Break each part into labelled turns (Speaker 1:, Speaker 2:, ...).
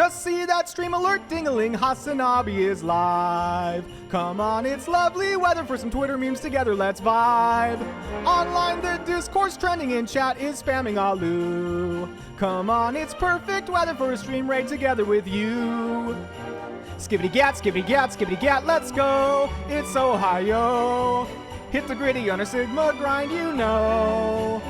Speaker 1: Just see that stream alert ding-a-ling, HasanAbi is live. Come on, it's lovely weather for some Twitter memes together, let's vibe. Online the discourse trending in chat is spamming Alu. Come on, it's perfect weather for a stream raid together with you. Skibbity gat, skibbity gat, skibbity gat, let's go. It's Ohio. Hit the gritty on a Sigma grind, you know.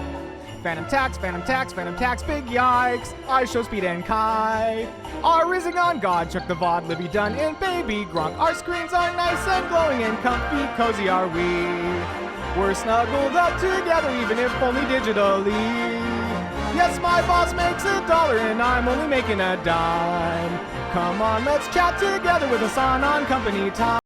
Speaker 1: Phantom tax, phantom tax, phantom tax, big yikes. I show speed and Kai. Our rising on God, check the VOD, Libby Dunn and Baby Gronk. Our screens are nice and glowing and comfy, cozy are we. We're snuggled up together, even if only digitally. Yes, my boss makes $1 and I'm only making a dime. Come on, let's chat together with Hasan on company time.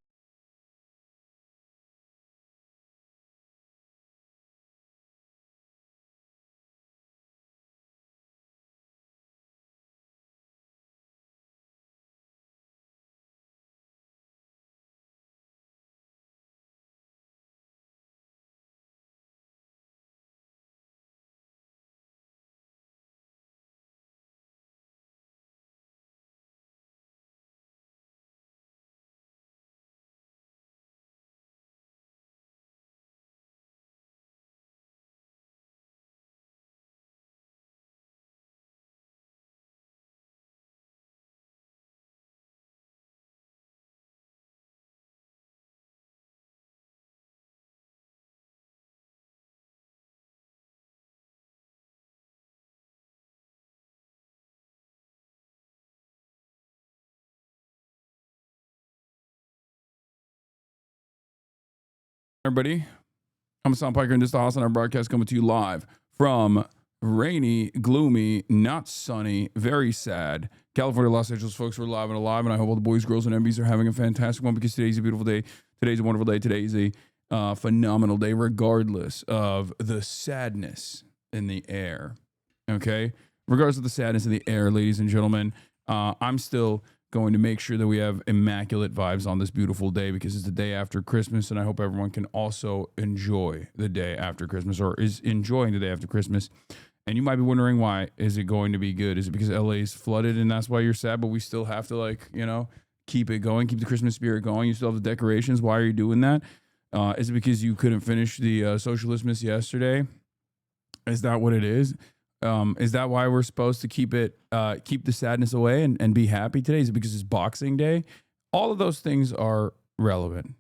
Speaker 2: Everybody, I'm Hasan Piker, and this is the HasanAbi Broadcast coming to you live from rainy, gloomy, not sunny, very sad California, Los Angeles. Folks, we're live and alive, and I hope all the boys, girls, and MBs are having a fantastic one, because today's a beautiful day. Today's a wonderful day. Today's a phenomenal day, regardless of the sadness in the air. Okay? Regardless of the sadness in the air, ladies and gentlemen, I'm still going to make sure that we have immaculate vibes on this beautiful day, because it's the day after Christmas, and I hope everyone can also enjoy the day after Christmas, or is enjoying the day after Christmas. And you might be wondering, why is it going to be good? Is it because LA is flooded and that's why you're sad, but we still have to, like, you know, keep it going, keep the Christmas spirit going? You still have the decorations. Why are you doing that? Is it because you couldn't finish the Socialistmas yesterday? Is that what it is? Is that why we're supposed to keep the sadness away and be happy today? Is it because it's Boxing Day? All of those things are relevant.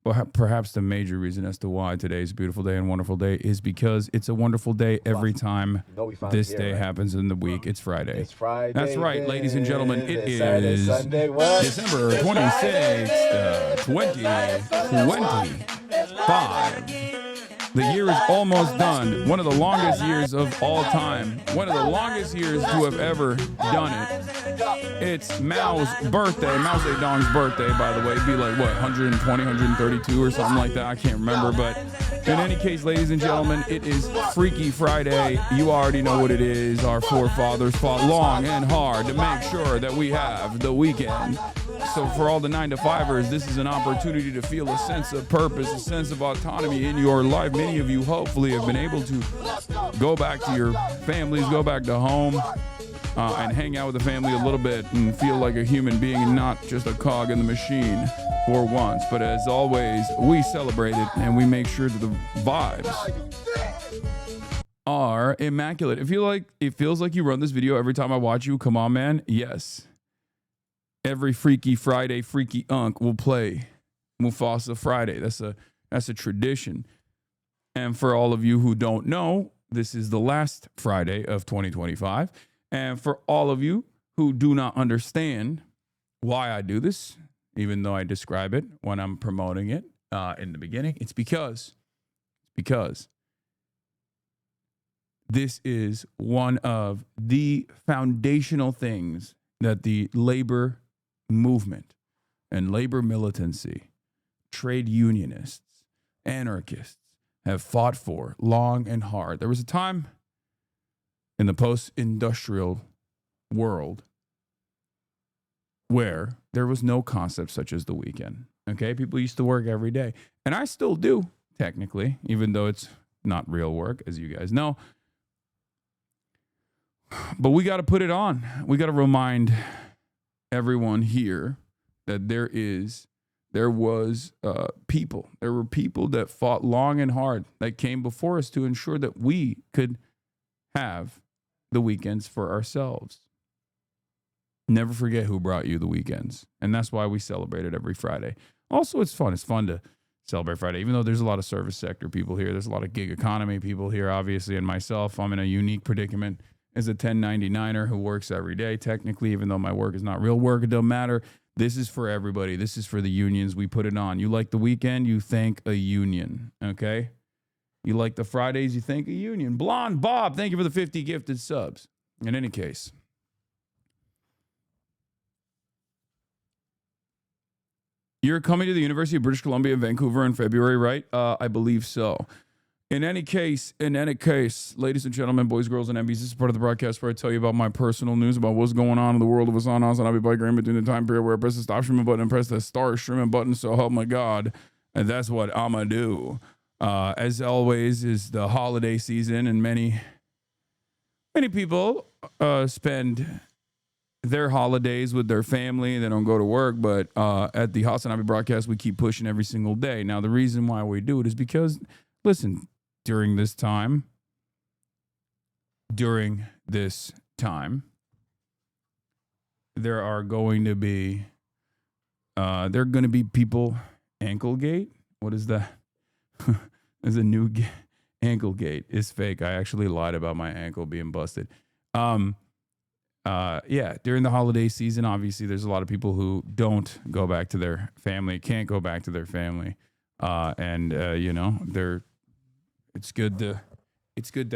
Speaker 2: But perhaps the major reason as to why today's a beautiful day and wonderful day is because it's a wonderful day every time this day happens in the week. It's Friday.
Speaker 3: It's Friday.
Speaker 2: That's right, ladies and gentlemen. It is
Speaker 3: Sunday,
Speaker 2: December 26th, 2025. The year is almost done. One of the longest years of all time. One of the longest years to have ever done it. It's Mao's birthday. Mao Zedong's birthday, by the way. It'd be like, what, 120, 132 or something like that. I can't remember. But in any case, ladies and gentlemen, it is Freaky Friday. You already know what it is. Our forefathers fought long and hard to make sure that we have the weekend. So for all the 9-to-5ers, this is an opportunity to feel a sense of purpose, a sense of autonomy in your life. Many of you hopefully have been able to go back to your families, go back to home, and hang out with the family a little bit and feel like a human being and not just a cog in the machine for once. But as always, we celebrate it and we make sure that the vibes are immaculate. It feels like you run this video every time I watch you. Come on, man. Yes. Every Freaky Friday, Freaky Unk will play Mufasa Friday. That's a tradition. And for all of you who don't know, this is the last Friday of 2025. And for all of you who do not understand why I do this, even though I describe it when I'm promoting it in the beginning, it's because this is one of the foundational things that the labor movement and labor militancy, trade unionists, anarchists have fought for long and hard. There was a time in the post-industrial world where there was no concept such as the weekend. Okay, people used to work every day, and I still do, technically, even though it's not real work, as you guys know. But we got to put it on. We got to remind everyone here that there were people that fought long and hard that came before us to ensure that we could have the weekends for ourselves. Never forget who brought you the weekends. And that's why we celebrate it every Friday. Also, it's fun. It's fun to celebrate Friday, even though there's a lot of service sector people here. There's a lot of gig economy people here, obviously. And myself, I'm in a unique predicament as a 1099er who works every day, technically, even though my work is not real work. It doesn't matter. This is for everybody. This is for the unions. We put it on. You like the weekend, you thank a union, okay? You like the Fridays, you thank a union. Blonde Bob, thank you for the 50 gifted subs. In any case, you're coming to the University of British Columbia in Vancouver in February, right? I believe so. In any case, ladies and gentlemen, boys, girls, and MBs, this is part of the broadcast where I tell you about my personal news about what's going on in the world of HasanAbi Piker in between the time period where I press the stop streaming button and press the start streaming button. So help my God. And that's what I'ma do. As always, is the holiday season, and many people spend their holidays with their family. They don't go to work, but at the HasanAbi Broadcast, we keep pushing every single day. Now, the reason why we do it is because, listen, during this time, there are going to be people ankle gate. What is that? There's a new ankle gate. It's fake. I actually lied about my ankle being busted. During the holiday season, obviously there's a lot of people who don't go back to their family, can't go back to their family. It's good to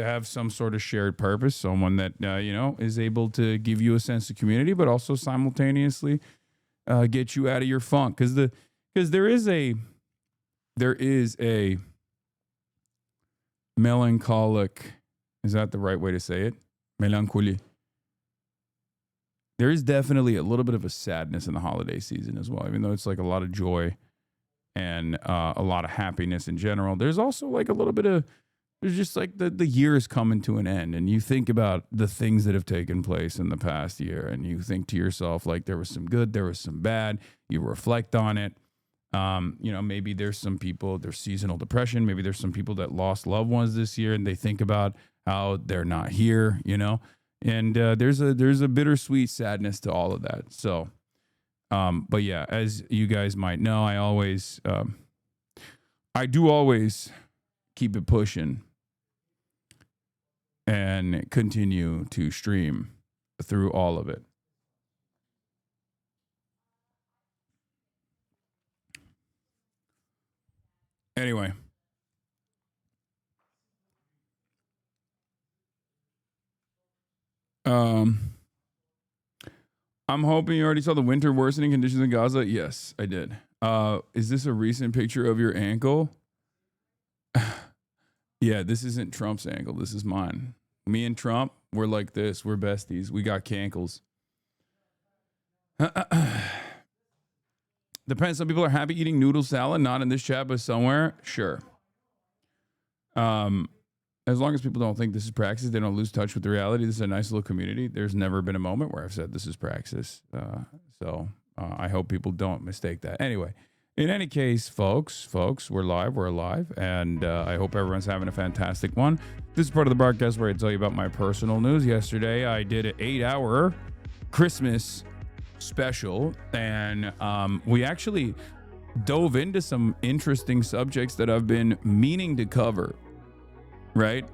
Speaker 2: have some sort of shared purpose, someone that, is able to give you a sense of community, but also simultaneously get you out of your funk. Because there is a melancholic, is that the right way to say it? Melancholy. There is definitely a little bit of a sadness in the holiday season as well, even though it's like a lot of joy and a lot of happiness in general. There's also like a little bit of, there's just like the year is coming to an end, and you think about the things that have taken place in the past year, and you think to yourself, like, there was some good, there was some bad. You reflect on it. Maybe there's some people, there's seasonal depression. Maybe there's some people that lost loved ones this year, and they think about how they're not here, and there's a bittersweet sadness to all of that. So, but yeah, as you guys might know, I do always keep it pushing and continue to stream through all of it. Anyway. I'm hoping you already saw the winter worsening conditions in Gaza. Yes, I did. Is this a recent picture of your ankle? Yeah, this isn't Trump's ankle. This is mine. Me and Trump, we're like this. We're besties. We got cankles. Depends. Some people are happy eating noodle salad, not in this chat, but somewhere. Sure. As long as people don't think this is praxis, they don't lose touch with the reality. This is a nice little community. There's never been a moment where I've said this is praxis. So I hope people don't mistake that. Anyway, in any case, folks, we're live. We're alive. And I hope everyone's having a fantastic one. This is part of the broadcast where I tell you about my personal news. Yesterday, I did an 8-hour Christmas special. And we actually dove into some interesting subjects that I've been meaning to cover. Right.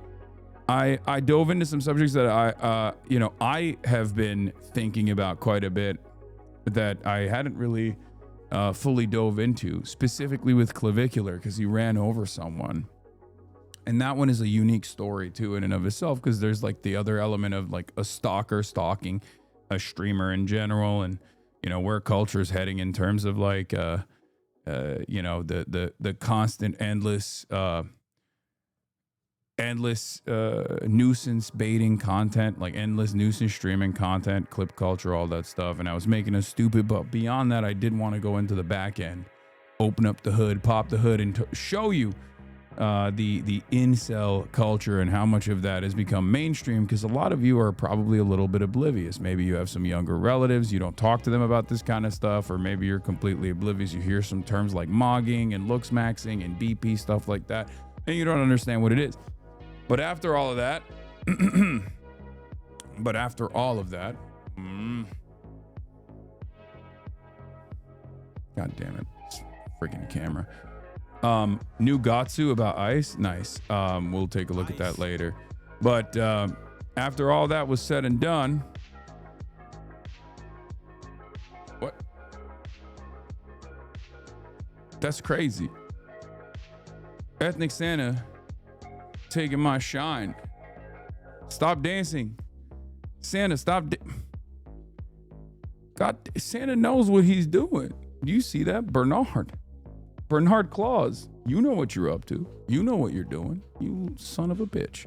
Speaker 2: I dove into some subjects that I have been thinking about quite a bit that I hadn't really fully dove into, specifically with clavicular, because he ran over someone. And that one is a unique story too in and of itself, because there's like the other element of like a stalker stalking a streamer in general, and where culture is heading in terms of like the constant endless nuisance baiting content, like endless nuisance streaming content, clip culture, all that stuff. And I was making a stupid, but beyond that, I did want to go into the back end, open up the hood, pop the hood, and show you the incel culture and how much of that has become mainstream, because a lot of you are probably a little bit oblivious. Maybe you have some younger relatives, you don't talk to them about this kind of stuff, or maybe you're completely oblivious. You hear some terms like mogging and looks maxing and BP, stuff like that, and you don't understand what it is. But after all of that, God damn it, freaking camera. New Gatsu about ice. Nice. We'll take a look at that later. But after all that was said and done, what? That's crazy. Ethnic Santa taking my shine. Stop dancing. Santa, stop. God, Santa knows what he's doing. Do you see that? Bernard Claus, you know what you're up to. You know what you're doing. You son of a bitch.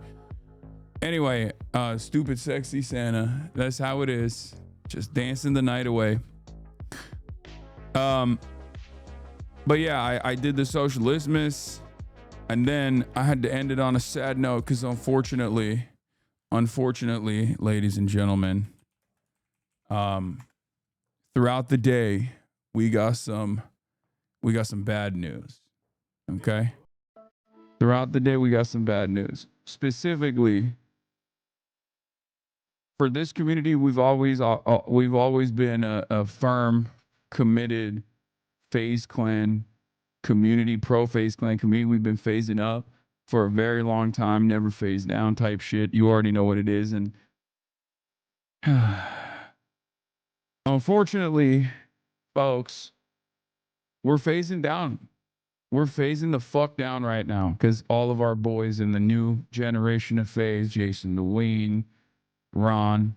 Speaker 2: Anyway, stupid, sexy Santa. That's how it is. Just dancing the night away. But yeah, I did the Socialistmas, and then I had to end it on a sad note because unfortunately, ladies and gentlemen, throughout the day, we got some bad news. Okay? Throughout the day, we got some bad news. Specifically, for this community, we've always been a firm, committed Faze clan community, pro Faze clan community. We've been phasing up for a very long time, never phase down type shit. You already know what it is. And unfortunately, folks, we're phasing down. We're phasing the fuck down right now because all of our boys in the new generation of Faze, Jason Dwayne, Ron,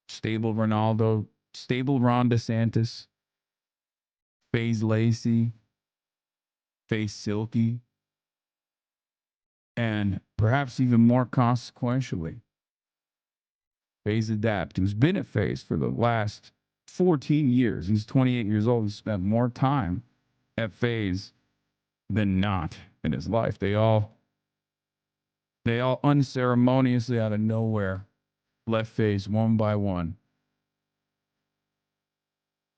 Speaker 2: Stable Ronaldo, Stable Ron DeSantis, Faze Lacey, Faze Silky, and perhaps even more consequentially, Faze Adapt, who's been at Faze for the last 14 years. He's 28 years old. He's spent more time at Faze than not in his life. They all unceremoniously out of nowhere left Faze one by one.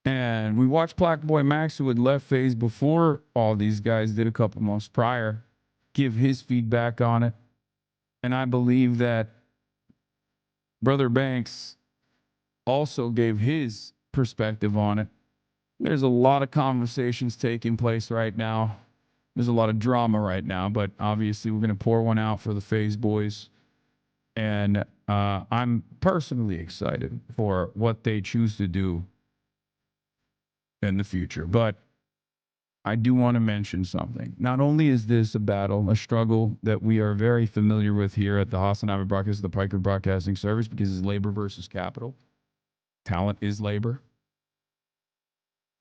Speaker 2: And we watched Black Boy Max, who had left Faze before all these guys did a couple months prior, give his feedback on it. And I believe that Brother Banks also gave his perspective on it. There's a lot of conversations taking place right now. There's a lot of drama right now, but obviously we're going to pour one out for the Faze boys. And I'm personally excited for what they choose to do in the future. But I do want to mention something. Not only is this a battle, a struggle that we are very familiar with here at the HasanAbi Broadcast, the Piker Broadcasting Service, because it's labor versus capital. Talent is labor.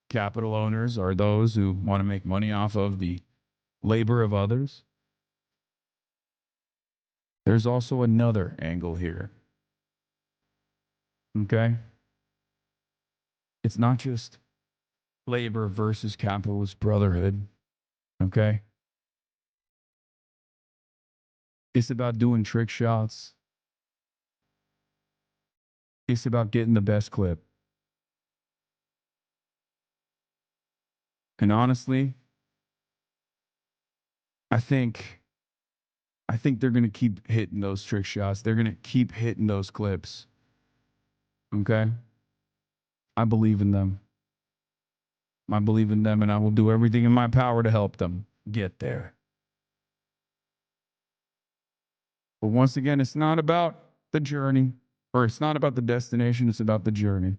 Speaker 2: Capital owners are those who want to make money off of the labor of others. There's also another angle here. Okay? It's not just labor versus capitalist brotherhood. Okay? It's about doing trick shots. It's about getting the best clip. And honestly, I think they're going to keep hitting those trick shots. They're going to keep hitting those clips. Okay? I believe in them. I believe in them, and I will do everything in my power to help them get there. But once again, it's not about the journey, or it's not about the destination. It's about the journey.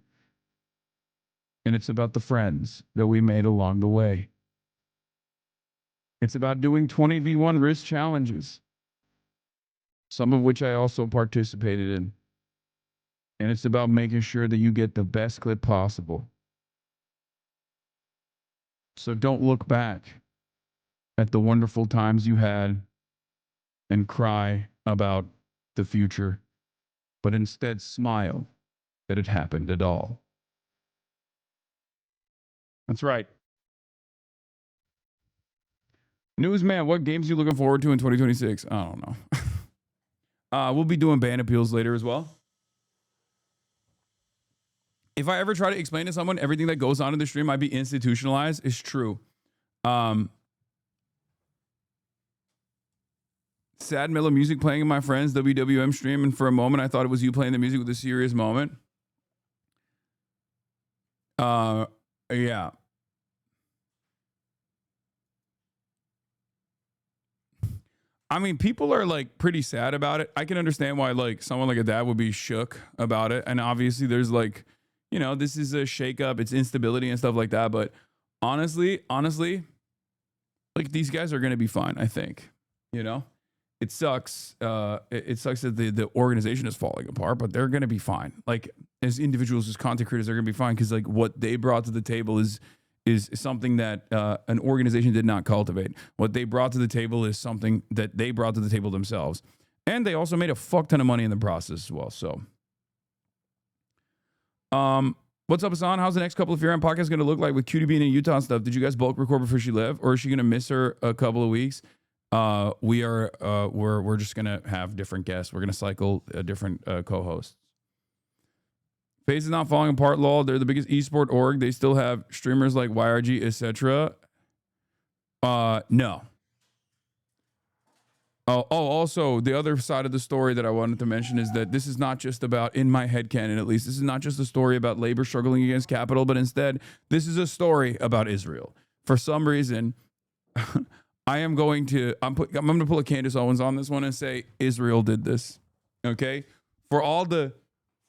Speaker 2: And it's about the friends that we made along the way. It's about doing 20v1 risk challenges, some of which I also participated in. And it's about making sure that you get the best clip possible. So don't look back at the wonderful times you had and cry about the future, but instead smile that it happened at all. That's right. Newsman, what games are you looking forward to in 2026? I don't know. We'll be doing BANANAPEELS later as well. If I ever try to explain to someone everything that goes on in the stream might be institutionalized, it's true. Sad mellow music playing in my friend's WWM stream, and for a moment I thought it was you playing the music with a serious moment. Yeah. I mean, people are like pretty sad about it. I can understand why like someone like a dad would be shook about it. And obviously there's like, you know, this is a shakeup, it's instability and stuff like that. But honestly, like these guys are going to be fine, I think. You know, it sucks. It sucks that the organization is falling apart, but they're going to be fine. Like as individuals, as content creators, they're going to be fine because like what they brought to the table is something that an organization did not cultivate. What they brought to the table is something that they brought to the table themselves. And they also made a fuck ton of money in the process as well. So, what's up, Hasan? How's the next couple of Fear podcasts going to look like with Cutie being in Utah and stuff? Did you guys bulk record before she left, or is she going to miss her a couple of weeks? We're just going to have different guests. We're going to cycle different co-hosts. Faze is not falling apart, lol. They're the biggest esport org. They still have streamers like YRG, etc. No. Also, the other side of the story that I wanted to mention is that this is not just about, in my headcanon at least, this is not just a story about labor struggling against capital, but instead, this is a story about Israel. For some reason, I'm going to pull a Candace Owens on this one and say, Israel did this. Okay? For all the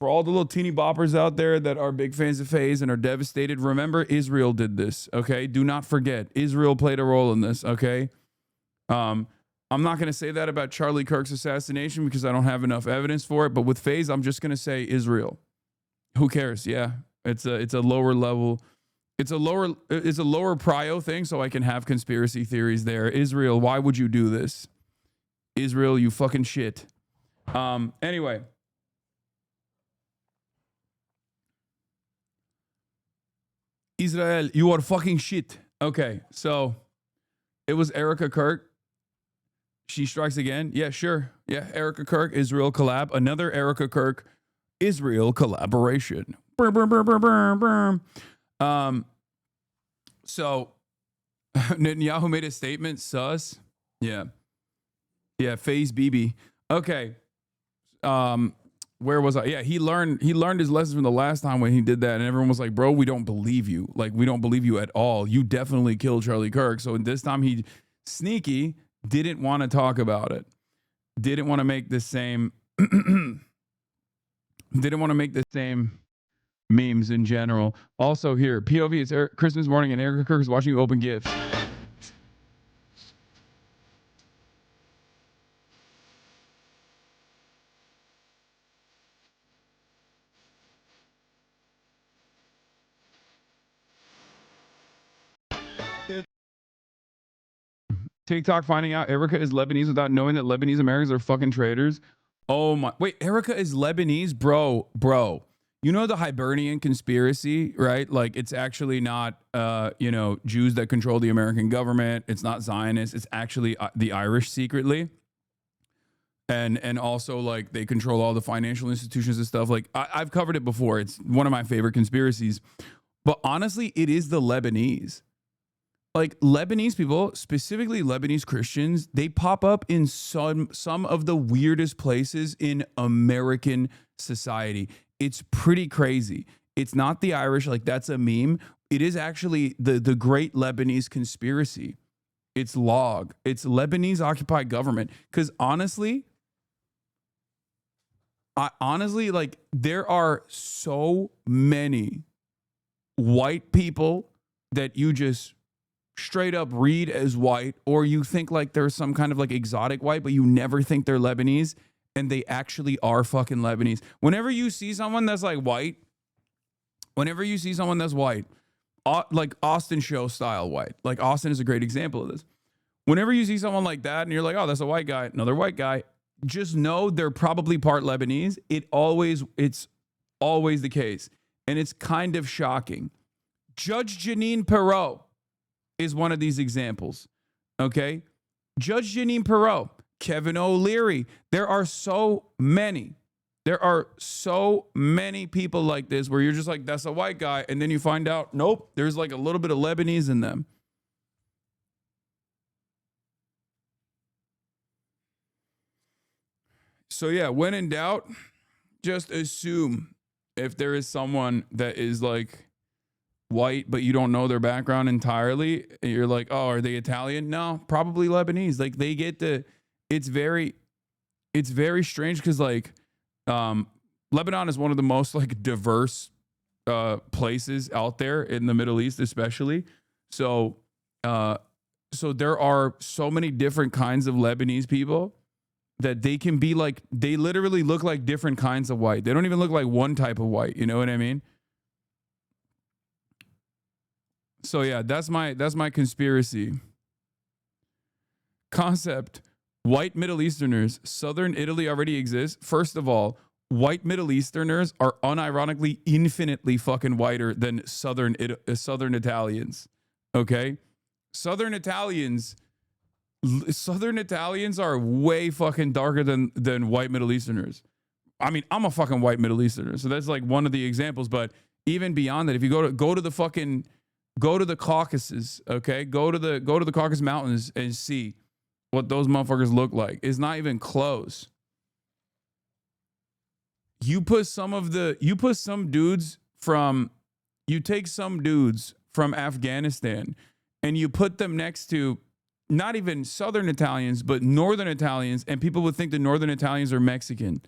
Speaker 2: little teeny boppers out there that are big fans of Faze and are devastated, remember Israel did this, okay? Do not forget, Israel played a role in this, okay? I'm not going to say that about Charlie Kirk's assassination because I don't have enough evidence for it, but with Faze, I'm just going to say Israel. Who cares? Yeah, it's a lower level. It's a lower prio thing, so I can have conspiracy theories there. Israel, why would you do this? Israel, you fucking shit. Anyway. Israel, you are fucking shit. Okay, so it was Erica Kirk. She strikes again. Yeah, sure. Yeah, Erica Kirk, Israel collab. Another Erica Kirk, Israel collaboration. So Netanyahu made a statement. Sus. Yeah. Yeah, Faze BB. Okay. Where was I? Yeah, he learned his lessons from the last time when he did that, and everyone was like, bro, we don't believe you. Like, we don't believe you at all. You definitely killed Charlie Kirk. So this time he sneaky didn't want to talk about it. Didn't want to make the same memes in general. Also here, POV, it's Christmas morning and Erica Kirk is watching you open gifts. TikTok finding out Erica is Lebanese without knowing that Lebanese Americans are fucking traitors. Oh my, wait, Erica is Lebanese? Bro. You know the Hibernian conspiracy, right? Like it's actually not, Jews that control the American government. It's not Zionists. It's actually the Irish secretly. And also like they control all the financial institutions and stuff. Like I've covered it before. It's one of my favorite conspiracies. But honestly, it is the Lebanese. Like Lebanese people, specifically Lebanese Christians, they pop up in some of the weirdest places in American society. It's pretty crazy. It's not the Irish, like that's a meme. It is actually the great Lebanese conspiracy. It's log. It's Lebanese occupied government. Because honestly, like there are so many white people that you just straight up read as white, or you think like they're some kind of like exotic white, but you never think they're Lebanese, and they actually are fucking Lebanese. Whenever you see someone that's like white, like Austin show style white, like Austin is a great example of this. Whenever you see someone like that and you're like, oh, that's a white guy, another white guy, just know they're probably part Lebanese. It's always the case. And it's kind of shocking. Judge Jeanine Perot is one of these examples. Okay. Judge Janine Perot, Kevin O'Leary. There are so many. There are so many people like this where you're just like, that's a white guy. And then you find out, nope, there's like a little bit of Lebanese in them. So yeah, when in doubt, just assume if there is someone that is like white, but you don't know their background entirely, you're like, oh, are they Italian? No, probably Lebanese. Like they get it's very strange because like Lebanon is one of the most like diverse places out there in the Middle East, especially. So there are so many different kinds of Lebanese people that they can be like, they literally look like different kinds of white. They don't even look like one type of white. You know what I mean? So yeah, that's my conspiracy concept. White Middle Easterners, Southern Italy already exists. First of all, white Middle Easterners are unironically infinitely fucking whiter than Southern Italians. Okay? Southern Italians are way fucking darker than white Middle Easterners. I mean, I'm a fucking white Middle Easterner, so that's like one of the examples. But even beyond that, if you go to the Caucasus, okay, go to the Caucasus Mountains and see what those motherfuckers look like. It's not even close. You take some dudes from Afghanistan and you put them next to not even Southern Italians, but Northern Italians, and people would think the Northern Italians are Mexican.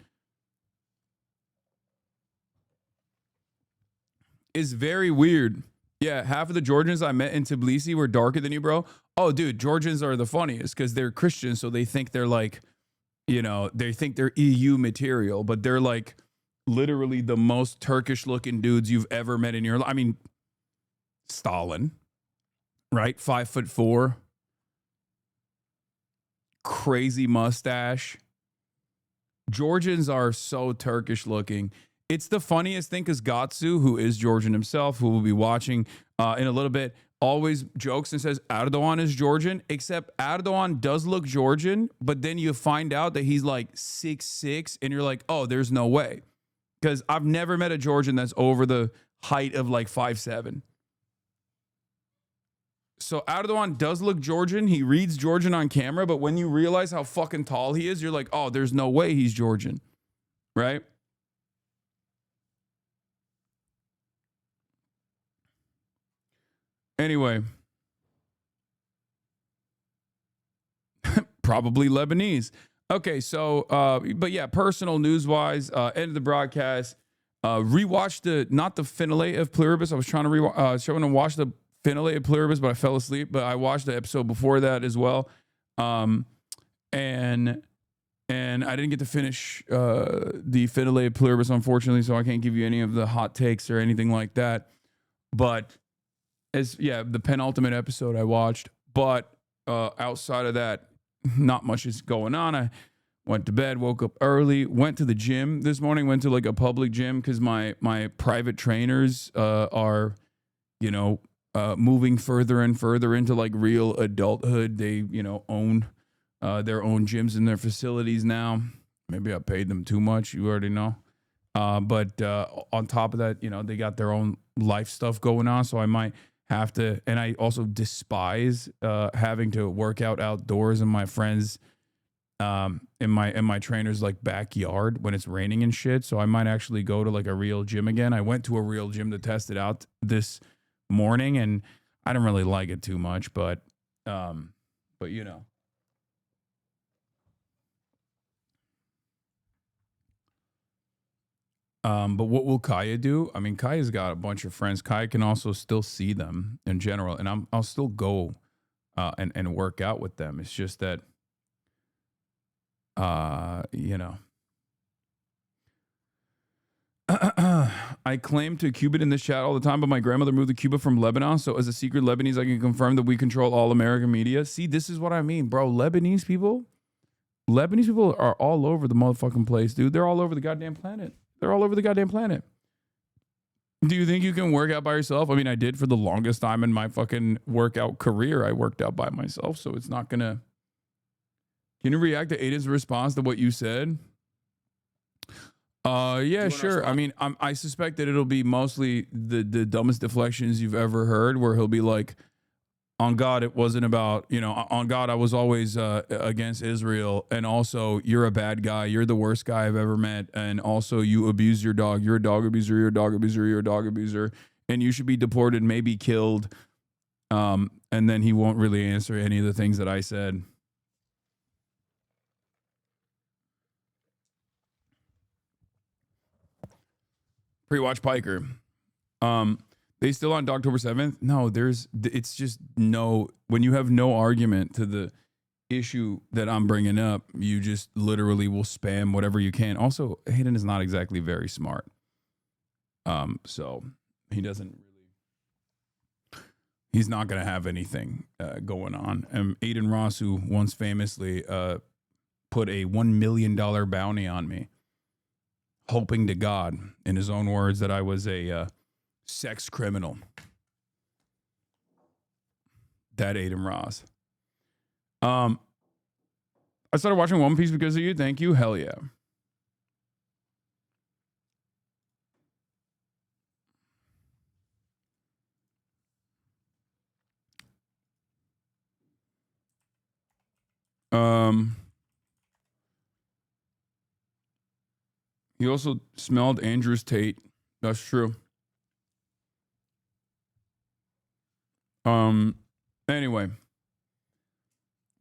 Speaker 2: It's very weird. Yeah, half of the Georgians I met in Tbilisi were darker than you, bro. Oh, dude, Georgians are the funniest because they're Christians, so they think they're like, they think they're EU material, but they're like literally the most Turkish-looking dudes you've ever met in your life. I mean, Stalin, right? 5'4", crazy mustache. Georgians are so Turkish-looking. It's the funniest thing because Gatsu, who is Georgian himself, who will be watching in a little bit, always jokes and says Erdogan is Georgian, except Erdogan does look Georgian, but then you find out that he's like 6'6", and you're like, oh, there's no way. Because I've never met a Georgian that's over the height of like 5'7". So Erdogan does look Georgian. He reads Georgian on camera, but when you realize how fucking tall he is, you're like, oh, there's no way he's Georgian, right? Anyway, probably Lebanese. Okay, so, but yeah, personal news-wise, end of the broadcast. Rewatched not the finale of Pluribus. I was trying to watch the finale of Pluribus, but I fell asleep. But I watched the episode before that as well, and I didn't get to finish the finale of Pluribus, unfortunately, so I can't give you any of the hot takes or anything like that. But the penultimate episode I watched, but outside of that, not much is going on. I went to bed, woke up early, went to the gym this morning, went to like a public gym because my private trainers are, moving further and further into like real adulthood. They, own their own gyms in their facilities now. Maybe I paid them too much. You already know. But on top of that, they got their own life stuff going on. So I might have to, and I also despise having to work out outdoors in my friends' in my trainer's like backyard when it's raining and shit. So I might actually go to like a real gym again. I went to a real gym to test it out this morning, and I didn't really like it too much, but but what will Kaya do? I mean, Kaya's got a bunch of friends. Kaya can also still see them in general, and I'll still go and work out with them. It's just that, I claim to Cuban in this chat all the time, but my grandmother moved to Cuba from Lebanon. So as a secret Lebanese, I can confirm that we control all American media. See, this is what I mean, bro. Lebanese people are all over the motherfucking place, dude. They're all over the goddamn planet. They're all over the goddamn planet. Do you think you can work out by yourself? I mean, I did for the longest time in my fucking workout career. I worked out by myself, so it's not gonna. Can you react to Aiden's response to what you said? Yeah, sure. I mean, I suspect that it'll be mostly the dumbest deflections you've ever heard, where he'll be like, on God, it wasn't about, on God, I was always against Israel. And also, you're a bad guy. You're the worst guy I've ever met. And also, you abuse your dog. You're a dog abuser. You're a dog abuser. You're a dog abuser. And you should be deported, maybe killed. And then he won't really answer any of the things that I said. Pre-watch Piker. They still on October 7th? No, it's just no, when you have no argument to the issue that I'm bringing up, you just literally will spam whatever you can. Also, Hayden is not exactly very smart. So he doesn't really, he's not going to have anything going on. Aiden Ross, who once famously put a $1 million bounty on me, hoping to God, in his own words, that I was a sex criminal. That Aiden Ross. I started watching One Piece because of you. Thank you. Hell yeah. He also smelled Andrew's Tate. That's true. Anyway,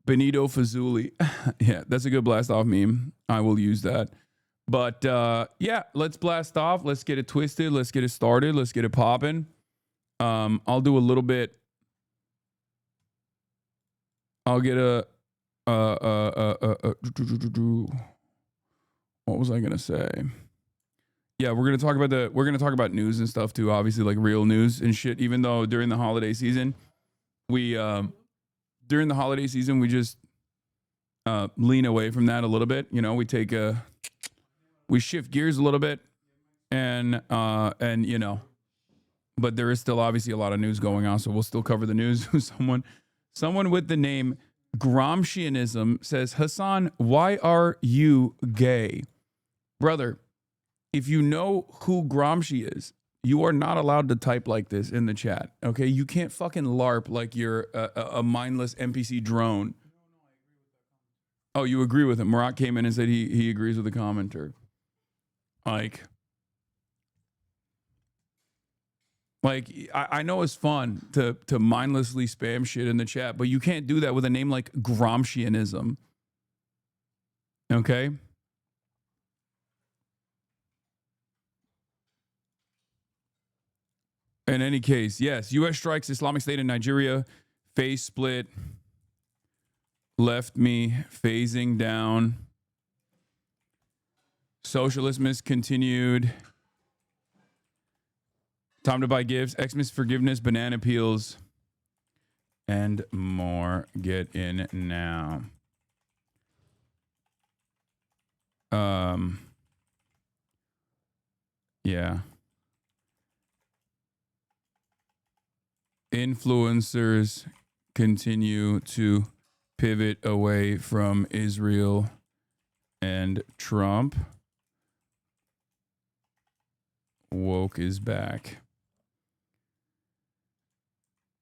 Speaker 2: Benito Fazuli. Yeah, that's a good blast off meme. I will use that. But yeah, let's blast off. Let's get it twisted. Let's get it started. Let's get it popping. I'll do a little bit. I'll get a what was I gonna say? Yeah, we're gonna talk about news and stuff too. Obviously, like real news and shit. Even though during the holiday season, we just lean away from that a little bit. We shift gears a little bit, and but there is still obviously a lot of news going on, so we'll still cover the news. Someone with the name Gramscianism says, Hasan, why are you gay? Brother, if you know who Gramsci is, you are not allowed to type like this in the chat, okay? You can't fucking LARP like you're a mindless NPC drone. Oh, you agree with him. Murat came in and said he agrees with the commenter. Like I know it's fun to mindlessly spam shit in the chat, but you can't do that with a name like Gramscianism. Okay? In any case, yes, U.S. strikes Islamic State in Nigeria. Phase split. Left me phasing down. Socialismus continued. Time to buy gifts. XMAS forgiveness. Banana peels. And more. Get in now. Yeah. Influencers continue to pivot away from Israel and Trump. Woke is back.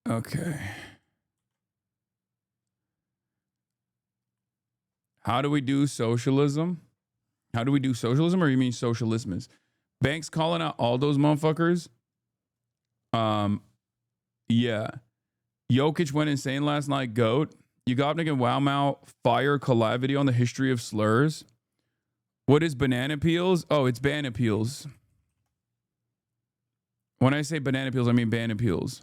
Speaker 2: Okay. How do we do socialism? How do we do socialism, or you mean socialismus? Banks calling out all those motherfuckers. Yeah. Jokic went insane last night, GOAT. Yugopnik and Wow Mao fire collab video on the history of slurs. What is banana peels? Oh, it's banana peels. When I say banana peels, I mean banana peels.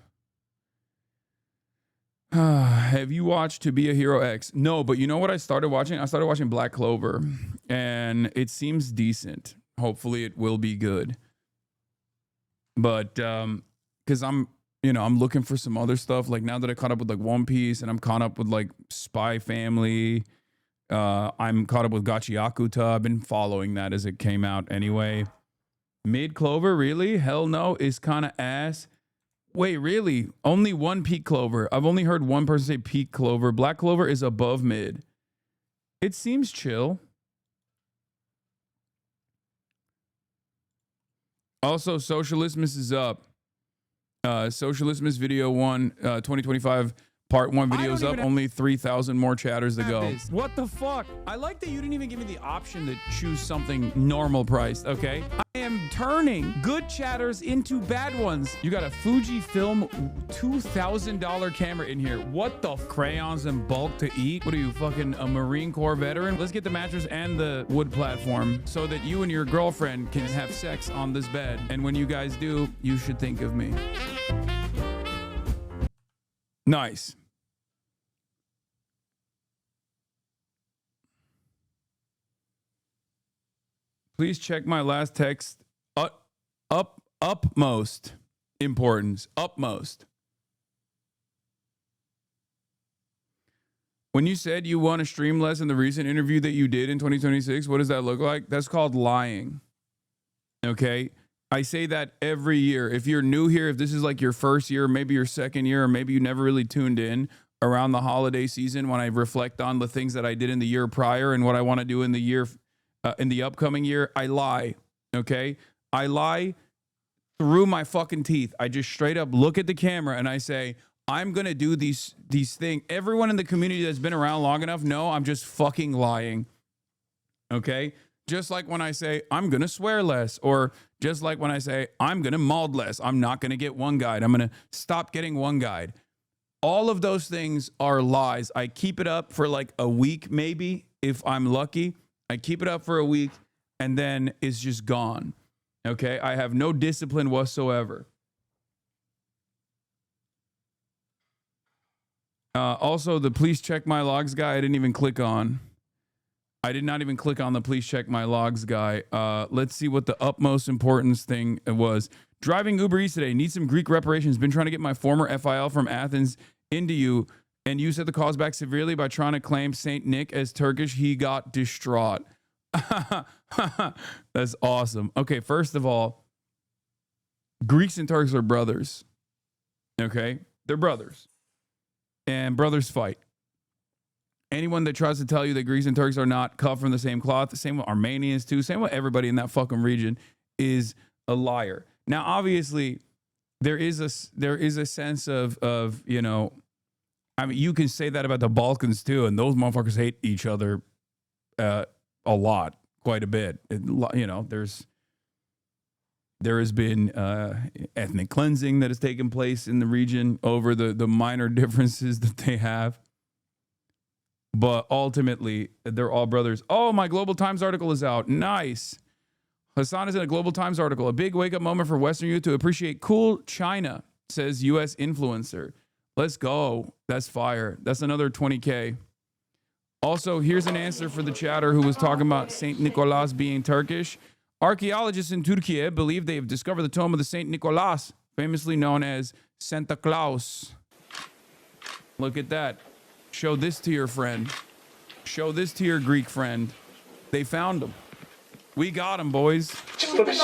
Speaker 2: Have you watched To Be a Hero X? No, but you know what I started watching? I started watching Black Clover, and it seems decent. Hopefully it will be good. But because I'm looking for some other stuff. Like now that I caught up with like One Piece, and I'm caught up with like Spy Family. I'm caught up with Gachiakuta. I've been following that as it came out anyway. Mid clover, really? Hell no, is kind of ass. Wait, really? Only one peak clover. I've only heard one person say peak clover. Black clover is above mid. It seems chill. Also, Socialistmas is up. Socialistmas video 1, 2025 part 1 videos up. Only 3,000 more chatters to go. What the fuck? I like that you didn't even give me the option to choose something normal priced, okay? I am turning good chatters into bad ones. You got a Fujifilm $2,000 camera in here. What the crayons in bulk to eat? What are you, fucking a Marine Corps veteran? Let's get the mattress and the wood platform so that you and your girlfriend can have sex on this bed. And when you guys do, you should think of me. Nice. Please check my last text. Upmost importance. Upmost. When you said you want to stream less in the recent interview that you did in 2026, what does that look like? That's called lying. Okay? I say that every year. If you're new here, if this is like your first year, maybe your second year, or maybe you never really tuned in around the holiday season when I reflect on the things that I did in the year prior and what I want to do in the year in the upcoming year, I lie, okay? I lie through my fucking teeth. I just straight up look at the camera and I say, I'm going to do these things. Everyone in the community that's been around long enough know I'm just fucking lying, okay? Just like when I say, I'm going to swear less, or just like when I say, I'm going to mod less. I'm not going to get one guide. I'm going to stop getting one guide. All of those things are lies. I keep it up for like a week, maybe, if I'm lucky. I keep it up for a week and then it's just gone. Okay? I have no discipline whatsoever. Also, the please check my logs guy, I didn't even click on. I did not even click on the please check my logs guy. Let's see what the utmost importance thing was. Driving Uber Eats today. Need some Greek reparations. Been trying to get my former FIL from Athens into you. And you set the cause back severely by trying to claim Saint Nick as Turkish. He got distraught. That's awesome. Okay, first of all, Greeks and Turks are brothers. Okay? They're brothers. And brothers fight. Anyone that tries to tell you that Greeks and Turks are not cut from the same cloth, the same with Armenians too, same with everybody in that fucking region, is a liar. Now, obviously, there is a sense of you know, I mean, you can say that about the Balkans too, and those motherfuckers hate each other a lot, quite a bit. You know, there has been ethnic cleansing that has taken place in the region over the minor differences that they have. But ultimately, they're all brothers. Oh, my Global Times article is out. Nice. Hasan is in a Global Times article. A big wake-up moment for Western youth to appreciate cool China, says U.S. influencer. Let's go. That's fire. That's another 20K. Also, here's an answer for the chatter who was talking about St. Nicholas being Turkish. Archaeologists in Turkey believe they have discovered the tomb of the St. Nicholas, famously known as Santa Claus. Look at that. Show this to your friend. Show this to your Greek friend. They found him. We got him, boys.
Speaker 3: Şimdi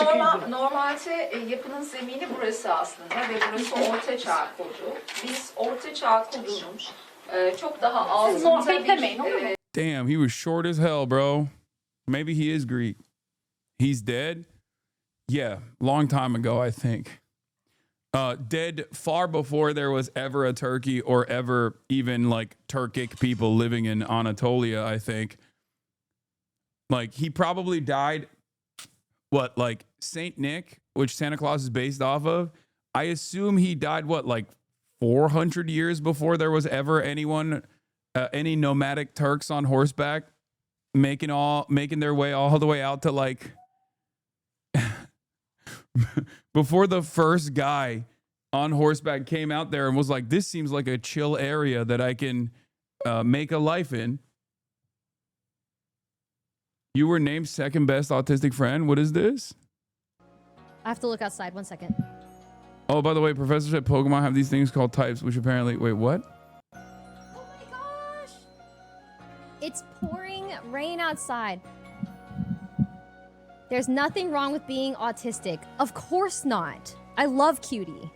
Speaker 3: normalde yapının zemini burası aslında ve burası Orta Çağ kodu. Biz Orta Çağ kodunun çok daha altında bir...
Speaker 2: Damn, he was short as hell, bro. Maybe he is Greek. He's dead? Yeah, long time ago, I think. Dead far before there was ever a Turkey or ever even like Turkic people living in Anatolia, I think. Like, he probably died, what, like Saint Nick, which Santa Claus is based off of. I assume he died, what, like 400 years before there was ever anyone, any nomadic Turks on horseback making their way all the way out to like, before the first guy on horseback came out there and was like, this seems like a chill area that I can make a life in. You were named second best autistic friend. What is this?
Speaker 4: I have to look outside. 1 second.
Speaker 2: Oh, by the way, professors at Pokemon have these things called types, which apparently... Wait, what?
Speaker 4: Oh my gosh! It's pouring rain outside. There's nothing wrong with being autistic. Of course not. I love Cutie.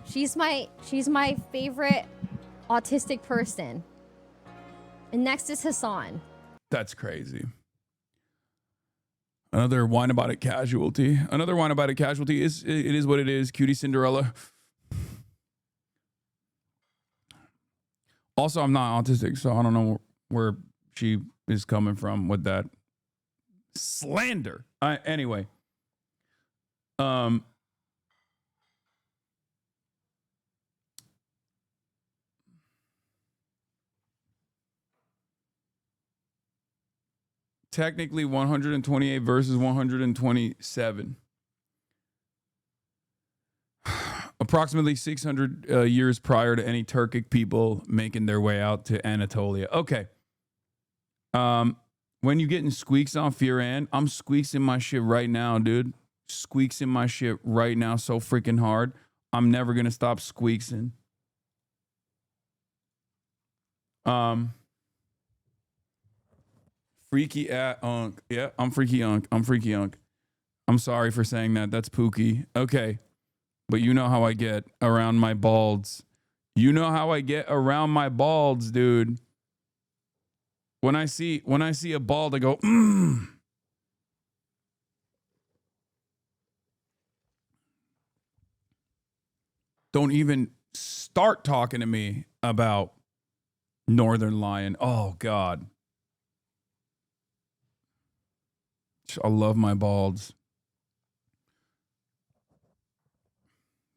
Speaker 4: She's my favorite autistic person. And next is Hasan.
Speaker 2: That's crazy. Another whine about it casualty. Another whine about it casualty is it is what it is. Cutie Cinderella. Also, I'm not autistic, so I don't know where she is coming from with that slander. Anyway. Technically 128 versus 127. Approximately 600 years prior to any Turkic people making their way out to Anatolia. Okay. When you getting squeaks on Firan, I'm squeaksing my shit right now, dude. Squeaksing my shit right now so freaking hard. I'm never going to stop squeaksing. Freaky Unk. Yeah, I'm Freaky Unk. I'm Freaky Unk. I'm sorry for saying that. That's Pookie. Okay. But you know how I get around my balds. You know how I get around my balds, dude. When I see a bald, I go, Don't even start talking to me about Northern Lion. Oh, God. I love my balds.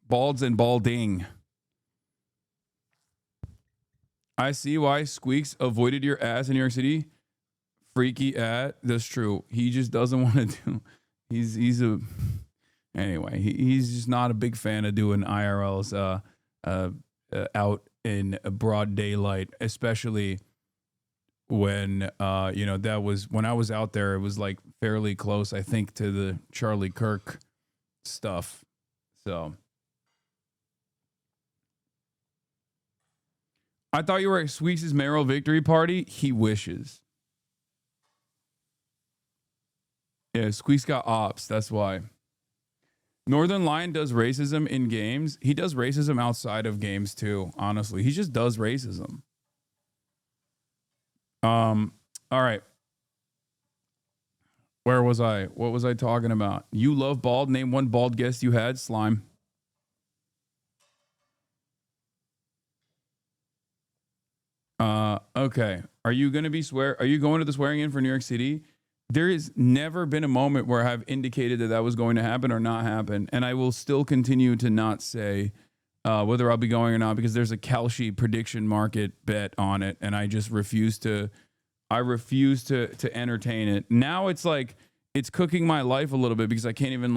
Speaker 2: Balds and balding. I see why Squeaks avoided your ass in New York City. Freaky at. That's true. He just doesn't want to do. He's a. Anyway, he's just not a big fan of doing IRLs out in broad daylight, especially when that was when I was out there. It was like fairly close, I think, to the Charlie Kirk stuff. So I thought you were at Squeaks' mayoral victory party. He wishes. Yeah, Squeaks got ops. That's why. Northern Lion does racism in games. He does racism outside of games too, honestly. He just does racism. All right. Where was I? What was I talking about? You love bald. Name one bald guest you had. Slime. Okay. Are you going to the swearing in for New York City? There has never been a moment where I've indicated that was going to happen or not happen. And I will still continue to not say whether I'll be going or not, because there's a Kalshi prediction market bet on it. And I just refuse to entertain it. Now it's like, it's cooking my life a little bit because I can't even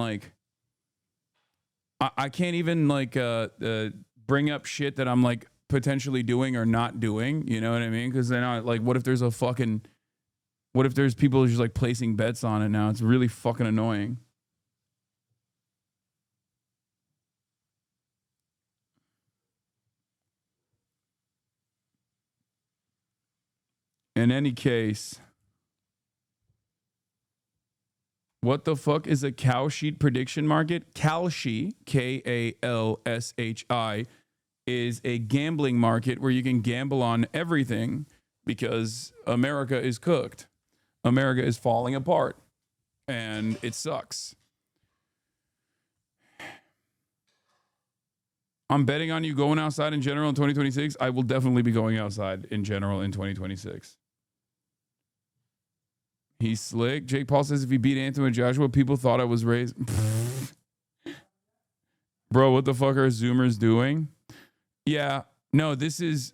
Speaker 2: bring up shit that I'm like potentially doing or not doing. You know what I mean? Because then what if there's people just like placing bets on it now? It's really fucking annoying. In any case, what the fuck is a cow sheet prediction market? Kalshi, Kalshi, is a gambling market where you can gamble on everything because America is cooked. America is falling apart and it sucks. I'm betting on you going outside in general in 2026. I will definitely be going outside in general in 2026. He's slick. Jake Paul says if he beat Anthony and Joshua, people thought I was raised. Bro, what the fuck are Zoomers doing? Yeah, no, this is...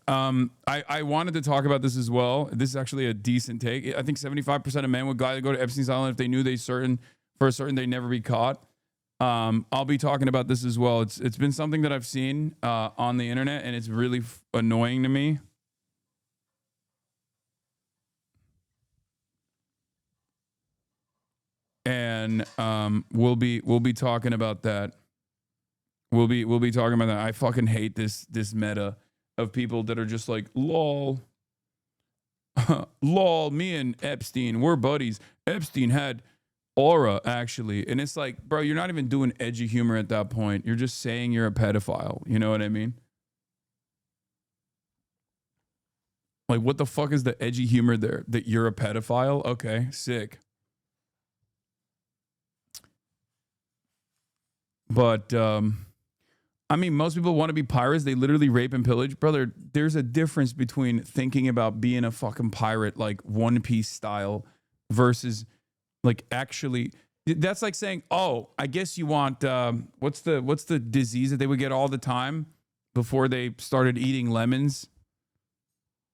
Speaker 2: I wanted to talk about this as well. This is actually a decent take. I think 75% of men would gladly go to Epstein's Island if they knew they'd never be caught. I'll be talking about this as well. It's been something that I've seen on the internet, and it's really annoying to me. And we'll be talking about that. We'll be talking about that. I fucking hate this meta of people that are just like, lol. Lol, me and Epstein, we're buddies. Epstein had aura, actually. And it's like, bro, you're not even doing edgy humor at that point. You're just saying you're a pedophile. You know what I mean? Like, what the fuck is the edgy humor there? That you're a pedophile? Okay, sick. But, I mean, most people want to be pirates. They literally rape and pillage. Brother, there's a difference between thinking about being a fucking pirate, like One Piece style, versus like actually. That's like saying, oh, I guess you want, what's the disease that they would get all the time before they started eating lemons?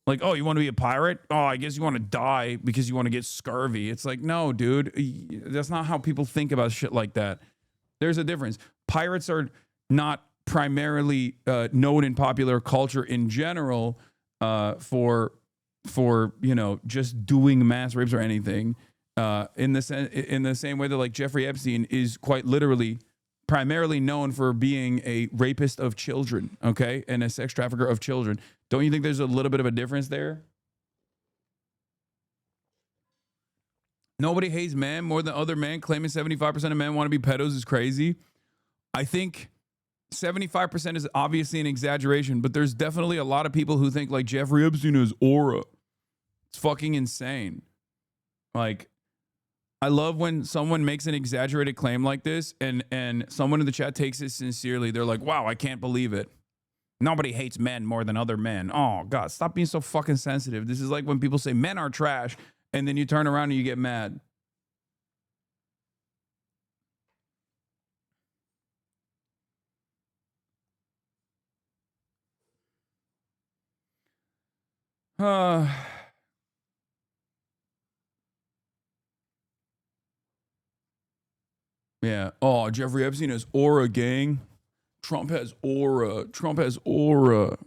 Speaker 2: Like, oh, you want to be a pirate? Oh, I guess you want to die because you want to get scurvy. It's like, no, dude, that's not how people think about shit like that. There's a difference. Pirates are not primarily known in popular culture in general for just doing mass rapes or anything. In the same way that like Jeffrey Epstein is quite literally primarily known for being a rapist of children, okay, and a sex trafficker of children. Don't you think there's a little bit of a difference there? Nobody hates men more than other men. Claiming 75% of men want to be pedos is crazy. I think 75% is obviously an exaggeration, but there's definitely a lot of people who think like Jeffrey Epstein is aura. It's fucking insane. Like, I love when someone makes an exaggerated claim like this and someone in the chat takes it sincerely. They're like, wow, I can't believe it. Nobody hates men more than other men. Oh, God, stop being so fucking sensitive. This is like when people say men are trash and then you turn around and you get mad. Yeah. Oh, Jeffrey Epstein has aura, gang. Trump has aura. Trump has aura.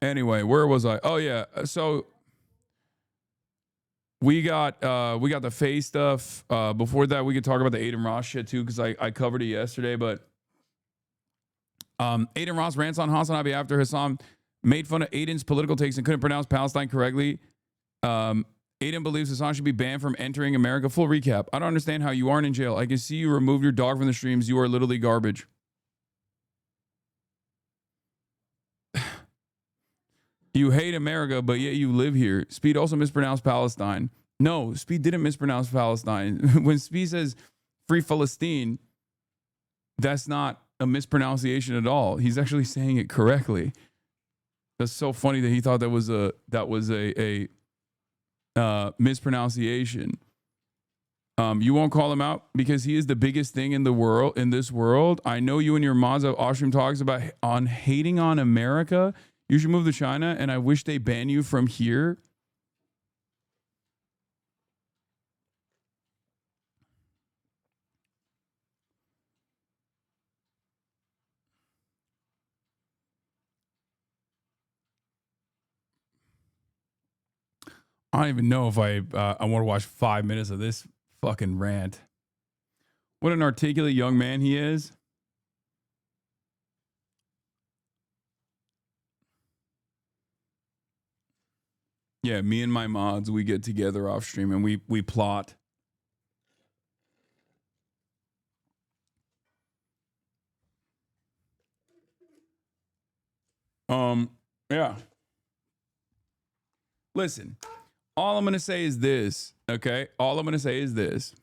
Speaker 2: Anyway, where was I? Oh yeah. So we got the Faze stuff. Before that, we could talk about the Aiden Ross shit too, because I covered it yesterday. But Aiden Ross rants on HasanAbi after Hasan made fun of Aiden's political takes and couldn't pronounce Palestine correctly. Aiden believes Hasan should be banned from entering America. Full recap. I don't understand how you aren't in jail. I can see you removed your dog from the streams. You are literally garbage. You hate America, but yet you live here. Speed also mispronounced Palestine. No, Speed didn't mispronounce Palestine. When Speed says free Palestine, that's not a mispronunciation at all. He's actually saying it correctly. That's so funny that he thought that was a mispronunciation. You won't call him out because he is the biggest thing in the world, in this world. I know you and your mods have Ostrom talks about on hating on America. You should move to China, and I wish they ban you from here. I don't even know if I want to watch 5 minutes of this fucking rant. What an articulate young man he is. Yeah, me and my mods, we get together off stream and we plot. Yeah. Listen, all I'm going to say is this, okay? All I'm going to say is this.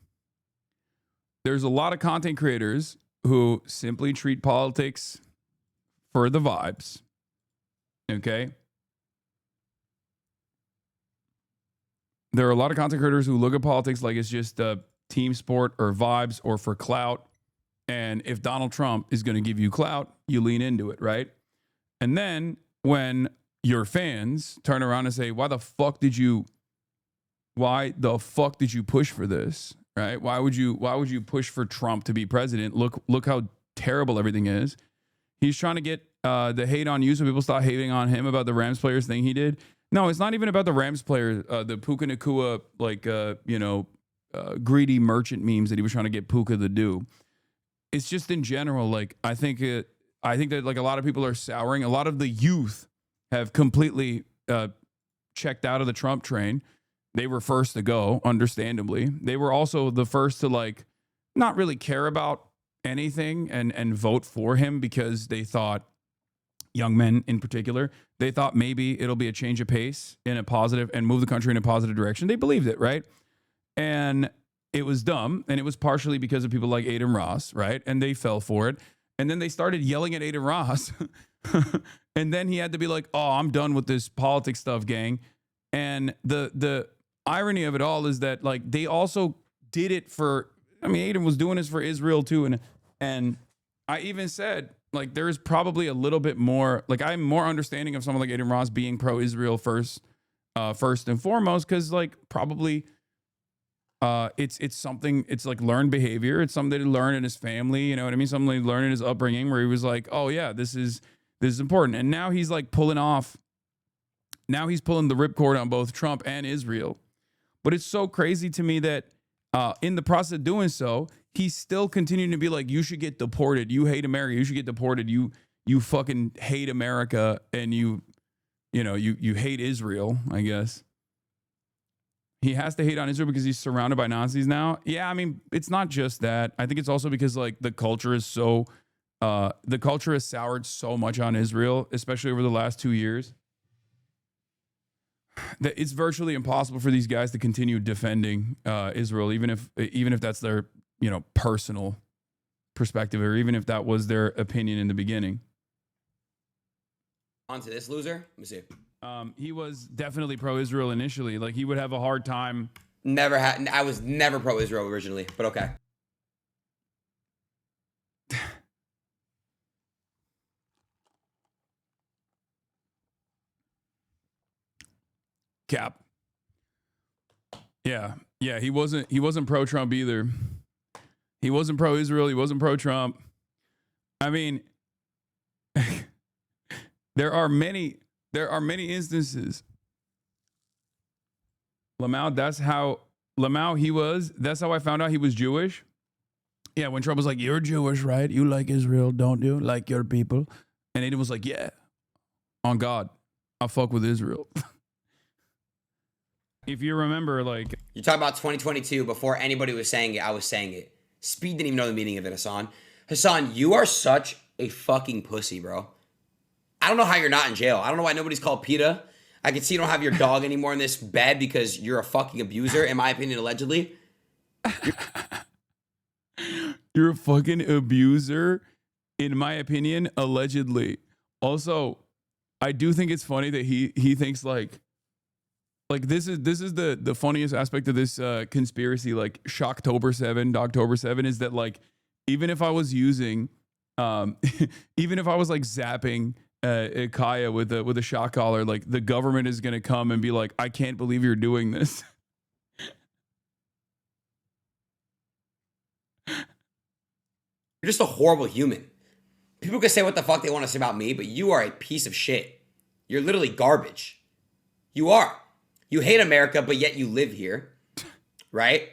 Speaker 2: There's a lot of content creators who simply treat politics for the vibes, okay? There are a lot of content creators who look at politics like it's just a team sport or vibes or for clout. And if Donald Trump is going to give you clout, you lean into it, right? And then when your fans turn around and say, why the fuck did you push for this, right? Why would you push for Trump to be president? Look how terrible everything is. He's trying to get the hate on you so people stop hating on him about the Rams players thing he did. No, it's not even about the Rams player, the Puka Nakua, greedy merchant memes that he was trying to get Puka to do. It's just in general, like, I think that like a lot of people are souring. A lot of the youth have completely checked out of the Trump train. They were first to go, understandably. They were also the first to like not really care about anything and vote for him because they thought, young men in particular, they thought maybe it'll be a change of pace in a positive and move the country in a positive direction. They believed it, right? And it was dumb. And it was partially because of people like Aiden Ross, right? And they fell for it. And then they started yelling at Aiden Ross. And then he had to be like, oh, I'm done with this politics stuff, gang. And the irony of it all is that like they also did it for, I mean, Aiden was doing this for Israel too. And I even said, like, there is probably a little bit more, like, I'm more understanding of someone like Aiden Ross being pro-Israel first and foremost, because like probably it's something, it's like learned behavior. It's something that he learned in his family, you know what I mean? Something that he learned in his upbringing where he was like, oh yeah, this is important. And now he's like pulling the ripcord on both Trump and Israel. But it's so crazy to me that in the process of doing so, he's still continuing to be like, you should get deported. You hate America. You should get deported. You fucking hate America, and you hate Israel, I guess. He has to hate on Israel because he's surrounded by Nazis now. Yeah, I mean, it's not just that. I think it's also because like the culture has soured so much on Israel, especially over the last 2 years, that it's virtually impossible for these guys to continue defending Israel, even if that's their personal perspective, or even if that was their opinion in the beginning.
Speaker 5: On to this loser. Let me see.
Speaker 2: He was definitely pro-Israel initially. Like he would have a hard time.
Speaker 5: I was never pro-Israel originally, but okay.
Speaker 2: Cap. Yeah. He wasn't pro-Trump either. He wasn't pro-Israel. He wasn't pro-Trump. I mean, there are many instances. Lamau, that's how I found out he was Jewish. Yeah, when Trump was like, you're Jewish, right? You like Israel, don't you? Like your people. And Aiden was like, yeah, on God, I fuck with Israel. If you remember, like...
Speaker 5: You're talking about 2022, before anybody was saying it, I was saying it. Speed didn't even know the meaning of it, Hasan. Hasan, you are such a fucking pussy, bro. I don't know how you're not in jail. I don't know why nobody's called PETA. I can see you don't have your dog anymore in this bed because you're a fucking abuser, in my opinion, allegedly.
Speaker 2: You're a fucking abuser, in my opinion, allegedly. Also, I do think it's funny that he thinks like this is the funniest aspect of this conspiracy, like Shocktober 7, Dogtober 7, is that like even if I was using even if I was like zapping Kaya with a shock collar, like the government is gonna come and be like, I can't believe you're doing this.
Speaker 5: You're just a horrible human. People can say what the fuck they want to say about me, but you are a piece of shit. You're literally garbage. You are. You hate America, but yet you live here, right?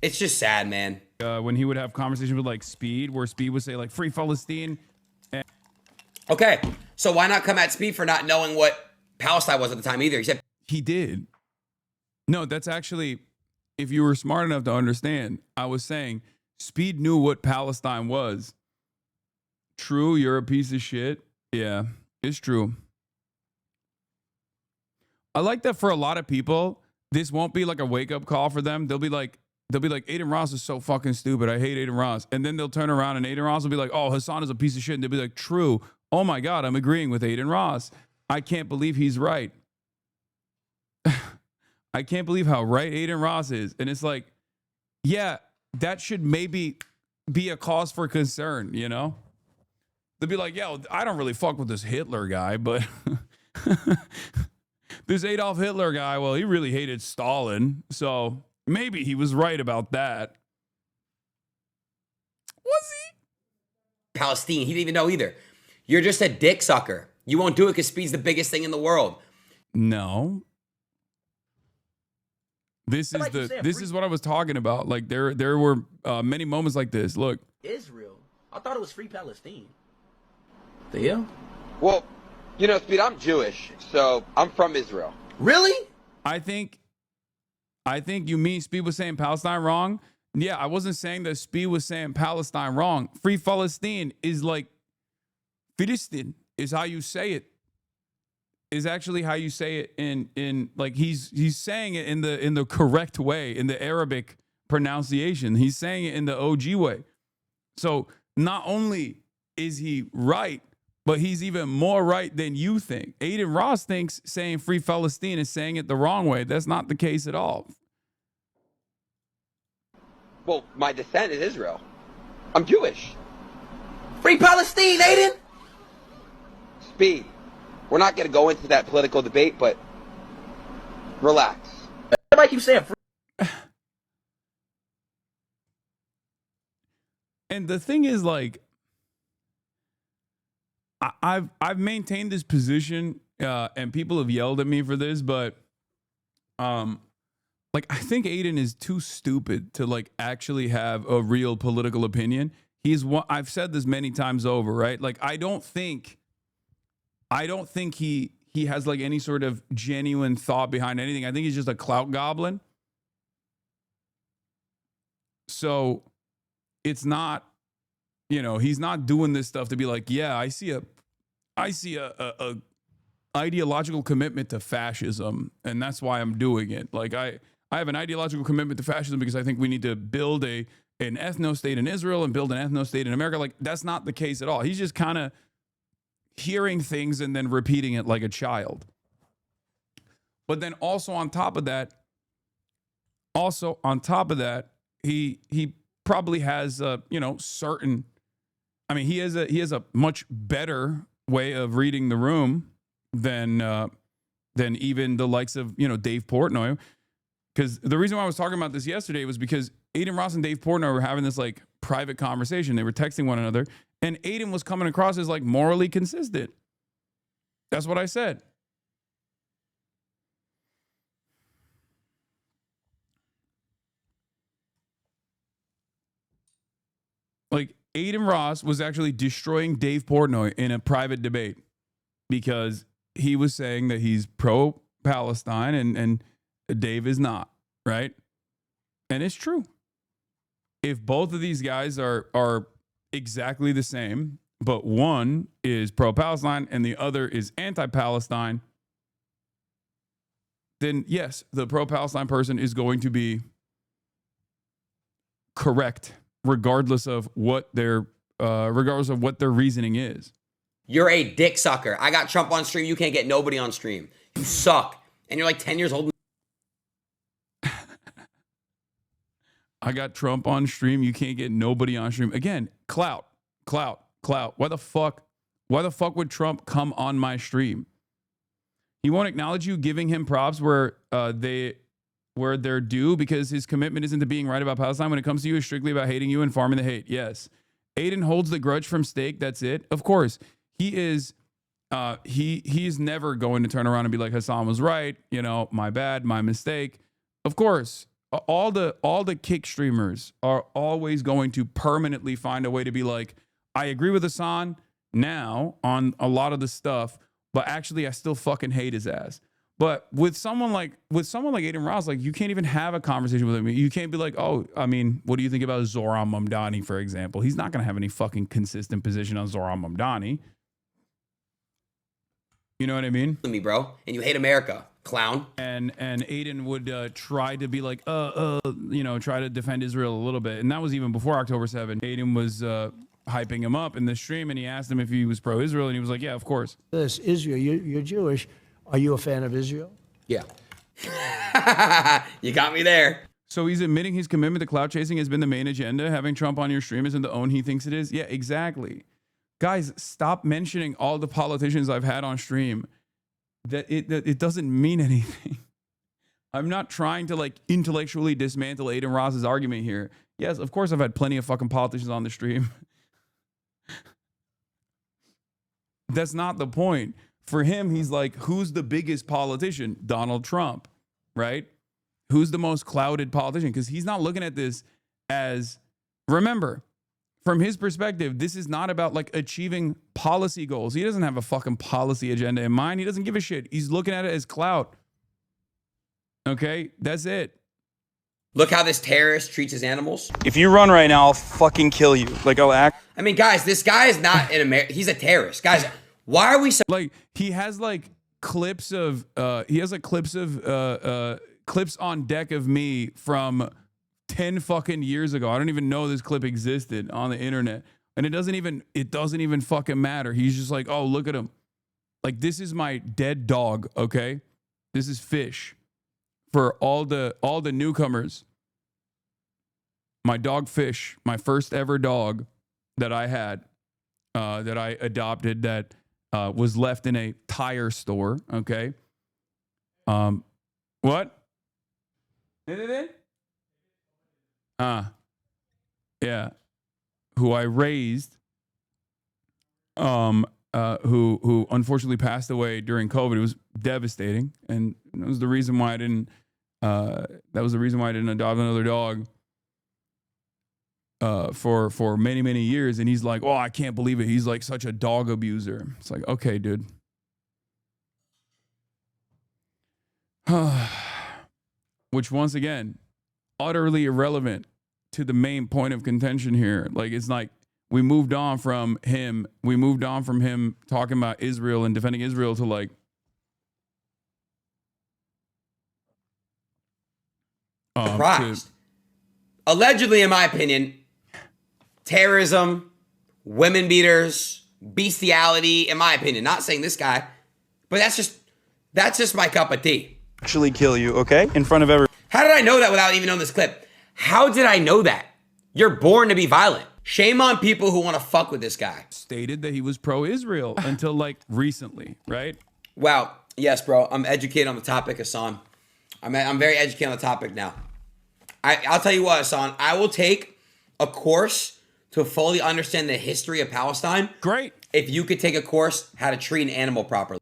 Speaker 5: It's just sad, man.
Speaker 2: When he would have conversations with like Speed, where Speed would say like free Palestine.
Speaker 5: Okay, so why not come at Speed for not knowing what Palestine was at the time either? He said
Speaker 2: he did. No, that's actually, if you were smart enough to understand, I was saying Speed knew what Palestine was. True, you're a piece of shit. Yeah, it's true. I like that for a lot of people, this won't be like a wake-up call for them. They'll be like, Aiden Ross is so fucking stupid. I hate Aiden Ross. And then they'll turn around and Aiden Ross will be like, oh, Hasan is a piece of shit. And they'll be like, true. Oh my God, I'm agreeing with Aiden Ross. I can't believe he's right. I can't believe how right Aiden Ross is. And it's like, yeah, that should maybe be a cause for concern, you know? They'll be like, yo, I don't really fuck with this Hitler guy, but this Adolf Hitler guy, well, he really hated Stalin. So maybe he was right about that. Was he?
Speaker 5: Palestine. He didn't even know either. You're just a dick sucker. You won't do it because Speed's the biggest thing in the world.
Speaker 2: No. This is what I was talking about. Like there were many moments like this. Look.
Speaker 6: Israel. I thought it was free Palestine. The hell?
Speaker 7: Well,
Speaker 6: You know, Speed, I'm Jewish, so I'm from Israel.
Speaker 5: Really?
Speaker 2: I think you mean Speed was saying Palestine wrong. Yeah, I wasn't saying that Speed was saying Palestine wrong. Free Palestine is like Filistin is how you say it. Is actually how you say it in like he's saying it in the correct way, in the Arabic pronunciation. He's saying it in the OG way. So not only is he right, but he's even more right than you think. Aiden Ross thinks saying Free Palestine is saying it the wrong way. That's not the case at all.
Speaker 6: Well, my descent is Israel. I'm Jewish.
Speaker 5: Free Palestine, Aiden!
Speaker 6: Speed, we're not going to go into that political debate, but relax.
Speaker 5: Everybody keeps saying free.
Speaker 2: And the thing is, like, I've maintained this position, and people have yelled at me for this, but like I think Aiden is too stupid to like actually have a real political opinion. I've said this many times over, right? Like I don't think he has like any sort of genuine thought behind anything. I think he's just a clout goblin. So it's not, he's not doing this stuff to be like, yeah, I see a ideological commitment to fascism, and that's why I'm doing it. Like I have an ideological commitment to fascism because I think we need to build an ethno-state in Israel and build an ethno-state in America. Like that's not the case at all. He's just kind of hearing things and then repeating it like a child. But then also on top of that, he probably has certain. I mean, he has a much better way of reading the room than even the likes of Dave Portnoy. Because the reason why I was talking about this yesterday was because Aiden Ross and Dave Portnoy were having this like private conversation. They were texting one another, and Aiden was coming across as like morally consistent. That's what I said. Like Aiden Ross was actually destroying Dave Portnoy in a private debate because he was saying that he's pro-Palestine and Dave is not, right? And it's true. If both of these guys are exactly the same, but one is pro-Palestine and the other is anti-Palestine, then yes, the pro-Palestine person is going to be correct regardless of what their reasoning is.
Speaker 5: You're a dick sucker. I got Trump on stream. You can't get nobody on stream. You suck. And you're like 10 years old.
Speaker 2: I got Trump on stream. You can't get nobody on stream. Again, clout. Why the fuck would Trump come on my stream? He won't acknowledge you giving him props where they're due because his commitment isn't to being right about Palestine. When it comes to you, it's strictly about hating you and farming the hate. Yes. Aiden holds the grudge from Steak. That's it. Of course. He is he's never going to turn around and be like, Hasan was right, my bad, my mistake. Of course. All the kick streamers are always going to permanently find a way to be like, I agree with Hasan now on a lot of the stuff, but actually I still fucking hate his ass. But with someone like Aiden Ross, like you can't even have a conversation with him. You can't be like, oh, I mean, what do you think about Zoran Mamdani, for example? He's not going to have any fucking consistent position on Zoran Mamdani. You know what I mean?
Speaker 5: Me, bro. And you hate America, clown.
Speaker 2: And Aiden would try to be like, try to defend Israel a little bit. And that was even before October 7th. Aiden was hyping him up in the stream, and he asked him if he was pro-Israel, and he was like, yeah, of course.
Speaker 7: This Israel, you're Jewish. Are you a fan of Israel?
Speaker 5: Yeah. You got me there.
Speaker 2: So he's admitting his commitment to clout chasing has been the main agenda. Having Trump on your stream isn't the own he thinks it is. Yeah, exactly. Guys, stop mentioning all the politicians I've had on stream. That it doesn't mean anything. I'm not trying to like intellectually dismantle Aiden Ross's argument here. Yes, of course I've had plenty of fucking politicians on the stream. That's not the point. For him, he's like, who's the biggest politician? Donald Trump, right? Who's the most clouded politician? Because he's not looking at this as, remember, from his perspective, this is not about like achieving policy goals. He doesn't have a fucking policy agenda in mind. He doesn't give a shit. He's looking at it as clout. Okay, that's it.
Speaker 5: Look how this terrorist treats his animals.
Speaker 8: If you run right now, I'll fucking kill you. Like, I'll act.
Speaker 5: I mean, guys, this guy is not in America. He's a terrorist. Guys, why are we so...
Speaker 2: Like, he has like clips of clips on deck of me from 10 fucking years ago. I don't even know this clip existed on the internet. And it doesn't even fucking matter. He's just like, oh, look at him. Like, this is my dead dog, okay? This is Fish. For all the newcomers, my dog Fish, my first ever dog that I had, that I adopted, that was left in a tire store. Okay. What? Yeah. Who I raised, who unfortunately passed away during COVID. It was devastating, and it was the reason why I didn't. That was the reason why I didn't adopt another dog for many, many years. And he's like, oh, I can't believe it. He's like such a dog abuser. It's like, okay, dude. Which, once again, utterly irrelevant to the main point of contention here. Like, it's like we moved on from him. We moved on from him talking about Israel and defending Israel to like,
Speaker 5: Surprised. Allegedly, in my opinion, terrorism, women beaters, bestiality, in my opinion. Not saying this guy, but that's just my cup of tea.
Speaker 8: Actually kill you, okay? In front of everyone.
Speaker 5: How did I know that without even knowing this clip? How did I know that? You're born to be violent. Shame on people who want to fuck with this guy.
Speaker 2: Stated that he was pro-Israel until like recently, right?
Speaker 5: Wow. Yes, bro. I'm educated on the topic, Hasan. I'm very educated on the topic now. I'll tell you what, Hasan. I will take a course to fully understand the history of Palestine.
Speaker 2: Great.
Speaker 5: If you could take a course how to treat an animal properly.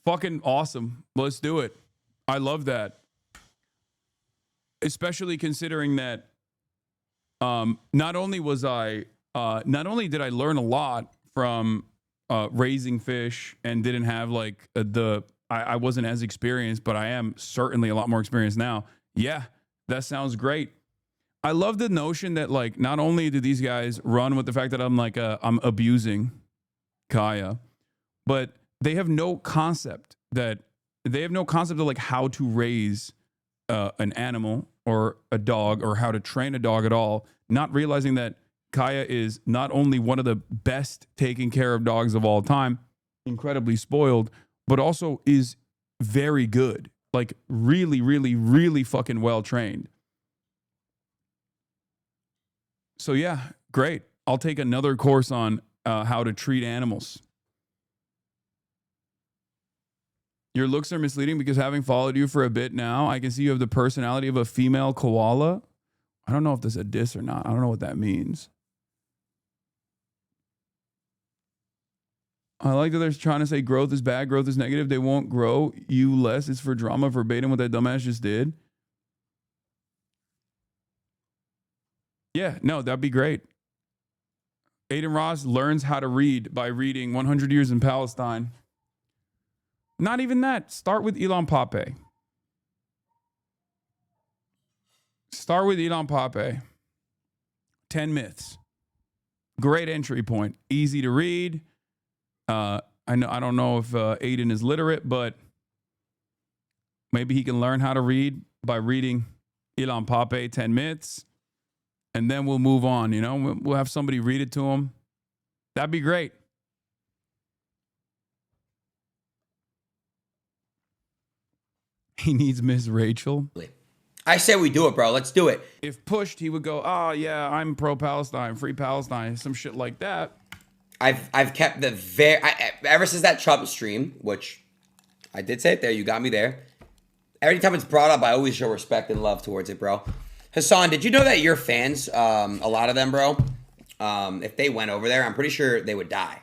Speaker 2: Fucking awesome. Let's do it. I love that. Especially considering that not only did I learn a lot from raising fish and didn't have like I wasn't as experienced, but I am certainly a lot more experienced now. Yeah, that sounds great. I love the notion that like not only do these guys run with the fact that I'm abusing Kaya, but they have no concept of like how to raise an animal or a dog or how to train a dog at all, not realizing that Kaya is not only one of the best taken care of dogs of all time, incredibly spoiled, but also is very good, like really, really, really fucking well trained. So yeah, great. I'll take another course on how to treat animals. Your looks are misleading because having followed you for a bit now, I can see you have the personality of a female koala. I don't know if this is a diss or not. I don't know what that means. I like that they're trying to say growth is bad, growth is negative. They won't grow you less. It's for drama, verbatim what that dumbass just did. Yeah, no, that'd be great. Aiden Ross learns how to read by reading 100 Years in Palestine. Not even that. Start with Ilan Pape. Start with Ilan Pape. 10 myths. Great entry point. Easy to read. I don't know if Aiden is literate, but maybe he can learn how to read by reading Ilan Pape, 10 myths. And then we'll move on, you know? We'll have somebody read it to him. That'd be great. He needs Miss Rachel.
Speaker 5: I say we do it, bro. Let's do it.
Speaker 2: If pushed, he would go, oh, yeah, I'm pro-Palestine, free Palestine, some shit like that.
Speaker 5: I've kept the ever since that Trump stream, which I did say it there. You got me there. Every time it's brought up, I always show respect and love towards it, bro. Hasan, did you know that your fans, a lot of them, bro, if they went over there, I'm pretty sure they would die.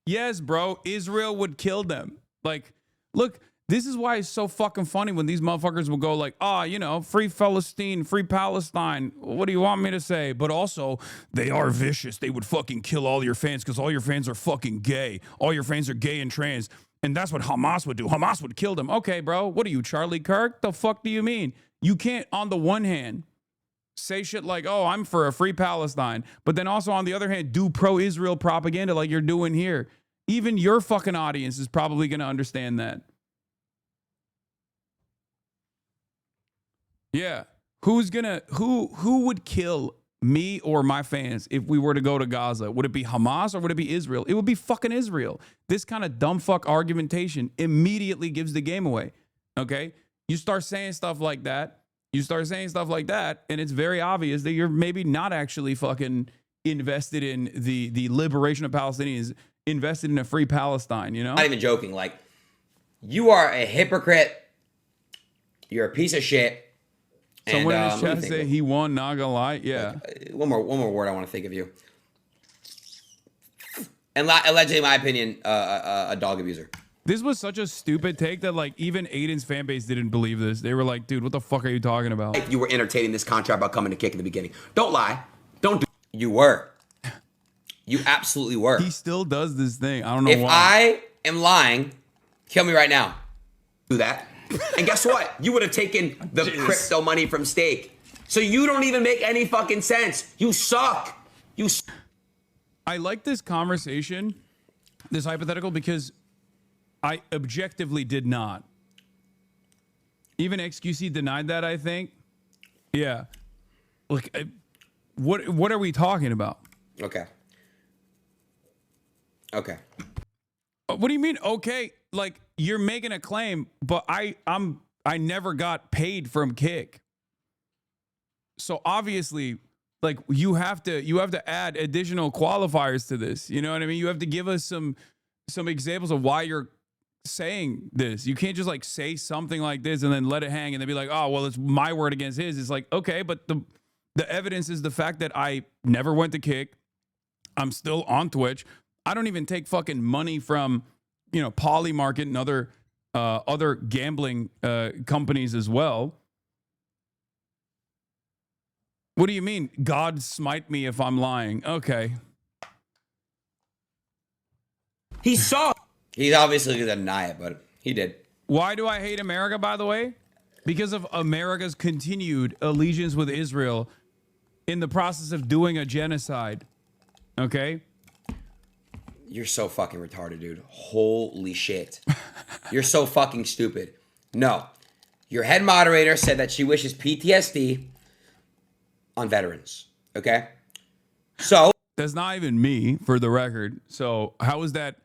Speaker 2: Yes, bro. Israel would kill them. Like, look, This is why it's so fucking funny when these motherfuckers will go like, free Palestine, free Palestine. What do you want me to say? But also, they are vicious. They would fucking kill all your fans because all your fans are fucking gay. All your fans are gay and trans. And that's what Hamas would do. Hamas would kill them. Okay, bro. What are you, Charlie Kirk? The fuck do you mean? You can't, on the one hand, say shit like, oh, I'm for a free Palestine. But then also, on the other hand, do pro-Israel propaganda like you're doing here. Even your fucking audience is probably going to understand that. Yeah. Who would kill me or my fans if we were to go to Gaza? Would it be Hamas or would it be Israel? It would be fucking Israel. This kind of dumb fuck argumentation immediately gives the game away. Okay? You start saying stuff like that. And it's very obvious that you're maybe not actually fucking invested in the liberation of Palestinians, invested in a free Palestine, you know?
Speaker 5: Not even joking. Like, you are a hypocrite. You're a piece of shit.
Speaker 2: Someone in his chat say he won, not gonna lie. Yeah.
Speaker 5: One more word I want to think of you. And allegedly, in my opinion, a dog abuser.
Speaker 2: This was such a stupid take that like even Aiden's fan base didn't believe this. They were like, dude, what the fuck are you talking about?
Speaker 5: If you were entertaining this contract about coming to kick in the beginning. Don't lie. Don't do it. You were. You absolutely were.
Speaker 2: He still does this thing. I don't know
Speaker 5: if
Speaker 2: why.
Speaker 5: I am lying, kill me right now. Do that. And guess what? You would have taken the crypto money from Stake. So you don't even make any fucking sense. You suck.
Speaker 2: I like this conversation, this hypothetical, because I objectively did not. Even XQC denied that, I think. Yeah. Look, what are we talking about?
Speaker 5: Okay.
Speaker 2: What do you mean? Okay, like you're making a claim, but I never got paid from Kick. So obviously, like you have to add additional qualifiers to this. You know what I mean? You have to give us some examples of why you're saying this. You can't just like say something like this and then let it hang and then be like, oh well, it's my word against his. It's like, okay, but the evidence is the fact that I never went to Kick. I'm still on Twitch. I don't even take fucking money from, Polymarket and other gambling companies as well. What do you mean? God smite me if I'm lying. Okay.
Speaker 5: He saw. He's obviously going to deny it, but he did.
Speaker 2: Why do I hate America, by the way? Because of America's continued allegiance with Israel in the process of doing a genocide. Okay?
Speaker 5: You're so fucking retarded, dude. Holy shit. You're so fucking stupid. No. Your head moderator said that she wishes PTSD on veterans. Okay? So.
Speaker 2: That's not even me, for the record. So how is that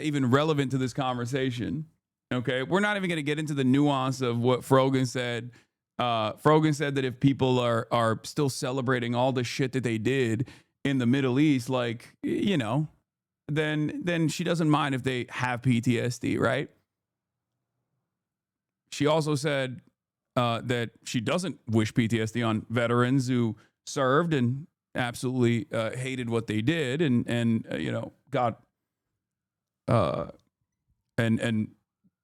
Speaker 2: even relevant to this conversation? Okay? We're not even going to get into the nuance of what Frogan said. Frogan said that if people are still celebrating all the shit that they did in the Middle East, like, then she doesn't mind if they have PTSD, right? She also said that she doesn't wish PTSD on veterans who served and absolutely hated what they did and got and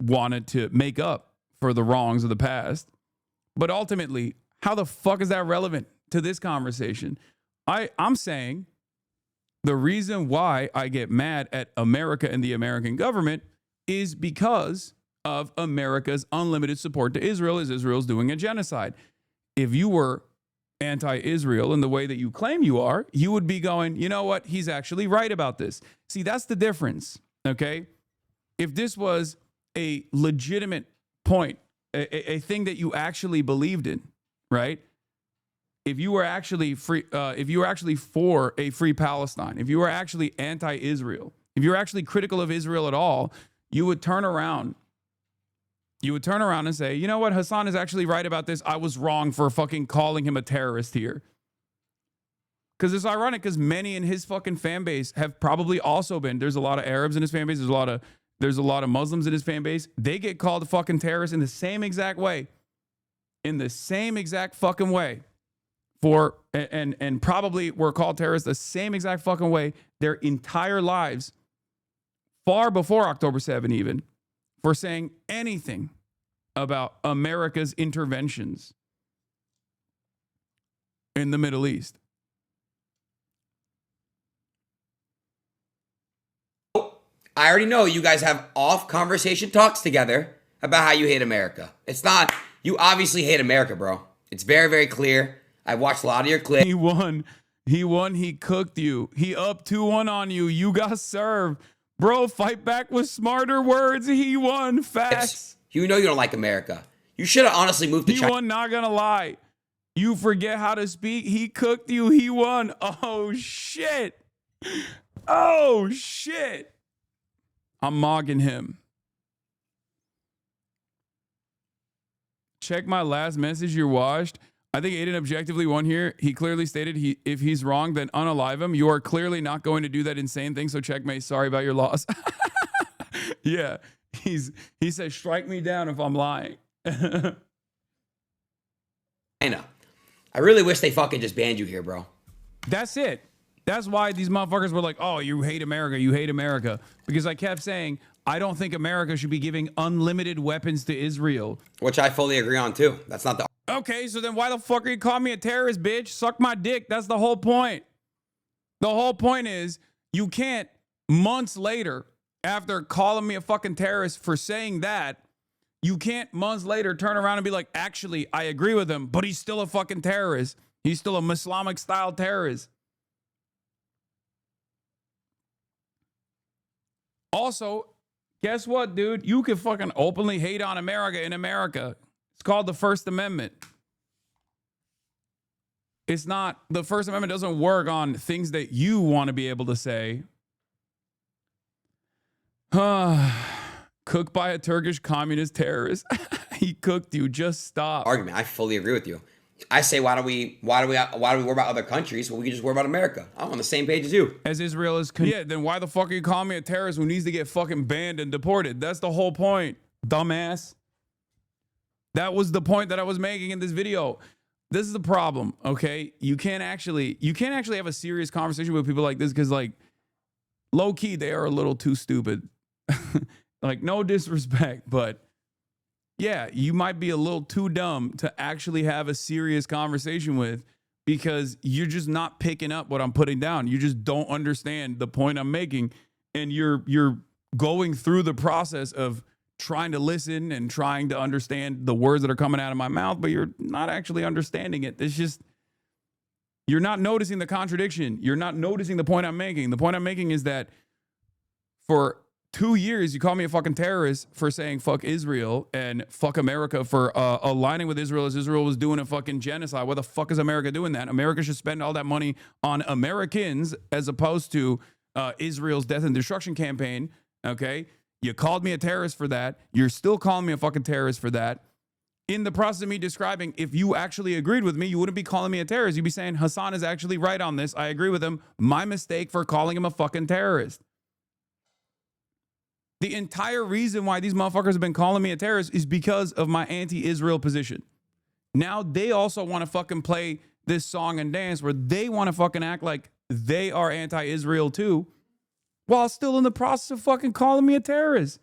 Speaker 2: wanted to make up for the wrongs of the past. But ultimately, how the fuck is that relevant to this conversation? I'm saying the reason why I get mad at America and the American government is because of America's unlimited support to Israel as Israel's doing a genocide. If you were anti-Israel in the way that you claim you are, you would be going, you know what? He's actually right about this. See, that's the difference, okay? If this was a legitimate point, a thing that you actually believed in, right? If you were actually free, if you were actually for a free Palestine, if you were actually anti-Israel, if you were actually critical of Israel at all, you would turn around. You would turn around and say, you know what? Hasan is actually right about this. I was wrong for fucking calling him a terrorist here. Because it's ironic because many in his fucking fan base have probably also been. There's a lot of Arabs in his fan base. There's a lot of Muslims in his fan base. They get called fucking terrorists in the same exact way. In the same exact fucking way. And probably were called terrorists the same exact fucking way their entire lives, far before October 7 even, for saying anything about America's interventions in the Middle East.
Speaker 5: I already know you guys have off conversation talks together about how you hate America. It's not, you obviously hate America, bro. It's very, very clear. I've watched a lot of your clips.
Speaker 2: He won. He cooked you. He up 2-1 on you. You got served. Bro, fight back with smarter words. He won. Facts.
Speaker 5: You know you don't like America. You should have honestly moved to
Speaker 2: He
Speaker 5: China.
Speaker 2: won, not gonna lie. You forget how to speak. He cooked you. He won. Oh, shit. Oh, shit. I'm mogging him. Check my last message you watched. I think Aiden objectively won here. He clearly stated if he's wrong, then unalive him. You are clearly not going to do that insane thing, so checkmate. Sorry about your loss. Yeah. He says, strike me down if I'm lying.
Speaker 5: I know. I really wish they fucking just banned you here, bro.
Speaker 2: That's it. That's why these motherfuckers were like, oh, you hate America. You hate America. Because I kept saying, I don't think America should be giving unlimited weapons to Israel.
Speaker 5: Which I fully agree on, too. That's not the...
Speaker 2: Okay, so then why the fuck are you calling me a terrorist, bitch? Suck my dick. That's the whole point. The whole point is you can't, months later, after calling me a fucking terrorist for saying that, you can't months later turn around and be like, actually, I agree with him, but he's still a fucking terrorist. He's still a Islamic style terrorist. Also, guess what, dude? You can fucking openly hate on America in America. It's called the First Amendment. It's not, the First Amendment doesn't work on things that you want to be able to say. Cooked by a Turkish communist terrorist. He cooked you. Just stop.
Speaker 5: Argument. I fully agree with you. I say, why do we worry about other countries when we can just worry about America? I'm on the same page as you.
Speaker 2: As Israel is, yeah, then why the fuck are you calling me a terrorist who needs to get fucking banned and deported? That's the whole point, dumbass. That was the point that I was making in this video. This is the problem, okay? You can't actually have a serious conversation with people like this because, like, low key, they are a little too stupid. Like, no disrespect, but yeah, you might be a little too dumb to actually have a serious conversation with because you're just not picking up what I'm putting down. You just don't understand the point I'm making, and you're going through the process of trying to listen and trying to understand the words that are coming out of my mouth, but you're not actually understanding it. It's just, you're not noticing the contradiction. You're not noticing the point I'm making. The point I'm making is that for 2 years, you call me a fucking terrorist for saying fuck Israel and fuck America for aligning with Israel as Israel was doing a fucking genocide. Why the fuck is America doing that? America should spend all that money on Americans as opposed to Israel's death and destruction campaign. Okay? You called me a terrorist for that. You're still calling me a fucking terrorist for that. In the process of me describing, if you actually agreed with me, you wouldn't be calling me a terrorist. You'd be saying, Hasan is actually right on this. I agree with him. My mistake for calling him a fucking terrorist. The entire reason why these motherfuckers have been calling me a terrorist is because of my anti-Israel position. Now they also want to fucking play this song and dance where they want to fucking act like they are anti-Israel too, while still in the process of fucking calling me a terrorist.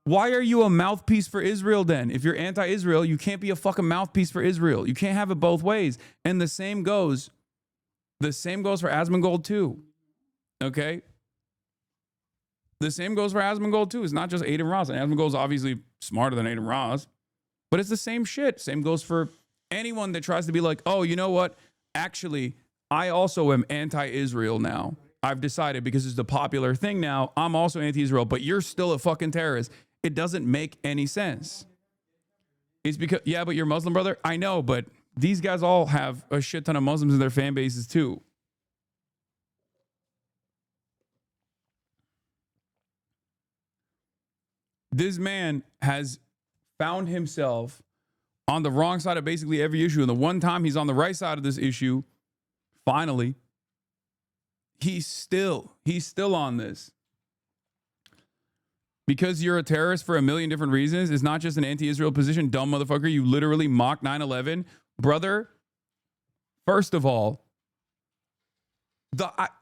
Speaker 2: Why are you a mouthpiece for Israel then? If you're anti-Israel, you can't be a fucking mouthpiece for Israel. You can't have it both ways. And the same goes for Asmongold too. Okay? The same goes for Asmongold too. It's not just Aiden Ross. And Asmongold's obviously smarter than Aiden Ross. But it's the same shit. Same goes for anyone that tries to be like, oh, you know what? Actually, I also am anti-Israel now. I've decided because it's the popular thing now. I'm also anti-Israel, but you're still a fucking terrorist. It doesn't make any sense. It's because, yeah, but you're Muslim, brother. I know, but these guys all have a shit ton of Muslims in their fan bases too. This man has found himself on the wrong side of basically every issue. And the one time he's on the right side of this issue, finally, he's still on this. Because you're a terrorist for a million different reasons. It's not just an anti-Israel position, dumb motherfucker. You literally mocked 9/11. Brother, first of all,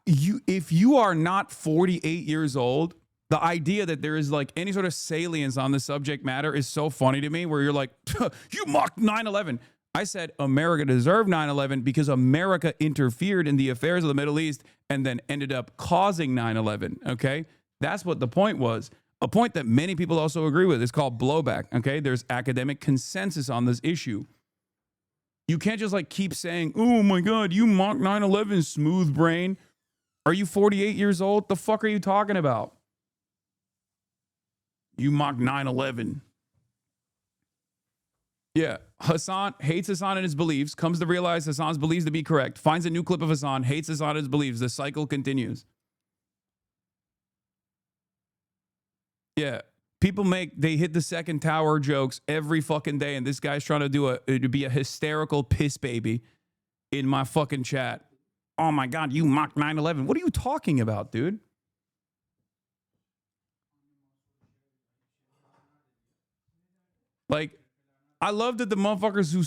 Speaker 2: if you are not 48 years old, the idea that there is like any sort of salience on the subject matter is so funny to me, where you're like, you mocked 9/11. I said America deserved 9/11 because America interfered in the affairs of the Middle East and then ended up causing 9/11. Okay. That's what the point was. A point that many people also agree with. Is called blowback. Okay. There's academic consensus on this issue. You can't just like keep saying, oh my God, you mocked 9/11, smooth brain. Are you 48 years old? The fuck are you talking about? You mocked 9/11. Yeah, Hasan hates Hasan and his beliefs, comes to realize Hasan's beliefs to be correct, finds a new clip of Hasan, hates Hasan and his beliefs. The cycle continues. Yeah, people they hit the second tower jokes every fucking day, and this guy's trying to be a hysterical piss baby in my fucking chat. Oh my God, you mocked 9/11. What are you talking about, dude? Like, I love that the motherfuckers who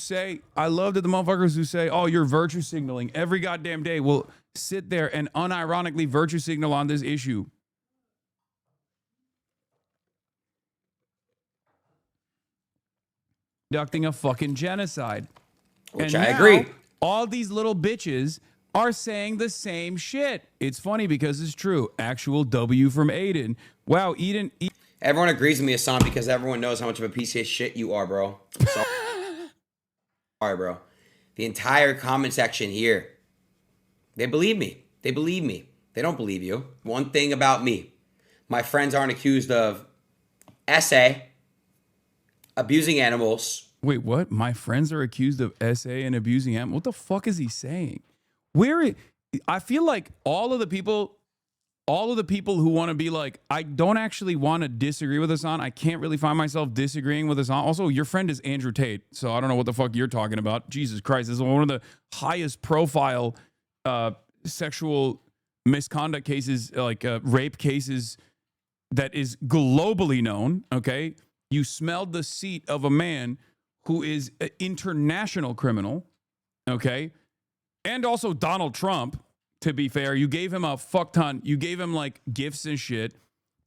Speaker 2: say, oh, you're virtue signaling every goddamn day will sit there and unironically virtue signal on this issue. Conducting a fucking genocide.
Speaker 5: Which
Speaker 2: and
Speaker 5: I
Speaker 2: now,
Speaker 5: agree.
Speaker 2: All these little bitches are saying the same shit. It's funny because it's true. Actual W from Aiden. Wow, Eden.
Speaker 5: Everyone agrees with me, Hasan, because everyone knows how much of a piece of shit you are, bro. Sorry, bro. The entire comment section here, they believe me. They believe me. They don't believe you. One thing about me, my friends aren't accused of SA, abusing animals.
Speaker 2: Wait, what? My friends are accused of SA and abusing animals? What the fuck is he saying? I feel like all of the people who want to be like, I don't actually want to disagree with Hasan. I can't really find myself disagreeing with Hasan. Also, your friend is Andrew Tate, so I don't know what the fuck you're talking about. Jesus Christ, this is one of the highest profile sexual misconduct cases, like rape cases, that is globally known, okay? You smelled the seat of a man who is an international criminal, okay? And also Donald Trump. To be fair, you gave him a fuck ton. You gave him like gifts and shit.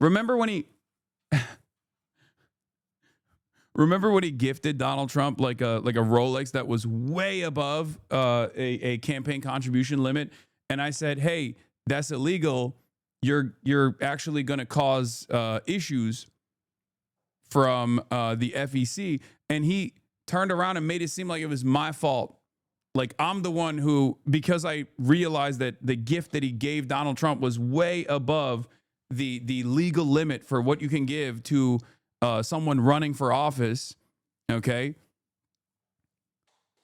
Speaker 2: Remember when he gifted Donald Trump like a Rolex that was way above a campaign contribution limit? And I said, hey, that's illegal. You're actually going to cause issues from the FEC. And he turned around and made it seem like it was my fault. Like, I'm the one who, because I realized that the gift that he gave Donald Trump was way above the legal limit for what you can give to someone running for office, okay,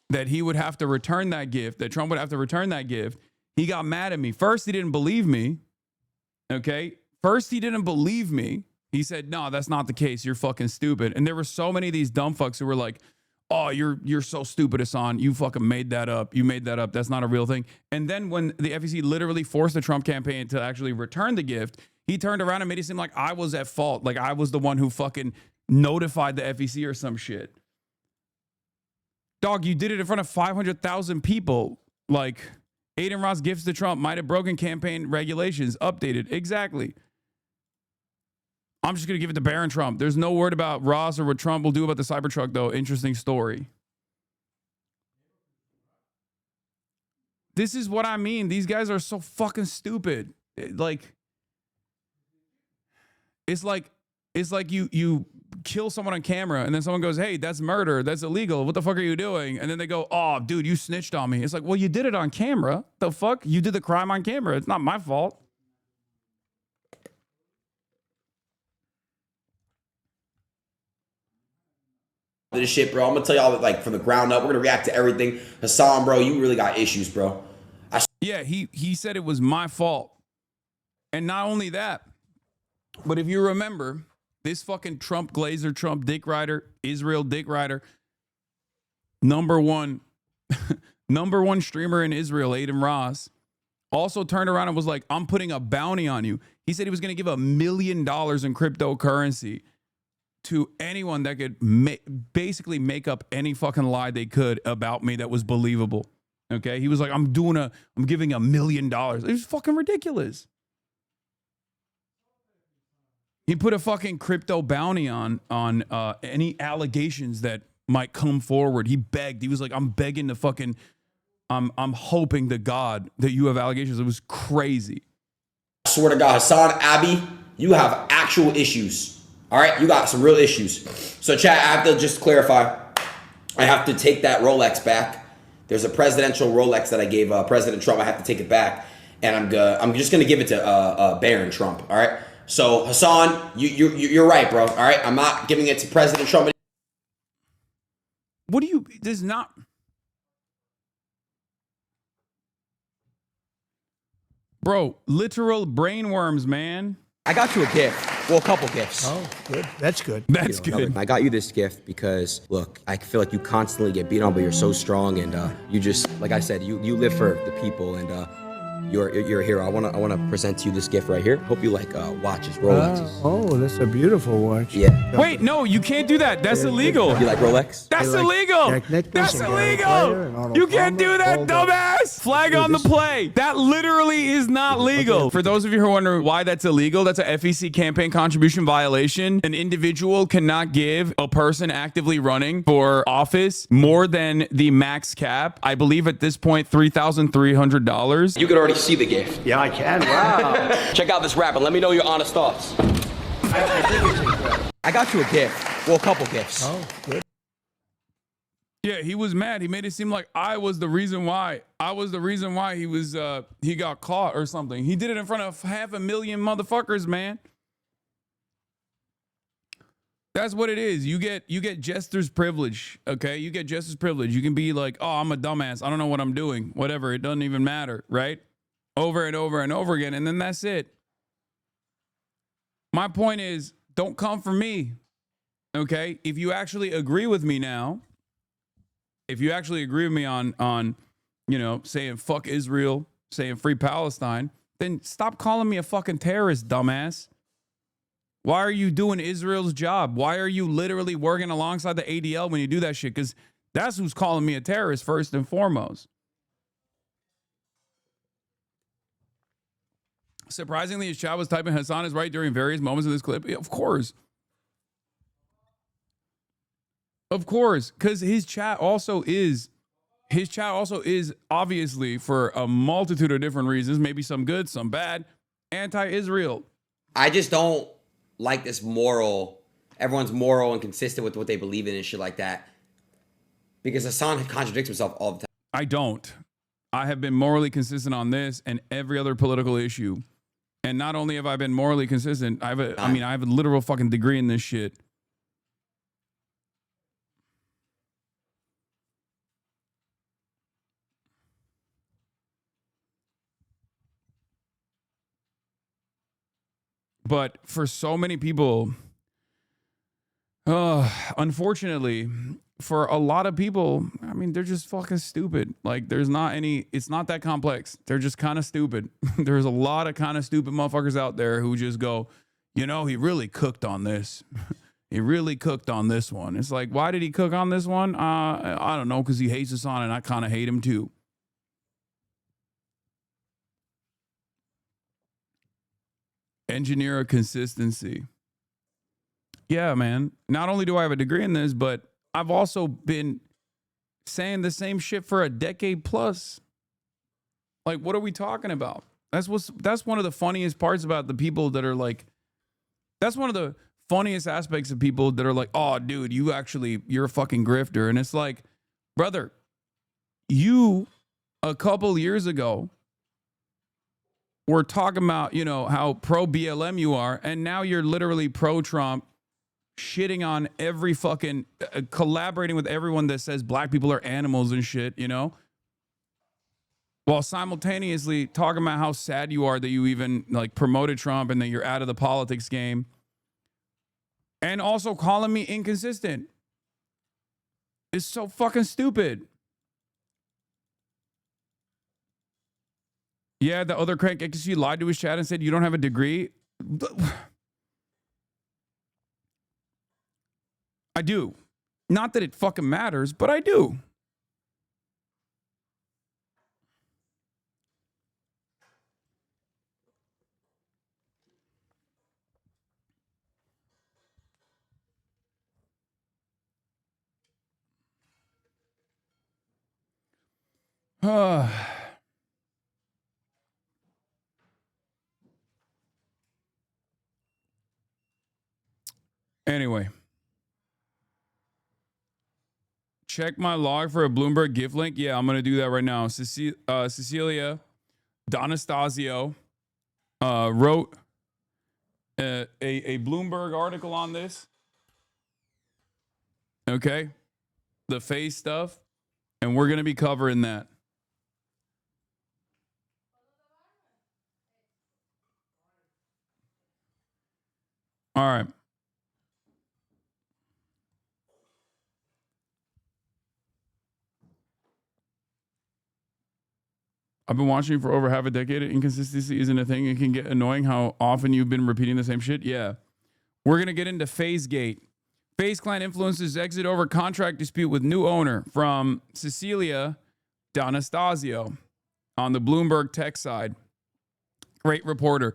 Speaker 2: that he would have to return that gift, that Trump would have to return that gift. He got mad at me. First, he didn't believe me, okay? He said, no, that's not the case. You're fucking stupid. And there were so many of these dumb fucks who were like, oh, you're so stupid, Hasan. You fucking made that up. You made that up. That's not a real thing. And then when the FEC literally forced the Trump campaign to actually return the gift, he turned around and made it seem like I was at fault. Like I was the one who fucking notified the FEC or some shit. Dog, you did it in front of 500,000 people. Like, Aiden Ross gifts to Trump might have broken campaign regulations. Updated. Exactly. I'm just going to give it to Barron Trump. There's no word about Ross or what Trump will do about the Cybertruck, though. Interesting story. This is what I mean. These guys are so fucking stupid. It's like you kill someone on camera and then someone goes, hey, that's murder. That's illegal. What the fuck are you doing? And then they go, oh, dude, you snitched on me. It's like, well, you did it on camera. The fuck? You did the crime on camera. It's not my fault.
Speaker 5: This shit, bro. I'm gonna tell y'all that, like, from the ground up. We're gonna react to everything. Hasan, bro, you really got issues, bro.
Speaker 2: Yeah, he said it was my fault. And not only that, but if you remember, this fucking Trump Glazer, Trump Dick Rider, Israel Dick Rider, number one streamer in Israel, Aiden Ross, also turned around and was like, I'm putting a bounty on you. He said he was going to give $1 million in cryptocurrency to anyone that could basically make up any fucking lie they could about me that was believable. Okay? He was like, I'm giving $1 million. It was fucking ridiculous. He put a fucking crypto bounty on any allegations that might come forward. He begged. He was like, I'm begging to fucking, I'm hoping to God that you have allegations. It was crazy.
Speaker 5: I swear to God, HasanAbi, you have actual issues. All right, you got some real issues. So chat, I have to just clarify. I have to take that Rolex back. There's a presidential Rolex that I gave President Trump. I have to take it back, and I'm just gonna give it to Baron Trump. All right. So Hasan, you're right, bro. All right, I'm not giving it to President Trump.
Speaker 2: What do you? There's not. Bro, literal brainworms, man.
Speaker 9: I got you a gift. Well, a couple gifts.
Speaker 7: Oh, good. That's good.
Speaker 2: That's good.
Speaker 9: I got you this gift because, look, I feel like you constantly get beat on, but you're so strong, and you just, like I said, you live for the people, and you're a hero. I wanna present to you this gift right here. Hope you like watches, Rolexes.
Speaker 7: Oh, that's a beautiful watch.
Speaker 9: Yeah.
Speaker 2: Wait, no, you can't do that. That's illegal.
Speaker 9: You like Rolex?
Speaker 2: That's
Speaker 7: like
Speaker 2: illegal.
Speaker 7: Jack Nicklaus
Speaker 2: That's
Speaker 7: and Gary Player and
Speaker 2: illegal.
Speaker 7: Arnold
Speaker 2: You can't
Speaker 7: Palmer,
Speaker 2: do that,
Speaker 7: all
Speaker 2: dumbass. Flag
Speaker 7: Dude,
Speaker 2: on the
Speaker 7: this-
Speaker 2: play. That literally is not legal. For those of you who are wondering why that's illegal, that's a FEC campaign contribution violation. An individual cannot give a person actively running for office more than the max cap. I believe at this point, $3,300.
Speaker 9: You could already see the gift.
Speaker 7: Yeah, I can. Wow.
Speaker 9: Check out this wrap and let me know your honest thoughts. I got you a gift. Well, a couple gifts.
Speaker 7: Oh, good.
Speaker 2: Yeah, he was mad. He made it seem like I was the reason why. I was the reason why he was he got caught or something. He did it in front of 500,000 motherfuckers, man. That's what it is. You get jester's privilege, okay? You get jester's privilege. You can be like, "Oh, I'm a dumbass. I don't know what I'm doing." Whatever, it doesn't even matter, right? Over and over and over again, and then that's it. My point is, don't come for me. Okay? If you actually agree with me now, if you actually agree with me on saying fuck Israel, saying free Palestine, then stop calling me a fucking terrorist, dumbass. Why are you doing Israel's job? Why are you literally working alongside the ADL when you do that shit? Because that's who's calling me a terrorist first and foremost. Surprisingly, his chat was typing Hasan is right during various moments of this clip. Of course. Of course, because his chat also is obviously, for a multitude of different reasons, maybe some good, some bad, anti-Israel.
Speaker 5: I just don't like this moral. Everyone's moral and consistent with what they believe in and shit like that. Because Hasan contradicts himself all the time.
Speaker 2: I don't. I have been morally consistent on this and every other political issue. And not only have I been morally consistent, I have a literal fucking degree in this shit. But for so many people, unfortunately, for a lot of people, I mean, they're just fucking stupid. Like, it's not that complex. They're just kind of stupid. There's a lot of kind of stupid motherfuckers out there who just go, he really cooked on this. He really cooked on this one. It's like, why did he cook on this one? I don't know, because he hates Hasan and I kind of hate him too. Engineer a consistency. Yeah, man. Not only do I have a degree in this, but I've also been saying the same shit for a decade plus. Like, what are we talking about? That's one of the funniest parts about the people that are like, that's one of the funniest aspects of people that are like, oh, dude, you're a fucking grifter. And it's like, brother, you a couple years ago were talking about, how pro BLM you are. And now you're literally pro Trump, shitting on every fucking, collaborating with everyone that says black people are animals and shit, while simultaneously talking about how sad you are that you even like promoted Trump and that you're out of the politics game, and also calling me inconsistent. It's so fucking stupid. Yeah, the other crank XC lied to his chat and said you don't have a degree. I do. Not that it fucking matters, but I do. Anyway. Check my log for a Bloomberg gift link. Yeah, I'm going to do that right now. Cecilia D'Anastasio wrote a Bloomberg article on this. Okay. The Faze stuff. And we're going to be covering that. All right. I've been watching you for over half a decade. Inconsistency isn't a thing. It can get annoying how often you've been repeating the same shit. Yeah. We're going to get into FazeGate. Faze clan influencers exit over contract dispute with new owner from Cecilia D'Anastasio on the Bloomberg tech side. Great reporter.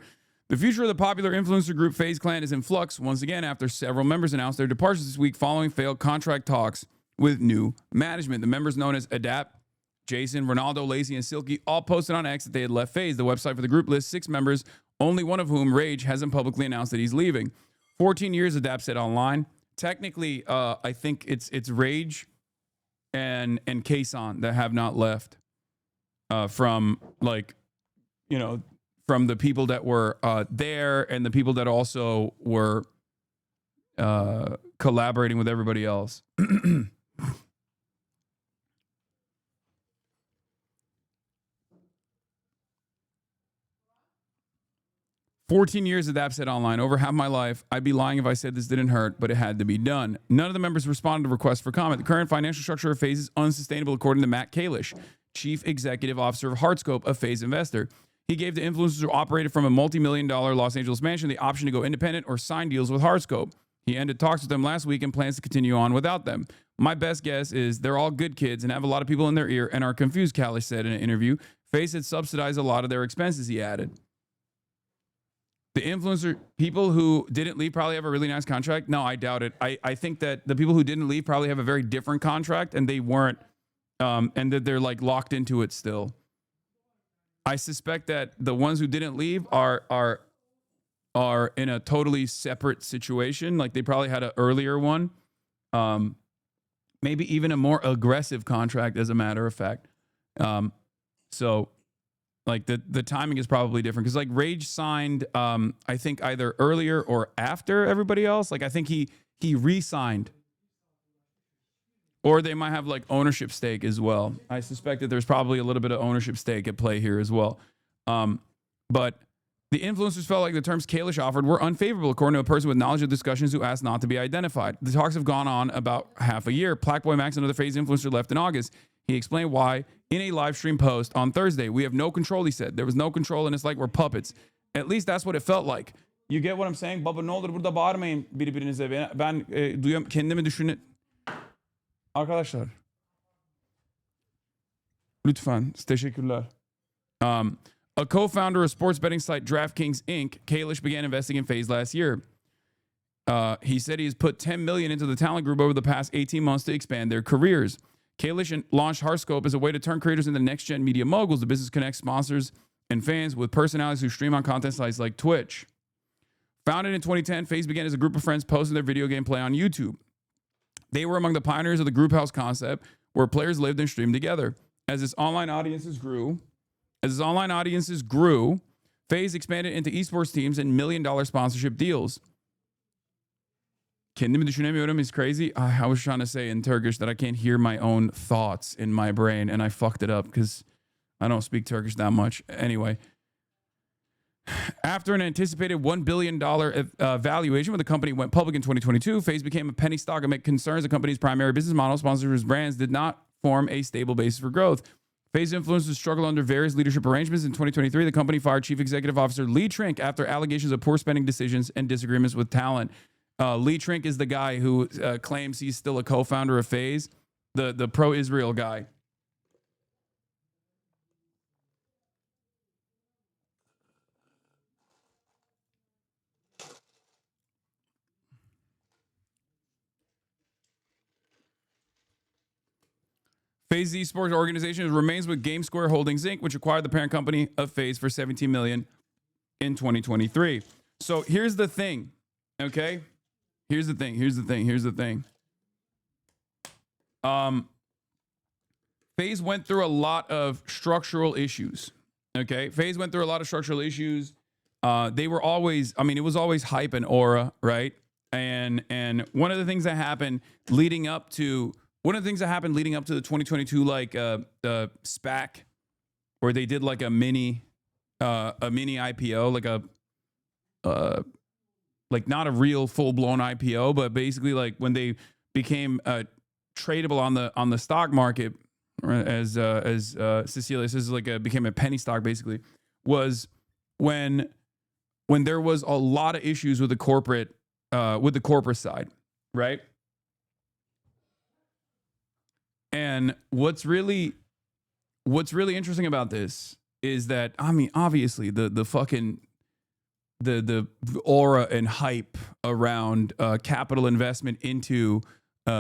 Speaker 2: The future of the popular influencer group Faze Clan is in flux once again after several members announced their departures this week following failed contract talks with new management. The members known as Adapt, Jason, Ronaldo, Lacey, and Silky all posted on X that they had left Faze. The website for the group lists 6 members, only one of whom, Rage, hasn't publicly announced that he's leaving. 14 years, Adapt said online. Technically, I think it's Rage and Hasan that have not left from, like, you know, from the people that were there and the people that also were collaborating with everybody else. 14 years of Adapt said online. Over half my life, I'd be lying if I said this didn't hurt, but it had to be done. None of the members responded to requests for comment. The current financial structure of Faze is unsustainable, according to Matt Kalish, Chief Executive Officer of Heartscope, a Faze investor. He gave the influencers who operated from a multi-million-dollar Los Angeles mansion the option to go independent or sign deals with Heartscope. He ended talks with them last week and plans to continue on without them. My best guess is they're all good kids and have a lot of people in their ear and are confused, Kalish said in an interview. Faze had subsidized a lot of their expenses, he added. The influencer, people who didn't leave probably have a really nice contract. No, I doubt it. I think that the people who didn't leave probably have a very different contract and they weren't, and that they're like locked into it still. I suspect that the ones who didn't leave are in a totally separate situation. Like they probably had an earlier one, maybe even a more aggressive contract, as a matter of fact. So like the timing is probably different because like Rage signed, I think either earlier or after everybody else. Like I think he re-signed. Or they might have like ownership stake as well. I suspect that there's probably a little bit of ownership stake at play here as well. But the influencers felt like the terms Kalish offered were unfavorable, according to a person with knowledge of discussions who asked not to be identified. The talks have gone on about half a year. Plaqueboy Max, another Faze influencer, left in August. He explained why in a live stream post on Thursday. We have no control, he said. There was no control and it's like we're puppets. At least that's what it felt like. You get what I'm saying? Baba ne olur burada bağırmayın birbirinize. Ben duyuyorum, kendimi düşünün. Arkadaşlar. Lütfen. Teşekkürler. A co-founder of sports betting site DraftKings Inc., Kalish began investing in Faze last year. He said he's put $10 million into the talent group over the past 18 months to expand their careers. Kalish launched Heartscope as a way to turn creators into next-gen media moguls. The business connects sponsors and fans with personalities who stream on content sites like Twitch. Founded in 2010, Faze began as a group of friends posting their video game play on YouTube. They were among the pioneers of the group house concept where players lived and streamed together. As its online audiences grew, Faze expanded into esports teams and $1 million sponsorship deals. Kendimi düşünemiyorum is crazy. I was trying to say in Turkish that I can't hear my own thoughts in my brain, and I fucked it up because I don't speak Turkish that much. Anyway, after an anticipated $1 billion valuation when the company went public in 2022, Faze became a penny stock amid concerns the company's primary business model, sponsors brands, did not form a stable basis for growth. Faze influencers struggle under various leadership arrangements. In 2023, the company fired Chief Executive Officer Lee Trink after allegations of poor spending decisions and disagreements with talent. Lee Trink is the guy who claims he's still a co-founder of Faze, the pro-Israel guy. Faze Esports organization remains with GameSquare Holdings Inc., which acquired the parent company of Faze for $17 million in 2023. So here's the thing, okay? Here's the thing. Faze went through a lot of structural issues. Okay, Faze went through a lot of structural issues. They were always, I mean, it was always hype and aura, right? And one of the things that happened leading up to the 2022 like the SPAC, where they did like a mini IPO, like not a real full blown IPO, but basically like when they became tradable on the stock market, as Cecilia says, became a penny stock basically, was when there was a lot of issues with the corporate side, right? And what's really interesting about this is that, I mean, obviously the fucking the aura and hype around capital investment into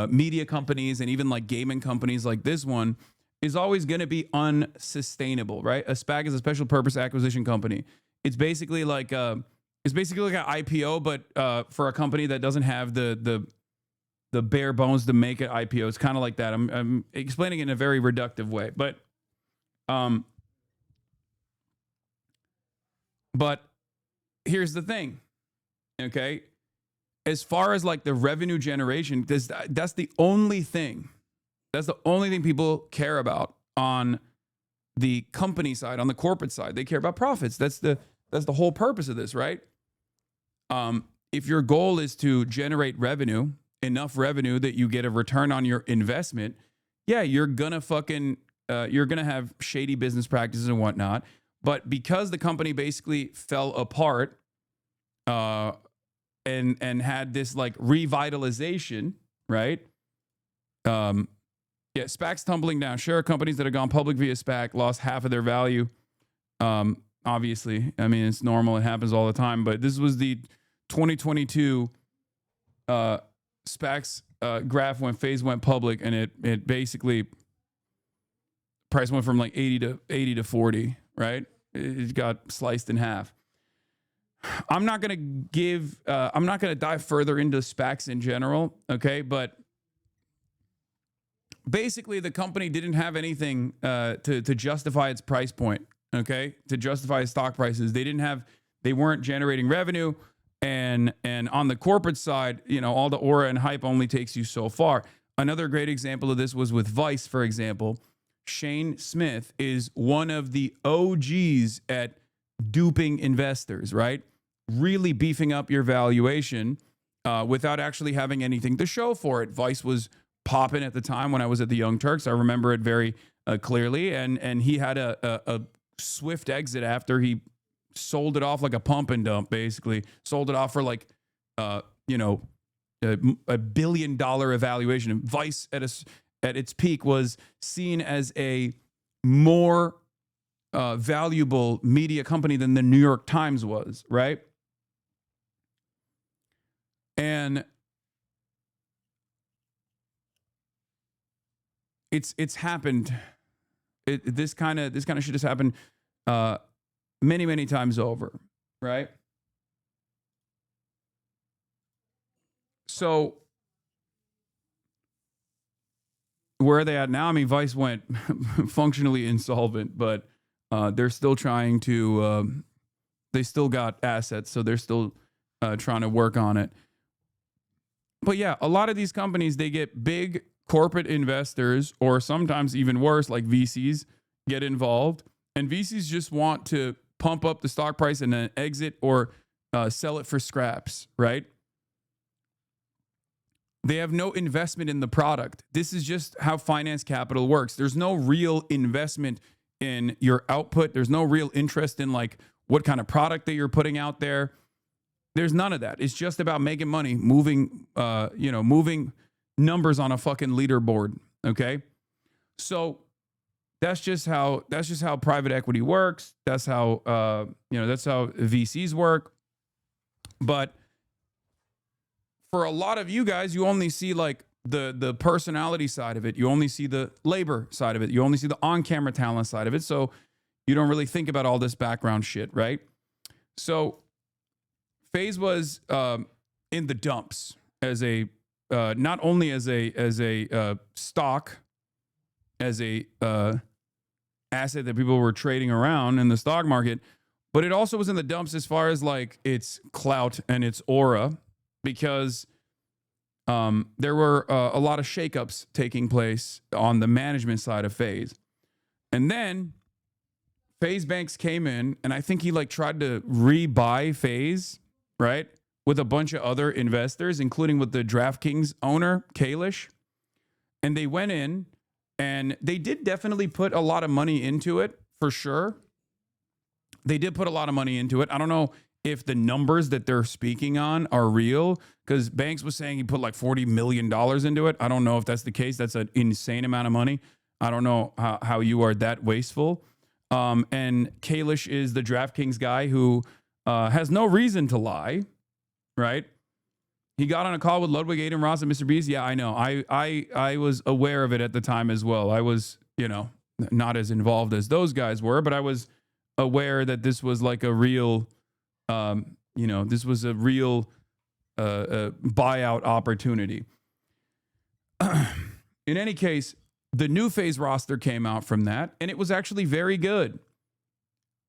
Speaker 2: media companies and even like gaming companies like this one is always going to be unsustainable, right? A SPAC is a special purpose acquisition company. It's basically like an IPO, but for a company that doesn't have the bare bones to make an IPO. It's kind of like that. I'm explaining it in a very reductive way, but here's the thing, okay? As far as like the revenue generation, that's the only thing. That's the only thing people care about on the company side, on the corporate side. They care about profits. That's the whole purpose of this, right? If your goal is to generate revenue, enough revenue that you get a return on your investment, yeah, you're gonna have shady business practices and whatnot. But because the company basically fell apart, and had this like revitalization, right? Yeah, SPACs tumbling down. Share companies that have gone public via SPAC lost half of their value. Obviously, I mean, it's normal. It happens all the time. But this was the 2022 SPACs graph when Faze went public, and it basically price went from like 80 to 40, right? It got sliced in half. I'm not gonna dive further into SPACs in general, okay? But basically, the company didn't have anything to justify its price point, okay? To justify its stock prices, they weren't generating revenue, and on the corporate side, you know, all the aura and hype only takes you so far. Another great example of this was with Vice, for example. Shane Smith is one of the OGs at duping investors, right? Really beefing up your valuation without actually having anything to show for it. Vice was popping at the time when I was at the Young Turks. I remember it very clearly. And he had a swift exit after he sold it off like a pump and dump, basically. Sold it off for like, a $1 billion evaluation. And Vice at its peak was seen as a more valuable media company than the New York Times was, right? And it's happened. This kind of shit has happened many times over, right? So where are they at now? I mean, Vice went functionally insolvent, but they're still trying to. They still got assets, so they're still trying to work on it. But yeah, a lot of these companies, they get big corporate investors, or sometimes even worse, like VCs, get involved, and VCs just want to pump up the stock price and then exit or sell it for scraps, right? They have no investment in the product. This is just how finance capital works. There's no real investment in your output. There's no real interest in like what kind of product that you're putting out there. There's none of that. It's just about making money, moving numbers on a fucking leaderboard. Okay. So that's just how private equity works. That's how, that's how VCs work. But for a lot of you guys, you only see like the personality side of it. You only see the labor side of it. You only see the on-camera talent side of it. So you don't really think about all this background shit, right? So Faze was in the dumps as a not only as a stock, as a asset that people were trading around in the stock market, but it also was in the dumps as far as like its clout and its aura, because there were a lot of shakeups taking place on the management side of Faze. And then Faze Banks came in, and I think he like tried to rebuy Faze, right? With a bunch of other investors, including with the DraftKings owner, Kalish. And they went in, and they did definitely put a lot of money into it, for sure. They did put a lot of money into it. I don't know if the numbers that they're speaking on are real, because Banks was saying he put like $40 million into it. I don't know if that's the case. That's an insane amount of money. I don't know how you are that wasteful. And Kalish is the DraftKings guy who has no reason to lie, right? He got on a call with Ludwig, Aiden Ross, and Mr. Beast. Yeah, I know. I was aware of it at the time as well. I was, not as involved as those guys were, but I was aware that this was like a real, this was a real buyout opportunity. In any case, the new Faze roster came out from that, and it was actually very good.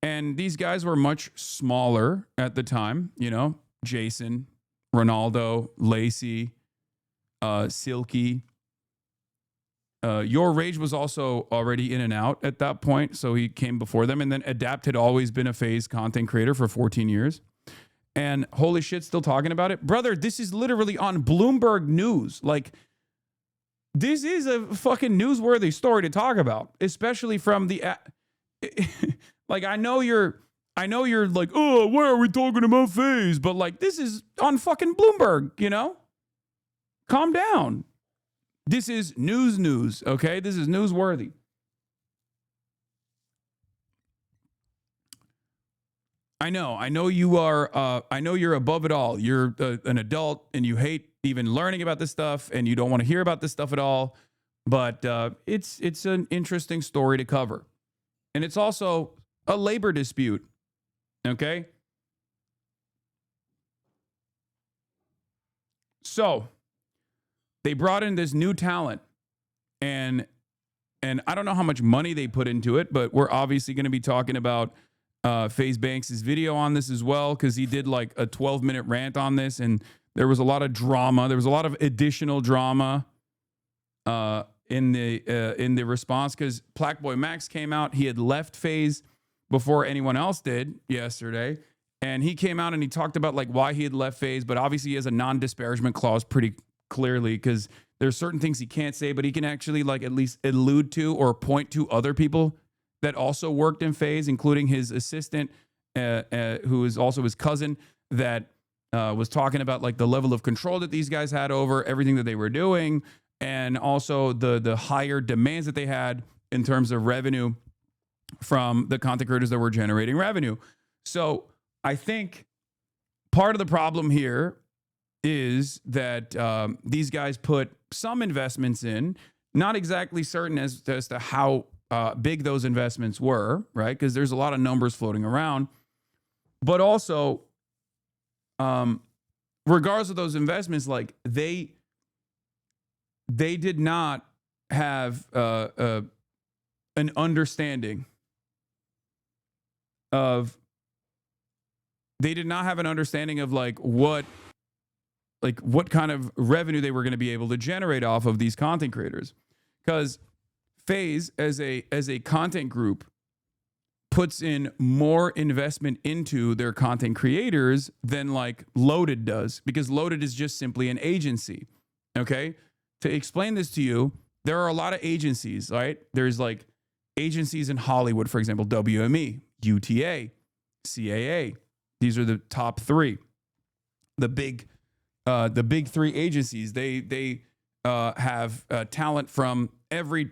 Speaker 2: And these guys were much smaller at the time, Jason, Ronaldo, Lacey, Silky. Your Rage was also already in and out at that point, so he came before them. And then Adapt had always been a Faze content creator for 14 years. And holy shit, still talking about it? Brother, this is literally on Bloomberg News. Like, this is a fucking newsworthy story to talk about, especially from the... like, I know you're like, oh, why are we talking about Faze? But like, this is on fucking Bloomberg, Calm down. This is news, okay? This is newsworthy. I know you are, I know you're above it all. You're an adult and you hate even learning about this stuff and you don't want to hear about this stuff at all. But it's an interesting story to cover. And it's also a labor dispute, okay? So they brought in this new talent, and I don't know how much money they put into it, but we're obviously going to be talking about Faze Banks' video on this as well, because he did like a 12-minute rant on this, and there was a lot of drama. There was a lot of additional drama in the response, because Plaqueboy Max came out. He had left Faze before anyone else did yesterday, and he came out and he talked about like why he had left Faze, but obviously he has a non-disparagement clause pretty clearly, because there's certain things he can't say, but he can actually like at least allude to or point to other people that also worked in Faze, including his assistant, who is also his cousin, that was talking about like the level of control that these guys had over everything that they were doing, and also the higher demands that they had in terms of revenue from the content creators that were generating revenue. So I think part of the problem here is that these guys put some investments in, not exactly certain as to how big those investments were, right? Because there's a lot of numbers floating around. But also, regardless of those investments, like they did not have an understanding of like what kind of revenue they were going to be able to generate off of these content creators. Because Faze as a content group puts in more investment into their content creators than like Loaded does, because Loaded is just simply an agency. Okay? To explain this to you, there are a lot of agencies, right? There's like agencies in Hollywood, for example, WME, UTA, CAA. These are the top three. The big three agencies. They have talent from every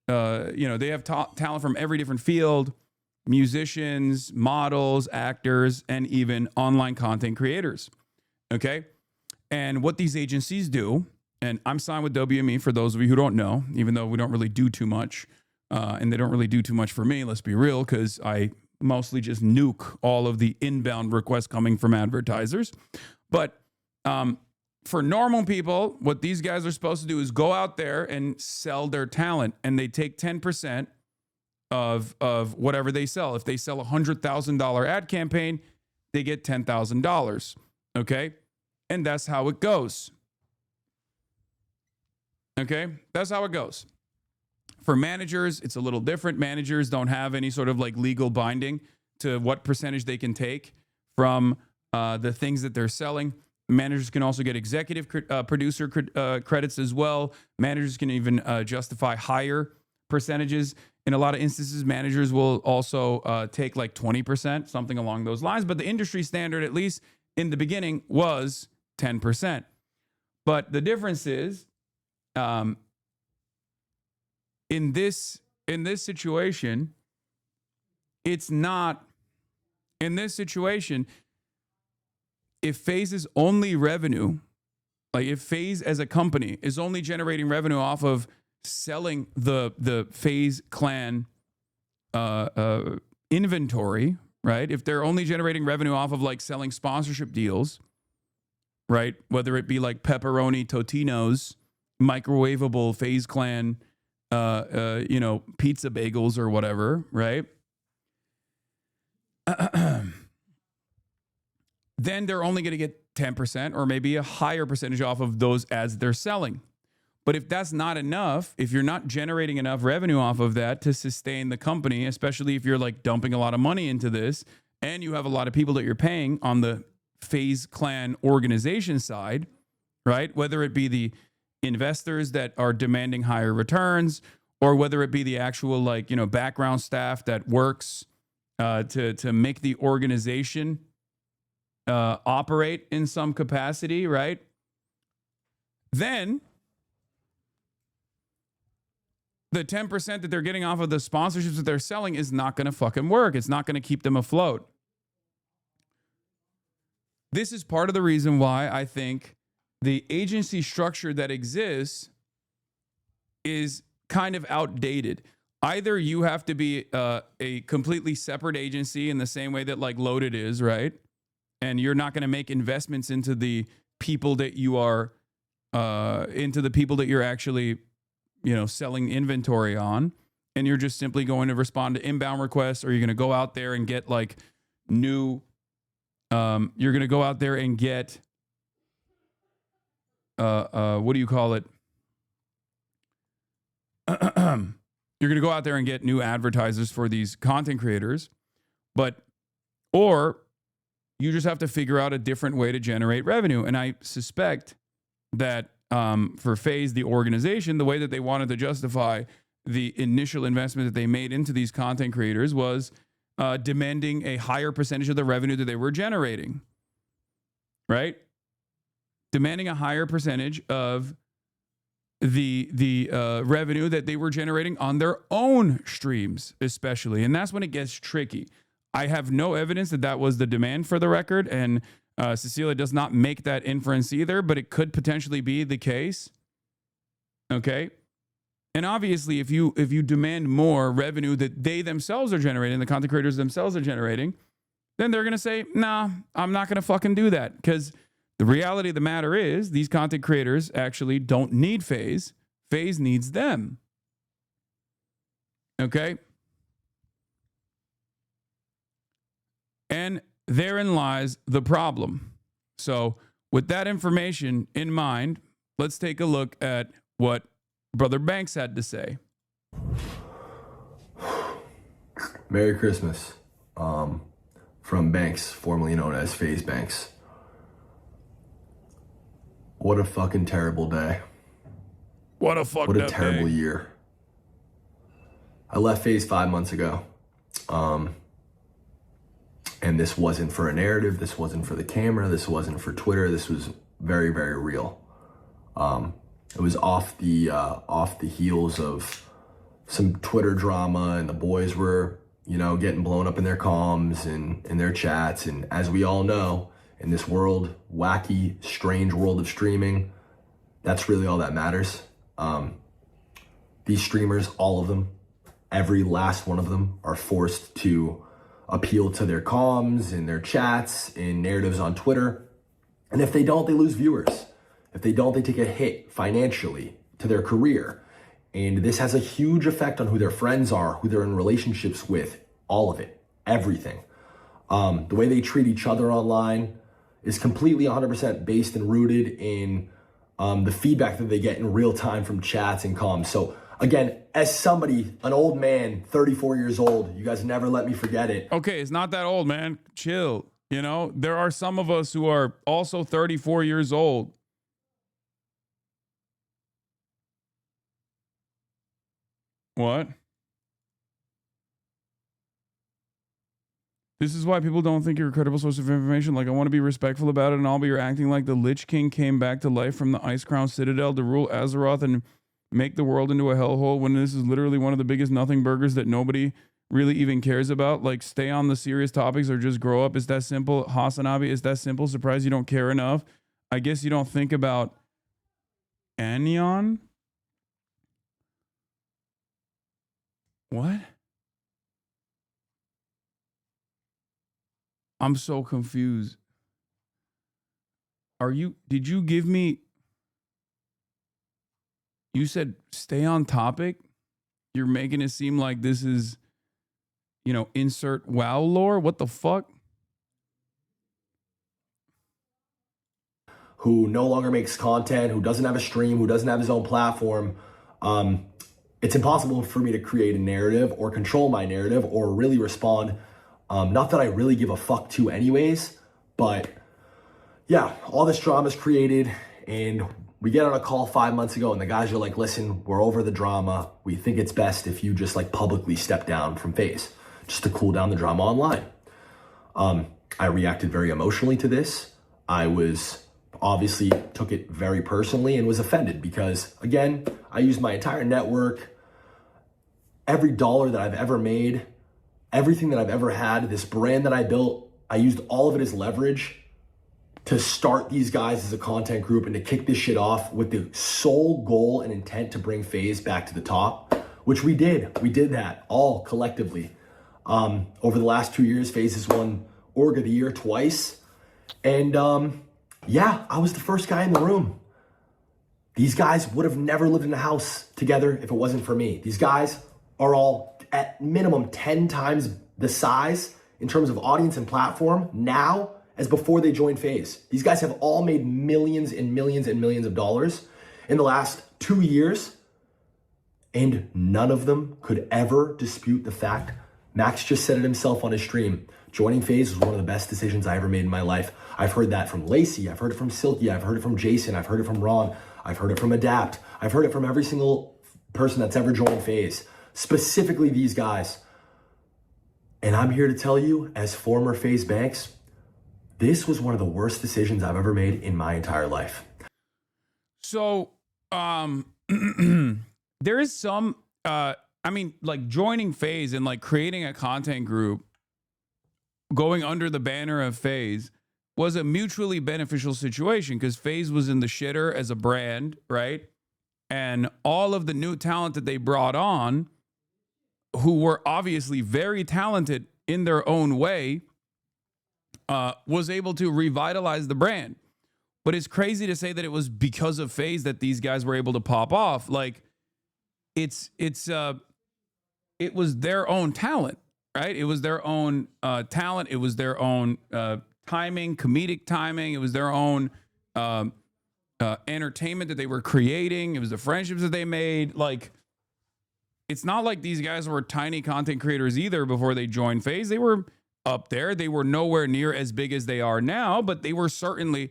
Speaker 2: they have talent from every different field: musicians, models, actors, and even online content creators. Okay, and what these agencies do And I'm signed with WME for those of you who don't know, even though we don't really do too much. And they don't really do too much for me, let's be real, because I mostly just nuke all of the inbound requests coming from advertisers. But for normal people, what these guys are supposed to do is go out there and sell their talent, and they take 10% of whatever they sell. If they sell a $100,000 ad campaign, they get $10,000. Okay? And that's how it goes. Okay? That's how it goes. For managers, it's a little different. Managers don't have any sort of like legal binding to what percentage they can take from the things that they're selling. Managers can also get executive producer credits as well. Managers can even justify higher percentages. In a lot of instances, managers will also take like 20%, something along those lines. But the industry standard, at least in the beginning, was 10%. But the difference is, in this situation, it's not. In this situation, if Faze's only revenue, like if Faze as a company is only generating revenue off of selling the Faze clan inventory, right? If they're only generating revenue off of like selling sponsorship deals, right? Whether it be like pepperoni Totino's, microwavable Faze clan, pizza bagels or whatever, right? Then they're only going to get 10% or maybe a higher percentage off of those ads they're selling. But if that's not enough, if you're not generating enough revenue off of that to sustain the company, especially if you're like dumping a lot of money into this and you have a lot of people that you're paying on the Faze clan organization side, right? Whether it be the investors that are demanding higher returns or whether it be the actual background staff that works to make the organization operate in some capacity, right? Then the 10% that they're getting off of the sponsorships that they're selling is not going to fucking work. It's not going to keep them afloat. This is part of the reason why I think the agency structure that exists is kind of outdated. Either you have to be a completely separate agency in the same way that like Loaded is, right? And you're not going to make investments into the people that you are, into the people that you're actually, selling inventory on. And you're just simply going to respond to inbound requests, or you're going to go out there and get like new, you're going to go out there and get, what do you call it? You're going to go out there and get new advertisers for these content creators, or you just have to figure out a different way to generate revenue. And I suspect that for Faze, the organization, the way that they wanted to justify the initial investment that they made into these content creators was demanding a higher percentage of the revenue that they were generating, right? Demanding a higher percentage of the revenue that they were generating on their own streams, especially. And that's when it gets tricky. I have no evidence that that was the demand, for the record, and Cecilia does not make that inference either, but it could potentially be the case. Okay? And obviously, if you demand more revenue that they themselves are generating, the content creators themselves are generating, then they're going to say, nah, I'm not going to fucking do that. Because the reality of the matter is these content creators actually don't need Faze. Faze needs them. Okay? And therein lies the problem. So with that information in mind, let's take a look at what Brother Banks had to say.
Speaker 10: Merry Christmas. From Banks, formerly known as Faze Banks. What a fucking terrible day.
Speaker 2: What a
Speaker 10: terrible year. I left Faze 5 months ago. And this wasn't for a narrative. This wasn't for the camera. This wasn't for Twitter. This was very, very real. It was off the heels of some Twitter drama, and the boys were, getting blown up in their comms and in their chats. And as we all know, in this wacky, strange world of streaming, That's really all that matters. These streamers, all of them, every last one of them are forced to appeal to their comms and their chats and narratives on Twitter. And if they don't, they lose viewers. If they don't, they take a hit financially to their career. And this has a huge effect on who their friends are, who they're in relationships with, all of it, everything. The way they treat each other online is completely 100% based and rooted in the feedback that they get in real time from chats and comms. So again, as somebody, an old man, 34 years old, you guys never let me forget it.
Speaker 2: Okay, it's not that old, man. Chill. You know, there are some of us who are also 34 years old. What? This is why people don't think you're a credible source of information. Like, I want to be respectful about it and all, but you're acting like the Lich King came back to life from the Ice Crown Citadel to rule Azeroth and make the world into a hellhole when this is literally one of the biggest nothing burgers that nobody really even cares about. Like, stay on the serious topics or just grow up. It's that simple. HasanAbi, it's that simple. Surprised you don't care enough. I guess you don't think about Anion? What? I'm so confused. Did you give me, you said stay on topic? You're making it seem like this is, you know, insert WoW lore? What the fuck?
Speaker 10: Who no longer makes content, who doesn't have a stream, who doesn't have his own platform. It's impossible for me to create a narrative or control my narrative or really respond. Not that I really give a fuck to anyways, but yeah, all this drama is created and we get on a call 5 months ago and the guys are like, listen, we're over the drama. We think it's best if you just like publicly step down from Faze just to cool down the drama online. I reacted very emotionally to this. I was obviously took it very personally and was offended because again, I used my entire network, every dollar that I've ever made, everything that I've ever had, this brand that I built, I used all of it as leverage to start these guys as a content group and to kick this shit off with the sole goal and intent to bring Faze back to the top, which we did. We did that all collectively. Over the last 2 years, Faze has won Org of the Year twice. And yeah, I was the first guy in the room. These guys would have never lived in a house together if it wasn't for me. These guys are all at minimum 10 times the size in terms of audience and platform now as before they joined Faze. These guys have all made millions and millions and millions of dollars in the last 2 years, and none of them could ever dispute the fact. Max just said it himself on his stream. Joining Faze was one of the best decisions I ever made in my life. I've heard that from Lacey. I've heard it from Silky. I've heard it from Jason. I've heard it from Ron. I've heard it from Adapt. I've heard it from every single person that's ever joined Faze, specifically these guys. And I'm here to tell you, as former Faze Banks, this was one of the worst decisions I've ever made in my entire life.
Speaker 2: So, there is some, I mean, like joining Faze and like creating a content group, going under the banner of Faze was a mutually beneficial situation because Faze was in the shitter as a brand, right? And all of the new talent that they brought on, who were obviously very talented in their own way, was able to revitalize the brand. But it's crazy to say that it was because of Faze that these guys were able to pop off. Like, it was their own talent, right? It was their own talent. It was their own timing, comedic timing. It was their own entertainment that they were creating. It was the friendships that they made. Like, it's not like these guys were tiny content creators either before they joined Faze. They were up there. They were nowhere near as big as they are now, but they were certainly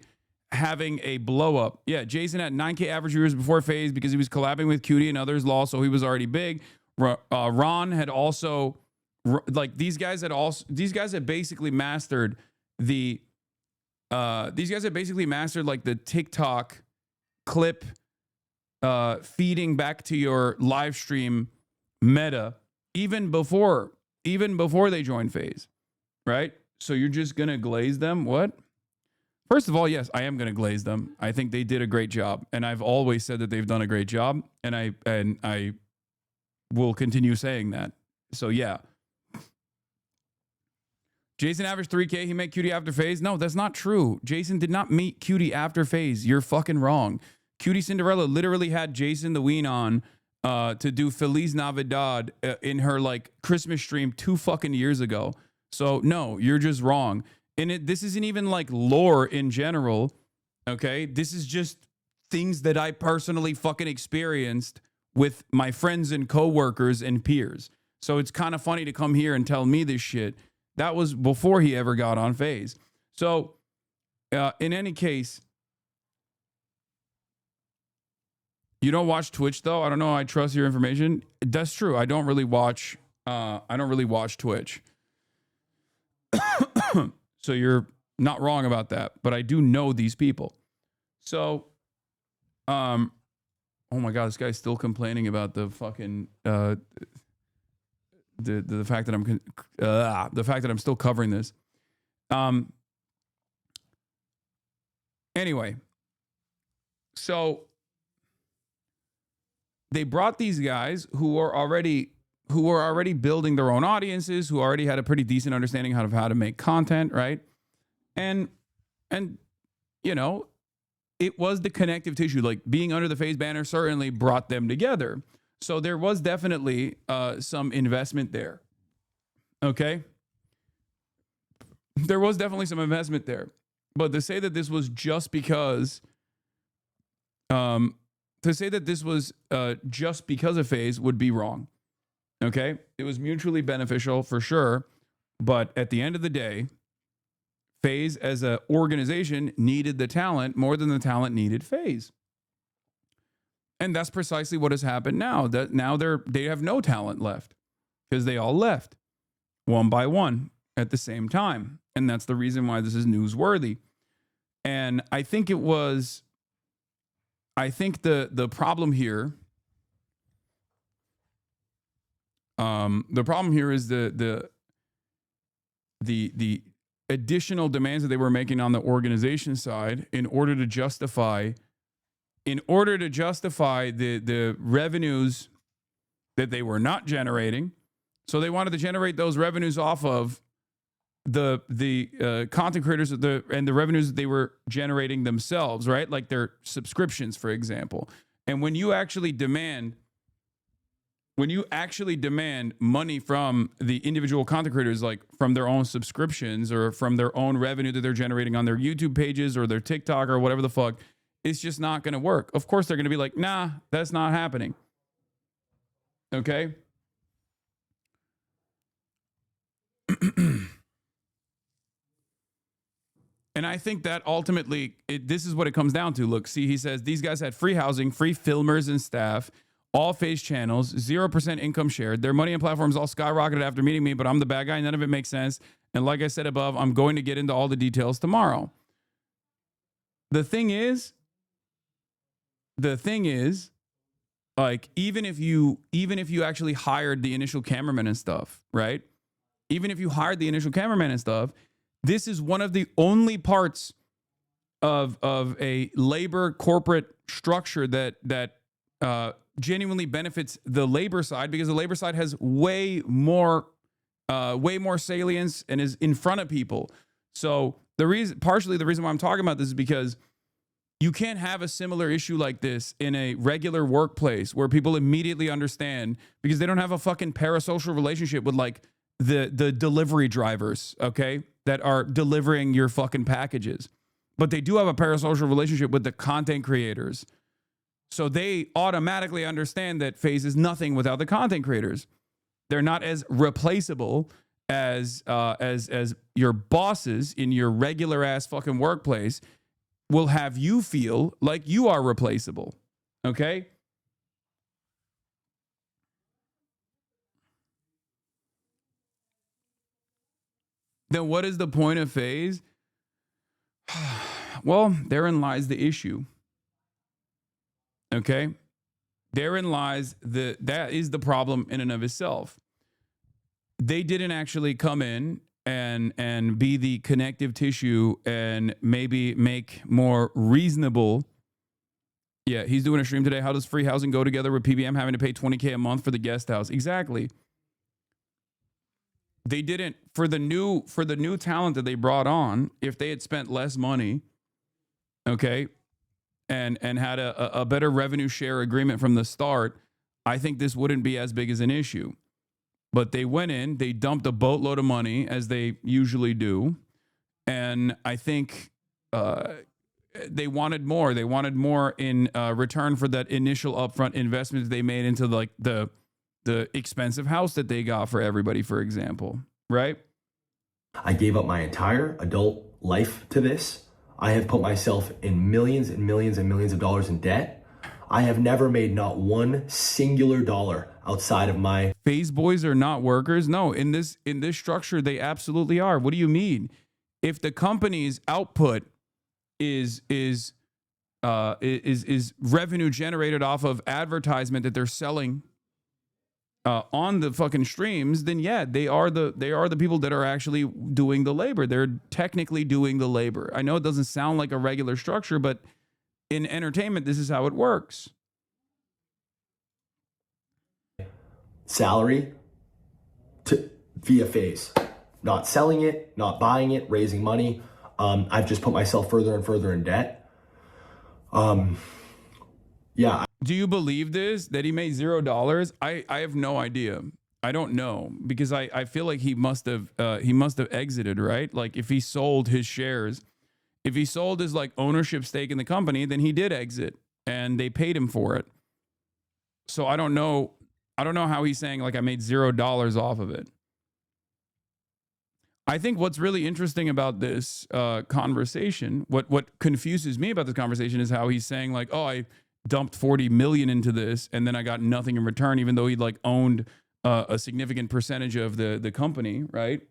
Speaker 2: having a blow up. Yeah, Jason had 9K average viewers before Faze because he was collabing with Cutie and others, Law, so he was already big. Ron had also, like, these guys had basically mastered the like the TikTok clip feeding back to your live stream meta even before they joined Faze, right? So you're just gonna glaze them? What? First of all, yes, I am going to glaze them. I think they did a great job, and I've always said that they've done a great job, and I will continue saying that. So yeah. Jason averaged 3K. He met Cutie after Faze. No, that's not true. Jason did not meet Cutie after Faze. You're fucking wrong. Cutie Cinderella literally had Jason the Ween on to do Feliz Navidad in her like Christmas stream 2 fucking years ago. So no, you're just wrong. And this isn't even like lore in general. Okay, this is just things that I personally fucking experienced with my friends and coworkers and peers. So it's kind of funny to come here and tell me this shit. That was before he ever got on Faze. So, in any case, you don't watch Twitch though. I don't know. I trust your information. That's true. I don't really watch. I don't really watch Twitch. So you're not wrong about that. But I do know these people. So, oh my God, this guy's still complaining about the fucking. The fact that I'm still covering this. Anyway, so they brought these guys who were already building their own audiences, who already had a pretty decent understanding of how to make content, right? And you know, it was the connective tissue. Like being under the Faze banner certainly brought them together. So there was definitely some investment there. Okay? There was definitely some investment there. But to say that this was just because of Faze would be wrong. Okay? It was mutually beneficial for sure. But at the end of the day, Faze as an organization needed the talent more than the talent needed Faze. And that's precisely what has happened now. That now they have no talent left because they all left one by one at the same time. And that's the reason why this is newsworthy. And I think the problem here, is the additional demands that they were making on the organization side in order to justify the revenues that they were not generating. So they wanted to generate those revenues off of the content creators and the revenues that they were generating themselves, right? Like their subscriptions, for example. And when you actually demand money from the individual content creators, like from their own subscriptions or from their own revenue that they're generating on their YouTube pages or their TikTok or whatever the fuck, it's just not going to work. Of course, they're going to be like, nah, that's not happening. Okay? And I think that ultimately, this is what it comes down to. Look, see, he says, these guys had free housing, free filmers and staff, all Faze channels, 0% income shared. Their money and platforms all skyrocketed after meeting me, but I'm the bad guy. None of it makes sense. And like I said above, I'm going to get into all the details tomorrow. The thing is, like, even if you actually hired the initial cameraman and stuff, right? Even if you hired the initial cameraman and stuff, this is one of the only parts of a labor corporate structure that genuinely benefits the labor side, because the labor side has way more salience and is in front of people. So partially the reason why I'm talking about this is because you can't have a similar issue like this in a regular workplace where people immediately understand, because they don't have a fucking parasocial relationship with like the delivery drivers, okay, that are delivering your fucking packages. But they do have a parasocial relationship with the content creators. So they automatically understand that Faze is nothing without the content creators. They're not as replaceable as your bosses in your regular ass fucking workplace will have you feel like you are replaceable. Okay? Then what is the point of Faze? Well, therein lies the issue. Okay? Therein lies that is the problem in and of itself. They didn't actually come in and be the connective tissue and maybe make more reasonable. Yeah, he's doing a stream today. How does free housing go together with PBM having to pay $20K a month for the guest house? Exactly. They didn't for the new talent that they brought on. If they had spent less money, okay, and had a better revenue share agreement from the start, I think this wouldn't be as big as an issue. But they went in, they dumped a boatload of money, as they usually do. And I think they wanted more. They wanted more in return for that initial upfront investment they made into like the expensive house that they got for everybody, for example, right?
Speaker 10: I gave up my entire adult life to this. I have put myself in millions and millions and millions of dollars in debt. I have never made not one singular dollar outside of my...
Speaker 2: Faze boys are not workers. No, in this structure, they absolutely are. What do you mean? If the company's output is revenue generated off of advertisement that they're selling on the fucking streams, then yeah, they are the people that are actually doing the labor. They're technically doing the labor. I know it doesn't sound like a regular structure, but in entertainment, this is how it works.
Speaker 10: Salary via Faze, not selling it, not buying it, raising money. I've just put myself further and further in debt. Yeah.
Speaker 2: Do you believe this, that he made $0? I have no idea. I don't know, because I feel like he must have exited, right? Like if he sold his shares, if he sold his like ownership stake in the company, then he did exit and they paid him for it. So I don't know how he's saying like I made $0 off of it. I think what's really interesting about this conversation, what confuses me about this conversation is how he's saying like, oh, I dumped 40 million into this and then I got nothing in return, even though he like owned a significant percentage of the company, right?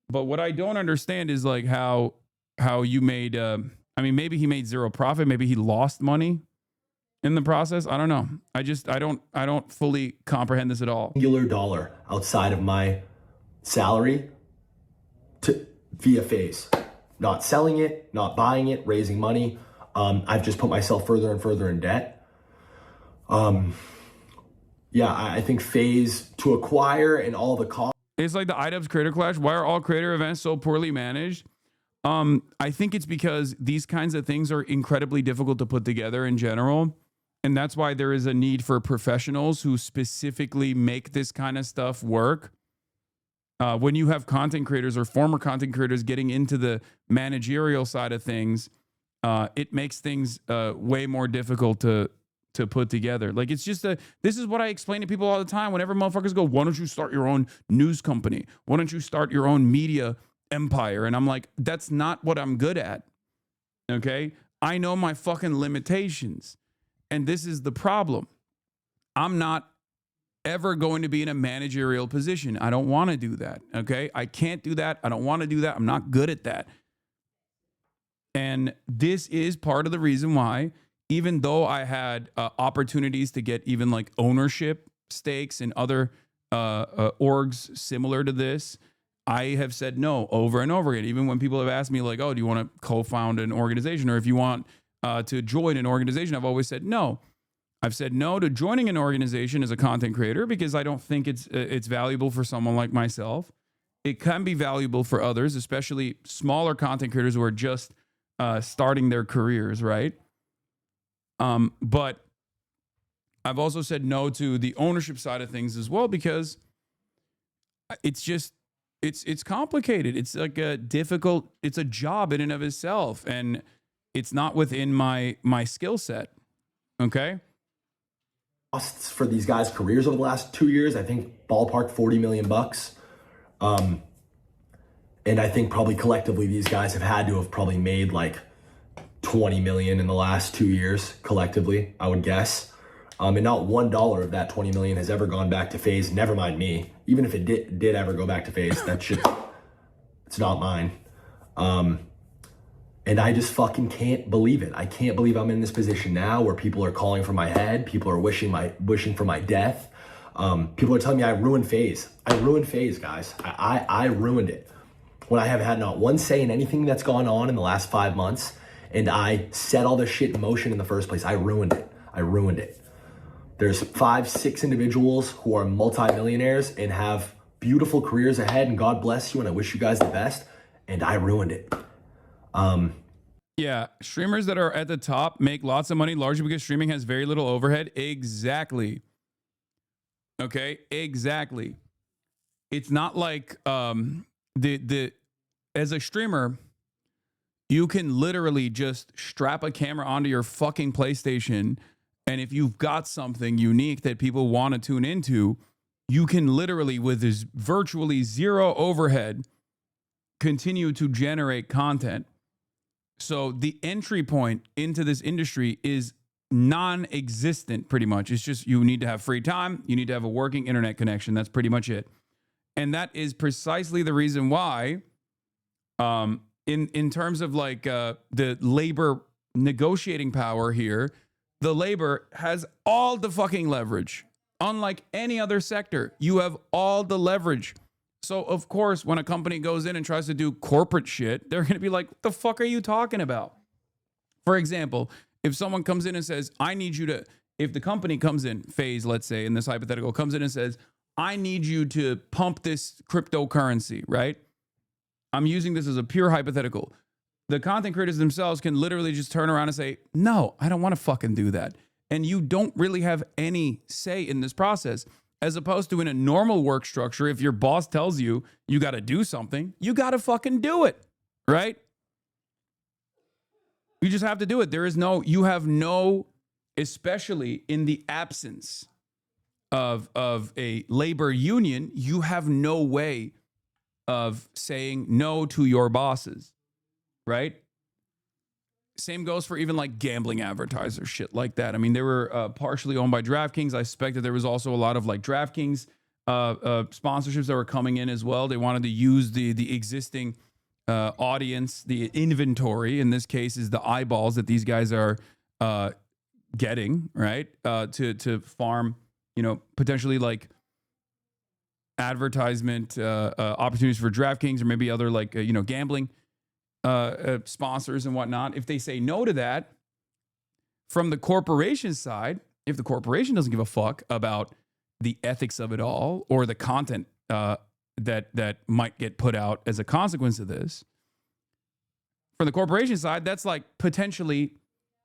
Speaker 2: But what I don't understand is like how you made, I mean, maybe he made zero profit. Maybe he lost money in the process. I don't know. I don't fully comprehend this at all.
Speaker 10: Singular dollar outside of my salary via Faze, not selling it, not buying it, raising money. I've just put myself further and further in debt. Yeah, I think Faze to acquire and all the costs.
Speaker 2: It's like the iDubbbz Creator Clash. Why are all creator events so poorly managed? I think it's because these kinds of things are incredibly difficult to put together in general. And that's why there is a need for professionals who specifically make this kind of stuff work. When you have content creators or former content creators getting into the managerial side of things, it makes things way more difficult to put together. Like it's just this is what I explain to people all the time. Whenever motherfuckers go, why don't you start your own news company? Why don't you start your own media empire? And I'm like, that's not what I'm good at. Okay. I know my fucking limitations. And this is the problem. I'm not ever going to be in a managerial position. I don't want to do that. Okay. I can't do that. I don't want to do that. I'm not good at that. And this is part of the reason why, even though I had opportunities to get even like ownership stakes in other orgs similar to this, I have said no over and over again. Even when people have asked me like, oh, do you want to co-found an organization? Or if you want to join an organization, I've always said no. I've said no to joining an organization as a content creator because I don't think it's valuable for someone like myself. It can be valuable for others, especially smaller content creators who are just starting their careers, right? But I've also said no to the ownership side of things as well because it's just it's complicated. It's like it's a job in and of itself, and it's not within my skill set. Okay.
Speaker 10: Costs for these guys' careers over the last 2 years, I think ballpark $40 million. And I think probably collectively these guys have had to have probably made like 20 million in the last 2 years collectively, I would guess. And not $1 of that 20 million has ever gone back to Faze. Never mind me. Even if it did ever go back to Faze, that shit, it's not mine. And I just fucking can't believe it. I can't believe I'm in this position now where people are calling for my head. People are wishing for my death. People are telling me I ruined Faze. I ruined Faze, guys. I ruined it. When I have had not one say in anything that's gone on in the last 5 months, and I set all this shit in motion in the first place, I ruined it. I ruined it. There's 5, 6 individuals who are multimillionaires and have beautiful careers ahead, and God bless you, and I wish you guys the best, and I ruined it.
Speaker 2: Yeah, streamers that are at the top make lots of money largely because streaming has very little overhead. Exactly. Okay, exactly. It's not like as a streamer, you can literally just strap a camera onto your fucking PlayStation, and if you've got something unique that people want to tune into, you can literally, with this virtually zero overhead, continue to generate content. So the entry point into this industry is non-existent pretty much. It's just you need to have free time. You need to have a working internet connection. That's pretty much it. And that is precisely the reason why in terms of like the labor negotiating power here, the labor has all the fucking leverage. Unlike any other sector, you have all the leverage. So, of course, when a company goes in and tries to do corporate shit, they're going to be like, what the fuck are you talking about? For example, if someone comes in and says, I need you to, if the company comes in, Faze, let's say, in this hypothetical, comes in and says, I need you to pump this cryptocurrency, right? I'm using this as a pure hypothetical. The content creators themselves can literally just turn around and say, no, I don't want to fucking do that. And you don't really have any say in this process. As opposed to in a normal work structure, if your boss tells you you got to do something, you got to fucking do it, right? You just have to do it. You have no, especially in the absence of a labor union, you have no way of saying no to your bosses, right? Same goes for even like gambling advertisers, shit like that. I mean, they were partially owned by DraftKings. I suspect that there was also a lot of like DraftKings sponsorships that were coming in as well. They wanted to use the existing audience, the inventory, in this case is the eyeballs that these guys are getting, right? To farm, potentially like advertisement opportunities for DraftKings or maybe other like, gambling sponsors and whatnot. If they say no to that, from the corporation side, if the corporation doesn't give a fuck about the ethics of it all or the content that might get put out as a consequence of this, from the corporation side, that's like potentially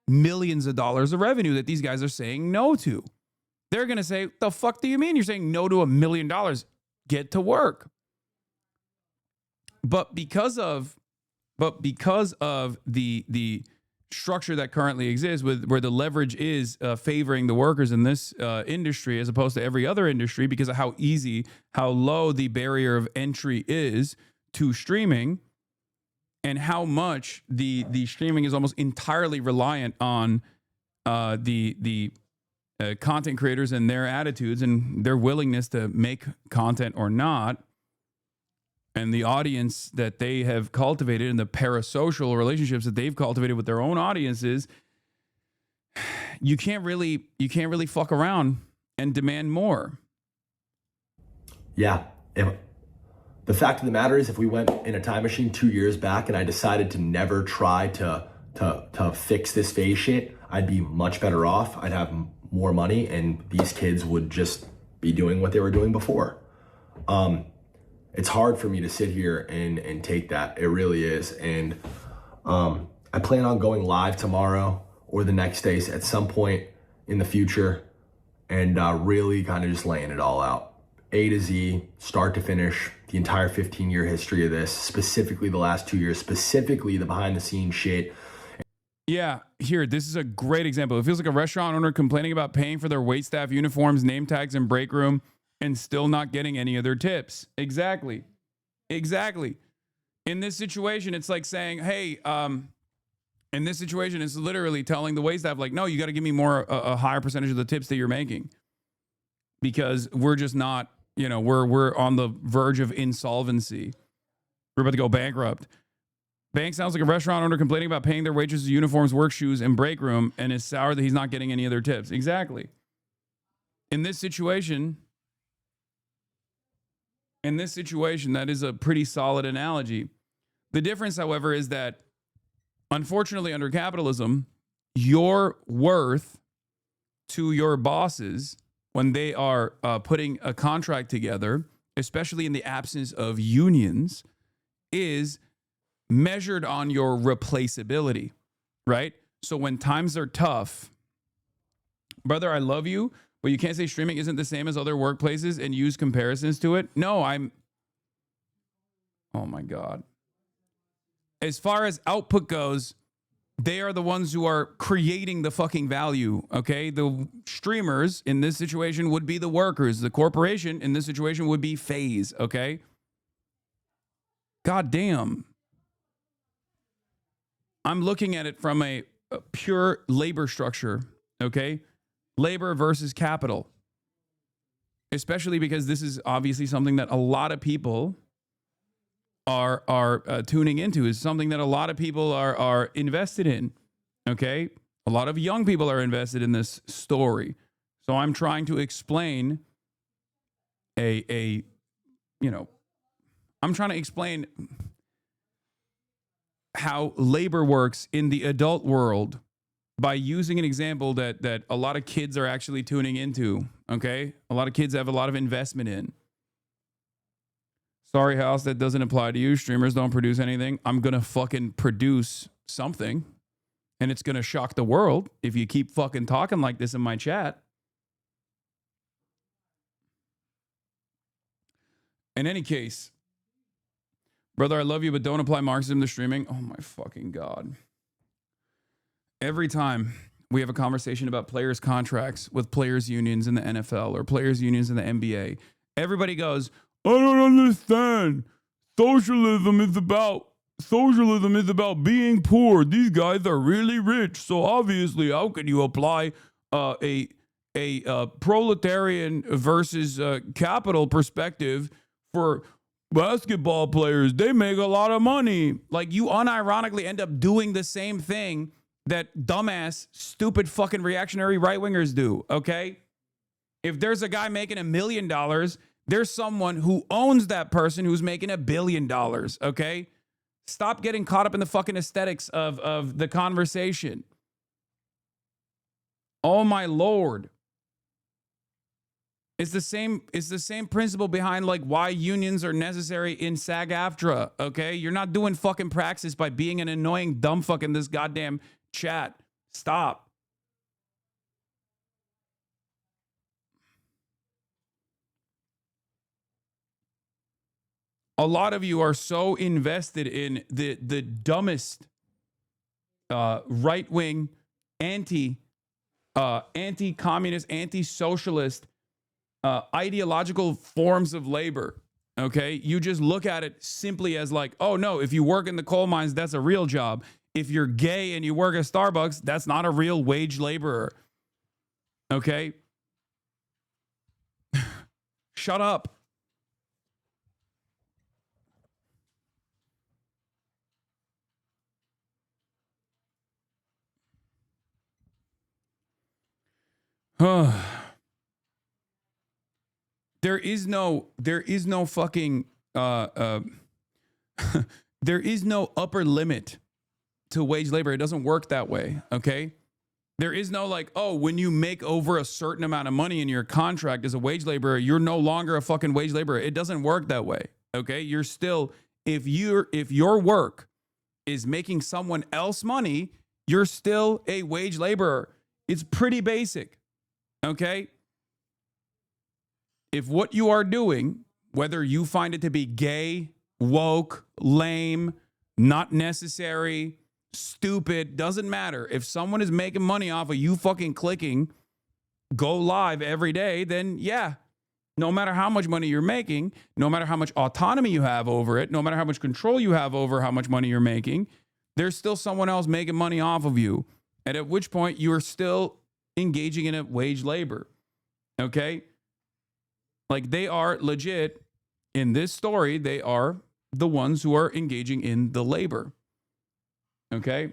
Speaker 2: millions of dollars of revenue that these guys are saying no to. They're going to say, the fuck do you mean you're saying no to $1 million? Get to work. But because of the structure that currently exists, where the leverage is favoring the workers in this industry as opposed to every other industry, because of how low the barrier of entry is to streaming, and how much the streaming is almost entirely reliant on the content creators and their attitudes and their willingness to make content or not. And the audience that they have cultivated and the parasocial relationships that they've cultivated with their own audiences, you can't really fuck around and demand more.
Speaker 10: Yeah. The fact of the matter is, if we went in a time machine 2 years back and I decided to never try to fix this Faze shit, I'd be much better off. I'd have more money, and these kids would just be doing what they were doing before. It's hard for me to sit here and take that. It really is. And I plan on going live tomorrow or the next day at some point in the future and really kind of just laying it all out. A to Z, start to finish, the entire 15-year history of this, specifically the last 2 years, specifically the behind-the-scenes shit.
Speaker 2: Yeah, here, this is a great example. It feels like a restaurant owner complaining about paying for their waitstaff uniforms, name tags, and break room, and still not getting any of their tips. Exactly. In this situation, it's like saying, hey, in this situation, it's literally telling the waitstaff, like, no, you got to give me a higher percentage of the tips that you're making, because we're just not, we're on the verge of insolvency. We're about to go bankrupt. Bank sounds like a restaurant owner complaining about paying their waitresses uniforms, work shoes, and break room, and is sour that he's not getting any of their tips. Exactly. In this situation, In this situation, that is a pretty solid analogy. The difference, however, is that unfortunately under capitalism, your worth to your bosses when they are putting a contract together, especially in the absence of unions, is measured on your replaceability, right? So when times are tough, brother, I love you, but you can't say streaming isn't the same as other workplaces and use comparisons to it. No, oh my God. As far as output goes, they are the ones who are creating the fucking value, okay? The streamers in this situation would be the workers. The corporation in this situation would be Faze, okay? God damn. I'm looking at it from a pure labor structure, okay? Labor versus capital. Especially because this is obviously something that a lot of people are tuning into, is something that a lot of people are invested in, okay? A lot of young people are invested in this story. So I'm trying to explain I'm trying to explain how labor works in the adult world by using an example that a lot of kids are actually tuning into, okay? A lot of kids have a lot of investment in. Sorry, House, that doesn't apply to you. Streamers don't produce anything. I'm going to fucking produce something, and it's going to shock the world if you keep fucking talking like this in my chat. In any case, brother, I love you, but don't apply Marxism to streaming. Oh my fucking God. Every time we have a conversation about players' contracts with players' unions in the NFL or players' unions in the NBA, everybody goes, I don't understand. Socialism is about being poor. These guys are really rich. So obviously, how can you apply a proletarian versus capital perspective for basketball players? They make a lot of money. Like, you unironically end up doing the same thing that dumbass, stupid fucking reactionary right-wingers do, okay? If there's a guy making $1 million, there's someone who owns that person who's making $1 billion, okay? Stop getting caught up in the fucking aesthetics of the conversation. Oh my Lord. It's the same principle behind like why unions are necessary in SAG-AFTRA, okay? You're not doing fucking praxis by being an annoying dumb fuck in this goddamn chat. Stop. A lot of you are so invested in the dumbest right-wing, anti-communist, anti-socialist ideological forms of labor, okay? You just look at it simply as like, oh no, if you work in the coal mines, that's a real job. If you're gay and you work at Starbucks, that's not a real wage laborer, okay? Shut up. There is no fucking there is no upper limit to wage labor. It doesn't work that way, okay? There is no like, oh, when you make over a certain amount of money in your contract as a wage laborer, you're no longer a fucking wage laborer. It doesn't work that way, okay? You're still, if your work is making someone else money, you're still a wage laborer. It's pretty basic. Okay? If what you are doing, whether you find it to be gay, woke, lame, not necessary, stupid, doesn't matter. If someone is making money off of you fucking clicking go live every day, then yeah, no matter how much money you're making, no matter how much autonomy you have over it, no matter how much control you have over how much money you're making, there's still someone else making money off of you. And at which point you are still engaging in a wage labor, okay? Like, they are legit, in this story, they are the ones who are engaging in the labor, okay?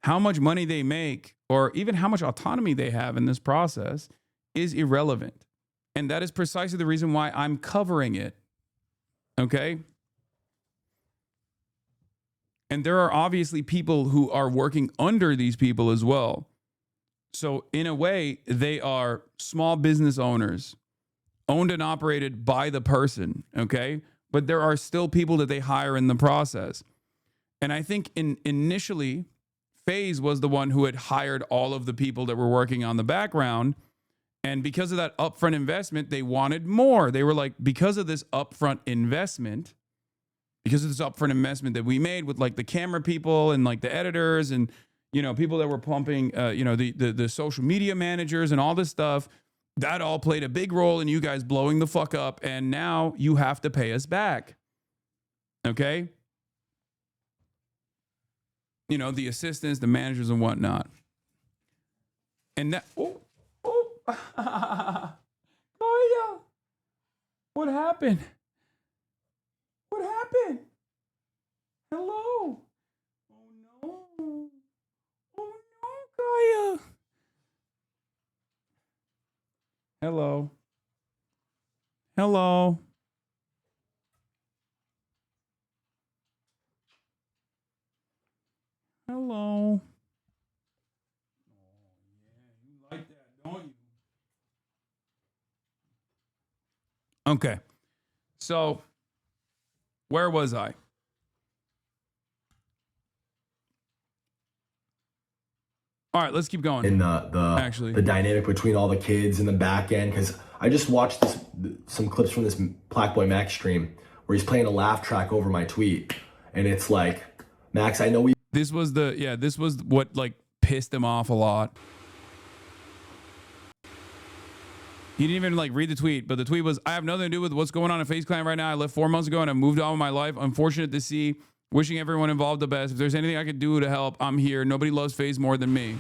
Speaker 2: how much money they make or even how much autonomy they have in this process is irrelevant. And that is precisely the reason why I'm covering it. Okay? And there are obviously people who are working under these people as well. So in a way, they are small business owners, owned and operated by the person, okay? But there are still people that they hire in the process. And I think initially, Faze was the one who had hired all of the people that were working on the background. And because of that upfront investment, they wanted more. They were like, because of this upfront investment, that we made with like the camera people and like the editors and, you know, people that were pumping, the social media managers and all this stuff, that all played a big role in you guys blowing the fuck up. And now you have to pay us back. Okay? You know, the assistants, the managers and whatnot. And that, oh, yeah. What happened? What happened? Hello? Oh no. Oh no, Kaya. Hello. Hello. Hello. Oh yeah, you like that, don't you? Okay. So, where was I? All right, let's keep going.
Speaker 10: In the dynamic between all the kids in the back end, because I just watched some clips from this Black Boy Max stream where he's playing a laugh track over my tweet, and it's like, Max, I know we.
Speaker 2: This was what like pissed him off a lot. He didn't even like read the tweet, but the tweet was, I have nothing to do with what's going on in FaZe Clan right now. I left 4 months ago and I moved on with my life. Unfortunate to see. Wishing everyone involved the best. If there's anything I could do to help, I'm here. Nobody loves FaZe more than me.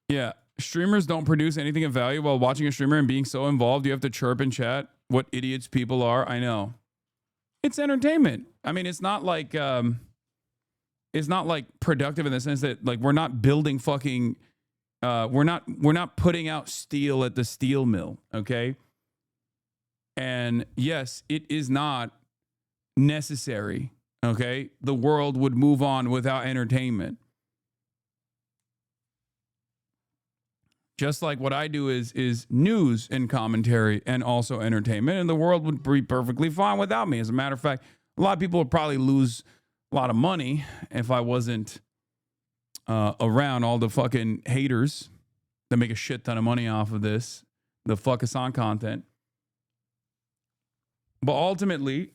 Speaker 2: Yeah, streamers don't produce anything of value while watching a streamer and being so involved. You have to chirp and chat. What idiots people are. I know. It's entertainment. I mean, it's not like productive in the sense that like we're not building fucking we're not putting out steel at the steel mill, okay? And yes, it is not necessary, okay? The world would move on without entertainment. Just like what I do is news and commentary and also entertainment, and the world would be perfectly fine without me. As a matter of fact, a lot of people would probably lose a lot of money if I wasn't around all the fucking haters that make a shit ton of money off of this, the fuck Hasan content. But ultimately,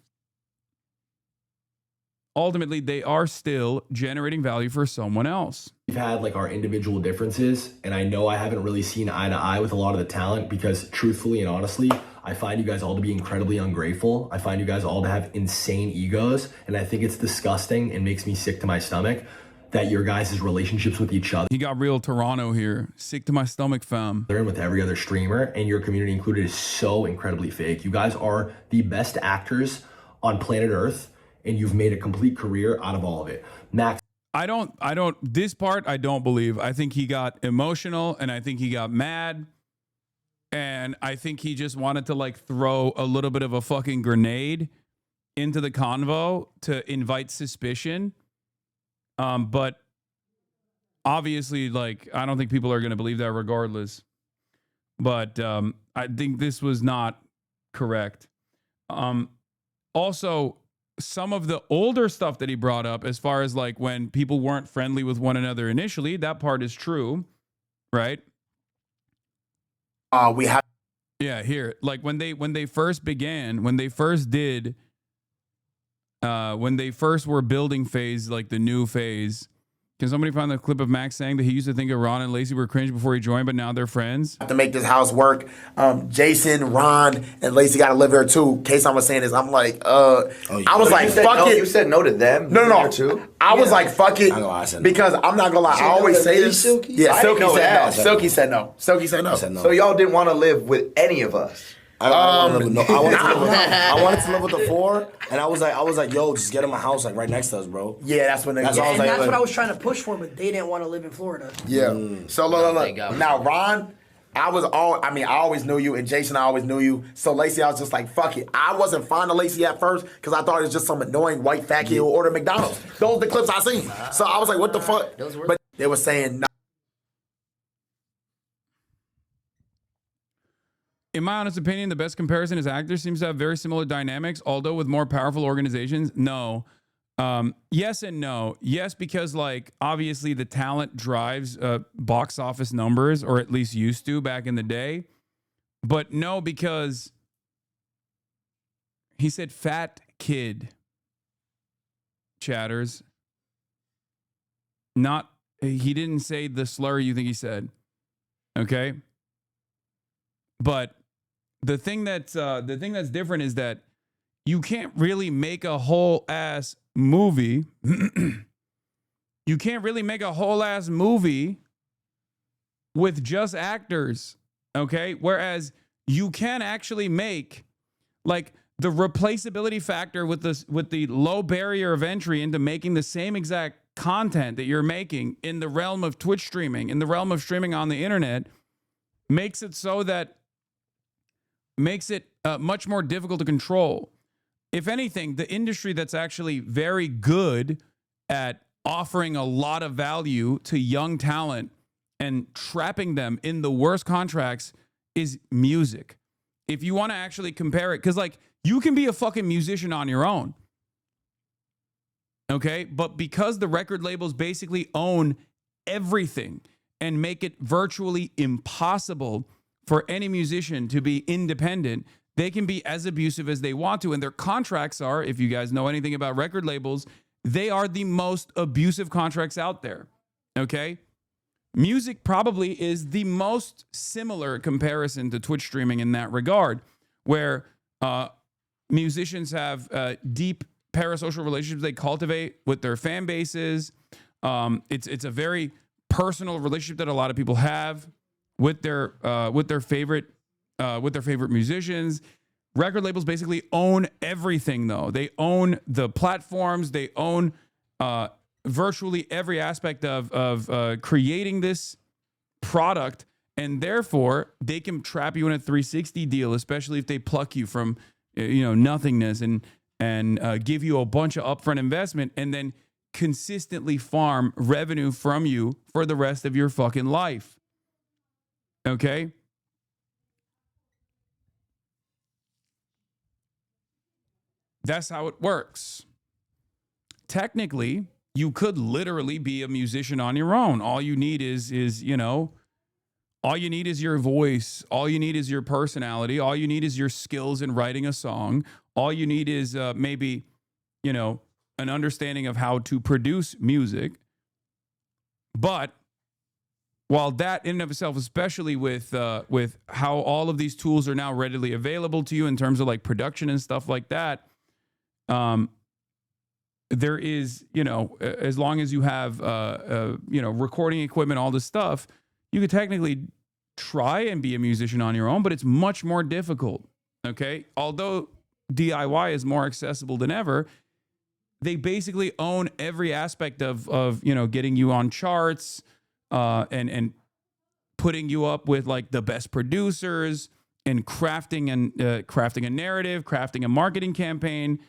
Speaker 2: they are still generating value for someone else.
Speaker 10: We've had like our individual differences, and I know I haven't really seen eye to eye with a lot of the talent because truthfully and honestly, I find you guys all to be incredibly ungrateful. I find you guys all to have insane egos, and I think it's disgusting and makes me sick to my stomach that your guys' relationships with each other.
Speaker 2: He got real Toronto here. Sick to my stomach, fam.
Speaker 10: And with every other streamer, and your community included, is so incredibly fake. You guys are the best actors on planet Earth, and you've made a complete career out of all of it. Max.
Speaker 2: This part I don't believe. I think he got emotional and I think he got mad. And I think he just wanted to like throw a little bit of a fucking grenade into the convo to invite suspicion. But obviously, like, I don't think people are going to believe that regardless. But I think this was not correct. Also, some of the older stuff that he brought up, as far as like when people weren't friendly with one another initially, that part is true, right?
Speaker 10: We have.
Speaker 2: Yeah, here, like when they first began, when they first did when they first were building Faze, like the new Faze. Can somebody find the clip of Max saying that he used to think Ron and Lacey were cringe before he joined, but now they're friends?
Speaker 11: To make this house work, Jason, Ron, and Lacey got to live here too. Case I'm saying is, I'm like, I was like, fuck it.
Speaker 12: You said no to them.
Speaker 11: No.
Speaker 12: Too?
Speaker 11: I was like, fuck it, because I'm not gonna lie. I always say this.
Speaker 12: Silky?
Speaker 11: Yeah, Silky said no. Silky said no. Silky said no.
Speaker 12: So y'all didn't want to live with any of us.
Speaker 13: I wanted to live with the 4, and I was like, yo, just get him a house like right next to us, bro.
Speaker 11: Yeah, that's when they.
Speaker 13: That's
Speaker 11: all
Speaker 13: what I was like.
Speaker 14: That's what I was trying to push for, but they didn't want to live in Florida.
Speaker 11: Yeah. So look. Now Ron, I always knew you, and Jason, I always knew you. So Lacey, I was just like, fuck it. I wasn't fond of Lacey at first because I thought it was just some annoying white fat kid who ordered McDonald's. Those are the clips I seen. So I was like, what the fuck? But they were saying no.
Speaker 2: In my honest opinion, the best comparison is actors seems to have very similar dynamics, although with more powerful organizations. No. Yes and no. Yes, because like obviously the talent drives box office numbers, or at least used to back in the day. But no, because he said fat kid, chatters. He didn't say the slur you think he said. Okay? But the thing that's different is that you can't really make a whole ass movie. You can't really make a whole ass movie with just actors, okay? Whereas you can actually make like the replaceability factor with the low barrier of entry into making the same exact content that you're making in the realm of Twitch streaming, in the realm of streaming on the internet, makes it so that makes it much more difficult to control. If anything, the industry that's actually very good at offering a lot of value to young talent and trapping them in the worst contracts is music. If you want to actually compare it, because like you can be a fucking musician on your own. Okay? But because the record labels basically own everything and make it virtually impossible for any musician to be independent, they can be as abusive as they want to. And their contracts are, if you guys know anything about record labels, they are the most abusive contracts out there. Okay? Music probably is the most similar comparison to Twitch streaming in that regard, where musicians have deep parasocial relationships they cultivate with their fan bases. It's a very personal relationship that a lot of people have with their favorite musicians. Record labels basically own everything, though. They own the platforms. They own virtually every aspect of creating this product, and therefore they can trap you in a 360 deal, especially if they pluck you from nothingness and give you a bunch of upfront investment and then consistently farm revenue from you for the rest of your fucking life. Okay? That's how it works. Technically, you could literally be a musician on your own. All you need is all you need is your voice. All you need is your personality. All you need is your skills in writing a song. All you need is maybe, an understanding of how to produce music. But while that in and of itself, especially with how all of these tools are now readily available to you in terms of like production and stuff like that, there is, as long as you have, recording equipment, all this stuff, you could technically try and be a musician on your own, but it's much more difficult. Okay. Although DIY is more accessible than ever, they basically own every aspect of getting you on charts, and putting you up with like the best producers and crafting a narrative, crafting a marketing campaign,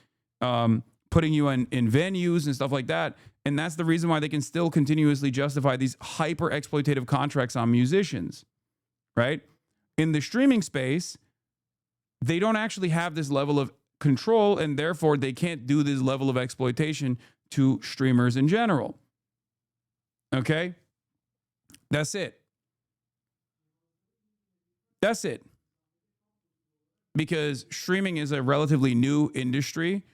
Speaker 2: putting you in venues and stuff like that. And that's the reason why they can still continuously justify these hyper exploitative contracts on musicians, right? In the streaming space, they don't actually have this level of control, and therefore they can't do this level of exploitation to streamers in general. Okay? That's it. That's it. Because streaming is a relatively new industry,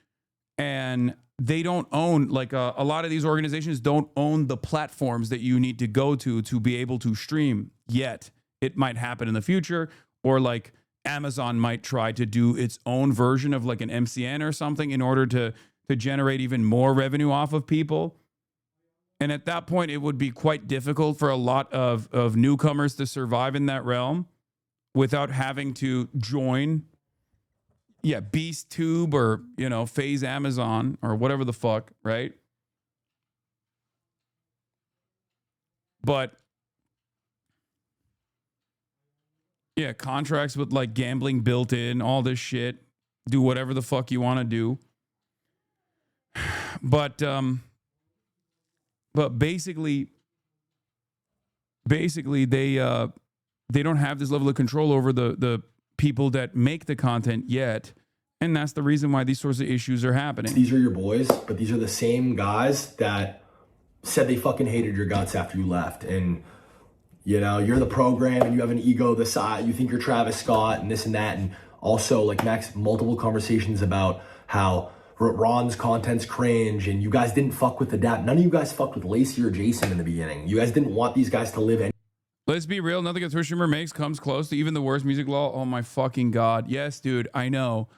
Speaker 2: and they don't own, like a lot of these organizations don't own the platforms that you need to go to be able to stream yet. It might happen in the future, or like Amazon might try to do its own version of like an MCN or something in order to generate even more revenue off of people. And at that point, it would be quite difficult for a lot of newcomers to survive in that realm without having to join, BeastTube or, Faze Amazon or whatever the fuck, right? But yeah, contracts with like gambling built in, all this shit. Do whatever the fuck you want to do. But basically they don't have this level of control over the people that make the content yet, and that's the reason why these sorts of issues are happening.
Speaker 10: These are your boys, but these are the same guys that said they fucking hated your guts after you left. And you're the program and you have an ego the size, you think you're Travis Scott and this and that. And also, like, Max, multiple conversations about how Ron's content's cringe and you guys didn't fuck with the dad. None of you guys fucked with Lacey or Jason in the beginning. You guys didn't want these guys to live.
Speaker 2: Let's be real. Nothing a Twitch streamer makes comes close to even the worst music law. Oh my fucking God. Yes, dude, I know.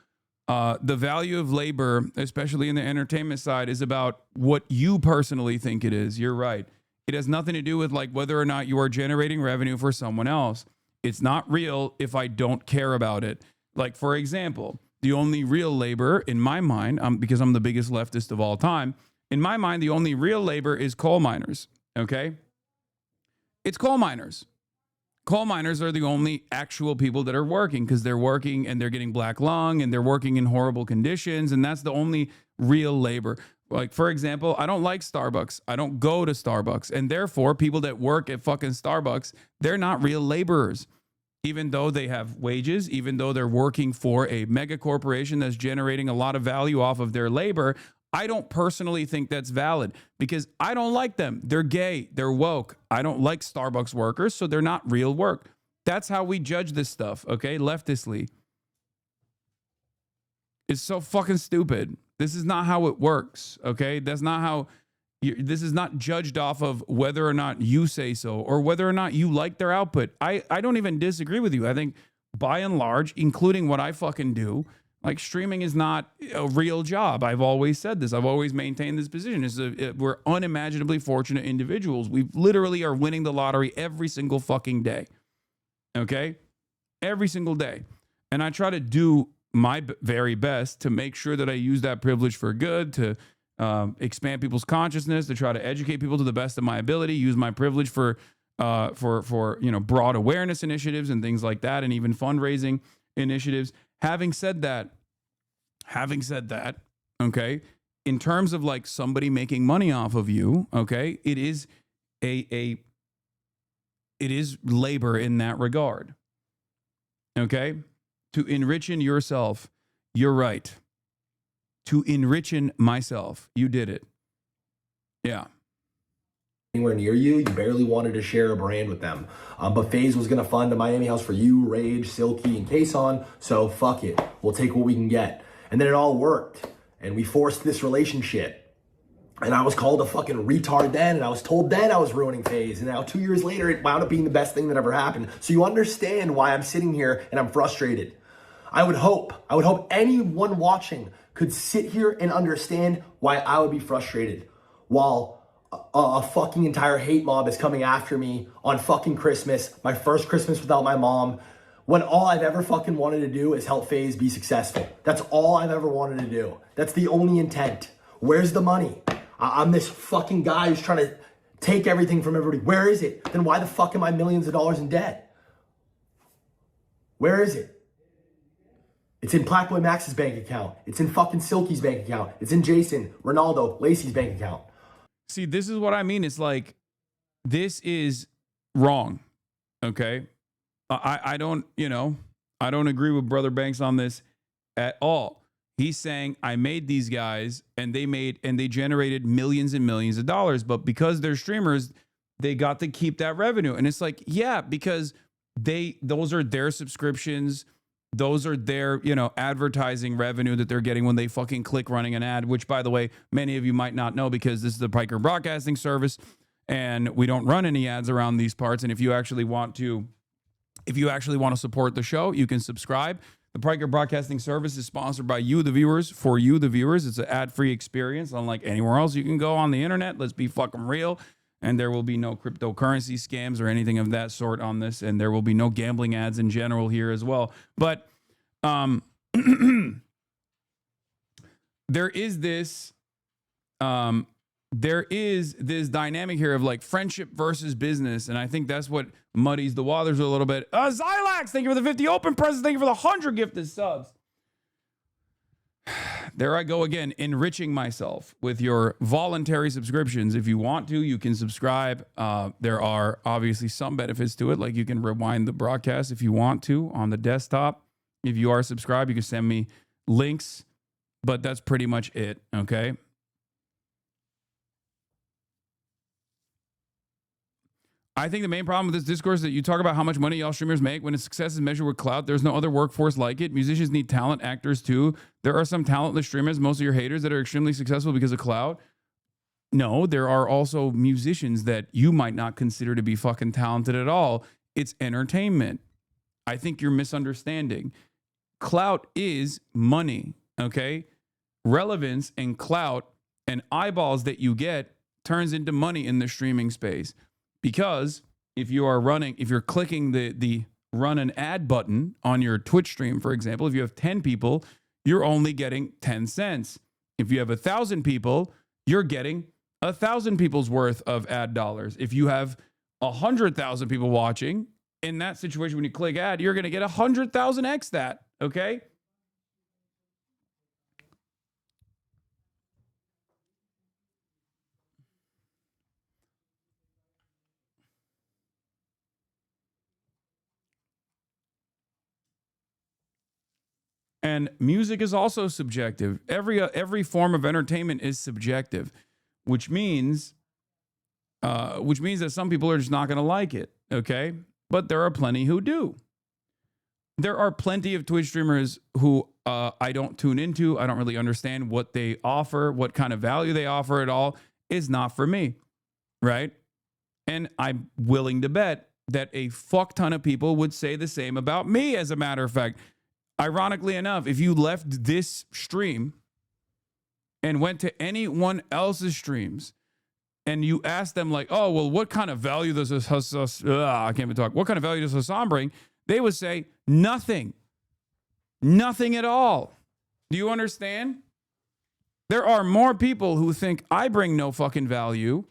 Speaker 2: The value of labor, especially in the entertainment side, is about what you personally think it is. You're right. It has nothing to do with like whether or not you are generating revenue for someone else. It's not real if I don't care about it. Like, for example, the only real labor in my mind, because I'm the biggest leftist of all time, in my mind, the only real labor is coal miners. Okay? It's coal miners. Coal miners are the only actual people that are working, because they're working and they're getting black lung and they're working in horrible conditions. And that's the only real labor. Like, for example, I don't like Starbucks. I don't go to Starbucks. And therefore, people that work at fucking Starbucks, they're not real laborers. Even though they have wages, even though they're working for a mega corporation that's generating a lot of value off of their labor, I don't personally think that's valid because I don't like them. They're gay. They're woke. I don't like Starbucks workers, so they're not real work. That's how we judge this stuff, okay? Leftistly. It's so fucking stupid. This is not how it works, okay? That's not how... This is not judged off of whether or not you say so or whether or not you like their output. I don't even disagree with you. I think by and large, including what I fucking do, like, streaming is not a real job. I've always said this. I've always maintained this position. We're unimaginably fortunate individuals. We literally are winning the lottery every single fucking day. Okay? Every single day. And I try to do my very best to make sure that I use that privilege for good, to expand people's consciousness, to try to educate people to the best of my ability, use my privilege for broad awareness initiatives and things like that, and even fundraising initiatives. Having said that, okay, in terms of like somebody making money off of you, okay, it is it is labor in that regard. Okay? To enrichen yourself, you're right. To enrichen myself, you did it. Yeah.
Speaker 10: Anywhere near you, you barely wanted to share a brand with them. But Faze was going to fund a Miami house for you, Rage, Silky, and Kason, so fuck it. We'll take what we can get. And then it all worked, and we forced this relationship. And I was called a fucking retard then, and I was told then I was ruining Faze. And now 2 years later, it wound up being the best thing that ever happened. So you understand why I'm sitting here and I'm frustrated. I would hope anyone watching could sit here and understand why I would be frustrated while a fucking entire hate mob is coming after me on fucking Christmas, my first Christmas without my mom, when all I've ever fucking wanted to do is help Faze be successful. That's all I've ever wanted to do. That's the only intent. Where's the money? I'm this fucking guy who's trying to take everything from everybody. Where is it? Then why the fuck am I millions of dollars in debt? Where is it? It's in Blackboy Max's bank account. It's in fucking Silky's bank account. It's in Jason, Ronaldo, Lacey's bank account.
Speaker 2: See, this is what I mean. It's like, this is wrong. Okay. I don't agree with Brother Banks on this at all. He's saying I made these guys and they generated millions and millions of dollars, but because they're streamers, they got to keep that revenue. And it's like, yeah, because those are their subscriptions. those are their, you know, advertising revenue that they're getting when they fucking click running an ad, which, by the way, many of you might not know because this is the Piker Broadcasting Service and we don't run any ads around these parts. And if you actually want to support the show, you can subscribe. The Piker Broadcasting Service is sponsored by you, the viewers, for you, the viewers. It's an ad-free experience, unlike anywhere else you can go on the internet. Let's be fucking real. And there will be no cryptocurrency scams or anything of that sort on this. And there will be no gambling ads in general here as well. But there is this dynamic here of like friendship versus business. And I think that's what muddies the waters a little bit. Xylax, thank you for the 50 open presents. Thank you for the 100 gifted subs. There I go again, enriching myself with your voluntary subscriptions. If you want to, you can subscribe. There are obviously some benefits to it, like you can rewind the broadcast if you want to on the desktop. If you are subscribed, you can send me links, but that's pretty much it, okay? I think the main problem with this discourse is that you talk about how much money y'all streamers make. When its success is measured with clout, there's no other workforce like it. Musicians need talent, actors too. There are some talentless streamers, most of your haters, that are extremely successful because of clout. No, there are also musicians that you might not consider to be fucking talented at all. It's entertainment. I think you're misunderstanding. Clout is money, okay? Relevance and clout and eyeballs that you get turns into money in the streaming space. Because if you're clicking the run an ad button on your Twitch stream, for example, if you have 10 people, you're only getting 10 cents. If you have 1,000 people, you're getting 1,000 people's worth of ad dollars. If you have 100,000 people watching, in that situation, when you click ad, you're going to get 100,000x that, okay? And music is also subjective. Every form of entertainment is subjective, which means that some people are just not going to like it, okay? But there are plenty who do. There are plenty of Twitch streamers who I don't tune into. I don't really understand what they offer, what kind of value they offer at all. Is not for me, right? And I'm willing to bet that a fuck ton of people would say the same about me, as a matter of fact. Ironically enough, if you left this stream and went to anyone else's streams and you asked them like, oh, well, what kind of value does this I can't even talk. What kind of value does Hasan bring? They would say nothing. Nothing at all. Do you understand? There are more people who think I bring no fucking value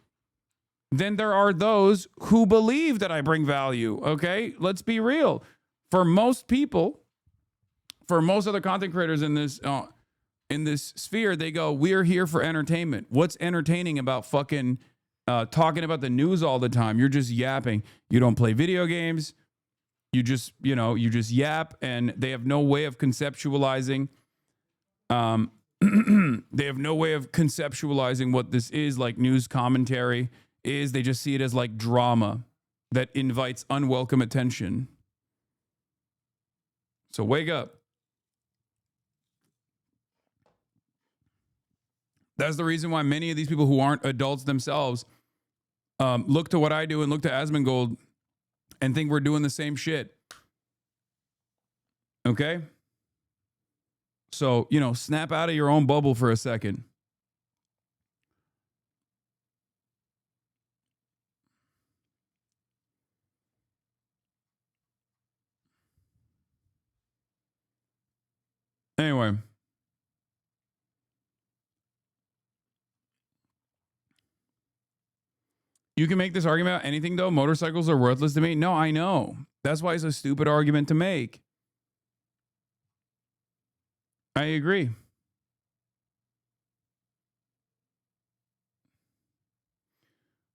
Speaker 2: than there are those who believe that I bring value, okay? Let's be real. For most people, for most other content creators in this sphere, they go, we're here for entertainment. What's entertaining about fucking talking about the news all the time? You're just yapping. You don't play video games. You just yap, and they have no way of conceptualizing. They have no way of conceptualizing what this is, like news commentary is. They just see it as like drama that invites unwelcome attention. So wake up. That's the reason why many of these people who aren't adults themselves look to what I do and look to Asmongold and think we're doing the same shit. Okay? So, snap out of your own bubble for a second. Anyway. You can make this argument about anything, though. Motorcycles are worthless to me. No, I know. That's why it's a stupid argument to make. I agree.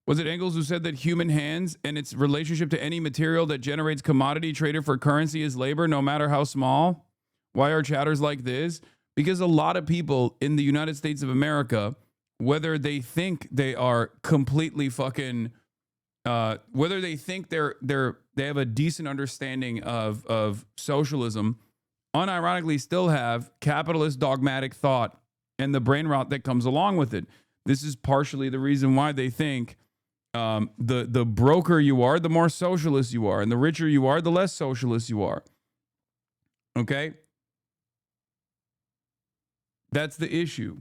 Speaker 2: Was it Engels who said that human hands and its relationship to any material that generates commodity traded for currency is labor, no matter how small? Why are chatters like this? Because a lot of people in the United States of America, whether they think they are completely fucking, whether they think they have a decent understanding of socialism unironically still have capitalist dogmatic thought and the brain rot that comes along with it. This is partially the reason why they think the broker you are, the more socialist you are, and the richer you are, the less socialist you are. Okay? That's the issue.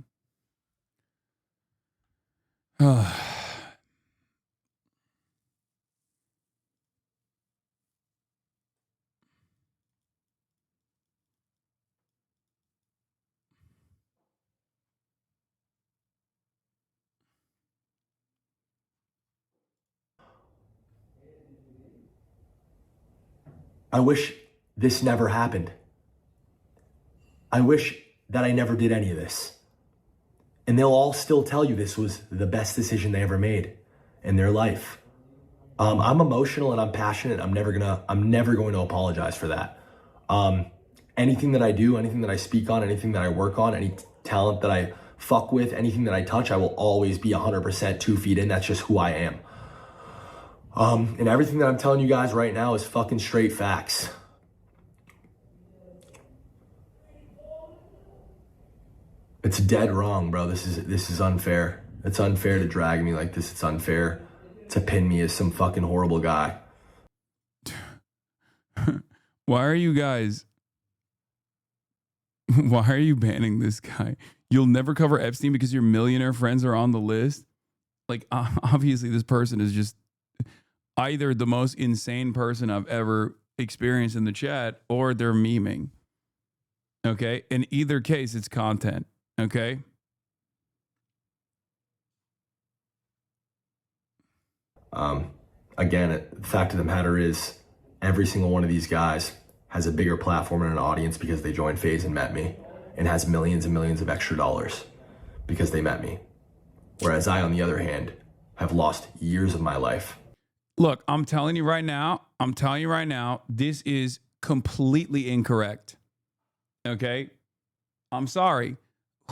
Speaker 10: I wish this never happened. I wish that I never did any of this. And they'll all still tell you this was the best decision they ever made in their life. I'm emotional and I'm passionate. I'm never going to apologize for that. Anything that I do, anything that I speak on, anything that I work on, any talent that I fuck with, anything that I touch, I will always be 100% 2 feet in. That's just who I am. And everything that I'm telling you guys right now is fucking straight facts. It's dead wrong, bro. This is unfair. It's unfair to drag me like this. It's unfair to pin me as some fucking horrible guy.
Speaker 2: Why are you banning this guy? You'll never cover Epstein because your millionaire friends are on the list? Like, obviously this person is just either the most insane person I've ever experienced in the chat, or they're memeing. Okay? In either case, it's content. Okay?
Speaker 10: Again, the fact of the matter is, every single one of these guys has a bigger platform and an audience because they joined Faze and met me, and has millions and millions of extra dollars because they met me. Whereas I, on the other hand, have lost years of my life.
Speaker 2: Look, I'm telling you right now, this is completely incorrect. Okay? I'm sorry.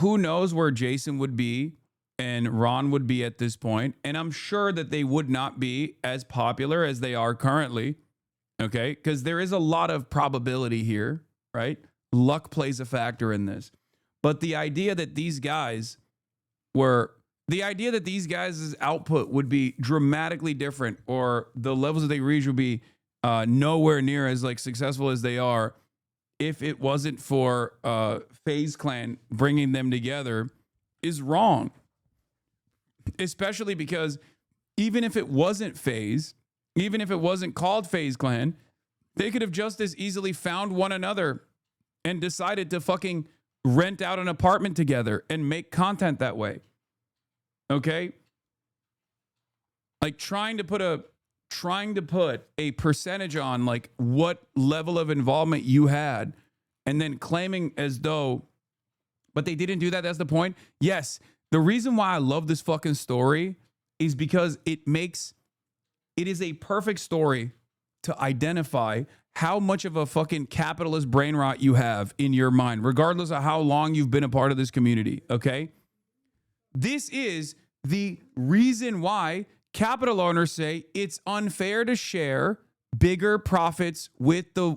Speaker 2: Who knows where Jason would be and Ron would be at this point, and I'm sure that they would not be as popular as they are currently, okay? Because there is a lot of probability here, right? Luck plays a factor in this. But the idea that these guys' output would be dramatically different, or the levels that they reach would be nowhere near as like successful as they are, if it wasn't for FaZe Clan bringing them together, is wrong. Especially because even if it wasn't FaZe, even if it wasn't called FaZe Clan, they could have just as easily found one another and decided to fucking rent out an apartment together and make content that way. Okay? Like trying to put a percentage on like what level of involvement you had, and then claiming as though, but they didn't do that. That's the point. Yes. The reason why I love this fucking story is because it is a perfect story to identify how much of a fucking capitalist brain rot you have in your mind, regardless of how long you've been a part of this community. Okay. This is the reason why capital owners say it's unfair to share bigger profits with the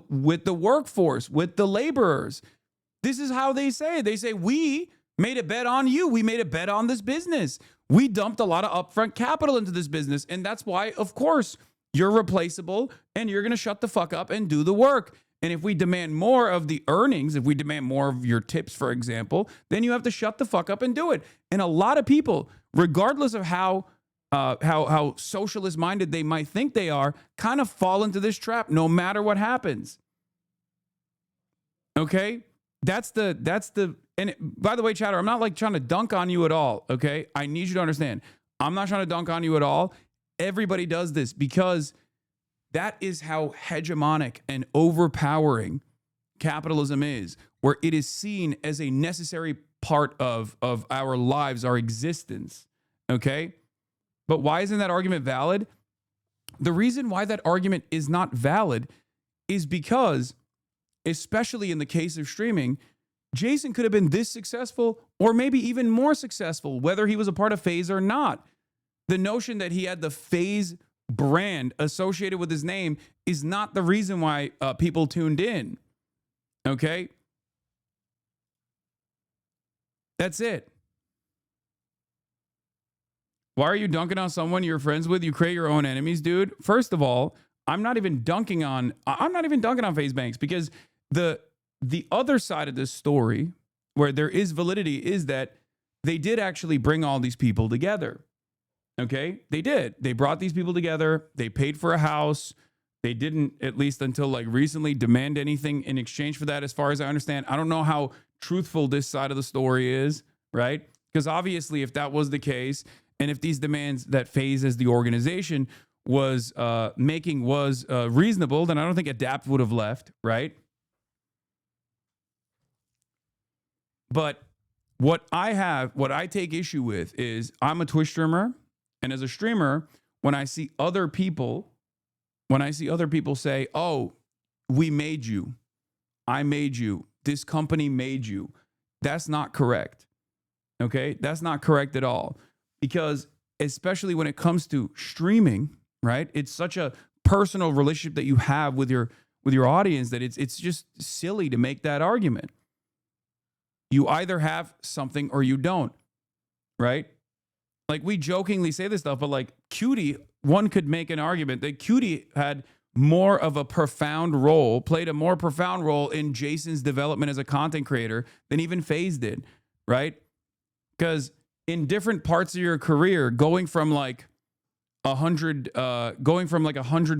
Speaker 2: workforce, with the laborers. This is how they say it. They say, we made a bet on you. We made a bet on this business. We dumped a lot of upfront capital into this business. And that's why, of course, you're replaceable and you're going to shut the fuck up and do the work. And if we demand more of the earnings, if we demand more of your tips, for example, then you have to shut the fuck up and do it. And a lot of people, regardless of how socialist minded they might think they are, kind of fall into this trap no matter what happens. Okay? That's the, and by the way, chatter, I'm not like trying to dunk on you at all. Okay? I need you to understand. I'm not trying to dunk on you at all. Everybody does this because that is how hegemonic and overpowering capitalism is, where it is seen as a necessary part of our lives, our existence. Okay? But why isn't that argument valid? The reason why that argument is not valid is because, especially in the case of streaming, Jason could have been this successful or maybe even more successful, whether he was a part of FaZe or not. The notion that he had the FaZe brand associated with his name is not the reason why people tuned in. Okay? That's it. Why are you dunking on someone you're friends with? You create your own enemies, dude. First of all, I'm not even dunking on Faze Banks, because the other side of this story where there is validity is that they did actually bring all these people together. Okay? They did. They brought these people together. They paid for a house. They didn't, at least until like recently, demand anything in exchange for that, as far as I understand. I don't know how truthful this side of the story is, right? Because obviously, if that was the case, and if these demands that Faze as the organization was making was reasonable, then I don't think Adapt would have left, right? But what I take issue with is, I'm a Twitch streamer, and as a streamer, when I see other people say, "Oh, we made you. I made you. This company made you." That's not correct. Okay? That's not correct at all. Because especially when it comes to streaming, right? It's such a personal relationship that you have with your audience that it's just silly to make that argument. You either have something or you don't, right? Like, we jokingly say this stuff, but like Cutie, one could make an argument that Cutie had more of a profound role, played a more profound role in Jason's development as a content creator than even Faze did, right? Because in different parts of your career, going from like 100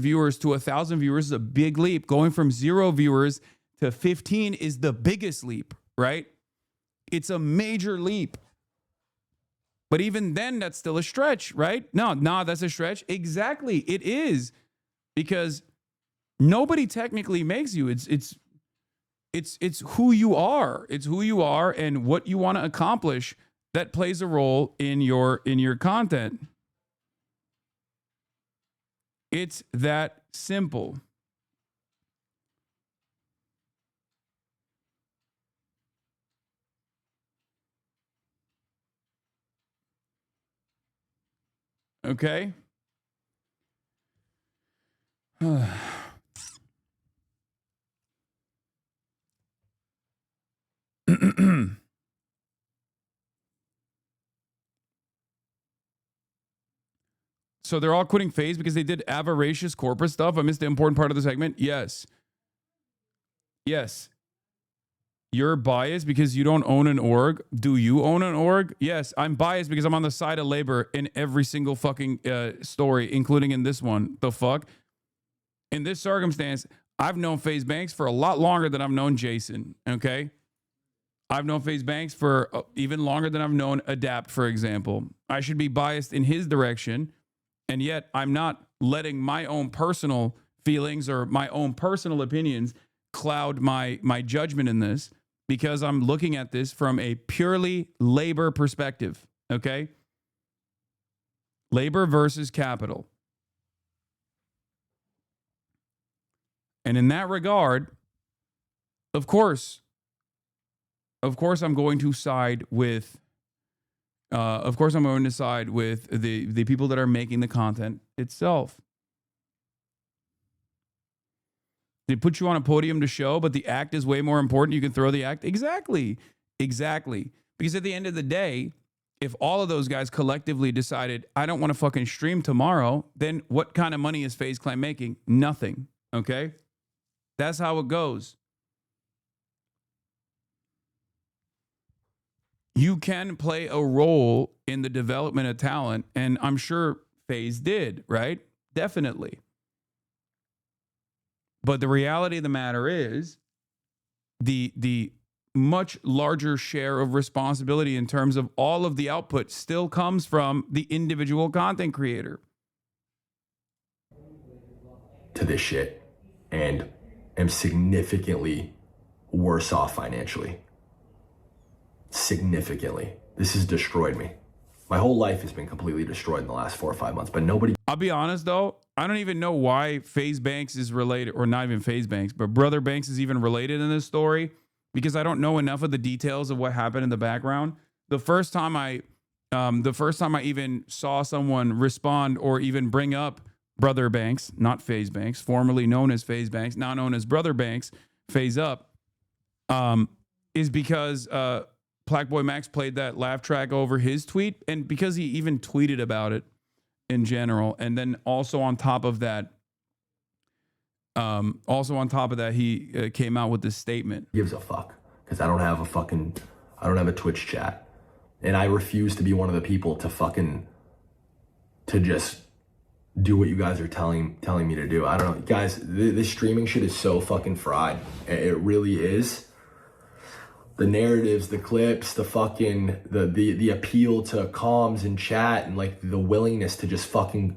Speaker 2: viewers to 1,000 viewers is a big leap. Going from 0 viewers to 15 is the biggest leap, right? It's a major leap. But even then, that's still a stretch, right? No, that's a stretch. Exactly, it is, because nobody technically makes you. It's who you are. It's who you are and what you want to accomplish that plays a role in your content. It's that simple. Okay? So they're all quitting Faze because they did avaricious corporate stuff. I missed the important part of the segment. Yes. You're biased because you don't own an org. Do you own an org? Yes, I'm biased because I'm on the side of labor in every single fucking story, including in this one. The fuck? In this circumstance, I've known Faze Banks for a lot longer than I've known Jason, okay? I've known Faze Banks for even longer than I've known Adapt, for example. I should be biased in his direction, and yet I'm not letting my own personal feelings or my own personal opinions cloud my judgment in this, because I'm looking at this from a purely labor perspective, okay? Labor versus capital. And in that regard, of course I'm going to side with the people that are making the content itself. They put you on a podium to show, but the act is way more important. You can throw the act. Exactly. Because at the end of the day, if all of those guys collectively decided, I don't want to fucking stream tomorrow, then what kind of money is FaZe Clan making? Nothing. Okay? That's how it goes. You can play a role in the development of talent, and I'm sure FaZe did, right? Definitely. But the reality of the matter is the much larger share of responsibility in terms of all of the output still comes from the individual content creator.
Speaker 10: To this shit, and am significantly worse off financially. Significantly. This has destroyed me. My whole life has been completely destroyed in the last 4 or 5 months, but nobody...
Speaker 2: I'll be honest though, I don't even know why Faze Banks is related, or not even Faze Banks, but Brother Banks is even related in this story, because I don't know enough of the details of what happened in the background. The first time I even saw someone respond or even bring up Brother Banks, not Faze Banks, formerly known as Faze Banks, now known as Brother Banks, Faze Up, is because Blackboy Max played that laugh track over his tweet, and because he even tweeted about it in general, and then also on top of that, he came out with this statement.
Speaker 10: Gives a fuck, because I don't have a Twitch chat, and I refuse to be one of the people to just do what you guys are telling me to do. I don't know, guys. This streaming shit is so fucking fried. It really is. The narratives, the clips, the fucking the appeal to comms and chat, and like the willingness to just fucking,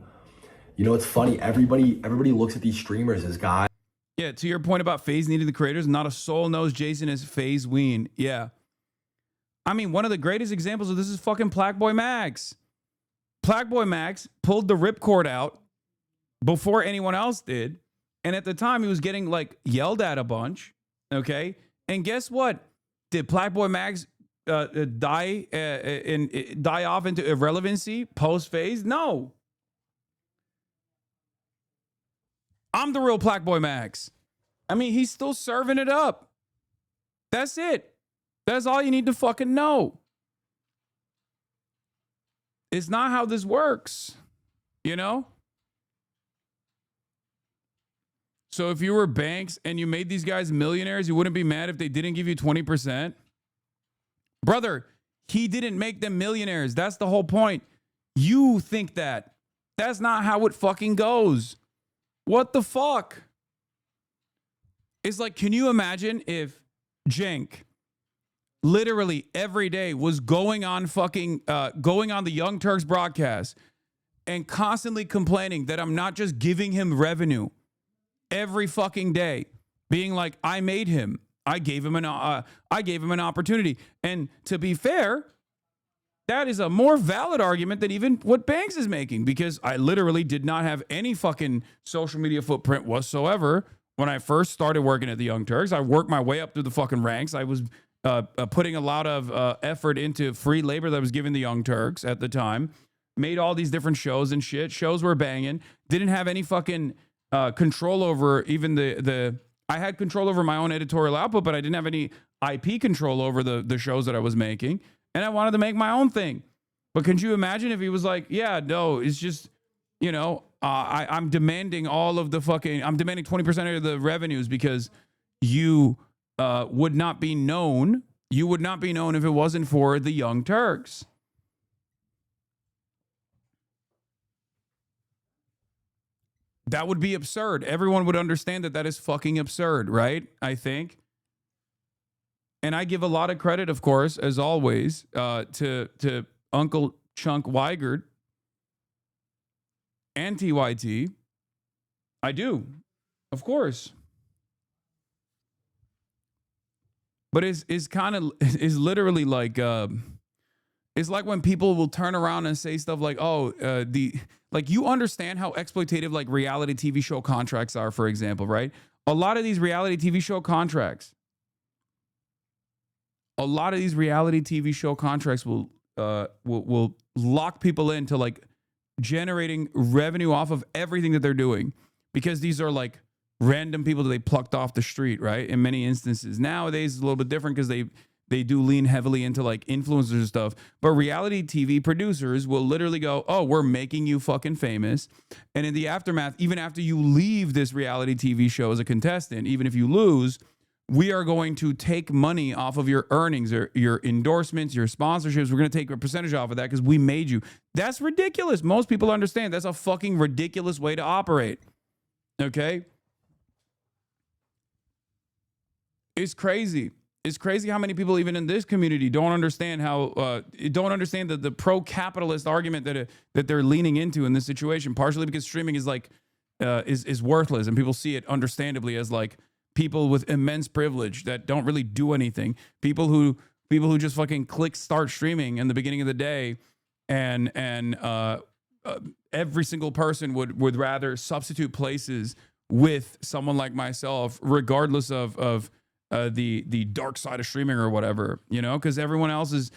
Speaker 10: you know, it's funny. Everybody looks at these streamers as guys.
Speaker 2: Yeah, to your point about Faze needing the creators, not a soul knows Jason is Faze Ween. Yeah. I mean, one of the greatest examples of this is fucking Blackboy Max. Blackboy Max pulled the ripcord out before anyone else did. And at the time, he was getting like yelled at a bunch. Okay. And guess what? Did Blackboy Max die off into irrelevancy post Faze? No. I'm the real Blackboy Max. I mean, he's still serving it up. That's it. That's all you need to fucking know. It's not how this works, you know? So if you were Banks and you made these guys millionaires, you wouldn't be mad if they didn't give you 20%? Brother, he didn't make them millionaires. That's the whole point. You think that. That's not how it fucking goes. What the fuck? It's like, can you imagine if Cenk literally every day was going on the Young Turks broadcast and constantly complaining that I'm not just giving him revenue every fucking day, being like, I made him. I gave him an opportunity. And to be fair, that is a more valid argument than even what Banks is making, because I literally did not have any fucking social media footprint whatsoever when I first started working at the Young Turks. I worked my way up through the fucking ranks. I was putting a lot of effort into free labor that I was giving the Young Turks at the time. Made all these different shows and shit. Shows were banging. Didn't have any fucking control over even I had control over my own editorial output, but I didn't have any IP control over the shows that I was making. And I wanted to make my own thing. But can you imagine if he was like, yeah, no, it's just, you know, I'm demanding I'm demanding 20% of the revenues because you would not be known. You would not be known if it wasn't for the Young Turks. That would be absurd. Everyone would understand that is fucking absurd, right? I think. And I give a lot of credit, of course, as always, to Uncle Chunk Weigert and TYT. I do, of course. But it's literally like it's like when people will turn around and say stuff like, "Oh, you understand how exploitative like reality TV show contracts are, for example, right? A lot of these reality TV show contracts." A lot of these reality TV show contracts will lock people into like generating revenue off of everything that they're doing, because these are like random people that they plucked off the street, right? In many instances. Nowadays it's a little bit different because they do lean heavily into like influencers and stuff. But reality TV producers will literally go, oh, we're making you fucking famous. And in the aftermath, even after you leave this reality TV show as a contestant, even if you lose, we are going to take money off of your earnings, or your endorsements, your sponsorships. We're going to take a percentage off of that because we made you. That's ridiculous. Most people understand that's a fucking ridiculous way to operate. Okay? It's crazy. It's crazy how many people even in this community don't understand the pro-capitalist argument that they're leaning into in this situation, partially because streaming is like is worthless, and people see it understandably as like people with immense privilege that don't really do anything. People who just fucking click start streaming in the beginning of the day, and every single person would rather substitute places with someone like myself, regardless of the dark side of streaming or whatever, you know, because everyone else is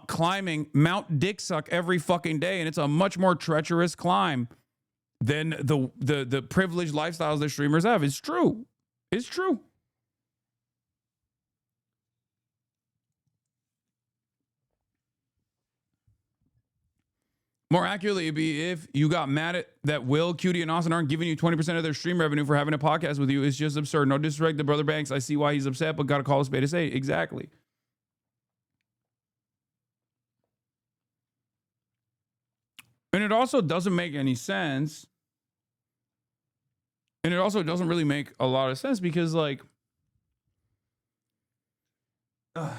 Speaker 2: climbing Mount Dick Suck every fucking day, and it's a much more treacherous climb than the privileged lifestyles that streamers have. It's true. It's true. More accurately, it'd be if you got mad at that Will, Cutie, and Hasan aren't giving you 20% of their stream revenue for having a podcast with you. It's just absurd. No disrespect to Brother Banks. I see why he's upset, but gotta call a spade a spade. Exactly. And it also doesn't make any sense. And it also doesn't really make a lot of sense because, like, do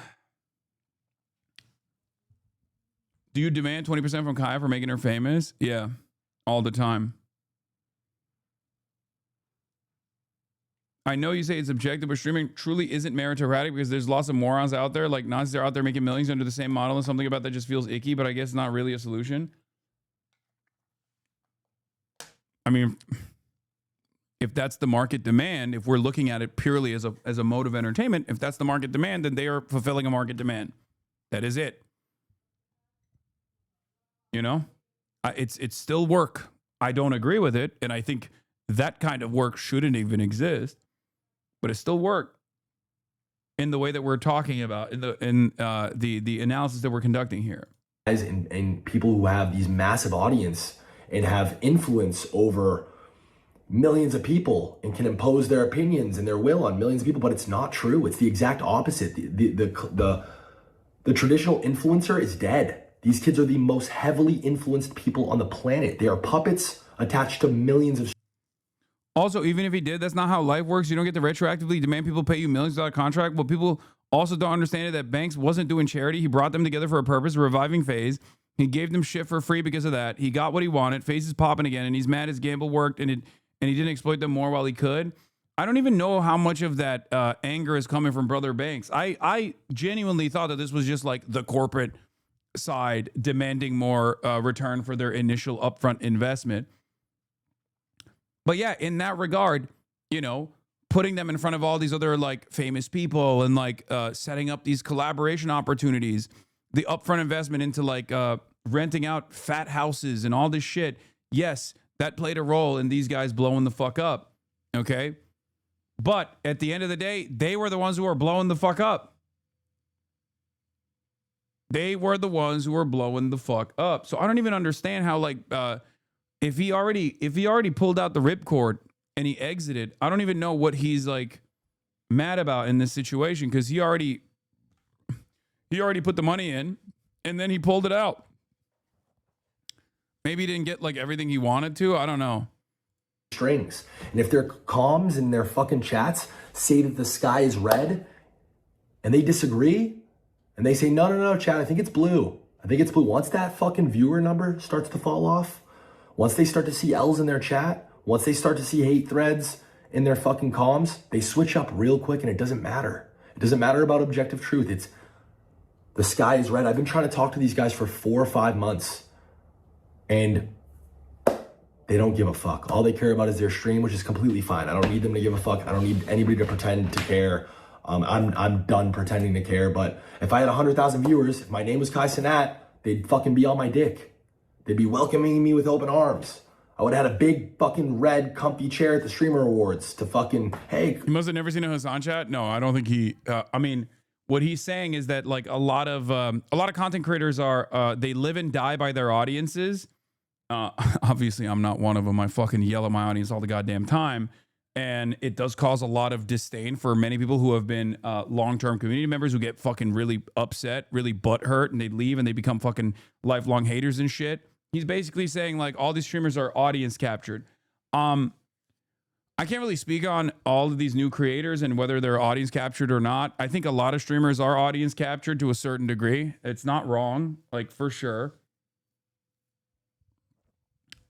Speaker 2: you demand 20% from Kaya for making her famous? Yeah, all the time. I know you say it's objective, but streaming truly isn't meritocratic because there's lots of morons out there. Like, Nazis are out there making millions under the same model, and something about that just feels icky, but I guess it's not really a solution. I mean, if that's the market demand, if we're looking at it purely as a mode of entertainment, if that's the market demand, then they are fulfilling a market demand. That is it. You know, it's still work. I don't agree with it, and I think that kind of work shouldn't even exist. But it's still work in the way that we're talking about in the analysis that we're conducting here.
Speaker 10: And people who have these massive audience and have influence over millions of people and can impose their opinions and their will on millions of people, but it's not true. It's the exact opposite. The traditional influencer is dead. These kids are the most heavily influenced people on the planet. They are puppets attached to millions of.
Speaker 2: Also, even if he did, that's not how life works. You don't get to retroactively demand people pay you millions without a contract. What people also don't understand is that Banks wasn't doing charity. He brought them together for a purpose, reviving Faze. He gave them shit for free because of that. He got what he wanted. Faze is popping again, and he's mad his gamble worked, and he didn't exploit them more while he could. I don't even know how much of that anger is coming from Brother Banks. I genuinely thought that this was just like the corporate side demanding more return for their initial upfront investment. But yeah, in that regard, you know, putting them in front of all these other like famous people and like setting up these collaboration opportunities, the upfront investment into like renting out fat houses and all this shit. Yes, that played a role in these guys blowing the fuck up. Okay. But at the end of the day, they were the ones who were blowing the fuck up. They were the ones who were blowing the fuck up. So I don't even understand how like if he already pulled out the ripcord and he exited, I don't even know what he's like mad about in this situation because he already put the money in and then he pulled it out. Maybe he didn't get like everything he wanted to. I don't know.
Speaker 10: Strings. And if their comms and their fucking chats say that the sky is red and they disagree and they say, no, chat, I think it's blue. I think it's blue. Once that fucking viewer number starts to fall off, once they start to see L's in their chat, once they start to see hate threads in their fucking comms, they switch up real quick and it doesn't matter. It doesn't matter about objective truth. It's the sky is red. I've been trying to talk to these guys for 4 or 5 months and they don't give a fuck. All they care about is their stream, which is completely fine. I don't need them to give a fuck. I don't need anybody to pretend to care. I'm done pretending to care. But if I had 100,000 viewers, if my name was Hasanat, they'd fucking be on my dick. They'd be welcoming me with open arms. I would have had a big fucking red comfy chair at the Streamer Awards to fucking, hey.
Speaker 2: You must have never seen a Hasan chat? No, I don't think he, I mean, what he's saying is that like a lot of content creators are, they live and die by their audiences. Obviously I'm not one of them. I fucking yell at my audience all the goddamn time. And it does cause a lot of disdain for many people who have been long-term community members who get fucking really upset, really butthurt, and they leave and they become fucking lifelong haters and shit. He's basically saying like all these streamers are audience captured. I can't really speak on all of these new creators and whether they're audience captured or not. I think a lot of streamers are audience captured to a certain degree. It's not wrong, like for sure.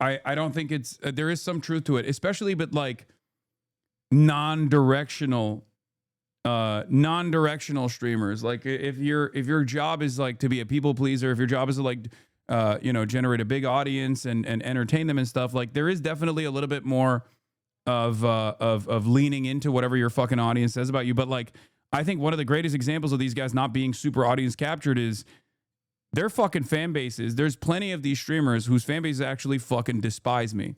Speaker 2: I don't think it's, there is some truth to it, especially but like non-directional streamers. Like if your job is like to be a people pleaser, if your job is to like generate a big audience and entertain them and stuff, like there is definitely a little bit more of leaning into whatever your fucking audience says about you. But like I think one of the greatest examples of these guys not being super audience captured is their fucking fan bases. There's plenty of these streamers whose fan bases actually fucking despise me,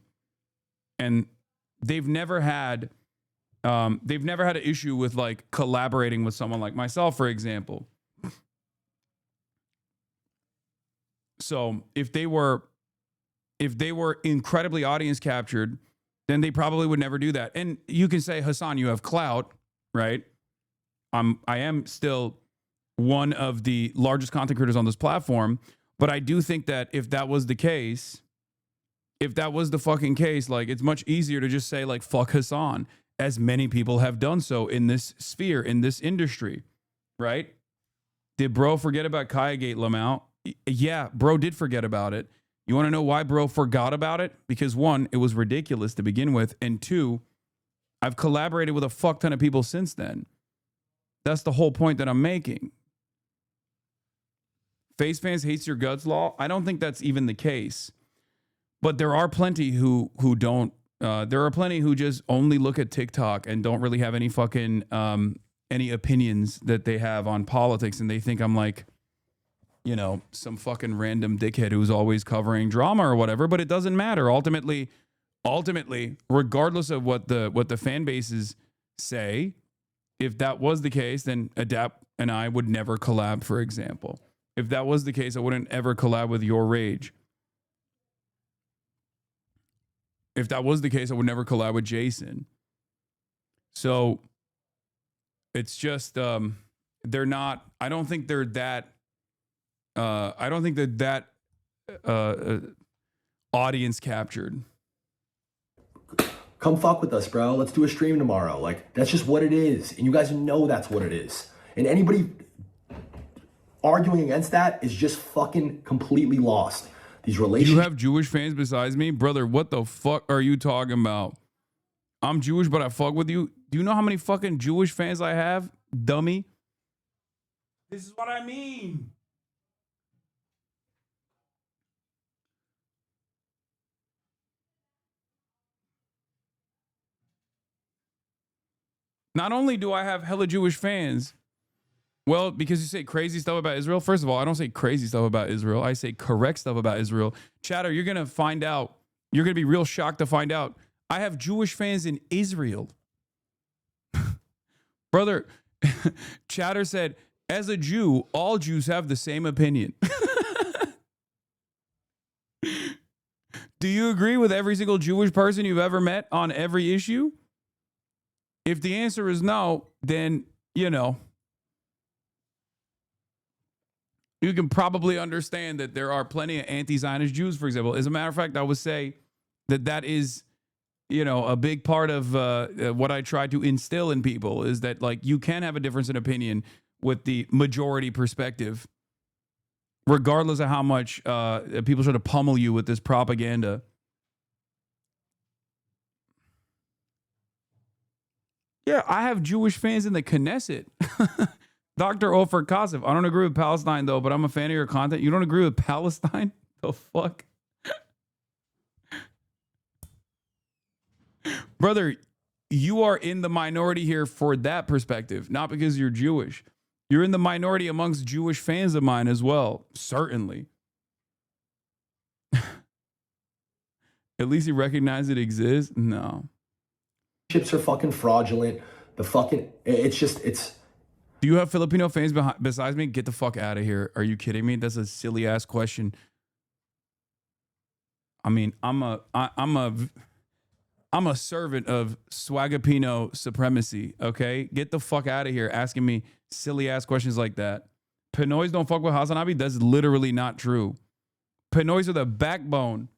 Speaker 2: and they've never had an issue with like collaborating with someone like myself, for example. So if they were if they were incredibly audience captured, then they probably would never do that. And you can say, Hasan, you have clout, right? I am still one of the largest content creators on this platform, but I do think that if that was the case, if that was the fucking case, like, it's much easier to just say, like, fuck Hasan, as many people have done so in this sphere, in this industry, right? Did bro forget about Kayagate, Lamau? Yeah, bro did forget about it. You want to know why bro forgot about it? Because one, it was ridiculous to begin with, and two, I've collaborated with a fuck ton of people since then. That's the whole point that I'm making. Faze fans hates your guts law. I don't think that's even the case. But there are plenty who don't. There are plenty who just only look at TikTok and don't really have any fucking any opinions that they have on politics, and they think I'm like, you know, some fucking random dickhead who's always covering drama or whatever. But it doesn't matter. Ultimately, regardless of what the fan bases say, if that was the case, then Adapt and I would never collab, for example. If that was the case, I wouldn't ever collab with Your Rage. If that was the case, I would never collab with Jason. So it's just, they're not, I don't think they're that, I don't think they're that audience captured.
Speaker 10: Come fuck with us, bro. Let's do a stream tomorrow. Like, that's just what it is. And you guys know that's what it is. And anybody arguing against that is just fucking completely lost. These relationships.
Speaker 2: You have Jewish fans besides me? Brother, what the fuck are you talking about? I'm Jewish, but I fuck with you. Do you know how many fucking Jewish fans I have? Dummy. This is what I mean. Not only do I have hella Jewish fans, well, because you say crazy stuff about Israel. First of all, I don't say crazy stuff about Israel. I say correct stuff about Israel. Chatter, you're going to find out. You're going to be real shocked to find out. I have Jewish fans in Israel. Brother, Chatter said, as a Jew, all Jews have the same opinion. Do you agree with every single Jewish person you've ever met on every issue? If the answer is no, then, you know, you can probably understand that there are plenty of anti-Zionist Jews, for example. As a matter of fact, I would say that that is, you know, a big part of what I try to instill in people is that, like, you can have a difference in opinion with the majority perspective, regardless of how much people try to pummel you with this propaganda. Yeah, I have Jewish fans in the Knesset. Dr. Ofer Kasif. I don't agree with Palestine, though, but I'm a fan of your content. You don't agree with Palestine? The fuck? Brother, you are in the minority here for that perspective, not because you're Jewish. You're in the minority amongst Jewish fans of mine as well. Certainly. At least you recognize it exists? No.
Speaker 10: Chips are fucking fraudulent. The fucking, it's just, it's.
Speaker 2: Do you have Filipino fans besides me? Get the fuck out of here. Are you kidding me? That's a silly ass question. I mean, I'm a servant of Swagapino supremacy, okay? Get the fuck out of here asking me silly ass questions like that. Pinoys don't fuck with HasanAbi? That's literally not true. Pinoys are the backbone.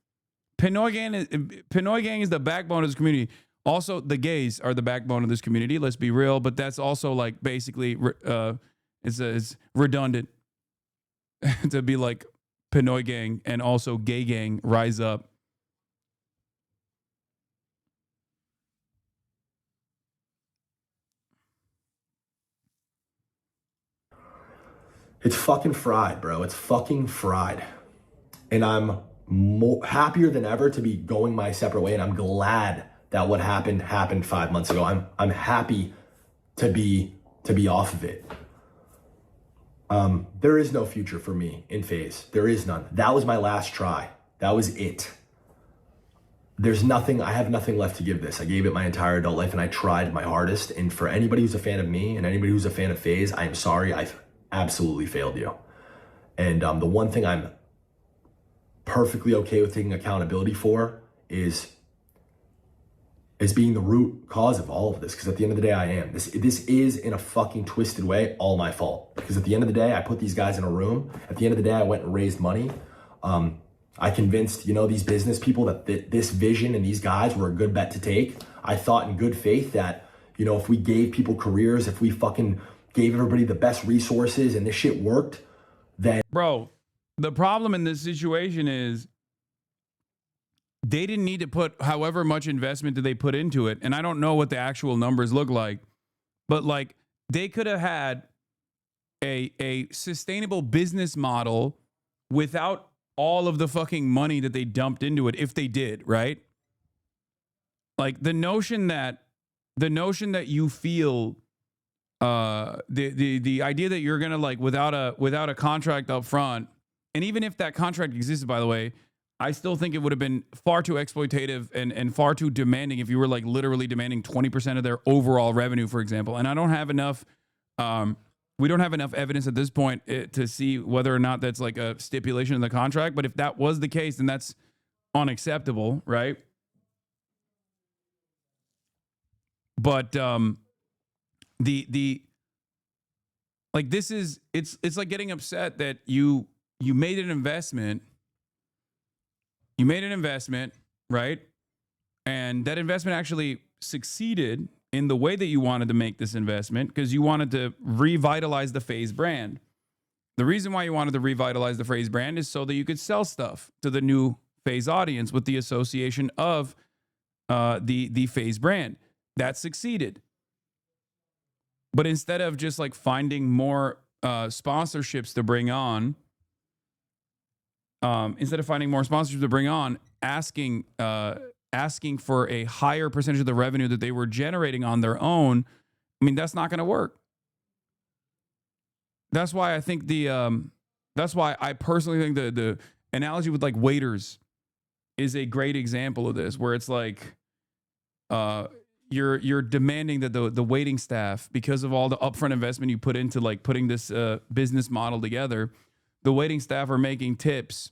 Speaker 2: Pinoy gang is the backbone of this community. Also, the gays are the backbone of this community. Let's be real, but that's also like basically it's redundant to be like Pinoy gang and also gay gang rise up.
Speaker 10: It's fucking fried, bro. It's fucking fried. And I'm happier than ever to be going my separate way, and I'm glad that what happened 5 months ago. I'm happy to be off of it. There is no future for me in Faze. There is none. That was my last try. That was it. There's nothing, I have nothing left to give this. I gave it my entire adult life and I tried my hardest. And for anybody who's a fan of me and anybody who's a fan of Faze, I am sorry, I've absolutely failed you. And the one thing I'm perfectly okay with taking accountability for is being the root cause of all of this. Because at the end of the day, I am. This is, in a fucking twisted way, all my fault. Because at the end of the day, I put these guys in a room. At the end of the day, I went and raised money. I convinced, these business people that this vision and these guys were a good bet to take. I thought in good faith that, if we gave people careers, if we fucking gave everybody the best resources and this shit worked, then...
Speaker 2: Bro, the problem in this situation is they didn't need to put however much investment that they put into it. And I don't know what the actual numbers look like, but like they could have had a sustainable business model without all of the fucking money that they dumped into it if they did, right? Like the notion that you feel the idea that you're gonna like without a contract up front, and even if that contract existed, by the way, I still think it would have been far too exploitative and far too demanding if you were like literally demanding 20% of their overall revenue, for example. And I don't have enough we don't have enough evidence at this point to see whether or not that's like a stipulation in the contract. But if that was the case, then that's unacceptable, right? But like this is it's like getting upset that you made an investment. You made an investment, right? And that investment actually succeeded in the way that you wanted to make this investment because you wanted to revitalize the Faze brand. The reason why you wanted to revitalize the Faze brand is so that you could sell stuff to the new Faze audience with the association of the Faze brand. That succeeded. But instead of just like finding more sponsorships to bring on, asking for a higher percentage of the revenue that they were generating on their own, I mean, that's not going to work. That's why I think that's why I personally think the analogy with like waiters is a great example of this, where it's like you're demanding that the waiting staff, because of all the upfront investment you put into like putting this business model together, the waiting staff are making tips.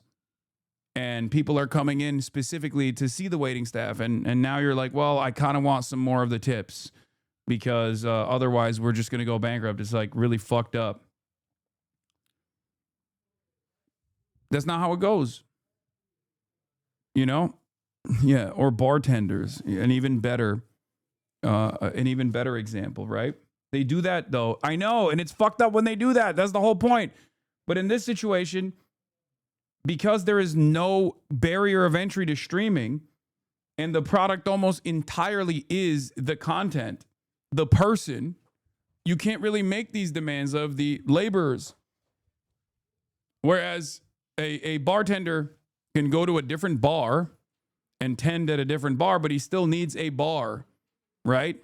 Speaker 2: And people are coming in specifically to see the waiting staff. And now you're like, well, I kind of want some more of the tips because otherwise we're just going to go bankrupt. It's like really fucked up. That's not how it goes. Yeah. Or bartenders, an even better example, right? They do that though. I know. And it's fucked up when they do that. That's the whole point. But in this situation, because there is no barrier of entry to streaming and the product almost entirely is the content, the person, you can't really make these demands of the laborers. Whereas a bartender can go to a different bar and tend at a different bar, but he still needs a bar, right?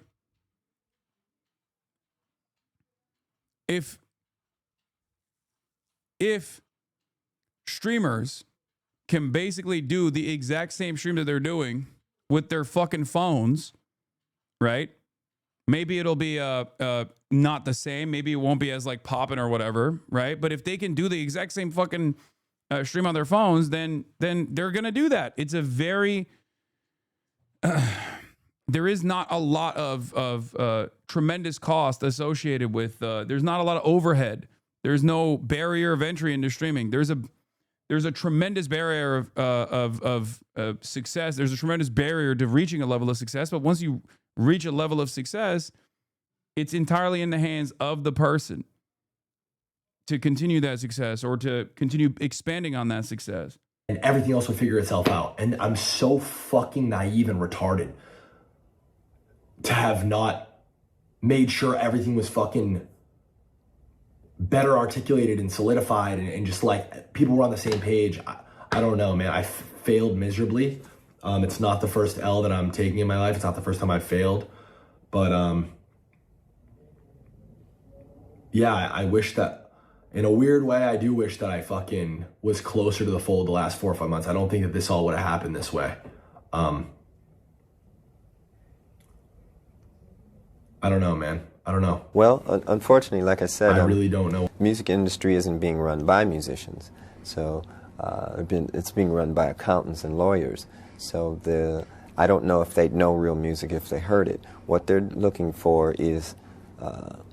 Speaker 2: If streamers can basically do the exact same stream that they're doing with their fucking phones, right? Maybe it'll be not the same. Maybe it won't be as like popping or whatever, right? But if they can do the exact same fucking stream on their phones, then they're gonna do that. It's a very there is not a lot of tremendous cost associated with. There's not a lot of overhead. There's no barrier of entry into streaming. There's a tremendous barrier of success. There's a tremendous barrier to reaching a level of success. But once you reach a level of success, it's entirely in the hands of the person to continue that success or to continue expanding on that success.
Speaker 10: And everything else will figure itself out. And I'm so fucking naive and retarded to have not made sure everything was fucking better articulated and solidified and just like people were on the same page. I don't know, man. I failed miserably. It's not the first L that I'm taking in my life. It's not the first time I've failed. But yeah, I wish that, in a weird way, I do wish that I fucking was closer to the fold the last 4 or 5 months. I don't think that this all would have happened this way. I don't know, man. I don't know.
Speaker 15: Well, unfortunately, like I said,
Speaker 10: I really don't know.
Speaker 15: Music industry isn't being run by musicians. So It's being run by accountants and lawyers. So I don't know if they'd know real music if they heard it. What they're looking for is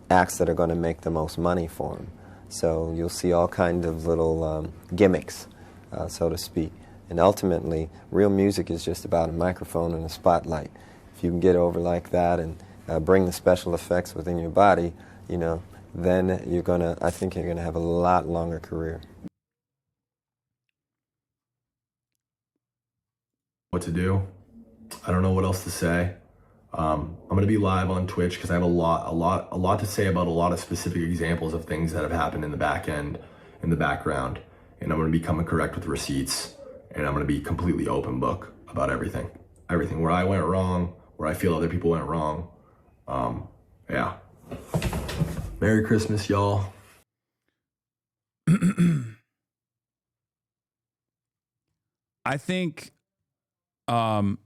Speaker 15: acts that are going to make the most money for them. So you'll see all kinds of little gimmicks, so to speak. And ultimately, real music is just about a microphone and a spotlight. If you can get over like that and bring the special effects within your body, you know, then I think you're gonna have a lot longer career.
Speaker 10: What to do? I don't know what else to say. I'm gonna be live on Twitch because I have a lot to say about a lot of specific examples of things that have happened in the back end, in the background, and I'm gonna be coming correct with receipts, and I'm gonna be completely open book about everything where I went wrong, where I feel other people went wrong. Yeah. Merry Christmas, y'all.
Speaker 2: I think the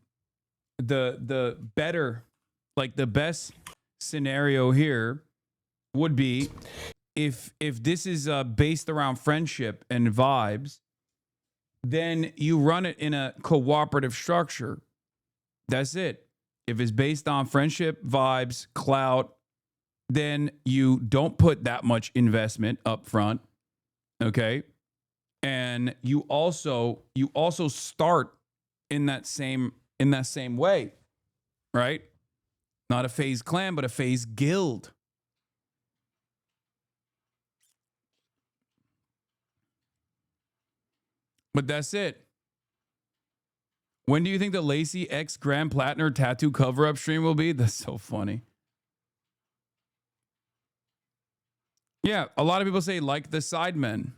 Speaker 2: better, like the best scenario here would be if this is based around friendship and vibes, then you run it in a cooperative structure. That's it. If it's based on friendship, vibes, clout, then you don't put that much investment up front. Okay? And you also start in that same way, right? Not a Faze clan, but a Faze guild. But that's it. When do you think the Lacey X Grand Platinum tattoo cover-up stream will be? That's so funny. Yeah, a lot of people say like the Sidemen.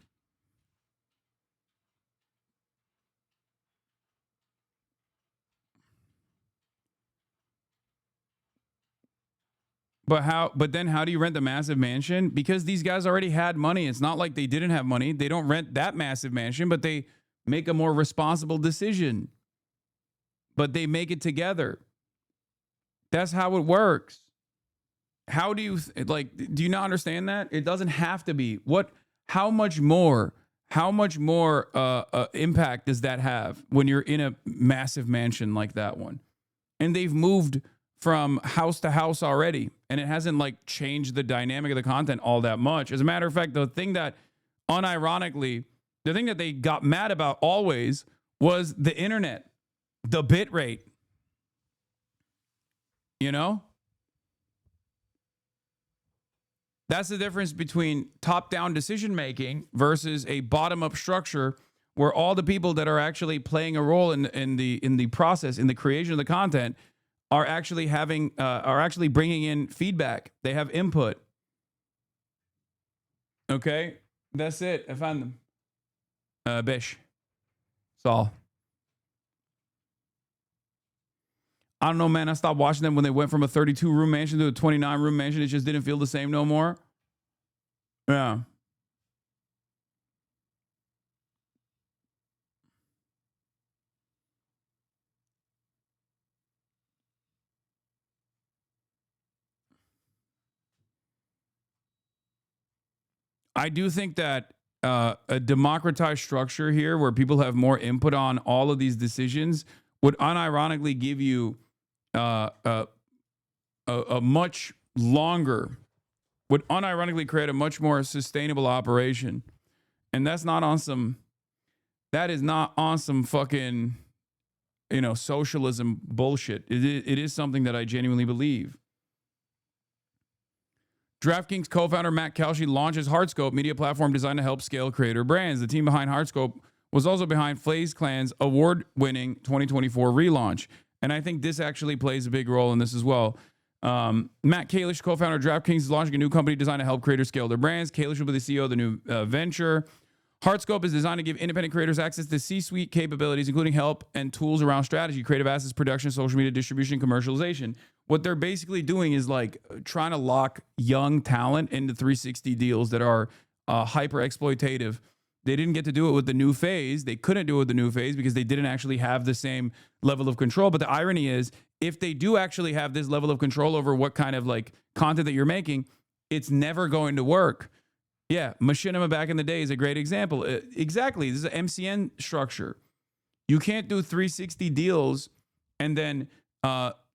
Speaker 2: But then how do you rent the massive mansion? Because these guys already had money. It's not like they didn't have money. They don't rent that massive mansion, but they make a more responsible decision. But they make it together. That's how it works. How do you do you not understand that? It doesn't have to be. How much more impact does that have when you're in a massive mansion like that one? And they've moved from house to house already, and it hasn't like changed the dynamic of the content all that much. As a matter of fact, the thing that they got mad about always was the internet, the bit rate. You know? That's the difference between top-down decision-making versus a bottom-up structure where all the people that are actually playing a role in the process, in the creation of the content, are actually bringing in feedback. They have input. Okay? That's it. I found them. Bish. Saul. I don't know, man. I stopped watching them when they went from a 32-room mansion to a 29-room mansion. It just didn't feel the same no more. Yeah. I do think that a democratized structure here where people have more input on all of these decisions would unironically give you a much longer, would unironically create a much more sustainable operation. And that is not on some fucking, socialism bullshit. It is something that I genuinely believe. DraftKings co-founder Matt Kalshi launches Heartscope, media platform designed to help scale creator brands. The team behind Heartscope was also behind Faze Clan's award-winning 2024 relaunch. And I think this actually plays a big role in this as well. Matt Kalish, co-founder of DraftKings, is launching a new company designed to help creators scale their brands. Kalish will be the CEO of the new venture. Heartscope is designed to give independent creators access to C-suite capabilities, including help and tools around strategy, creative assets, production, social media distribution, commercialization. What they're basically doing is like trying to lock young talent into 360 deals that are hyper exploitative. They didn't get to do it with the new Faze. They couldn't do it with the new Faze because they didn't actually have the same level of control. But the irony is, if they do actually have this level of control over what kind of like content that you're making, it's never going to work. Yeah, Machinima back in the day is a great example. Exactly. This is an MCN structure. You can't do 360 deals and then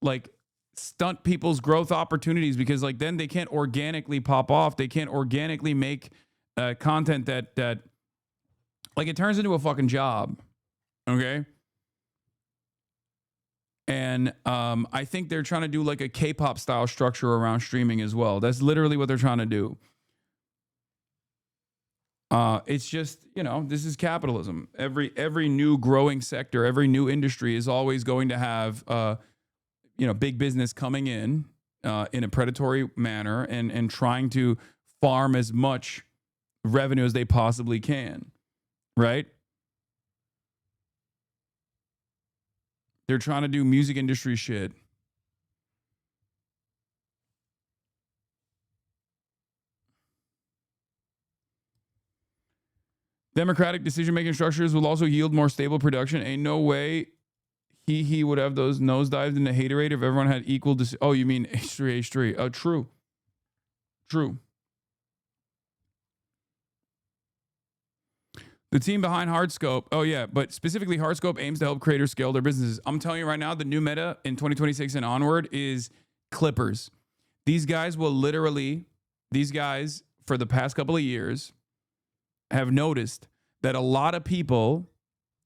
Speaker 2: like stunt people's growth opportunities, because like then they can't organically pop off. They can't organically make content that like it turns into a fucking job. Okay. And I think they're trying to do like a K-pop style structure around streaming as well. That's literally what they're trying to do. It's just, you know, this is capitalism. Every new growing sector, every new industry is always going to have, you know, big business coming in a predatory manner and trying to farm as much revenue as they possibly can, right? They're trying to do music industry shit. Democratic decision-making structures will also yield more stable production. Ain't no way he would have those nosedived in the haterade if everyone had equal... oh, you mean H3, H3. Oh, true. True. The team behind Hardscope... oh, yeah, but specifically Hardscope aims to help creators scale their businesses. I'm telling you right now, the new meta in 2026 and onward is clippers. These guys will literally... these guys, for the past couple of years... have noticed that a lot of people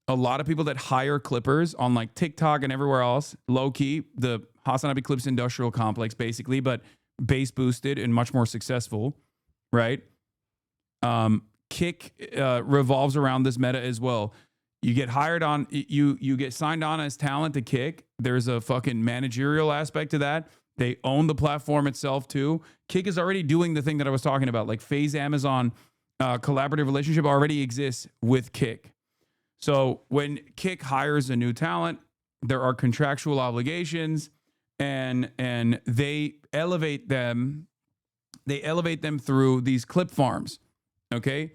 Speaker 2: that hire clippers on like TikTok and everywhere else, low key, the HasanAbi Clips industrial complex basically, but base boosted and much more successful, right? Kick revolves around this meta as well. You get hired on, you get signed on as talent to Kick. There's a fucking managerial aspect to that. They own the platform itself too. Kick is already doing the thing that I was talking about, like Faze Amazon collaborative relationship already exists with Kick. So when Kick hires a new talent, there are contractual obligations, and they elevate them. They elevate them through these clip farms. Okay,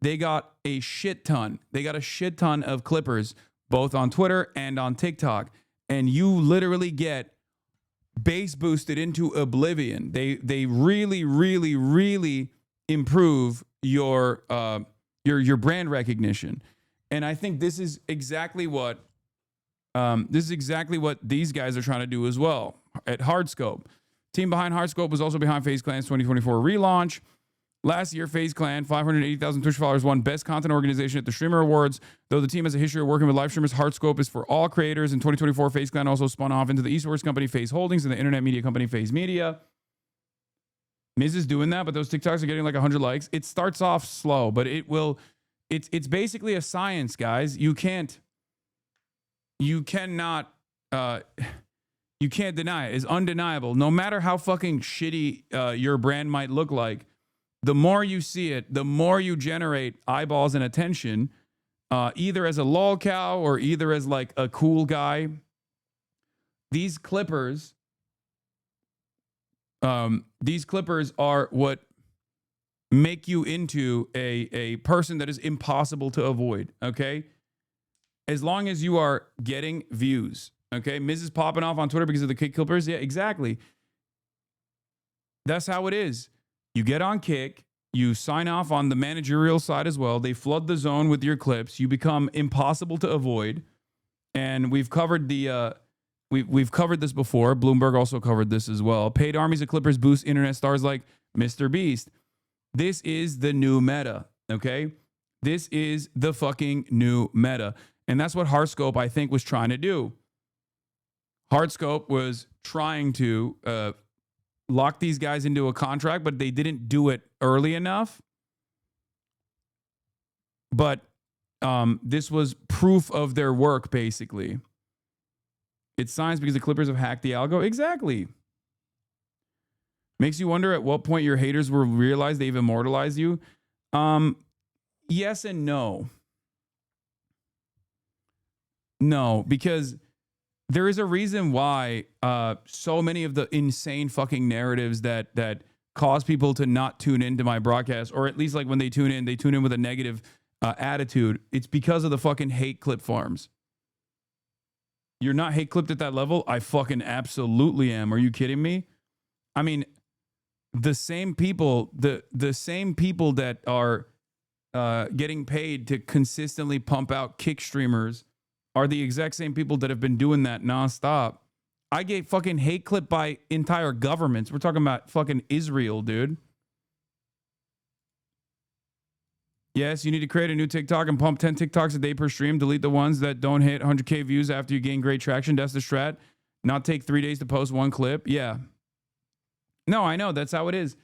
Speaker 2: they got a shit ton. They got a shit ton of clippers, both on Twitter and on TikTok, and you literally get base boosted into oblivion. They really, really, really improve your brand recognition. And I think this is exactly what these guys are trying to do as well at Hardscope. Team behind Hardscope was also behind FaZe Clan's 2024 relaunch. Last year, FaZe Clan, 580,000 Twitch followers, won Best Content Organization at the Streamer Awards. Though the team has a history of working with live streamers, Hardscope is for all creators. In 2024, FaZe Clan also spun off into the esports company Faze Holdings and the internet media company Faze Media. Miz is doing that, but those TikToks are getting like 100 likes. It starts off slow, but it will. It's basically a science, guys. You can't deny it. It's undeniable. No matter how fucking shitty your brand might look like, the more you see it, the more you generate eyeballs and attention, either as a lol cow or either as like a cool guy. These clippers are what make you into a person that is impossible to avoid, okay? As long as you are getting views, okay? Miz is popping off on Twitter because of the Kick clippers. Yeah, exactly. That's how it is. You get on Kick, you sign off on the managerial side as well. They flood the zone with your clips. You become impossible to avoid. And we've covered the... We've covered this before. Bloomberg also covered this as well. Paid armies of clippers boost internet stars like Mr. Beast. This is the new meta, okay? This is the fucking new meta. And that's what Hardscope, I think, was trying to do. Hardscope was trying to lock these guys into a contract, but they didn't do it early enough. But this was proof of their work, basically. It's science because the Clippers have hacked the algo. Exactly. Makes you wonder at what point your haters will realize they've immortalized you. Yes and no. No, because there is a reason why so many of the insane fucking narratives that cause people to not tune into my broadcast, or at least like when they tune in with a negative attitude. It's because of the fucking hate clip farms. You're not hate clipped at that level? I fucking absolutely am. Are you kidding me? I mean, the same people, the same people that are getting paid to consistently pump out kick streamers are the exact same people that have been doing that nonstop. I get fucking hate clipped by entire governments. We're talking about fucking Israel, dude. Yes, you need to create a new TikTok and pump 10 TikToks a day per stream. Delete the ones that don't hit 100K views after you gain great traction. That's the strat. Not take 3 days to post one clip. Yeah. No, I know. That's how it is.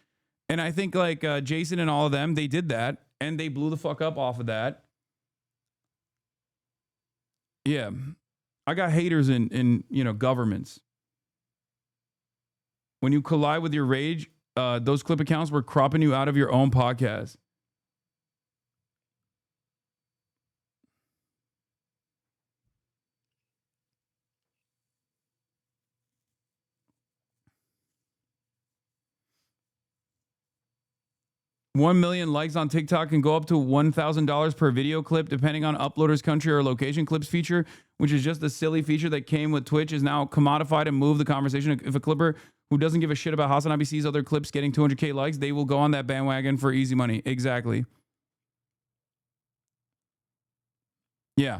Speaker 2: And I think like Jason and all of them, they did that. And they blew the fuck up off of that. Yeah. I got haters in governments. When you collide with your rage, those clip accounts were cropping you out of your own podcast. $1 million likes on TikTok can go up to $1,000 per video clip, depending on uploader's country or location. Clips feature, which is just a silly feature that came with Twitch, is now commodified and moved the conversation. If a clipper who doesn't give a shit about HasanAbi sees other clips getting 200K likes, they will go on that bandwagon for easy money. Exactly. Yeah.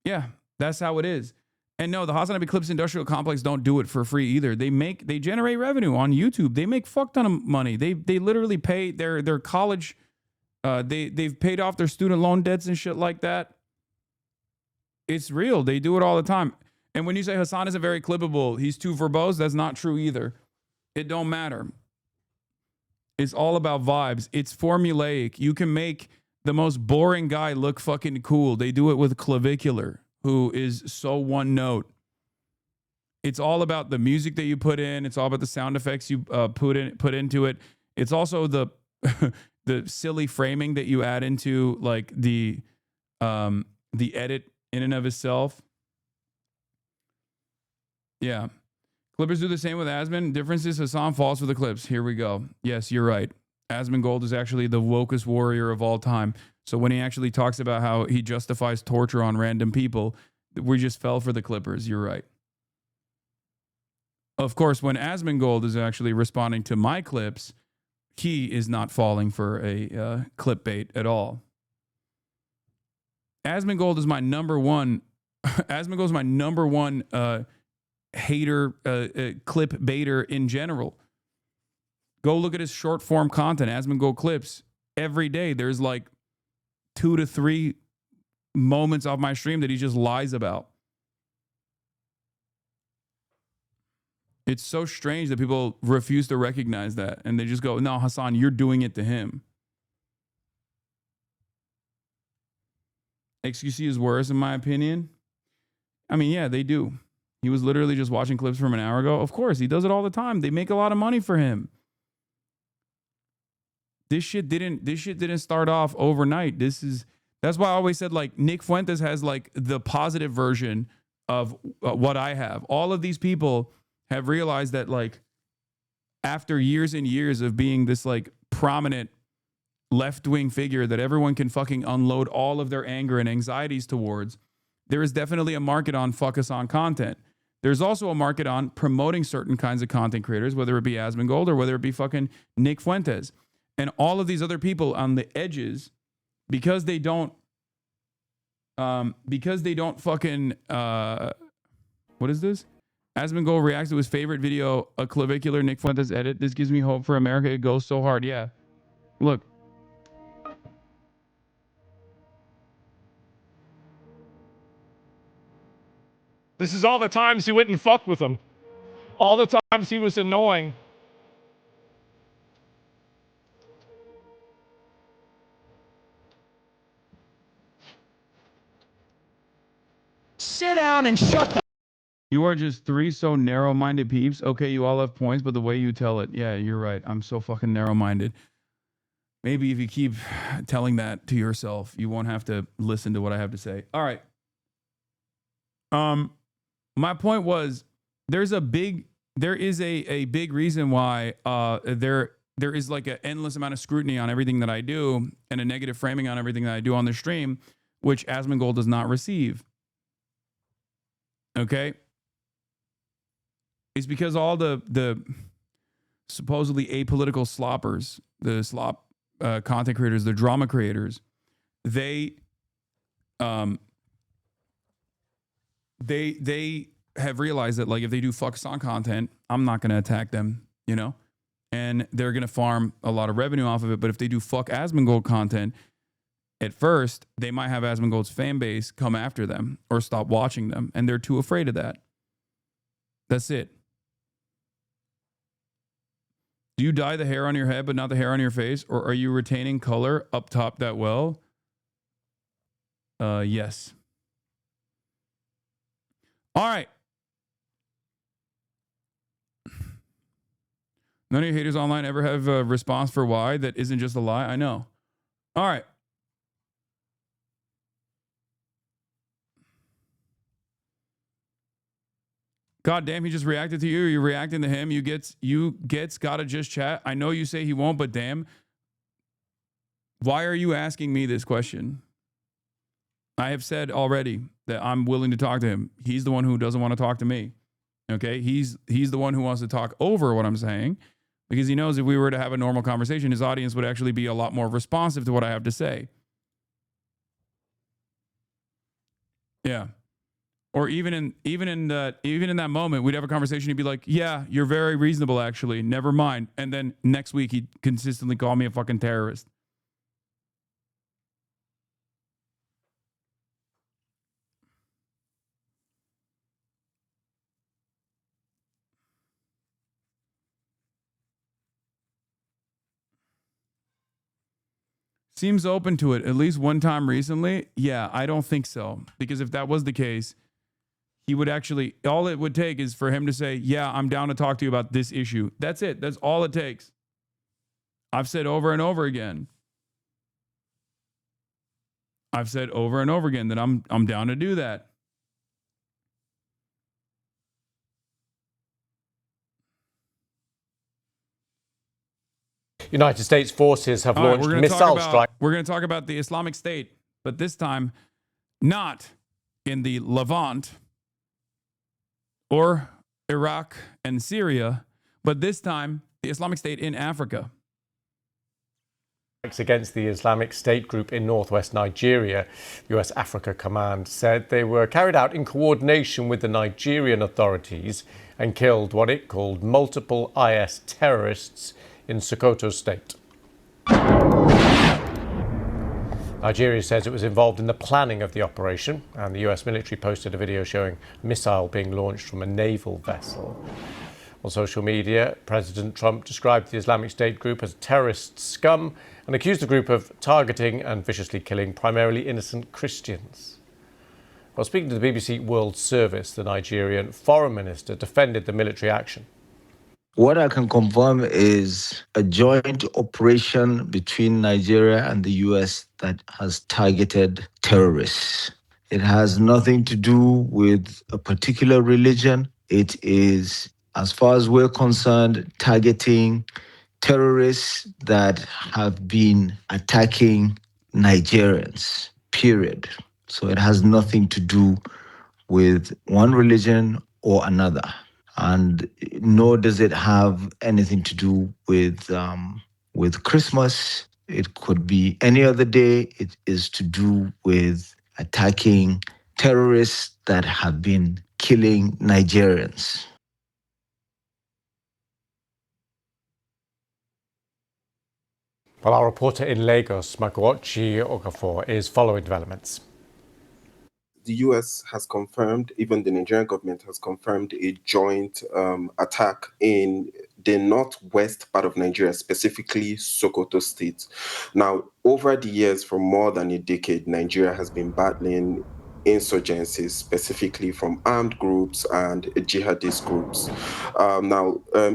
Speaker 2: Yeah, that's how it is. And no, the HasanAbi Clips industrial complex don't do it for free either. They generate revenue on YouTube. They make fuck ton of money. They literally pay their college. They've paid off their student loan debts and shit like that. It's real. They do it all the time. And when you say Hasan isn't very clippable, he's too verbose, that's not true either. It don't matter. It's all about vibes. It's formulaic. You can make the most boring guy look fucking cool. They do it with Clavicular, who is so one note. It's all about the music that you put in. It's all about the sound effects you put into it. It's also the the silly framing that you add into like the edit in and of itself. Yeah. Clippers do the same with Asmon. Difference is Hasan falls for the clips. Here we go. Yes, you're right. Asmongold is actually the wokest warrior of all time. So when he actually talks about how he justifies torture on random people, we just fell for the Clippers. You're right. Of course, when Asmongold is actually responding to my clips, he is not falling for a clip bait at all. Asmongold is my number one. Asmongold is my number one hater, clip baiter in general. Go look at his short form content, Asmongold clips. Every day there's like 2 to 3 moments off my stream that he just lies about. It's so strange that people refuse to recognize that. And they just go, no, Hasan, you're doing it to him. XQC is worse, in my opinion. I mean, yeah, they do. He was literally just watching clips from an hour ago. Of course, he does it all the time. They make a lot of money for him. This shit didn't start off overnight. That's why I always said like Nick Fuentes has like the positive version of what I have. All of these people have realized that like after years and years of being this like prominent left-wing figure that everyone can fucking unload all of their anger and anxieties towards, there is definitely a market on fuck us on content. There's also a market on promoting certain kinds of content creators, whether it be Asmongold or whether it be fucking Nick Fuentes. And all of these other people on the edges, because they don't fucking, what is this? Asmongold reacts to his favorite video, a clavicular Nick Fuentes edit. This gives me hope for America. It goes so hard. Yeah. Look.
Speaker 16: This is all the times he went and fucked with him. All the times he was annoying.
Speaker 17: Sit down and shut the...
Speaker 2: You are just 3 so narrow-minded peeps. Okay, you all have points, but the way you tell it, yeah, you're right. I'm so fucking narrow-minded. Maybe if you keep telling that to yourself, you won't have to listen to what I have to say. All right. My point was there is a big reason why there is like an endless amount of scrutiny on everything that I do and a negative framing on everything that I do on the stream, which Asmongold does not receive. Okay? is because all the supposedly apolitical sloppers, the slop content creators, the drama creators, they have realized that, like, if they do fuck song content, I'm not going to attack them, you know, and they're going to farm a lot of revenue off of it. But if they do fuck Asmongold content, at first they might have Asmongold's fan base come after them or stop watching them, and they're too afraid of that. That's it. Do you dye the hair on your head but not the hair on your face, or are you retaining color up top that well? Yes. All right. None of your haters online ever have a response for why that isn't just a lie. I know. All right. God damn, he just reacted to you. You're reacting to him. You gets gotta just chat. I know you say he won't, but damn. Why are you asking me this question? I have said already that I'm willing to talk to him. He's the one who doesn't want to talk to me. Okay? He's the one who wants to talk over what I'm saying, because he knows if we were to have a normal conversation, his audience would actually be a lot more responsive to what I have to say. Yeah. Or even in that moment, we'd have a conversation. He'd be like, "Yeah, you're very reasonable, actually. Never mind." And then next week, he'd consistently call me a fucking terrorist. Seems open to it at least one time recently. Yeah, I don't think so. Because if that was the case, he would actually, all it would take is for him to say, "Yeah, I'm down to talk to you about this issue." That's it. That's all it takes. I've said over and over again. I've said over and over again that I'm down to do that.
Speaker 16: United States forces have launched missile strikes.
Speaker 2: We're going to talk about the Islamic State, but this time not in the Levant or Iraq and Syria, but this time the Islamic State in Africa.
Speaker 16: Against the Islamic State group in northwest Nigeria. US Africa Command said they were carried out in coordination with the Nigerian authorities and killed what it called multiple IS terrorists in Sokoto State. Nigeria says it was involved in the planning of the operation, and the US military posted a video showing a missile being launched from a naval vessel. On social media, President Trump described the Islamic State group as terrorist scum and accused the group of targeting and viciously killing primarily innocent Christians. While speaking to the BBC World Service, the Nigerian foreign minister defended the military action.
Speaker 18: What I can confirm is a joint operation between Nigeria and the US that has targeted terrorists. It has nothing to do with a particular religion. It is, as far as we're concerned, targeting terrorists that have been attacking Nigerians, period. So it has nothing to do with one religion or another. And nor does it have anything to do with Christmas. It could be any other day. It is to do with attacking terrorists that have been killing Nigerians.
Speaker 16: Well, our reporter in Lagos, Magochi Okafor, is following developments.
Speaker 19: The US has confirmed, even the Nigerian government has confirmed a joint attack in the northwest part of Nigeria, specifically Sokoto State. Now, over the years, for more than a decade, Nigeria has been battling insurgencies, specifically from armed groups and jihadist groups.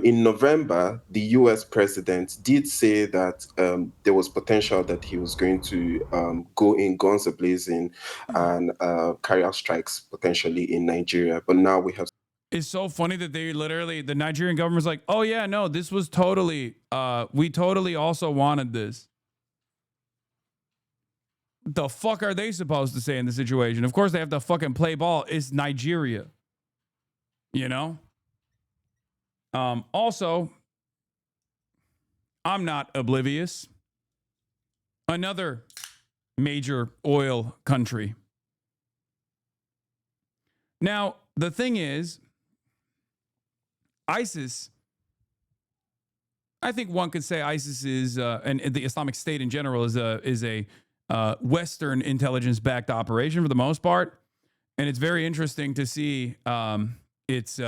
Speaker 19: In November, the US president did say that there was potential that he was going to go in guns a-blazing and carry out strikes potentially in Nigeria. But now we have...
Speaker 2: It's so funny that they literally, the Nigerian government's like, "Oh yeah, no, this was totally, we totally also wanted this." The fuck are they supposed to say in the situation? Of course they have to fucking play ball. It's Nigeria. You know? Also, I'm not oblivious. Another major oil country. Now, the thing is, ISIS, I think one could say ISIS is, and the Islamic State in general is a Western intelligence-backed operation for the most part. And it's very interesting to see its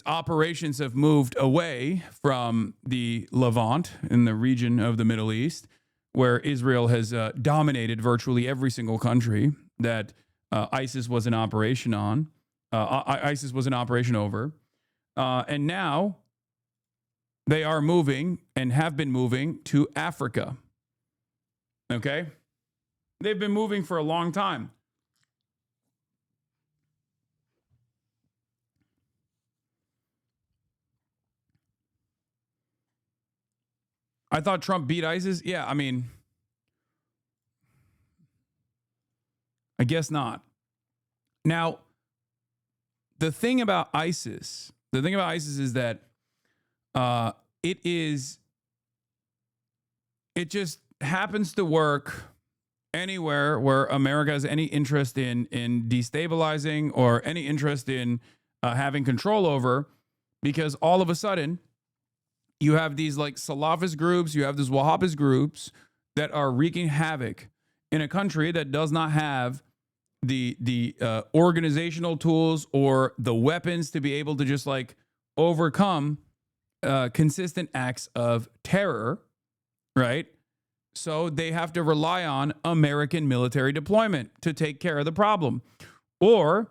Speaker 2: operations have moved away from the Levant in the region of the Middle East, where Israel has dominated virtually every single country that ISIS was in operation on. ISIS was in operation over. And now they are moving and have been moving to Africa. Okay? They've been moving for a long time. I thought Trump beat ISIS. Yeah, I mean, I guess not. Now, the thing about ISIS is that it just happens to work anywhere where America has any interest in destabilizing or any interest in having control over, because all of a sudden you have these like Salafist groups, you have these Wahhabist groups that are wreaking havoc in a country that does not have the organizational tools or the weapons to be able to just like overcome consistent acts of terror, right? So they have to rely on American military deployment to take care of the problem. Or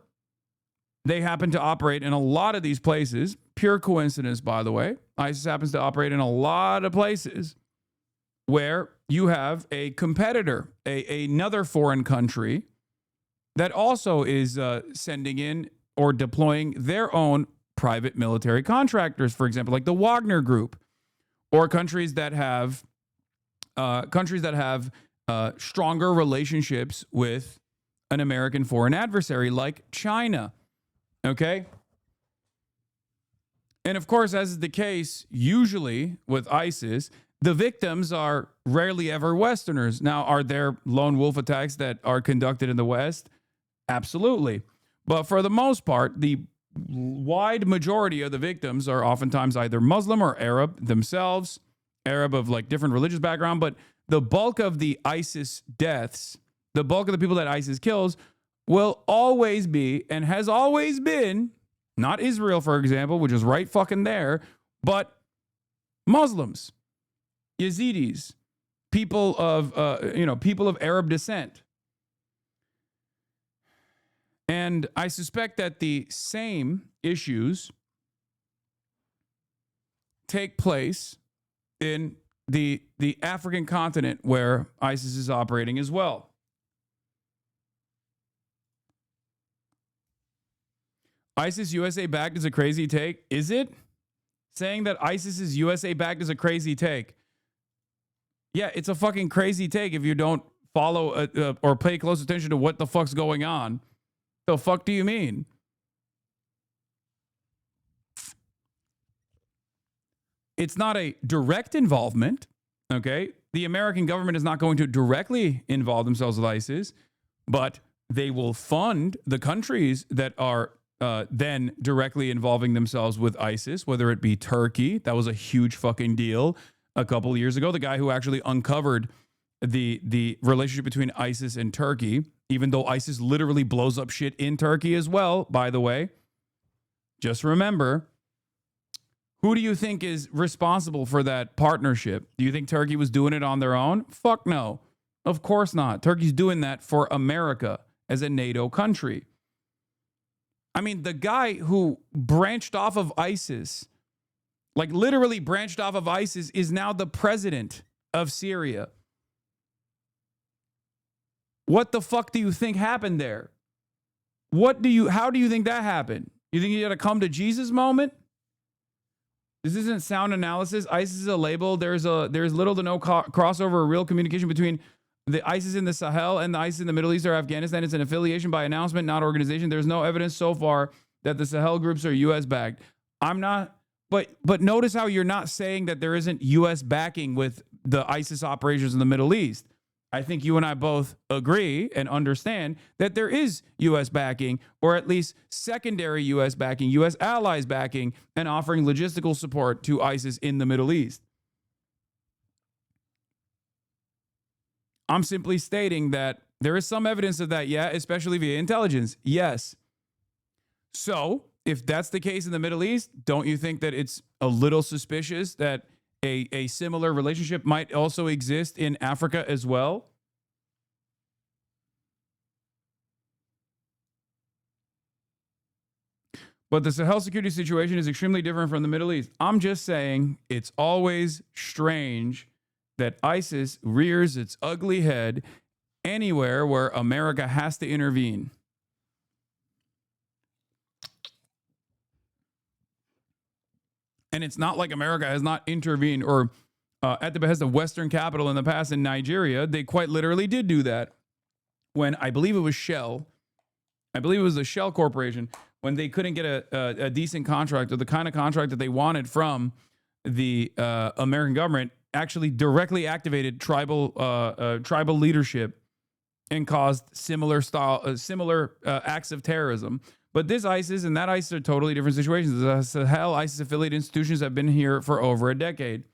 Speaker 2: they happen to operate in a lot of these places. Pure coincidence, by the way. ISIS happens to operate in a lot of places where you have a competitor, another foreign country that also is sending in or deploying their own private military contractors, for example, like the Wagner Group, or countries that have stronger relationships with an American foreign adversary like China. Okay? And of course, as is the case usually with ISIS, the victims are rarely ever Westerners. Now, are there lone wolf attacks that are conducted in the West? Absolutely. But for the most part, the wide majority of the victims are oftentimes either Muslim or Arab themselves, Arab of like different religious background. But the bulk of the ISIS deaths, the bulk of the people that ISIS kills will always be and has always been, not Israel, for example, which is right fucking there, but Muslims, Yazidis, people of Arab descent. And I suspect that the same issues take place in the African continent where ISIS is operating as well. ISIS USA backed is a crazy take. Is it? Saying that ISIS is USA backed is a crazy take. Yeah, it's a fucking crazy take if you don't follow or pay close attention to what the fuck's going on. The fuck do you mean? It's not a direct involvement, okay? The American government is not going to directly involve themselves with ISIS, but they will fund the countries that are then directly involving themselves with ISIS, whether it be Turkey. That was a huge fucking deal a couple of years ago. The guy who actually uncovered the relationship between ISIS and Turkey, even though ISIS literally blows up shit in Turkey as well, by the way. Just remember, who do you think is responsible for that partnership? Do you think Turkey was doing it on their own? Fuck no. Of course not. Turkey's doing that for America as a NATO country. I mean, the guy who branched off of ISIS, like literally branched off of ISIS, is now the president of Syria. What the fuck do you think happened there? How do you think that happened? You think you had a come to Jesus moment? This isn't sound analysis. ISIS is a label. There's little to no crossover or real communication between the ISIS in the Sahel and the ISIS in the Middle East or Afghanistan. It's an affiliation by announcement, not organization. There's no evidence so far that the Sahel groups are U.S. backed. I'm not, but notice how you're not saying that there isn't U.S. backing with the ISIS operations in the Middle East. I think you and I both agree and understand that there is U.S. backing, or at least secondary U.S. backing, U.S. allies backing, and offering logistical support to ISIS in the Middle East. I'm simply stating that there is some evidence of that, yeah, especially via intelligence, yes. So, if that's the case in the Middle East, don't you think that it's a little suspicious that a similar relationship might also exist in Africa as well? But the Sahel security situation is extremely different from the Middle East. I'm just saying it's always strange that ISIS rears its ugly head anywhere where America has to intervene. And it's not like America has not intervened or at the behest of Western capital in the past in Nigeria. They quite literally did do that when I believe it was Shell. I believe it was the Shell Corporation, when they couldn't get a decent contract or the kind of contract that they wanted from the American government, actually directly activated tribal leadership and caused similar acts of terrorism. But this ISIS and that ISIS are totally different situations. The Sahel ISIS-affiliated institutions have been here for over a decade.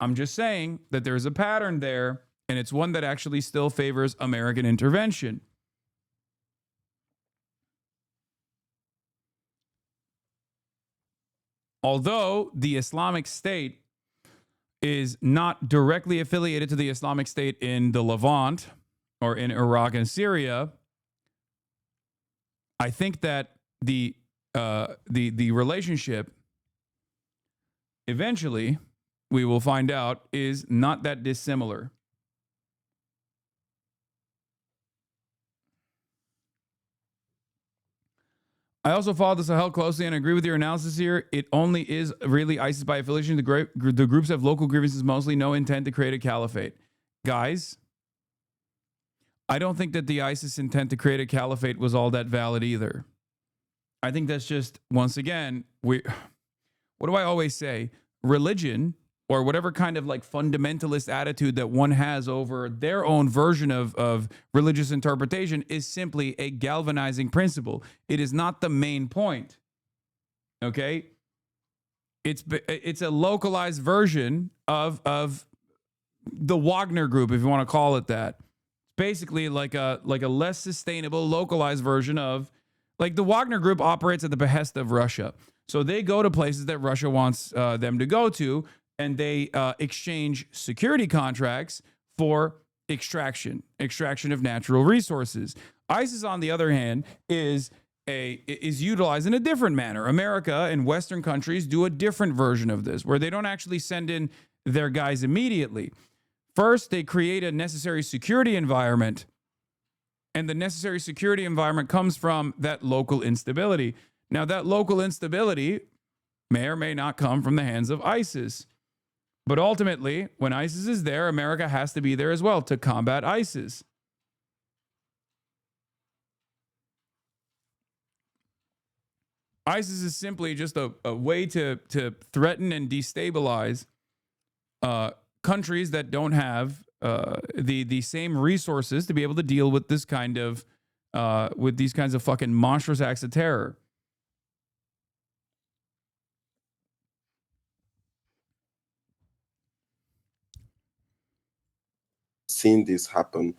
Speaker 2: I'm just saying that there's a pattern there, and it's one that actually still favors American intervention. Although the Islamic State is not directly affiliated to the Islamic State in the Levant or in Iraq and Syria, I think that the relationship eventually, we will find out, is not that dissimilar. I also follow the Sahel closely and agree with your analysis here. It only is really ISIS by affiliation. The groups have local grievances, mostly no intent to create a caliphate. Guys, I don't think that the ISIS intent to create a caliphate was all that valid either. I think that's just, once again, what do I always say? Religion, or whatever kind of like fundamentalist attitude that one has over their own version of religious interpretation, is simply a galvanizing principle. It is not the main point. Okay? It's a localized version of the Wagner Group, if you want to call it that. Basically like a less sustainable localized version of, like, the Wagner Group operates at the behest of Russia. So they go to places that Russia wants them to go to, and they exchange security contracts for extraction of natural resources. ISIS, on the other hand, is utilized in a different manner. America and Western countries do a different version of this, where they don't actually send in their guys immediately. First, they create a necessary security environment, and the necessary security environment comes from that local instability. Now, that local instability may or may not come from the hands of ISIS. But ultimately, when ISIS is there, America has to be there as well to combat ISIS. ISIS is simply just a way to threaten and destabilize countries that don't have the same resources to be able to deal with this kind of with these kinds of fucking monstrous acts of terror.
Speaker 19: Seen this happen.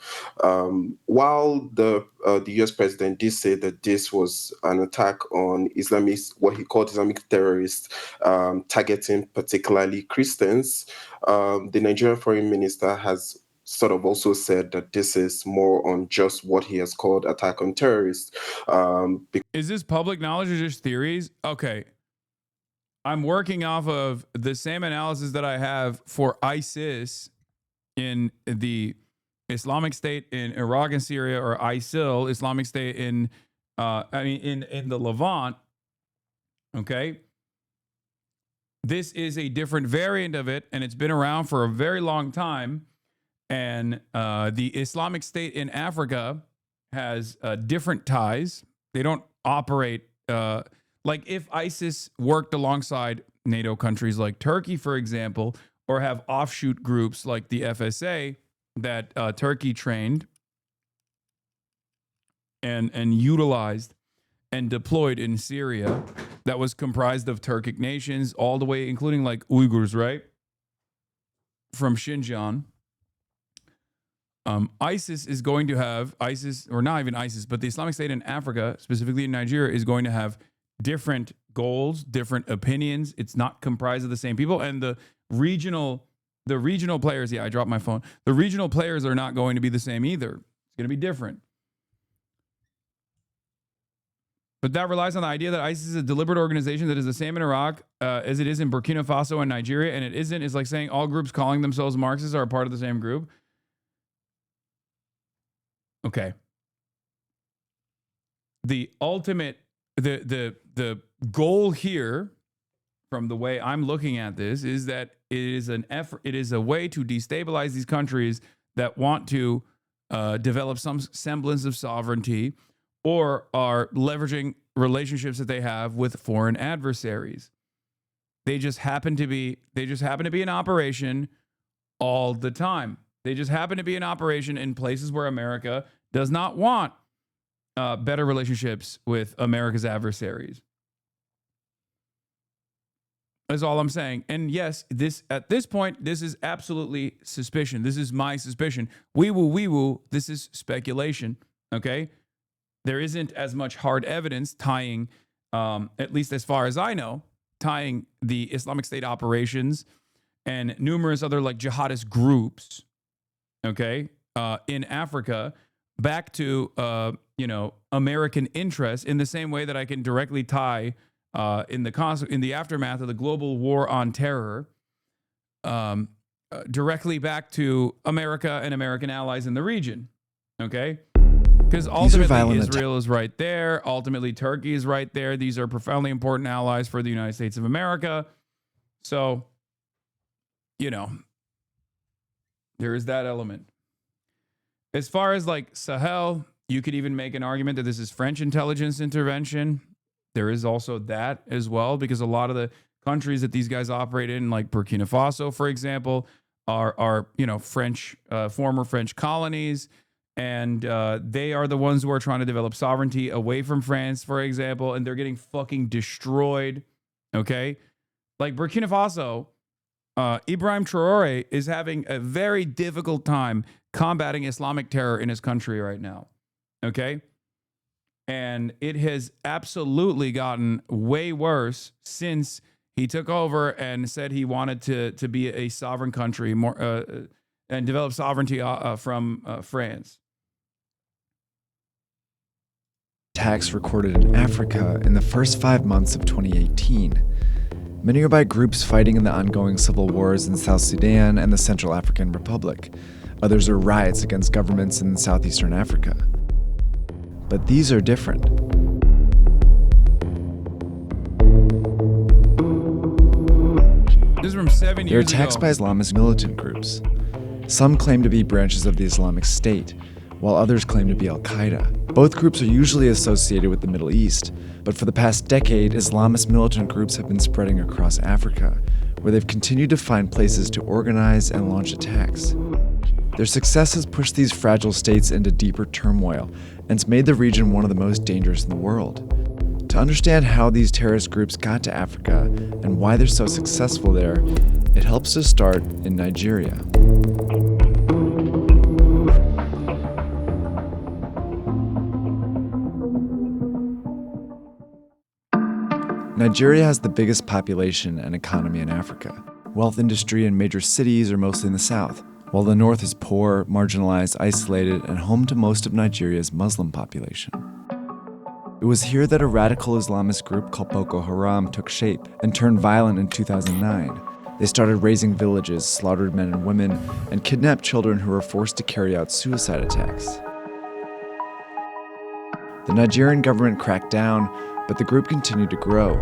Speaker 19: While the U.S. president did say that this was an attack on Islamists, what he called Islamic terrorists, targeting particularly Christians, the Nigerian foreign minister has sort of also said that this is more on just what he has called attack on terrorists.
Speaker 2: Is this public knowledge or just theories? Okay. I'm working off of the same analysis that I have for ISIS in the Islamic State in Iraq and Syria, or ISIL, Islamic State in the Levant. Okay. This is a different variant of it, and it's been around for a very long time. And the Islamic State in Africa has different ties. They don't operate Like if ISIS worked alongside NATO countries like Turkey, for example, or have offshoot groups like the FSA that Turkey trained and utilized and deployed in Syria, that was comprised of Turkic nations all the way, including like Uyghurs, right? From Xinjiang. ISIS is going to have, ISIS, or not even ISIS, but the Islamic State in Africa, specifically in Nigeria, is going to have different goals, different opinions. It's not comprised of the same people. And the regional players, yeah, I dropped my phone. The regional players are not going to be the same either. It's going to be different. But that relies on the idea that ISIS is a deliberate organization that is the same in Iraq as it is in Burkina Faso and Nigeria, and it isn't. It's like saying all groups calling themselves Marxists are a part of the same group. Okay. The ultimate, the goal here, from the way I'm looking at this, is that it is an effort. It is a way to destabilize these countries that want to develop some semblance of sovereignty, or are leveraging relationships that they have with foreign adversaries. They just happen to be in operation all the time. They just happen to be in operation in places where America does not want better relationships with America's adversaries. That's all I'm saying. And yes, at this point, this is absolutely suspicion. This is my suspicion. Wee woo. This is speculation. Okay? There isn't as much hard evidence tying, at least as far as I know, tying the Islamic State operations and numerous other like jihadist groups, okay, in Africa back to, American interests, in the same way that I can directly tie in the aftermath of the global war on terror, directly back to America and American allies in the region, okay? Because ultimately Israel is right there. Ultimately Turkey is right there. These are profoundly important allies for the United States of America. So, there is that element. As far as like Sahel, you could even make an argument that this is French intelligence intervention. There is also that as well, because a lot of the countries that these guys operate in, like Burkina Faso, for example, are French, former French colonies. And they are the ones who are trying to develop sovereignty away from France, for example, and they're getting fucking destroyed, okay? Like Burkina Faso, Ibrahim Traore is having a very difficult time combating Islamic terror in his country right now, okay? And it has absolutely gotten way worse since he took over and said he wanted to be a sovereign country and develop sovereignty from France.
Speaker 20: Attacks recorded in Africa in the first 5 months of 2018. Many are by groups fighting in the ongoing civil wars in South Sudan and the Central African Republic. Others are riots against governments in southeastern Africa. But these are different.
Speaker 2: This is from 7 years ago.
Speaker 20: They're attacks by Islamist militant groups. Some claim to be branches of the Islamic State, while others claim to be Al-Qaeda. Both groups are usually associated with the Middle East, but for the past decade, Islamist militant groups have been spreading across Africa, where they've continued to find places to organize and launch attacks. Their success has pushed these fragile states into deeper turmoil, and it's made the region one of the most dangerous in the world. To understand how these terrorist groups got to Africa and why they're so successful there, it helps to start in Nigeria. Nigeria has the biggest population and economy in Africa. Wealth industry and major cities are mostly in the south, while the north is poor, marginalized, isolated, and home to most of Nigeria's Muslim population. It was here that a radical Islamist group called Boko Haram took shape and turned violent in 2009. They started razing villages, slaughtered men and women, and kidnapped children who were forced to carry out suicide attacks. The Nigerian government cracked down, but the group continued to grow.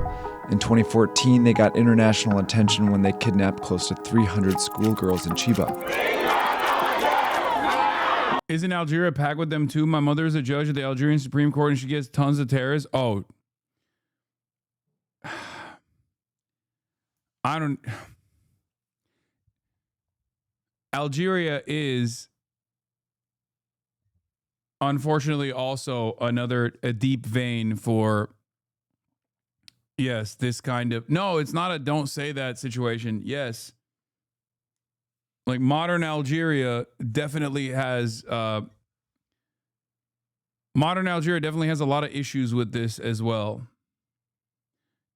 Speaker 20: In 2014, they got international attention when they kidnapped close to 300 schoolgirls in Chibok.
Speaker 2: Isn't Algeria packed with them too? My mother is a judge at the Algerian Supreme Court and she gets tons of terrorists. Oh, Algeria is unfortunately also a deep vein for, yes, this kind of, no, it's not a don't say that situation. Yes. Like modern Algeria definitely has, modern Algeria definitely has a lot of issues with this as well.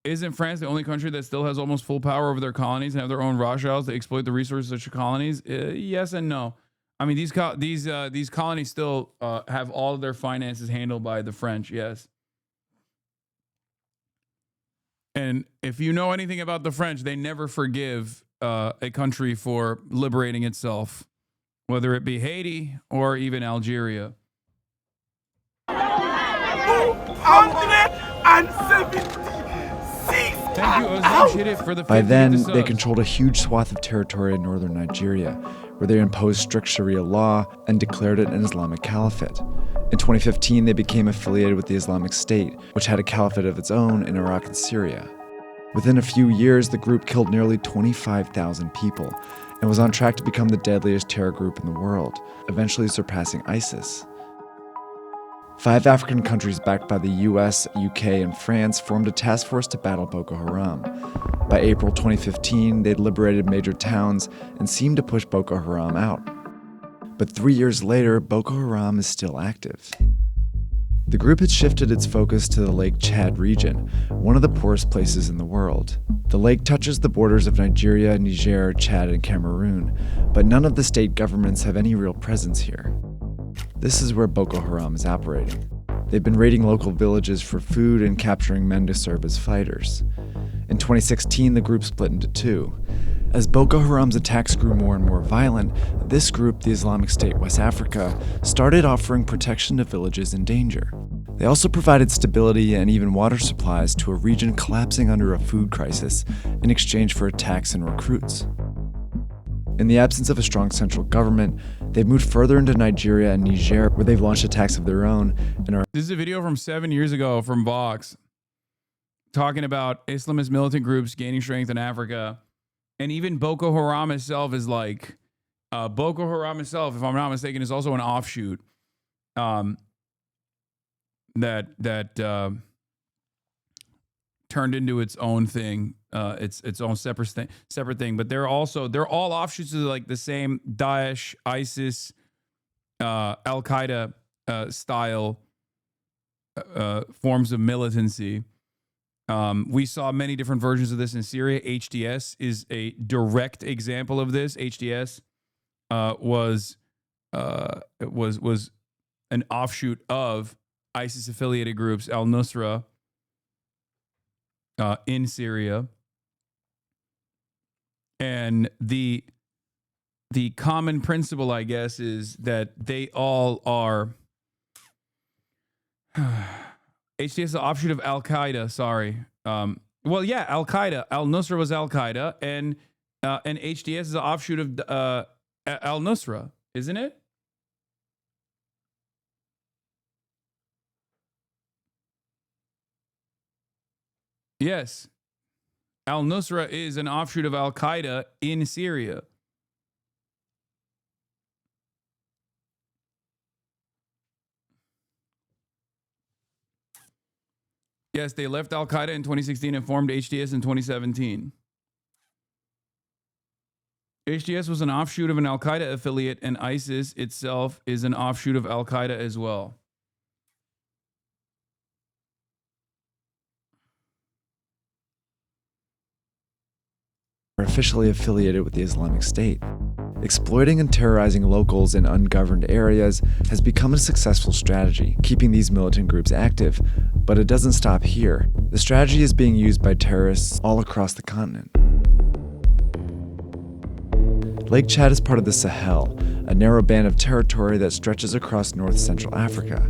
Speaker 2: Isn't France the only country that still has almost full power over their colonies and have their own Rothschilds to exploit the resources of such colonies? Yes and no. I mean, these colonies still have all of their finances handled by the French. Yes. And if you know anything about the French, they never forgive a country for liberating itself, whether it be Haiti or even Algeria.
Speaker 21: 276.
Speaker 2: Thank you, Ozzy. Hit it for the 50
Speaker 20: By then,
Speaker 2: of the
Speaker 20: they
Speaker 2: subs.
Speaker 20: controlled a huge swath of territory in northern Nigeria, where they imposed strict Sharia law and declared it an Islamic caliphate. In 2015, they became affiliated with the Islamic State, which had a caliphate of its own in Iraq and Syria. Within a few years, the group killed nearly 25,000 people and was on track to become the deadliest terror group in the world, eventually surpassing ISIS. 5 African countries backed by the US, UK, and France formed a task force to battle Boko Haram. By April 2015, they'd liberated major towns and seemed to push Boko Haram out. But 3 years later, Boko Haram is still active. The group had shifted its focus to the Lake Chad region, one of the poorest places in the world. The lake touches the borders of Nigeria, Niger, Chad, and Cameroon, but none of the state governments have any real presence here. This is where Boko Haram is operating. They've been raiding local villages for food and capturing men to serve as fighters. In 2016, the group split into two. As Boko Haram's attacks grew more and more violent, this group, the Islamic State West Africa, started offering protection to villages in danger. They also provided stability and even water supplies to a region collapsing under a food crisis in exchange for attacks and recruits. In the absence of a strong central government, they've moved further into Nigeria and Niger, where they've launched attacks of their own and are—
Speaker 2: This is a video from 7 years ago from Vox talking about Islamist militant groups gaining strength in Africa. And even Boko Haram itself is like, Boko Haram itself, if I'm not mistaken, is also an offshoot that turned into its own thing, its own separate thing. But they're all offshoots of like the same Daesh, ISIS, Al Qaeda style forms of militancy. We saw many different versions of this in Syria. HDS is a direct example of this. HDS was an offshoot of ISIS-affiliated groups, al-Nusra, in Syria. And the common principle, I guess, is that they all are... HDS is an offshoot of Al-Qaeda, sorry. Well, yeah, Al-Qaeda. Al-Nusra was Al-Qaeda, and HDS is an offshoot of Al-Nusra, isn't it? Yes. Al-Nusra is an offshoot of Al-Qaeda in Syria. Yes, they left Al-Qaeda in 2016 and formed HDS in 2017. HDS was an offshoot of an Al-Qaeda affiliate, and ISIS itself is an offshoot of Al-Qaeda as well.
Speaker 20: are officially affiliated with the Islamic State. Exploiting and terrorizing locals in ungoverned areas has become a successful strategy, keeping these militant groups active, but it doesn't stop here. The strategy is being used by terrorists all across the continent. Lake Chad is part of the Sahel, a narrow band of territory that stretches across north-central Africa.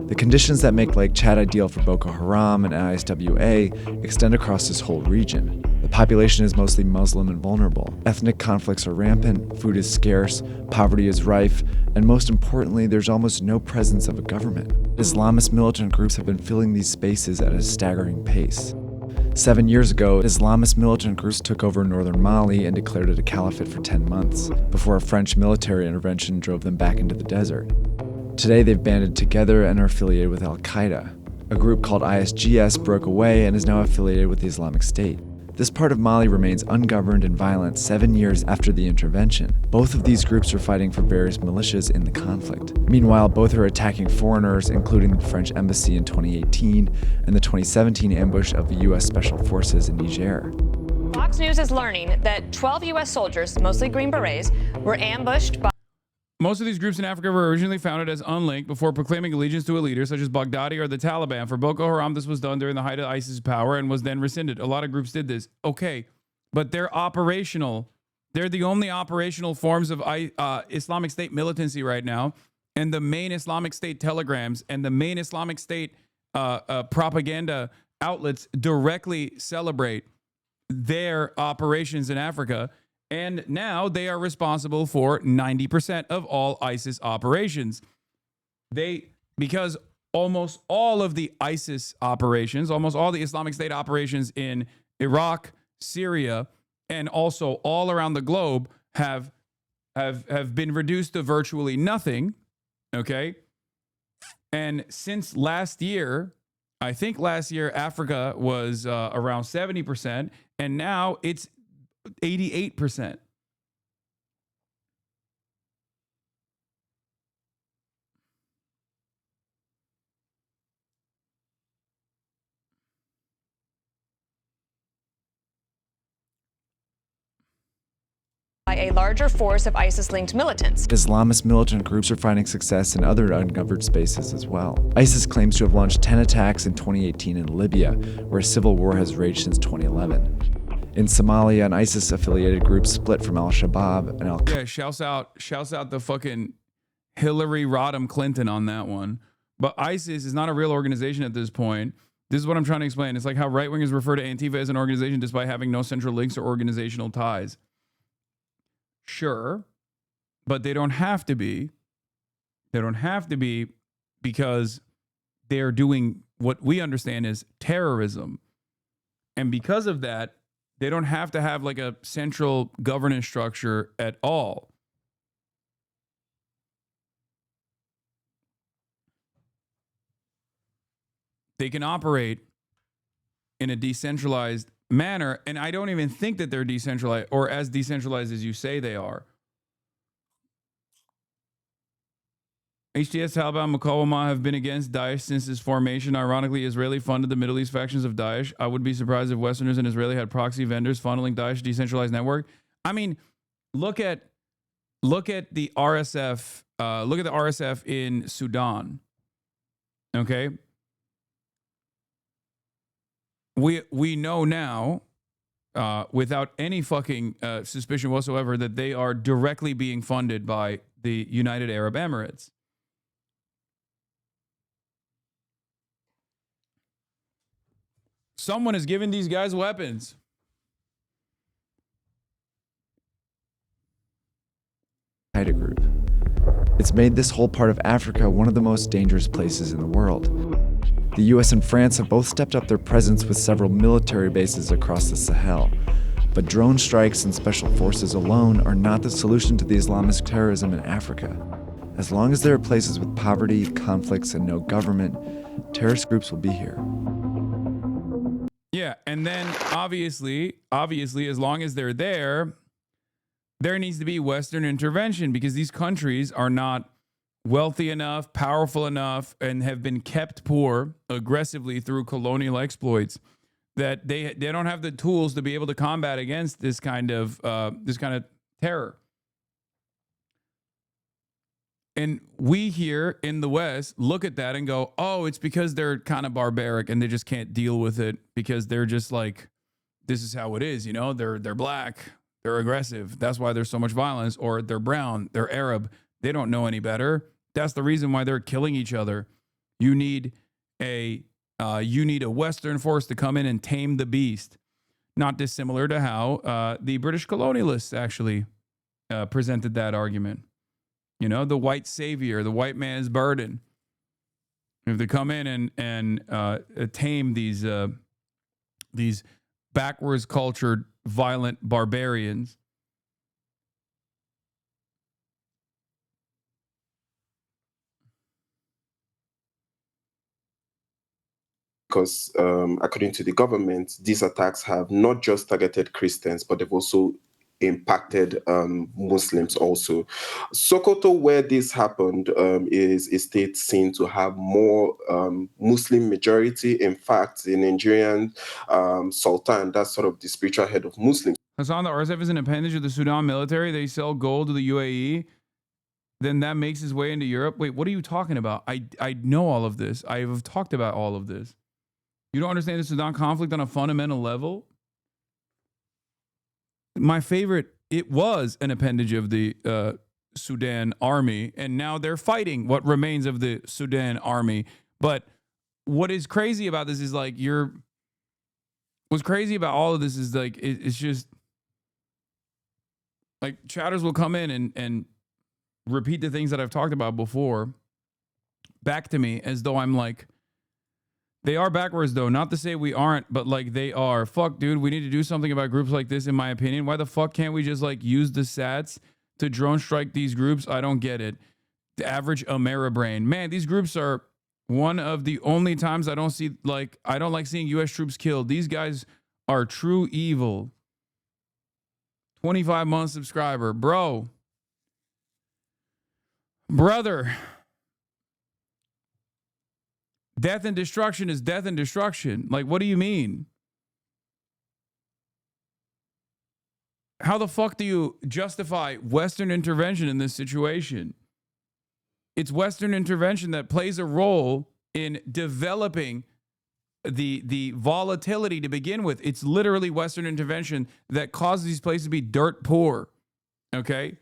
Speaker 20: The conditions that make Lake Chad ideal for Boko Haram and ISWA extend across this whole region. The population is mostly Muslim and vulnerable. Ethnic conflicts are rampant, food is scarce, poverty is rife, and most importantly, there's almost no presence of a government. Islamist militant groups have been filling these spaces at a staggering pace. 7 years ago, Islamist militant groups took over northern Mali and declared it a caliphate for 10 months, before a French military intervention drove them back into the desert. Today, they've banded together and are affiliated with Al-Qaeda. A group called ISGS broke away and is now affiliated with the Islamic State. This part of Mali remains ungoverned and violent 7 years after the intervention. Both of these groups are fighting for various militias in the conflict. Meanwhile, both are attacking foreigners, including the French embassy in 2018 and the 2017 ambush of the U.S. Special Forces in Niger.
Speaker 21: Fox News is learning that 12 U.S. soldiers, mostly Green Berets, were ambushed by...
Speaker 2: Most of these groups in Africa were originally founded as unlinked before proclaiming allegiance to a leader such as Baghdadi or the Taliban. For Boko Haram, this was done during the height of ISIS power and was then rescinded. A lot of groups did this. Okay, but they're operational. They're the only operational forms of Islamic State militancy right now. And the main Islamic State telegrams and the main Islamic State propaganda outlets directly celebrate their operations in Africa. And now they are responsible for 90% of all ISIS operations. Because almost all of the ISIS operations, almost all the Islamic State operations in Iraq, Syria, and also all around the globe have been reduced to virtually nothing. Okay. And since last year, I think last year Africa was around 70%, and now it's 88%.
Speaker 21: by a larger force of ISIS-linked militants.
Speaker 20: Islamist militant groups are finding success in other ungoverned spaces as well. ISIS claims to have launched 10 attacks in 2018 in Libya, where a civil war has raged since 2011. In Somalia, an ISIS-affiliated group split from Al-Shabaab and Al-Qaeda.
Speaker 2: Yeah, shouts out the fucking Hillary Rodham Clinton on that one. But ISIS is not a real organization at this point. This is what I'm trying to explain. It's like how right-wingers refer to Antifa as an organization despite having no central links or organizational ties. Sure, but they don't have to be. They don't have to be because they're doing what we understand as terrorism. And because of that, they don't have to have like a central governance structure at all. They can operate in a decentralized manner, and I don't even think that they're decentralized or as decentralized as you say they are. HTS, Taliban, Muqawama have been against Daesh since its formation. Ironically, Israeli funded the Middle East factions of Daesh. I would be surprised if Westerners and Israeli had proxy vendors funneling Daesh decentralized network. I mean, look at the RSF. Look at the RSF in Sudan. Okay. We know now, without any fucking suspicion whatsoever, that they are directly being funded by the United Arab Emirates. Someone has given these guys weapons.
Speaker 20: Group. It's made this whole part of Africa one of the most dangerous places in the world. The US and France have both stepped up their presence with several military bases across the Sahel. But drone strikes and special forces alone are not the solution to the Islamist terrorism in Africa. As long as there are places with poverty, conflicts, and no government, terrorist groups will be here.
Speaker 2: Yeah, and then obviously, as long as they're there, there needs to be Western intervention because these countries are not wealthy enough, powerful enough, and have been kept poor aggressively through colonial exploits that they don't have the tools to be able to combat against this kind of terror. And we here in the West look at that and go, oh, it's because they're kind of barbaric and they just can't deal with it because they're just like, this is how it is, you know, they're black, they're aggressive. That's why there's so much violence. Or they're brown, they're Arab. They don't know any better. That's the reason why they're killing each other. You need a Western force to come in and tame the beast. Not dissimilar to how the British colonialists actually presented that argument. You know, the white savior, the white man's burden. If they come in and tame these these backwards cultured, violent barbarians.
Speaker 19: Because according to the government, these attacks have not just targeted Christians, but they've also impacted Muslims also. Sokoto, where this happened, is a state seen to have more Muslim majority. In fact, the Nigerian Sultan, that's sort of the spiritual head of Muslims.
Speaker 2: Hasan, the RSF is an appendage of the Sudan military. They sell gold to the UAE. Then that makes his way into Europe. Wait, what are you talking about? I know all of this. I have talked about all of this. You don't understand the Sudan conflict on a fundamental level? My favorite, it was an appendage of the Sudan army, and now they're fighting what remains of the Sudan army. But what is crazy about this is like what's crazy about all of this is like, it's just like chatters will come in and repeat the things that I've talked about before back to me as though I'm like, they are backwards though. Not to say we aren't, but like they are. Fuck, dude, we need to do something about groups like this, in my opinion. Why the fuck can't we just like use the sats to drone strike these groups? I don't get it. The average Ameribrain. Man, these groups are one of the only times I don't see, like, I don't like seeing US troops killed. These guys are true evil. 25-month subscriber. Bro. Brother. Death and destruction is death and destruction. Like, what do you mean? How the fuck do you justify Western intervention in this situation? It's Western intervention that plays a role in developing the volatility to begin with. It's literally Western intervention that causes these places to be dirt poor. Okay?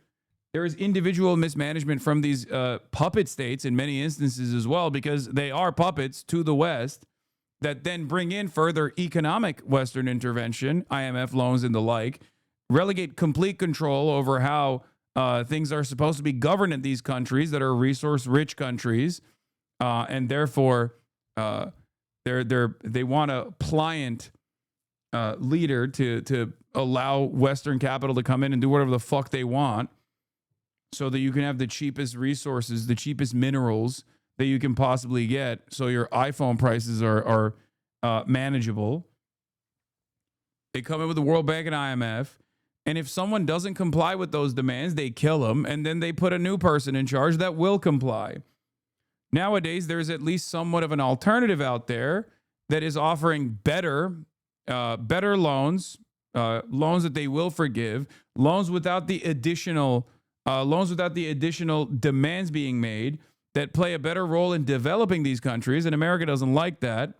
Speaker 2: There is individual mismanagement from these puppet states in many instances as well, because they are puppets to the West that then bring in further economic Western intervention, IMF loans and the like, relegate complete control over how things are supposed to be governed in these countries that are resource-rich countries, and therefore they want a pliant leader to allow Western capital to come in and do whatever the fuck they want, so that you can have the cheapest resources, the cheapest minerals that you can possibly get, so your iPhone prices are manageable. They come in with the World Bank and IMF, and if someone doesn't comply with those demands, they kill them, and then they put a new person in charge that will comply. Nowadays, there's at least somewhat of an alternative out there that is offering better loans, loans that they will forgive, loans without the additional demands being made, that play a better role in developing these countries, and America doesn't like that.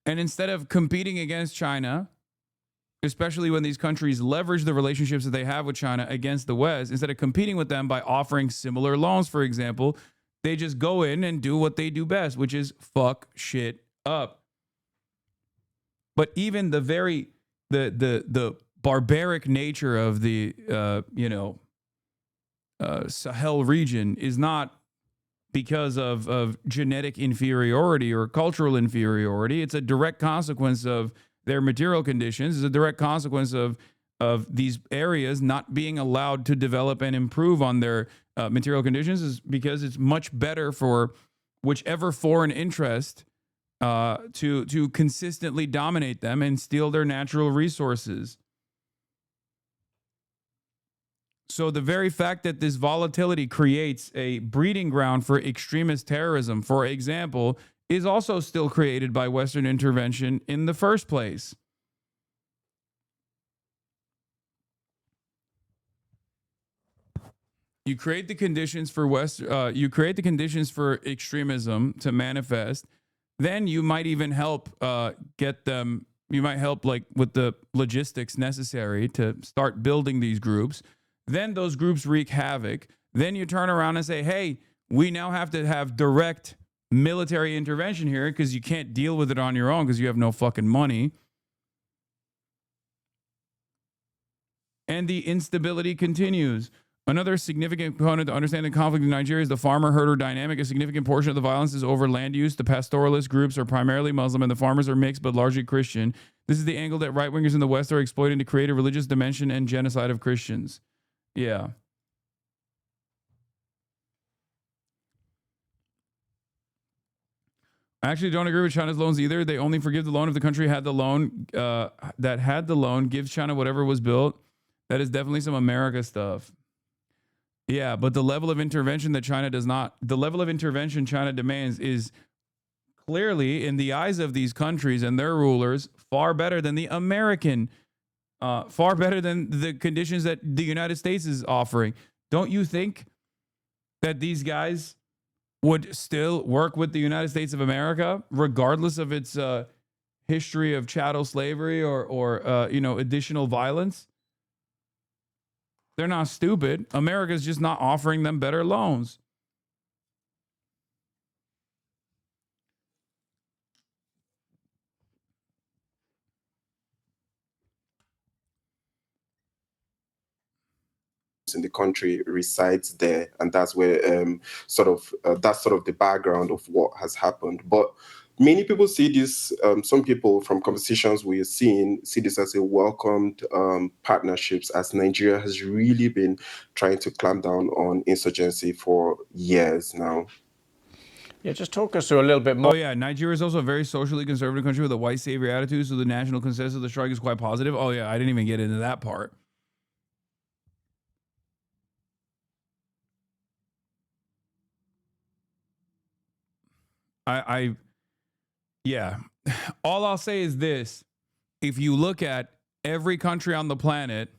Speaker 2: And instead of competing against China, especially when these countries leverage the relationships that they have with China against the West, instead of competing with them by offering similar loans, for example, they just go in and do what they do best, which is fuck shit up. But even the barbaric nature of the Sahel region is not because of genetic inferiority or cultural inferiority. It's a direct consequence of their material conditions. It's a direct consequence of these areas not being allowed to develop and improve on their material conditions, is because it's much better for whichever foreign interest to consistently dominate them and steal their natural resources. So the very fact that this volatility creates a breeding ground for extremist terrorism, for example, is also still created by Western intervention in the first place. You create the conditions for extremism to manifest. Then you might even help get them. You might help like with the logistics necessary to start building these groups. Then those groups wreak havoc. Then you turn around and say, hey, we now have to have direct military intervention here because you can't deal with it on your own because you have no fucking money. And the instability continues Another significant component to understand the conflict in Nigeria is the farmer-herder dynamic. A significant portion of the violence is over land use. The pastoralist groups are primarily Muslim, and the farmers are mixed but largely Christian. This is the angle that right-wingers in the West are exploiting to create a religious dimension and genocide of Christians. Yeah. I actually don't agree with China's loans either. They only forgive the loan if the country had the loan, gives China whatever was built. That is definitely some America stuff. Yeah, but the level of intervention that China does not, the level of intervention China demands is clearly, in the eyes of these countries and their rulers, far better than the American, far better than the conditions that the United States is offering. Don't you think that these guys would still work with the United States of America, regardless of its history of chattel slavery or additional violence? They're not stupid. America's just not offering them better loans.
Speaker 19: In the country resides there, and that's where that's sort of the background of what has happened. But many people see this, some people from conversations we're seeing see this as a welcomed partnerships, as Nigeria has really been trying to clamp down on insurgency for years now.
Speaker 16: Yeah, just talk us through a little bit more.
Speaker 2: Oh yeah, Nigeria is also a very socially conservative country with a white savior attitude, so the national consensus of the strike is quite positive. Oh yeah, I didn't even get into that part. Yeah, all I'll say is this. If you look at every country on the planet,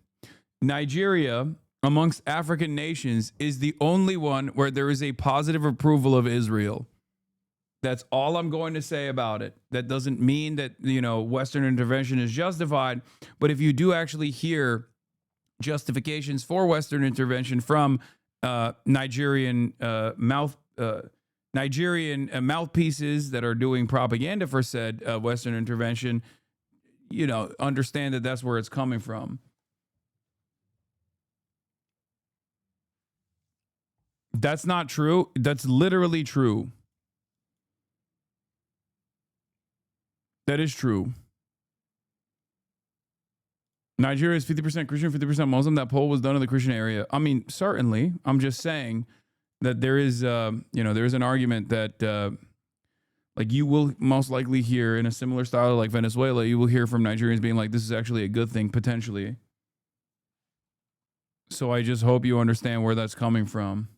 Speaker 2: Nigeria, amongst African nations, is the only one where there is a positive approval of Israel. That's all I'm going to say about it. That doesn't mean that, Western intervention is justified. But if you do actually hear justifications for Western intervention from Nigerian mouthpieces that are doing propaganda for said Western intervention, understand that that's where it's coming from. That's not true. That's literally true. That is true. Nigeria is 50% Christian, 50% Muslim. That poll was done in the Christian area. I mean, certainly. I'm just saying that there is, there is an argument that, you will most likely hear in a similar style like Venezuela, you will hear from Nigerians being like, this is actually a good thing, potentially. So I just hope you understand where that's coming from.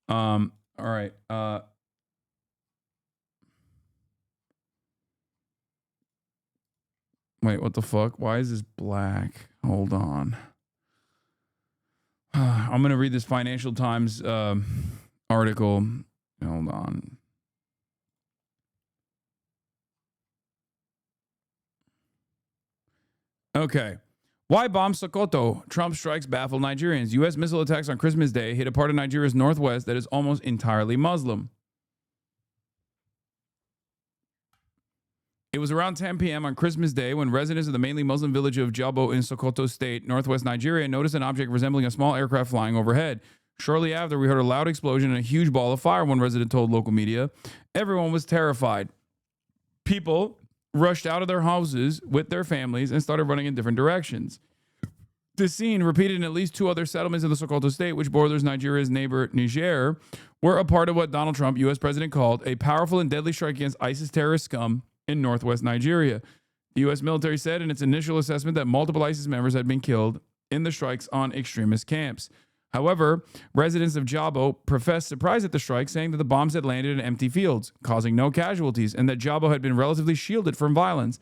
Speaker 2: All right. Wait, what the fuck? Why is this black? Hold on. I'm going to read this Financial Times article. Hold on. Okay. Why bomb Sokoto? Trump strikes baffle Nigerians. U.S. missile attacks on Christmas Day hit a part of Nigeria's northwest that is almost entirely Muslim. It was around 10 p.m. on Christmas Day when residents of the mainly Muslim village of Jabo in Sokoto State, northwest Nigeria, noticed an object resembling a small aircraft flying overhead. Shortly after, we heard a loud explosion and a huge ball of fire, one resident told local media. Everyone was terrified. People rushed out of their houses with their families and started running in different directions. The scene, repeated in at least 2 other settlements in the Sokoto State, which borders Nigeria's neighbor Niger, were a part of what Donald Trump, U.S. president, called a powerful and deadly strike against ISIS terrorist scum in northwest Nigeria. The U.S. military said in its initial assessment that multiple ISIS members had been killed in the strikes on extremist camps. However, residents of Jabo professed surprise at the strike, saying that the bombs had landed in empty fields, causing no casualties, and that Jabo had been relatively shielded from violence.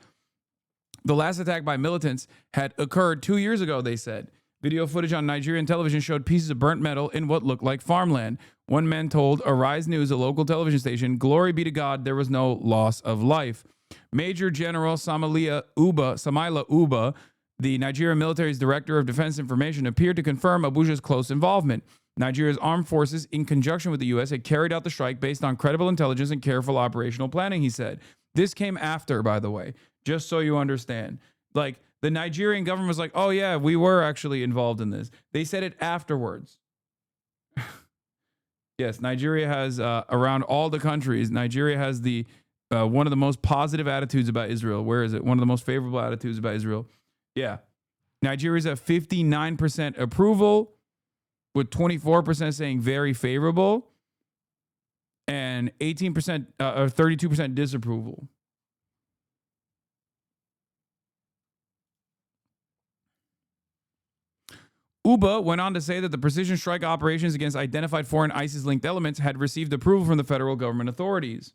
Speaker 2: The last attack by militants had occurred 2 years ago, they said. Video footage on Nigerian television showed pieces of burnt metal in what looked like farmland. One man told Arise News, a local television station, "Glory be to God, there was no loss of life." Major General Samaila Uba, the Nigerian military's director of defense information, appeared to confirm Abuja's close involvement. Nigeria's armed forces, in conjunction with the U.S., had carried out the strike based on credible intelligence and careful operational planning, he said. This came after, by the way, just so you understand. The Nigerian government was like, oh yeah, we were actually involved in this. They said it afterwards. Yes, Nigeria has, around all the countries, Nigeria has the one of the most positive attitudes about Israel. Where is it? One of the most favorable attitudes about Israel. Yeah. Nigeria's at 59% approval, with 24% saying very favorable, and 18% or 32% disapproval. UBA went on to say that the precision strike operations against identified foreign ISIS-linked elements had received approval from the federal government authorities.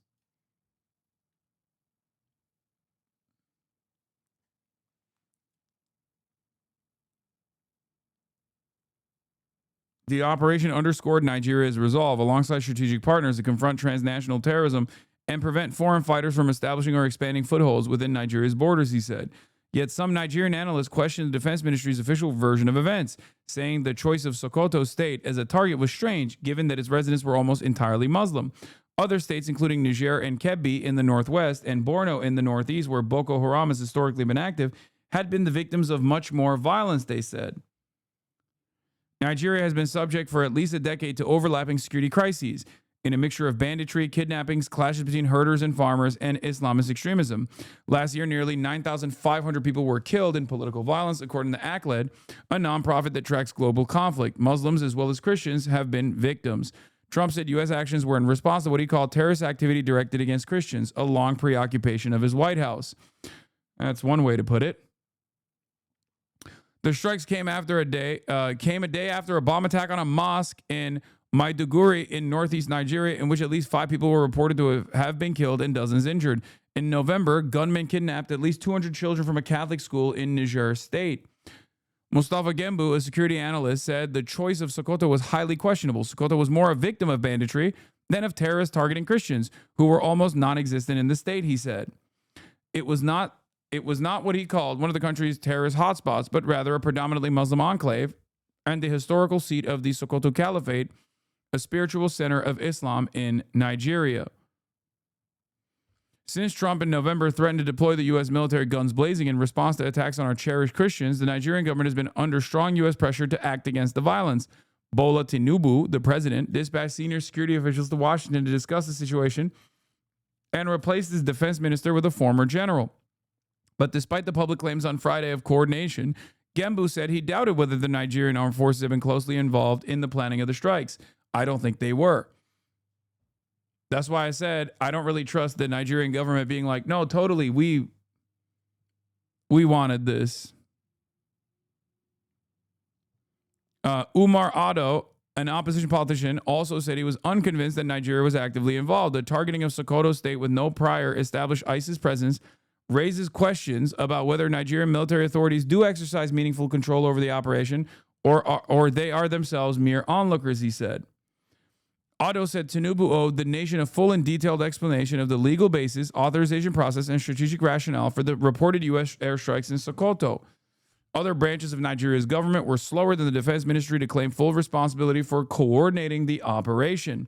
Speaker 2: The operation underscored Nigeria's resolve, alongside strategic partners, to confront transnational terrorism and prevent foreign fighters from establishing or expanding footholds within Nigeria's borders, he said. Yet some Nigerian analysts questioned the defense ministry's official version of events, saying the choice of Sokoto state as a target was strange, given that its residents were almost entirely Muslim. Other states, including Niger and Kebbi in the northwest and Borno in the northeast, where Boko Haram has historically been active, had been the victims of much more violence, they said. Nigeria has been subject for at least a decade to overlapping security crises in a mixture of banditry, kidnappings, clashes between herders and farmers, and Islamist extremism. Last year, nearly 9,500 people were killed in political violence, according to ACLED, a nonprofit that tracks global conflict. Muslims, as well as Christians, have been victims. Trump said U.S. actions were in response to what he called terrorist activity directed against Christians, a long preoccupation of his White House. That's one way to put it. The strikes came a day after a bomb attack on a mosque in Maiduguri in northeast Nigeria, in which at least 5 people were reported to have been killed and dozens injured. In November, gunmen kidnapped at least 200 children from a Catholic school in Niger State. Mustafa Gembu, a security analyst, said the choice of Sokoto was highly questionable. Sokoto was more a victim of banditry than of terrorists targeting Christians, who were almost non-existent in the state, he said. It was not what he called one of the country's terrorist hotspots, but rather a predominantly Muslim enclave and the historical seat of the Sokoto Caliphate, a spiritual center of Islam in Nigeria. Since Trump in November threatened to deploy the U.S. military guns blazing in response to attacks on our cherished Christians, the Nigerian government has been under strong U.S. pressure to act against the violence. Bola Tinubu, the president, dispatched senior security officials to Washington to discuss the situation and replaced his defense minister with a former general. But despite the public claims on Friday of coordination, Gembu said he doubted whether the Nigerian armed forces had been closely involved in the planning of the strikes. I don't think they were. That's why I said I don't really trust the Nigerian government being like, no, totally, we wanted this. Umar Ado, an opposition politician, also said he was unconvinced that Nigeria was actively involved. The targeting of Sokoto state with no prior established ISIS presence raises questions about whether Nigerian military authorities do exercise meaningful control over the operation or they are themselves mere onlookers, he said. Otto said Tinubu owed the nation a full and detailed explanation of the legal basis, authorization process, and strategic rationale for the reported U.S. airstrikes in Sokoto. Other branches of Nigeria's government were slower than the defense ministry to claim full responsibility for coordinating the operation.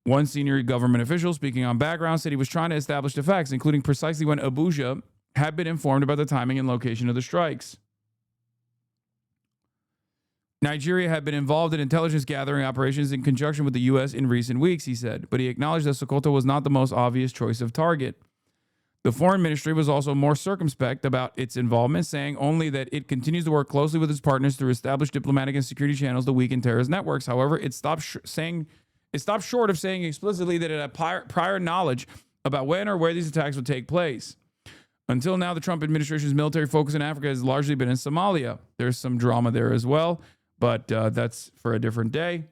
Speaker 2: One senior government official, speaking on background, said he was trying to establish the facts, including precisely when Abuja had been informed about the timing and location of the strikes. Nigeria had been involved in intelligence gathering operations in conjunction with the U.S. in recent weeks, he said, but he acknowledged that Sokoto was not the most obvious choice of target. The foreign ministry was also more circumspect about its involvement, saying only that it continues to work closely with its partners to establish diplomatic and security channels to weaken terrorist networks. However, it stopped short of saying explicitly that it had prior knowledge about when or where these attacks would take place. Until now, the Trump administration's military focus in Africa has largely been in Somalia. There's some drama there as well, but that's for a different day.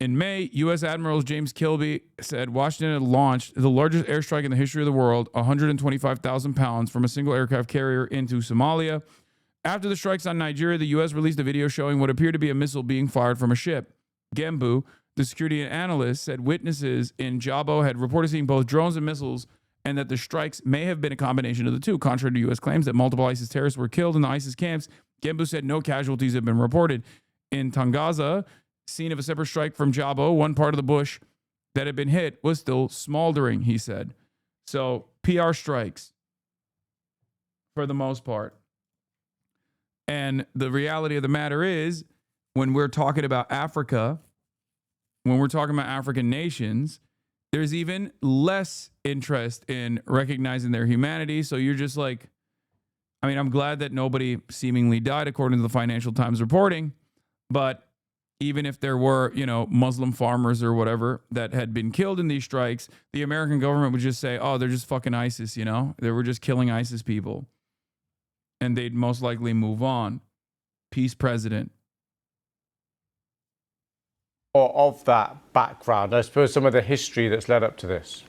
Speaker 2: In May, U.S. Admiral James Kilby said Washington had launched the largest airstrike in the history of the world, 125,000 pounds from a single aircraft carrier into Somalia. After the strikes on Nigeria, the U.S. released a video showing what appeared to be a missile being fired from a ship. Gembu, the security analyst, said witnesses in Jabo had reported seeing both drones and missiles, and that the strikes may have been a combination of the two. Contrary to U.S. claims that multiple ISIS terrorists were killed in the ISIS camps, Gembu said no casualties have been reported. In Tangaza, scene of a separate strike from Jabo, one part of the bush that had been hit was still smoldering, he said. So PR strikes for the most part. And the reality of the matter is, when we're talking about Africa, when we're talking about African nations, there's even less interest in recognizing their humanity. So you're just like, I mean, I'm glad that nobody seemingly died according to the Financial Times reporting, but even if there were, you know, Muslim farmers or whatever that had been killed in these strikes, the American government would just say, oh, they're just fucking ISIS, you know? They were just killing ISIS people. And they'd most likely move on. Peace, President.
Speaker 16: Or of that background, I suppose some of the history that's led up to this.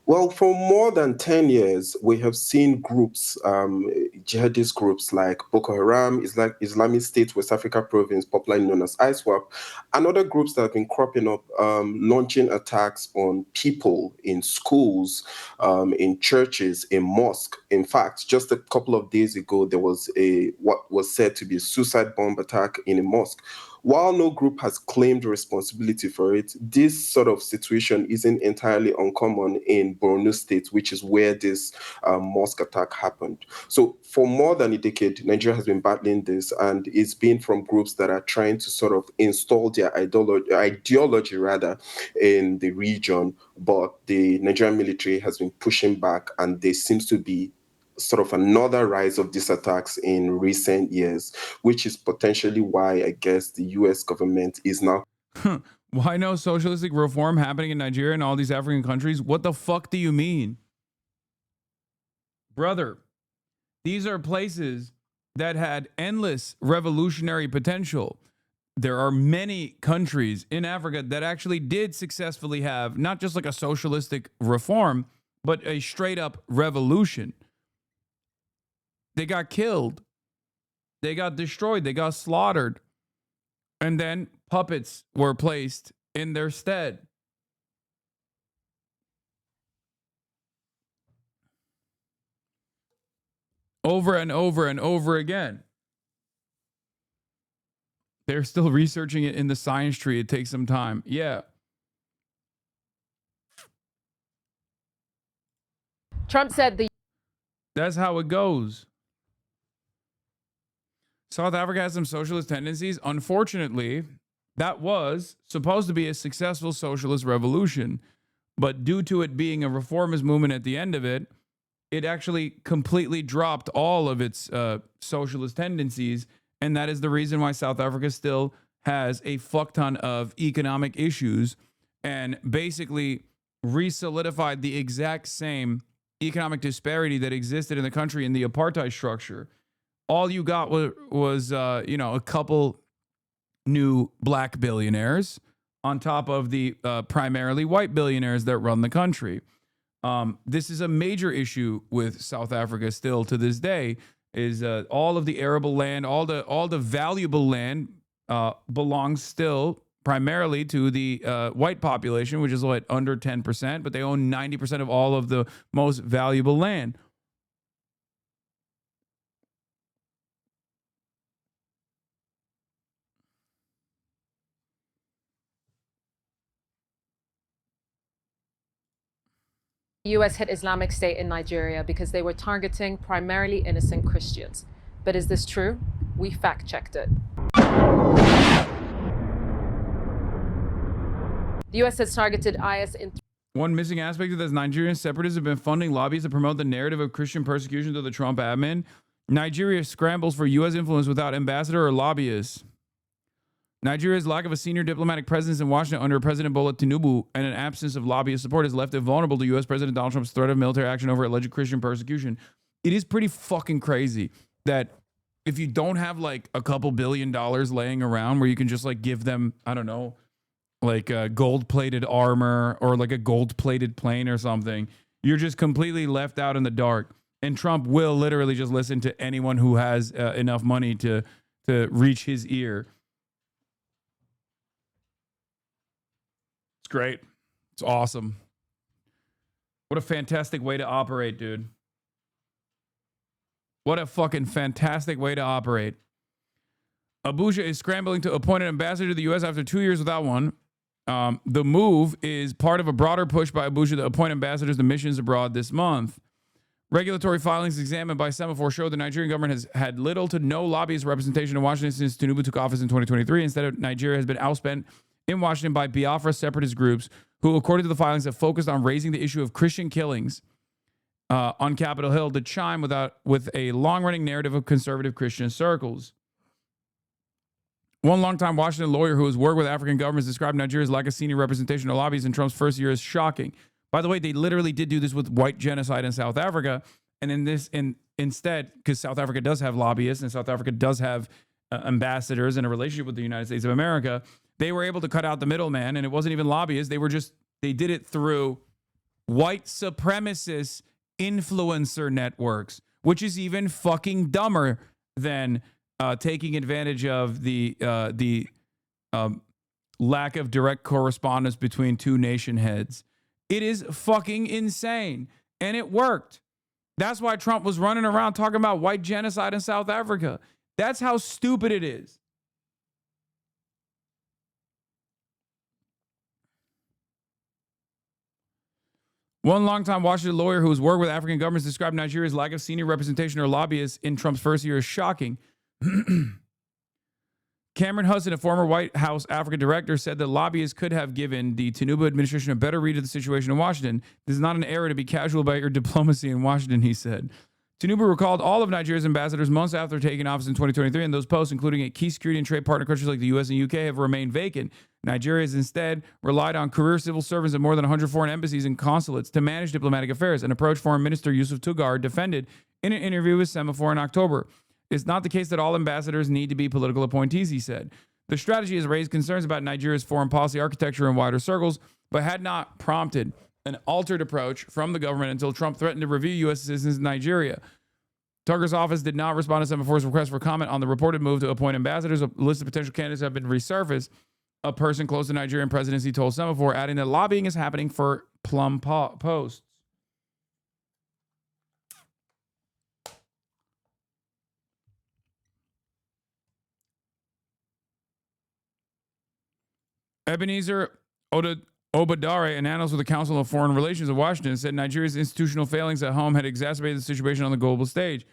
Speaker 19: Well, for more than 10 years, we have seen groups, jihadist groups like Boko Haram, Islamic State, West Africa Province, popularly known as ISWAP, and other groups that have been cropping up, launching attacks on people in schools, in churches, in mosques. In fact, just a couple of days ago, there was what was said to be a suicide bomb attack in a mosque. While no group has claimed responsibility for it, this sort of situation isn't entirely uncommon in Borno State, which is where this mosque attack happened. So for more than a decade, Nigeria has been battling this, and it's been from groups that are trying to sort of install their ideology in the region, but the Nigerian military has been pushing back, and there seems to be sort of another rise of these attacks in recent years, which is potentially why I guess the US government is now.
Speaker 2: Why no socialistic reform happening in Nigeria and all these African countries? What the fuck do you mean? Brother, these are places that had endless revolutionary potential. There are many countries in Africa that actually did successfully have not just like a socialistic reform, but a straight up revolution. They got killed. They got destroyed. They got slaughtered. And then puppets were placed in their stead. Over and over and over again. They're still researching it in the science tree. It takes some time. Yeah.
Speaker 1: Trump said
Speaker 2: That's how it goes. South Africa has some socialist tendencies. Unfortunately, that was supposed to be a successful socialist revolution. But due to it being a reformist movement at the end of it, it actually completely dropped all of its socialist tendencies. And that is the reason why South Africa still has a fuck ton of economic issues and basically re-solidified the exact same economic disparity that existed in the country in the apartheid structure. All you got was a couple new black billionaires on top of the primarily white billionaires that run the country. This is a major issue with South Africa still to this day. Is all of the arable land, all the valuable land belongs still primarily to the white population, which is under 10%, but they own 90% of all of the most valuable land.
Speaker 1: the U.S. hit Islamic State in Nigeria because they were targeting primarily innocent Christians. But is this true? We fact-checked it. The U.S. has targeted IS in...
Speaker 2: One missing aspect of this, Nigerian separatists have been funding lobbyists to promote the narrative of Christian persecution to the Trump admin. Nigeria scrambles for U.S. influence without ambassador or lobbyists. Nigeria's lack of a senior diplomatic presence in Washington under President Bola Tinubu and an absence of lobbyist support has left it vulnerable to U.S. President Donald Trump's threat of military action over alleged Christian persecution. It is pretty fucking crazy that if you don't have like a couple $1 billion laying around where you can just like give them, I don't know, like a gold-plated armor or like a gold-plated plane or something, you're just completely left out in the dark. And Trump will literally just listen to anyone who has enough money to reach his ear. It's great. It's awesome. What a fantastic way to operate, dude. What a fucking fantastic way to operate. Abuja is scrambling to appoint an ambassador to the U.S. after 2 years without one. The move is part of a broader push by Abuja to appoint ambassadors to missions abroad this month. Regulatory filings examined by Semaphore show the Nigerian government has had little to no lobbyist representation in Washington since Tinubu took office in 2023. Instead, Nigeria has been outspent in Washington by Biafra separatist groups who, according to the filings, have focused on raising the issue of Christian killings on Capitol Hill to chime with a long-running narrative of conservative Christian circles. One longtime Washington lawyer who has worked with African governments described Nigeria's lack of senior representation of lobbyists in Trump's first year as shocking. By the way, they literally did do this with white genocide in South Africa. And instead, because South Africa does have lobbyists and South Africa does have ambassadors in a relationship with the United States of America, they were able to cut out the middleman, and it wasn't even lobbyists. They did it through white supremacist influencer networks, which is even fucking dumber than taking advantage of the lack of direct correspondence between two nation heads. It is fucking insane. And it worked. That's why Trump was running around talking about white genocide in South Africa. That's how stupid it is. One longtime Washington lawyer who has worked with African governments described Nigeria's lack of senior representation or lobbyists in Trump's first year as shocking. Cameron Hudson, a former White House Africa director, said that lobbyists could have given the Tinubu administration a better read of the situation in Washington. This is not an era to be casual about your diplomacy in Washington, he said. Tinubu recalled all of Nigeria's ambassadors months after taking office in 2023, and those posts, including at key security and trade partner countries like the U.S. and U.K., have remained vacant. Nigeria has instead relied on career civil servants at more than 100 foreign embassies and consulates to manage diplomatic affairs, an approach Foreign Minister Yusuf Tugar defended in an interview with Semaphore in October. It's not the case that all ambassadors need to be political appointees, he said. The strategy has raised concerns about Nigeria's foreign policy architecture in wider circles, but had not prompted an altered approach from the government until Trump threatened to review U.S. citizens in Nigeria. Tucker's office did not respond to Semaphore's request for comment on the reported move to appoint ambassadors. A list of potential candidates have been resurfaced. A person close to the Nigerian presidency told Semaphore, adding that lobbying is happening for plum posts. Ebenezer Obadare, an analyst with the Council of Foreign Relations of Washington, said Nigeria's institutional failings at home had exacerbated the situation on the global stage.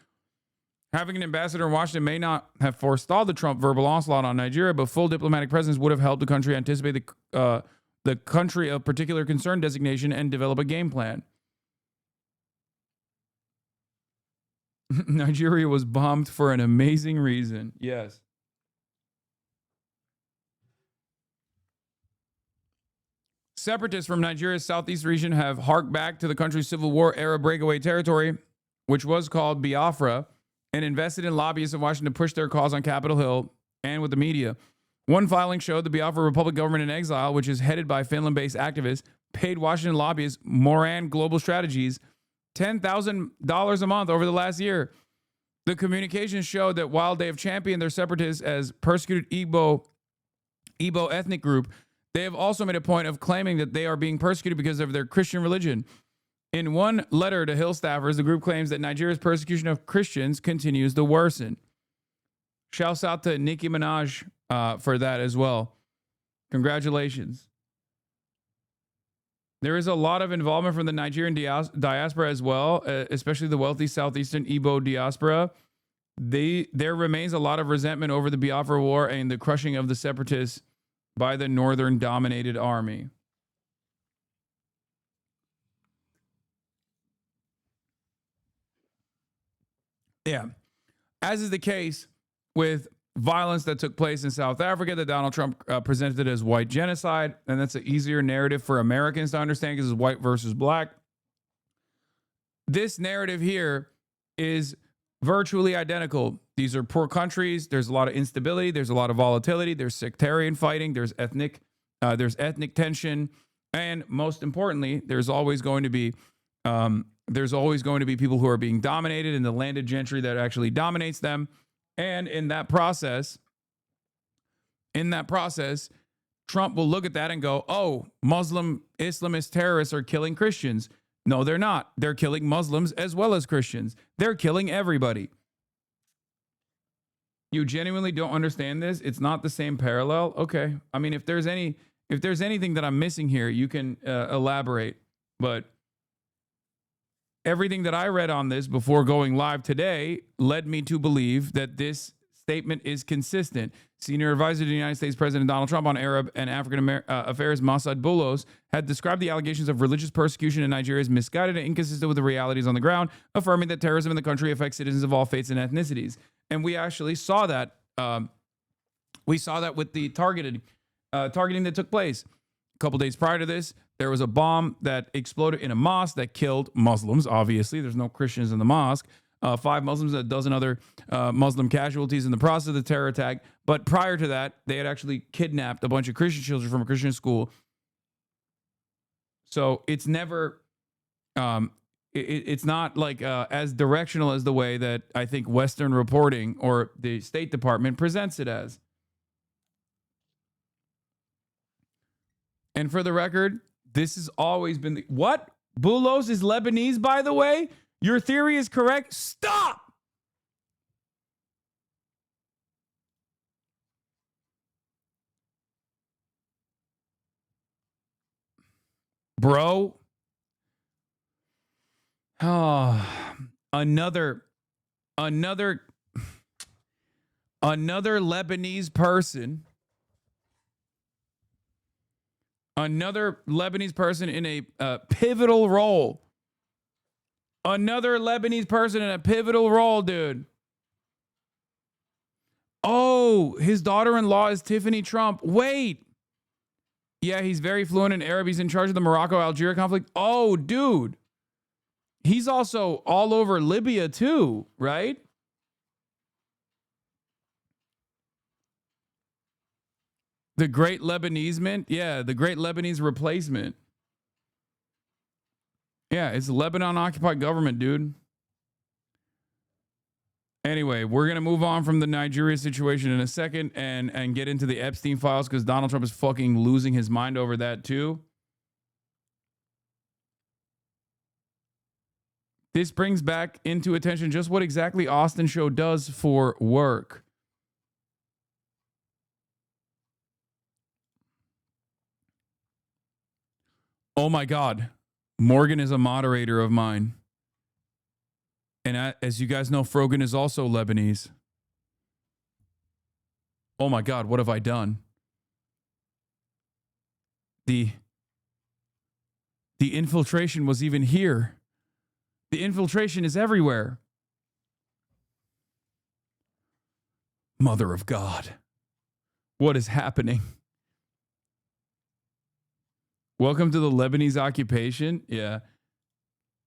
Speaker 2: Having an ambassador in Washington may not have forestalled the Trump verbal onslaught on Nigeria, but full diplomatic presence would have helped the country anticipate the country of particular concern designation and develop a game plan. Nigeria was bombed for an amazing reason. Yes. Separatists from Nigeria's southeast region have harked back to the country's Civil War era breakaway territory, which was called Biafra, and invested in lobbyists in Washington to push their cause on Capitol Hill and with the media. One filing showed the Biafra Republic government in exile, which is headed by Finland-based activists, paid Washington lobbyists Moran Global Strategies $10,000 a month over the last year. The communications showed that while they have championed their separatists as persecuted Igbo ethnic group, they have also made a point of claiming that they are being persecuted because of their Christian religion. In one letter to Hill staffers, the group claims that Nigeria's persecution of Christians continues to worsen. Shouts out to Nicki Minaj for that as well. Congratulations. There is a lot of involvement from the Nigerian diaspora as well, especially the wealthy southeastern Igbo diaspora. There remains a lot of resentment over the Biafra War and the crushing of the separatists by the northern-dominated army. Yeah. As is the case with violence that took place in South Africa that Donald Trump presented as white genocide, and that's an easier narrative for Americans to understand because it's white versus black. This narrative here is virtually identical. These are poor countries. There's a lot of instability. There's a lot of volatility. There's sectarian fighting. There's ethnic tension, and most importantly, there's always going to be people who are being dominated, and the landed gentry that actually dominates them. And in that process, Trump will look at that and go, "Oh, Muslim Islamist terrorists are killing Christians." No, they're not. They're killing Muslims as well as Christians. They're killing everybody. You genuinely don't understand this? It's not the same parallel? Okay. I mean, if there's any if there's anything that I'm missing here, you can elaborate. But everything that I read on this before going live today led me to believe that this statement is consistent. Senior advisor to the United States President Donald Trump on Arab and African affairs, Masad Boulos, had described the allegations of religious persecution in Nigeria as misguided and inconsistent with the realities on the ground, affirming that terrorism in the country affects citizens of all faiths and ethnicities. And we actually saw that. We saw that with the targeting that took place. A couple days prior to this, there was a bomb that exploded in a mosque that killed Muslims. Obviously, there's no Christians in the mosque. 5 Muslims, a dozen other Muslim casualties in the process of the terror attack. But prior to that, they had actually kidnapped a bunch of Christian children from a Christian school. So it's never, it's not like as directional as the way that I think Western reporting or the State Department presents it as. And for the record, this has always been the... What? Boulos is Lebanese, by the way? Your theory is correct? Stop! Bro. Oh, another Lebanese person. Another Lebanese person in a pivotal role. Another Lebanese person in a pivotal role, dude. Oh, his daughter-in-law is Tiffany Trump. Wait. Yeah, he's very fluent in Arab. He's in charge of the Morocco-Algeria conflict. Oh, dude. He's also all over Libya too, right? The Great Lebanese Mint? Yeah, the Great Lebanese Replacement. Yeah, it's Lebanon-occupied government, dude. Anyway, we're going to move on from the Nigeria situation in a second and get into the Epstein files because Donald Trump is fucking losing his mind over that too. This brings back into attention just what exactly Austin Show does for work. Oh my God. Morgan is a moderator of mine. And as you guys know, Frogan is also Lebanese. Oh my God, what have I done? The infiltration was even here. The infiltration is everywhere. Mother of God. What is happening? Welcome to the Lebanese occupation. Yeah.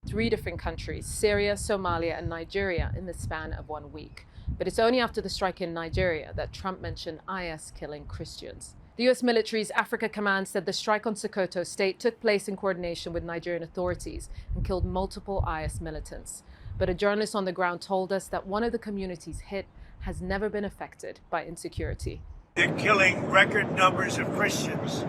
Speaker 1: 3 different countries, Syria, Somalia, and Nigeria, in the span of 1 week. But it's only after the strike in Nigeria that Trump mentioned IS killing Christians. The US military's Africa Command said the strike on Sokoto state took place in coordination with Nigerian authorities and killed multiple IS militants. But a journalist on the ground told us that one of the communities hit has never been affected by insecurity.
Speaker 3: They're killing record numbers of Christians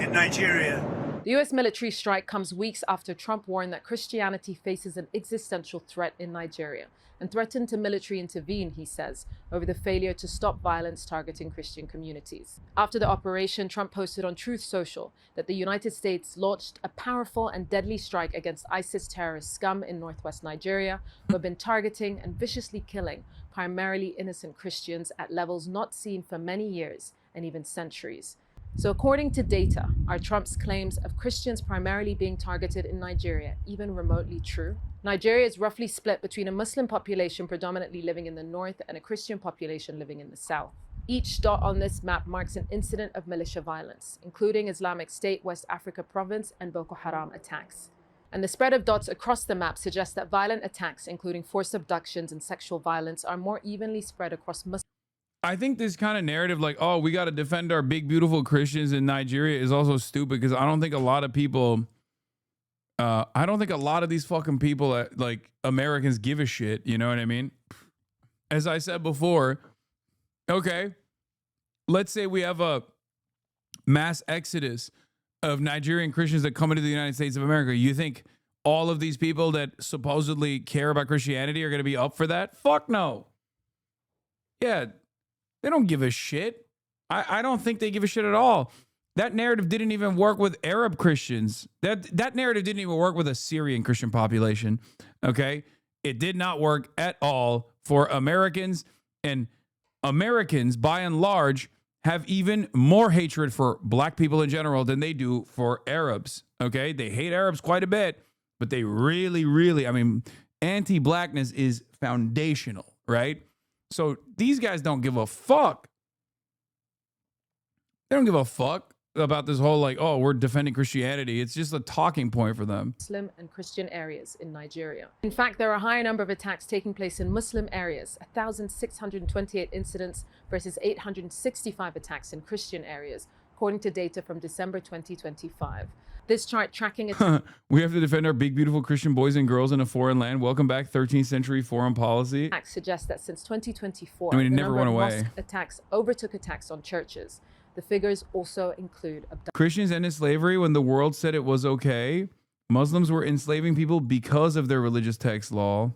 Speaker 3: in Nigeria.
Speaker 1: The US military strike comes weeks after Trump warned that Christianity faces an existential threat in Nigeria and threatened to military intervene, he says, over the failure to stop violence targeting Christian communities. After the operation, Trump posted on Truth Social that the United States launched a powerful and deadly strike against ISIS terrorist scum in northwest Nigeria, who have been targeting and viciously killing primarily innocent Christians at levels not seen for many years and even centuries. So according to data, are Trump's claims of Christians primarily being targeted in Nigeria even remotely true? Nigeria is roughly split between a Muslim population predominantly living in the north and a Christian population living in the south. Each dot on this map marks an incident of militia violence, including Islamic State, West Africa Province, and Boko Haram attacks. And the spread of dots across the map suggests that violent attacks, including forced abductions and sexual violence, are more evenly spread across Muslim.
Speaker 2: I think this kind of narrative, like, oh, we got to defend our big, beautiful Christians in Nigeria, is also stupid because I don't think a lot of people, I don't think a lot of these fucking people, like Americans, give a shit. You know what I mean? As I said before, okay, let's say we have a mass exodus of Nigerian Christians that come into the United States of America. You think all of these people that supposedly care about Christianity are going to be up for that? Fuck no. Yeah. They don't give a shit. I don't think they give a shit at all. That narrative didn't even work with Arab Christians. That narrative didn't even work with a Syrian Christian population. Okay? It did not work at all for Americans, and Americans, by and large, have even more hatred for black people in general than they do for Arabs. Okay? They hate Arabs quite a bit, but they really, really, I mean, anti-blackness is foundational, right? So these guys don't give a fuck. They don't give a fuck about this whole like, oh, we're defending Christianity. It's just a talking point for them.
Speaker 1: Muslim and Christian areas in Nigeria. In fact, there are a higher number of attacks taking place in Muslim areas, 1,628 incidents versus 865 attacks in Christian areas, according to data from December 2025. This chart tracking
Speaker 2: We have to defend our big, beautiful Christian boys and girls in a foreign land. Welcome back, 13th century foreign policy.
Speaker 1: attacks suggests that since 2024,
Speaker 2: I mean, it
Speaker 1: the
Speaker 2: never
Speaker 1: number
Speaker 2: went
Speaker 1: of
Speaker 2: away.
Speaker 1: mosque attacks overtook attacks on churches. The figures also include
Speaker 2: Christians ended slavery when the world said it was okay. Muslims were enslaving people because of their religious text law.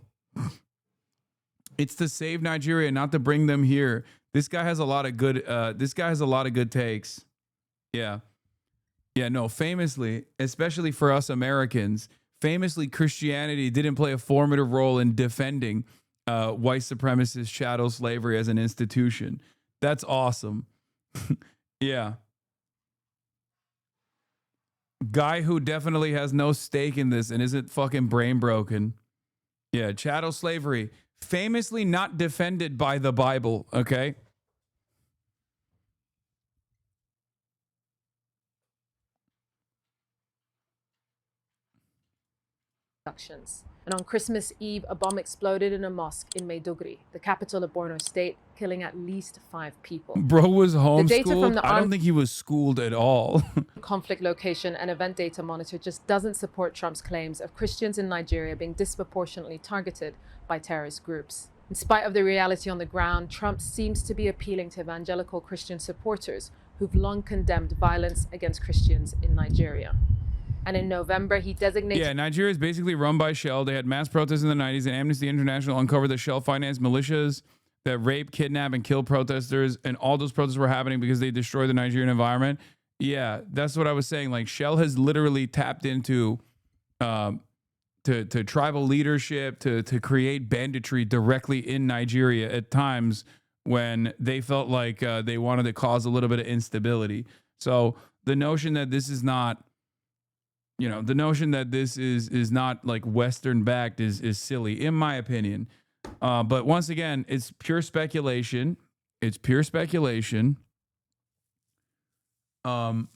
Speaker 2: It's to save Nigeria, not to bring them here. This guy has a lot of good. This guy has a lot of good takes. Yeah. Yeah, no, famously, especially for us Americans, famously Christianity didn't play a formative role in defending white supremacist chattel slavery as an institution. That's awesome. Yeah. Guy who definitely has no stake in this and isn't fucking brain broken. Yeah, chattel slavery, famously not defended by the Bible, okay?
Speaker 1: abductions. And on Christmas Eve, a bomb exploded in a mosque in Maiduguri, the capital of Borno State, killing at least 5 people.
Speaker 2: Bro was
Speaker 1: The data from
Speaker 2: homeschooled.
Speaker 1: the
Speaker 2: I don't think he was schooled at all.
Speaker 1: conflict location and event data monitor just doesn't support Trump's claims of Christians in Nigeria being disproportionately targeted by terrorist groups. In spite of the reality on the ground, Trump seems to be appealing to evangelical Christian supporters who've long condemned violence against Christians in Nigeria. And in November, he designated...
Speaker 2: Yeah, Nigeria is basically run by Shell. They had mass protests in the 90s, and Amnesty International uncovered that Shell financed militias that rape, kidnap, and kill protesters, and all those protests were happening because they destroyed the Nigerian environment. Yeah, that's what I was saying. Like, Shell has literally tapped into to tribal leadership, to create banditry directly in Nigeria at times when they felt like they wanted to cause a little bit of instability. So the notion that this is not... You know, the notion that this is not like Western backed is silly, in my opinion. But once again, it's pure speculation. It's pure speculation. And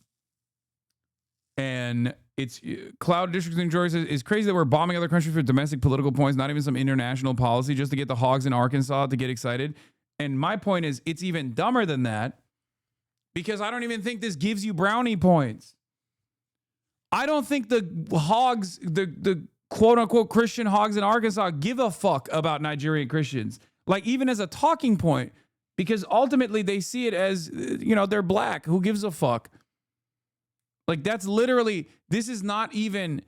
Speaker 2: it's Cloud Districts in Georgia says it's crazy that we're bombing other countries for domestic political points, not even some international policy, just to get the hogs in Arkansas to get excited. And my point is, it's even dumber than that, because I don't even think this gives you brownie points. I don't think the hogs, the quote unquote Christian hogs in Arkansas give a fuck about Nigerian Christians. Like, even as a talking point, because ultimately they see it as, you know, they're black. Who gives a fuck? Like, that's literally, this is not even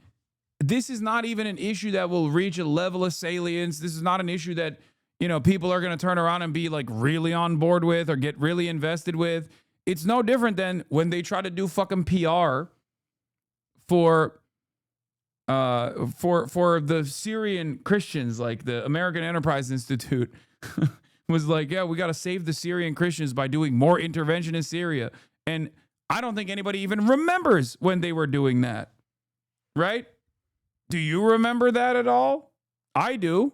Speaker 2: an issue that will reach a level of salience. This is not an issue that, you know, people are going to turn around and be like really on board with or get really invested with. It's no different than when they try to do fucking PR for the Syrian Christians. Like, the American Enterprise Institute was like, yeah, we got to save the Syrian Christians by doing more intervention in Syria. And I don't think anybody even remembers when they were doing that. Right? Do you remember that at all? I do.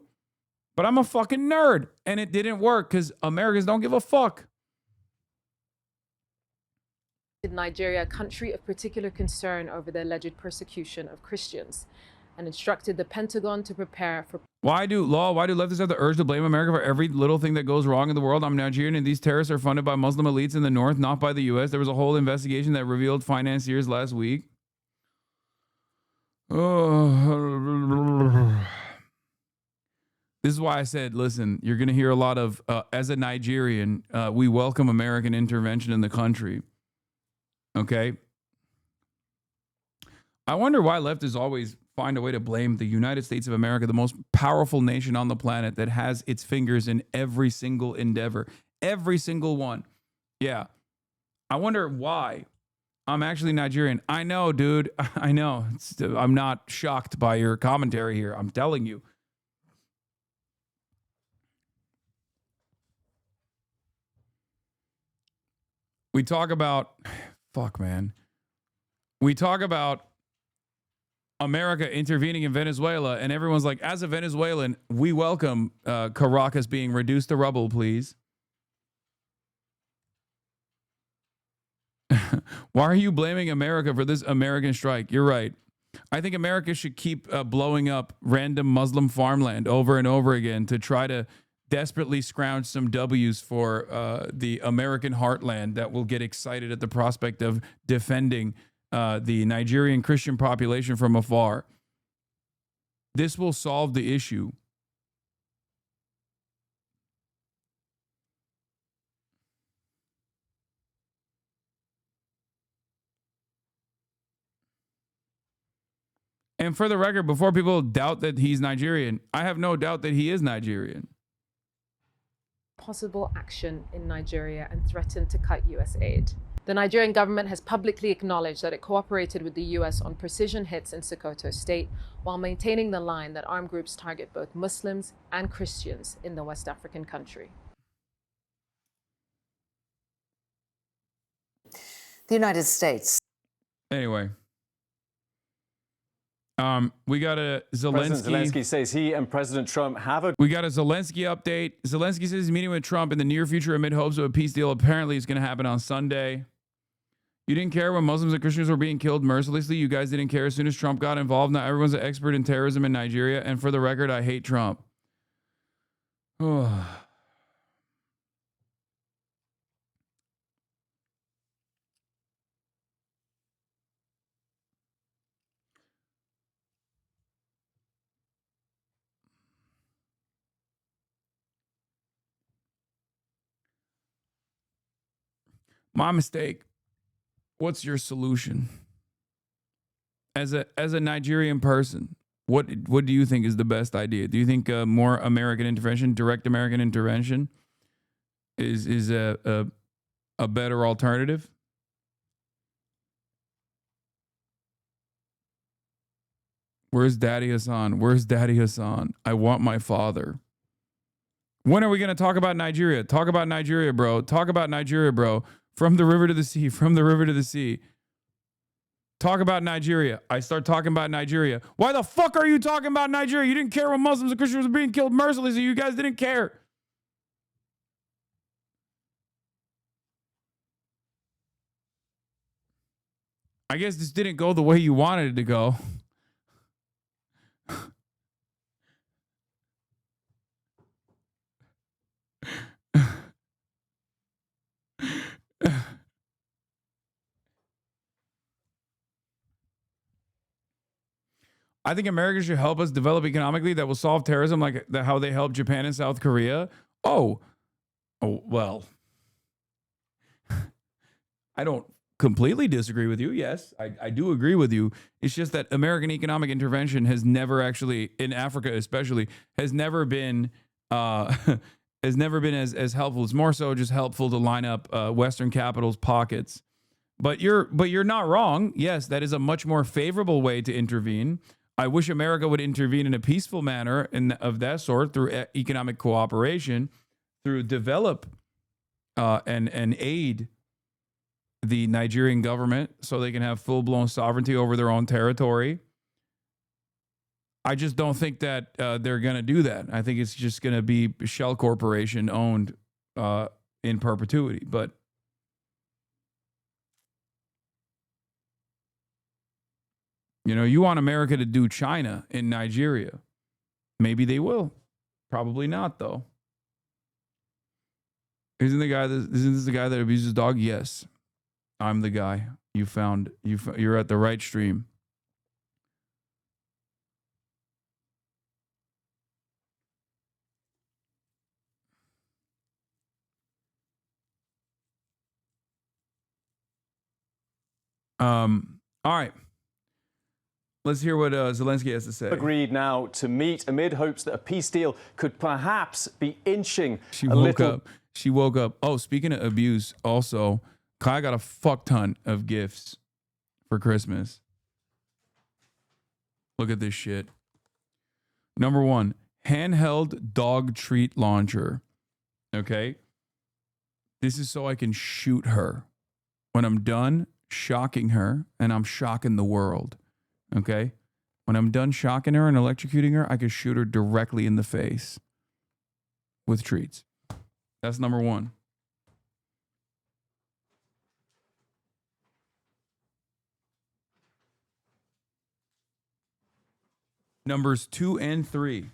Speaker 2: But I'm a fucking nerd. And it didn't work because Americans don't give a fuck.
Speaker 1: Nigeria a country of particular concern over the alleged persecution of Christians, and instructed the Pentagon to prepare for...
Speaker 2: Why do leftists have the urge to blame America for every little thing that goes wrong in the world? I'm Nigerian, and these terrorists are funded by Muslim elites in the north, not by the U.S. There was a whole investigation that revealed financiers last week. Oh. This is why I said, listen, you're going to hear a lot of, as a Nigerian, we welcome American intervention in the country. Okay. I wonder why leftists always find a way to blame the United States of America, the most powerful nation on the planet that has its fingers in every single endeavor, every single one. Yeah. I wonder why. I'm actually Nigerian. I know, dude. I know. I'm not shocked by your commentary here. I'm telling you. We talk about, fuck, man. We talk about America intervening in Venezuela, and everyone's like, as a Venezuelan, we welcome Caracas being reduced to rubble, please. Why are you blaming America for this American strike? You're right. I think America should keep blowing up random Muslim farmland over and over again to try to desperately scrounge some W's for the American heartland that will get excited at the prospect of defending the Nigerian Christian population from afar. This will solve the issue. And for the record, before people doubt that he's Nigerian, I have no doubt that he is Nigerian.
Speaker 1: Possible action in Nigeria and threatened to cut US aid. The Nigerian government has publicly acknowledged that it cooperated with the US on precision hits in Sokoto state while maintaining the line that armed groups target both Muslims and Christians in the West African country.
Speaker 4: The United States.
Speaker 2: Anyway. We got a Zelensky.
Speaker 22: President Zelensky says he and President Trump have a...
Speaker 2: We got a Zelensky update. Zelensky says he's meeting with Trump in the near future amid hopes of a peace deal. Apparently, it's going to happen on Sunday. You didn't care when Muslims and Christians were being killed mercilessly. You guys didn't care as soon as Trump got involved. Now everyone's an expert in terrorism in Nigeria. And for the record, I hate Trump. Oh. My mistake. What's your solution? As a Nigerian person, what do you think is the best idea? Do you think more American intervention, direct American intervention, is a better alternative? Where's Daddy Hasan? Where's Daddy Hasan? I want my father. When are we going to talk about Nigeria? Talk about Nigeria, bro. Talk about Nigeria, bro. From the river to the sea, from the river to the sea. Talk about Nigeria. I start talking about Nigeria. Why the fuck are you talking about Nigeria? You didn't care when Muslims and Christians were being killed mercilessly. You guys didn't care. I guess this didn't go the way you wanted it to go. I think America should help us develop economically that will solve terrorism like how they helped Japan and South Korea. Oh, well. I don't completely disagree with you. Yes, I do agree with you. It's just that American economic intervention has never actually, in Africa especially, has never been as helpful. It's more so just helpful to line up Western capitals' pockets. But you're not wrong. Yes, that is a much more favorable way to intervene. I wish America would intervene in a peaceful manner of that sort through economic cooperation, through develop and aid the Nigerian government so they can have full-blown sovereignty over their own territory. I just don't think that they're going to do that. I think it's just going to be shell corporation owned in perpetuity. But you know, you want America to do China in Nigeria. Maybe they will. Probably not, though. Isn't this the guy that abuses dog? Yes. I'm the guy. You're at the right stream. All right. Let's hear what Zelensky has to say.
Speaker 22: Agreed now to meet amid hopes that a peace deal could perhaps be inching
Speaker 2: She woke up. Oh, speaking of abuse, also, Kai got a fuck ton of gifts for Christmas. Look at this shit. Number 1, handheld dog treat launcher. Okay. This is so I can shoot her when I'm done shocking her and I'm shocking the world. Okay. When I'm done shocking her and electrocuting her, I can shoot her directly in the face with treats. That's number 1. Numbers 2 and 3.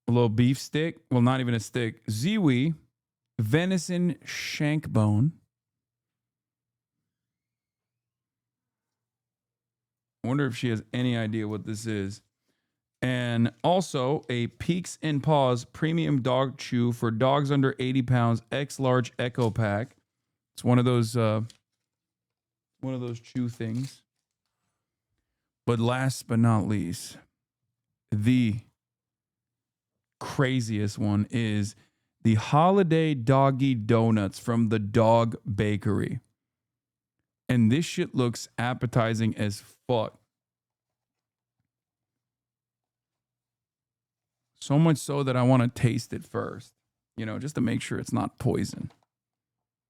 Speaker 2: A little beef stick. Well, not even a stick. Ziwi venison shank bone. I wonder if she has any idea what this is. And also a Peaks and Paws premium dog chew for dogs under 80 pounds, X large Echo Pack. It's one of those chew things. But last but not least, the craziest one is the holiday doggy donuts from the Dog Bakery. And this shit looks appetizing as fuck. So much so that I want to taste it first, you know, just to make sure it's not poison.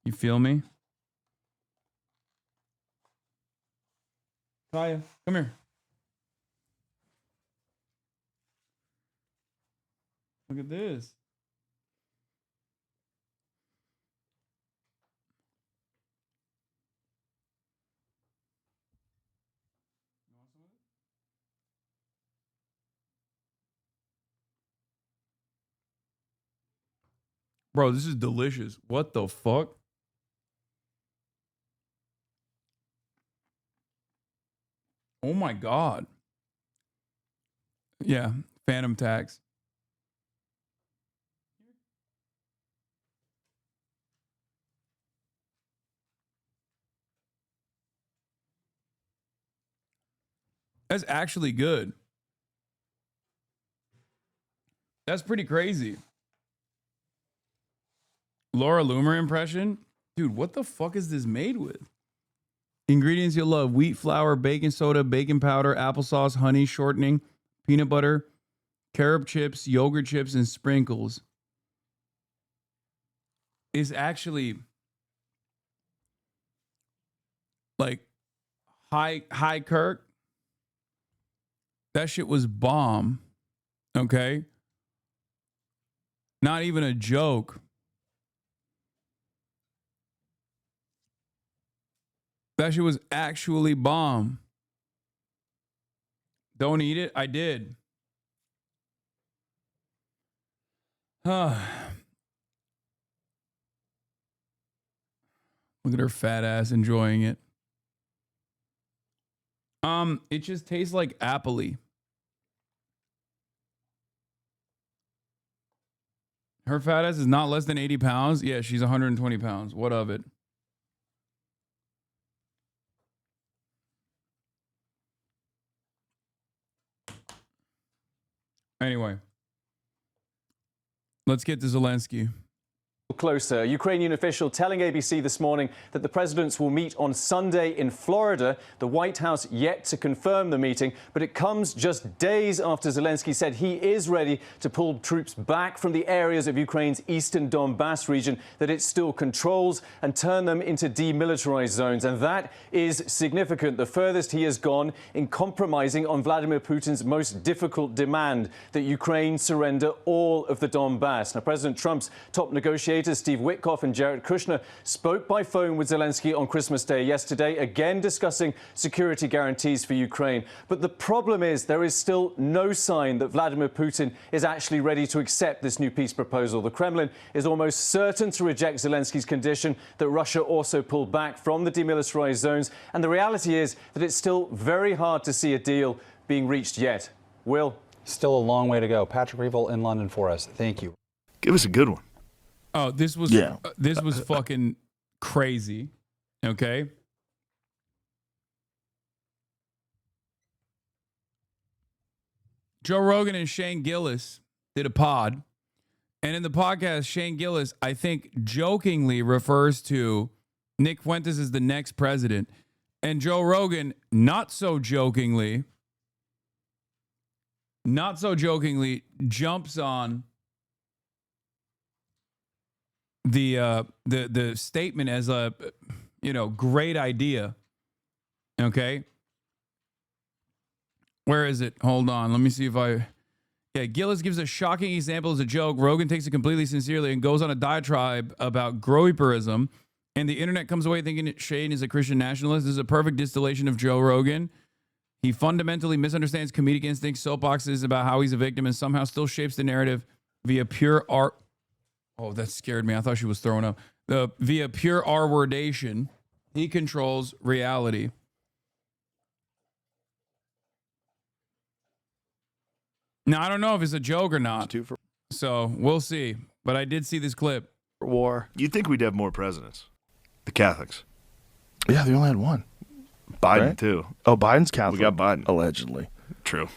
Speaker 2: You feel me? Kaya, come here. Look at this. Bro, this is delicious. What the fuck? Oh my God. Yeah, phantom tax. That's actually good. That's pretty crazy. Laura Loomer impression? Dude, what the fuck is this made with? Ingredients you'll love: wheat flour, baking soda, baking powder, applesauce, honey, shortening, peanut butter, carob chips, yogurt chips, and sprinkles. It's actually like high Kirk. That shit was bomb. Okay? Not even a joke. That shit was actually bomb. Don't eat it? I did. Look at her fat ass enjoying it. It just tastes like apple-y. Her fat ass is not less than 80 pounds. Yeah, she's 120 pounds. What of it? Anyway, let's get to Zelensky.
Speaker 22: Closer. Ukrainian official telling ABC this morning that the presidents will meet on Sunday in Florida. The White House yet to confirm the meeting, but it comes just days after Zelensky said he is ready to pull troops back from the areas of Ukraine's eastern Donbass region that it still controls and turn them into demilitarized zones. And that is significant. The furthest he has gone in compromising on Vladimir Putin's most difficult demand, that Ukraine surrender all of the Donbass. Now, President Trump's top negotiators Steve Witkoff and Jared Kushner spoke by phone with Zelensky on Christmas Day yesterday, again discussing security guarantees for Ukraine. But the problem is there is still no sign that Vladimir Putin is actually ready to accept this new peace proposal. The Kremlin is almost certain to reject Zelensky's condition that Russia also pull back from the demilitarized zones. And the reality is that it's still very hard to see a deal being reached yet. Will?
Speaker 6: Still a long way to go. Patrick Reevell in London for us. Thank you.
Speaker 8: Give us a good one.
Speaker 2: Oh, this was fucking crazy. Okay. Joe Rogan and Shane Gillis did a pod, And in the podcast, Shane Gillis, I think, jokingly refers to Nick Fuentes as the next president. And Joe Rogan, not so jokingly, jumps on the statement as a, great idea. Okay. Where is it? Hold on. Let me see if Yeah, Gillis gives a shocking example as a joke. Rogan takes it completely sincerely and goes on a diatribe about groyperism. And the internet comes away thinking that Shane is a Christian nationalist. This is a perfect distillation of Joe Rogan. He fundamentally misunderstands comedic instincts, soapboxes about how he's a victim, and somehow still shapes the narrative via pure art. Oh, that scared me. I thought she was throwing up. Via pure R-wordation, he controls reality. Now, I don't know if it's a joke or not. So we'll see. But I did see this clip.
Speaker 8: War. You'd think we'd have more presidents. The Catholics.
Speaker 9: Yeah, they only had one.
Speaker 8: Biden,
Speaker 9: right?
Speaker 8: too.
Speaker 9: Oh, Biden's Catholic.
Speaker 8: We got Biden.
Speaker 9: Allegedly.
Speaker 8: True.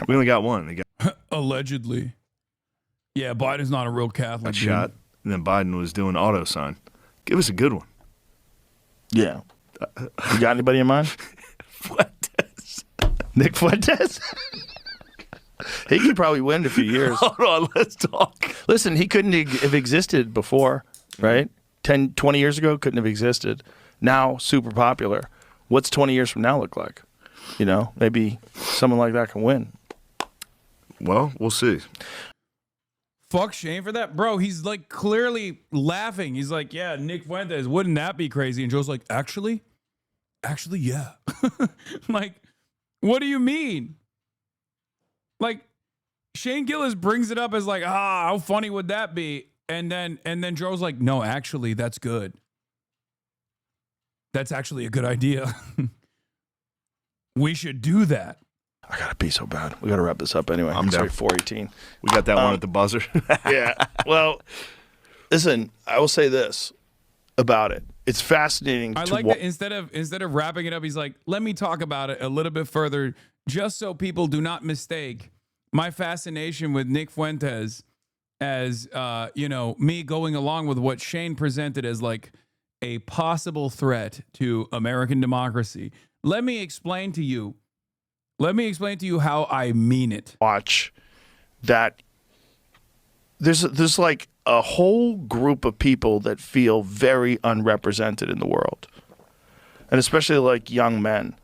Speaker 8: We only got one. They got
Speaker 2: Allegedly. Yeah, Biden's not a real Catholic.
Speaker 8: shot. And then Biden was doing auto sign. Give us a good one.
Speaker 9: Yeah. You got anybody in mind?
Speaker 8: Fuentes.
Speaker 9: Nick Fuentes? He could probably win in a few years.
Speaker 8: Hold on, let's talk.
Speaker 9: Listen, he couldn't have existed before, right? 10, 20 years ago, couldn't have existed. Now, super popular. What's 20 years from now look like? Maybe someone like that can win.
Speaker 8: Well, we'll see.
Speaker 2: Fuck Shane for that. Bro, he's like clearly laughing. He's like, yeah, Nick Fuentes, wouldn't that be crazy? And Joe's like, actually, yeah. Like, what do you mean? Like, Shane Gillis brings it up as like, how funny would that be? And then Joe's like, no, actually, that's good. That's actually a good idea. We should do that.
Speaker 9: I gotta pee so bad. We gotta wrap this up anyway.
Speaker 8: I'm
Speaker 9: sorry,
Speaker 8: down.
Speaker 9: 4:18.
Speaker 8: We got that one at the buzzer.
Speaker 9: Yeah. Well, listen, I will say this about it. It's fascinating.
Speaker 2: I like that instead of wrapping it up, he's like, let me talk about it a little bit further, just so people do not mistake my fascination with Nick Fuentes as, me going along with what Shane presented as like a possible threat to American democracy. Let me explain to you how I mean it.
Speaker 9: Watch that. There's like a whole group of people that feel very unrepresented in the world, and especially like young men.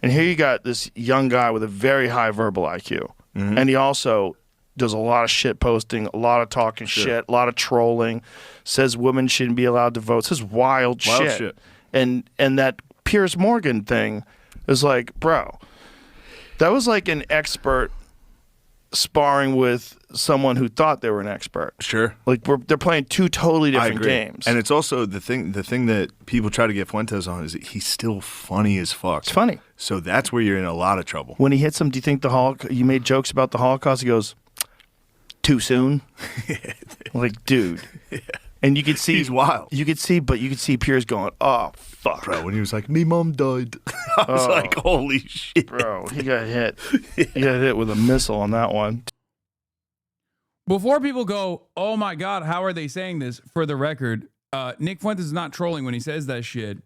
Speaker 9: And here you got this young guy with a very high verbal IQ, and he also does a lot of shit posting, a lot of talking shit, a lot of trolling, says women shouldn't be allowed to vote, says wild shit. And that Piers Morgan thing is like, bro, that was like an expert sparring with someone who thought they were an expert.
Speaker 8: Sure.
Speaker 9: Like they're playing two totally different games.
Speaker 8: And it's also the thing that people try to get Fuentes on is that he's still funny as fuck.
Speaker 9: It's funny.
Speaker 8: So that's where you're in a lot of trouble.
Speaker 9: When he hits him, do you think you made jokes about the Holocaust? He goes, too soon? Like, dude.
Speaker 8: Yeah.
Speaker 9: And you could see
Speaker 8: he's wild.
Speaker 9: You could see Piers going, oh fuck,
Speaker 8: bro. When he was like, "Me mom died," I was like, "Holy shit,
Speaker 9: bro!" He got hit. He got hit with a missile on that one.
Speaker 2: Before people go, "Oh my God, how are they saying this?" For the record, Nick Fuentes is not trolling when he says that shit.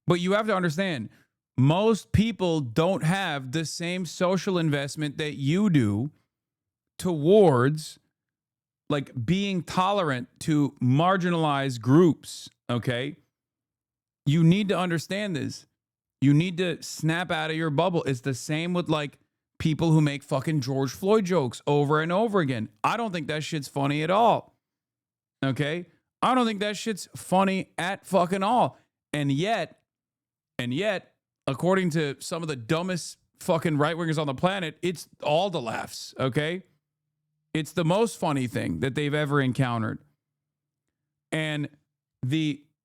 Speaker 2: But you have to understand, most people don't have the same social investment that you do towards like being tolerant to marginalized groups, okay? You need to understand this. You need to snap out of your bubble. It's the same with like people who make fucking George Floyd jokes over and over again. I don't think that shit's funny at all. Okay? I don't think that shit's funny at fucking all. And yet, according to some of the dumbest fucking right-wingers on the planet, it's all the laughs, okay? It's the most funny thing that they've ever encountered. And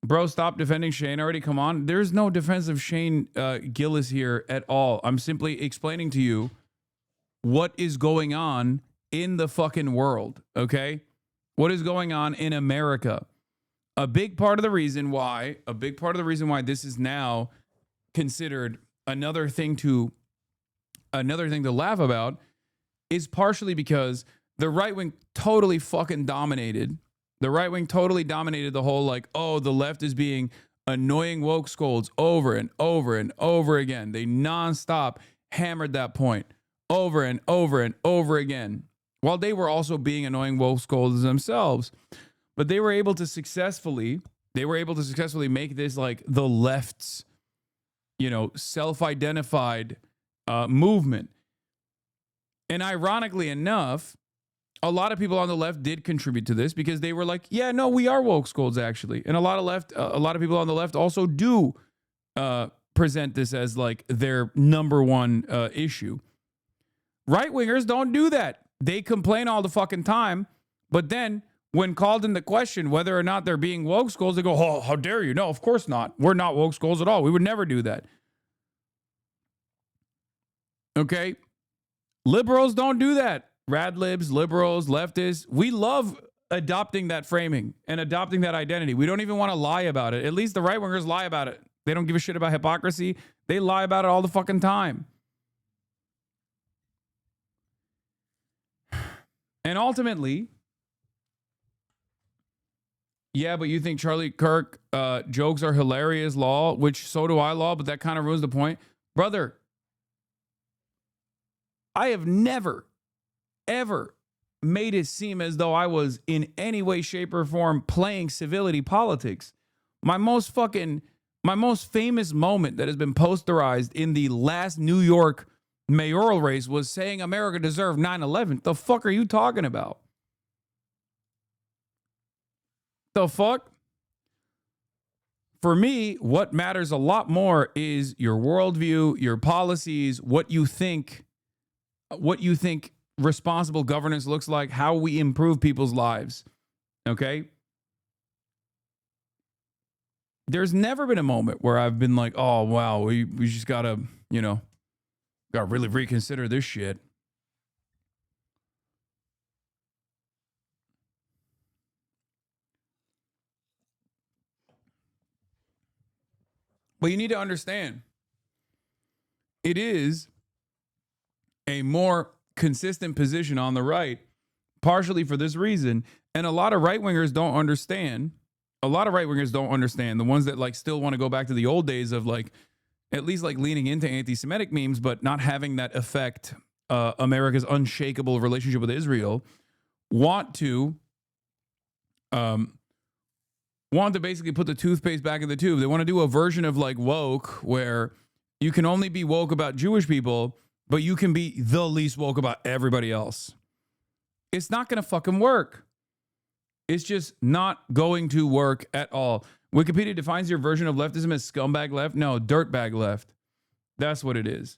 Speaker 2: bro, stop defending Shane already. Come on. There's no defense of Shane Gillis here at all. I'm simply explaining to you what is going on in the fucking world, okay? What is going on in America? A big part of the reason why this is now considered another thing to laugh about is partially because the right wing totally fucking dominated. The right wing totally dominated the whole like, oh, the left is being annoying woke scolds over and over and over again. They nonstop hammered that point over and over and over again, while they were also being annoying woke scolds themselves. But they were able to successfully make this like the left's, you know, self-identified movement. And ironically enough, a lot of people on the left did contribute to this because they were like, yeah, no, we are woke scolds actually. And a lot of people on the left also do present this as like their number one issue. Right wingers don't do that. They complain all the fucking time, but then when called into question whether or not they're being woke scolds, they go, oh, how dare you? No, of course not. We're not woke scolds at all. We would never do that. Okay? Liberals don't do that. Rad libs, liberals, leftists, we love adopting that framing and adopting that identity. We don't even want to lie about it. At least the right wingers lie about it. They don't give a shit about hypocrisy. They lie about it all the fucking time. And ultimately, yeah, but you think Charlie Kirk jokes are hilarious, law, which so do I, law, but that kind of ruins the point. Brother, I have never, ever made it seem as though I was in any way, shape, or form playing civility politics. My most famous moment that has been posterized in the last New York mayoral race was saying America deserved 9/11. The fuck are you talking about? The fuck? For me, what matters a lot more is your worldview, your policies, what you think responsible governance looks like, how we improve people's lives. Okay? There's never been a moment where I've been like, oh, wow, we just gotta, gotta really reconsider this shit. But you need to understand, it is a more consistent position on the right, partially for this reason. And a lot of right-wingers don't understand. A lot of right-wingers don't understand. The ones that like still want to go back to the old days of like, at least like leaning into anti-Semitic memes, but not having that affect America's unshakable relationship with Israel, want to basically put the toothpaste back in the tube. They want to do a version of like woke where you can only be woke about Jewish people, but you can be the least woke about everybody else. It's not going to fucking work. It's just not going to work at all. Wikipedia defines your version of leftism as scumbag left. No, dirtbag left. That's what it is.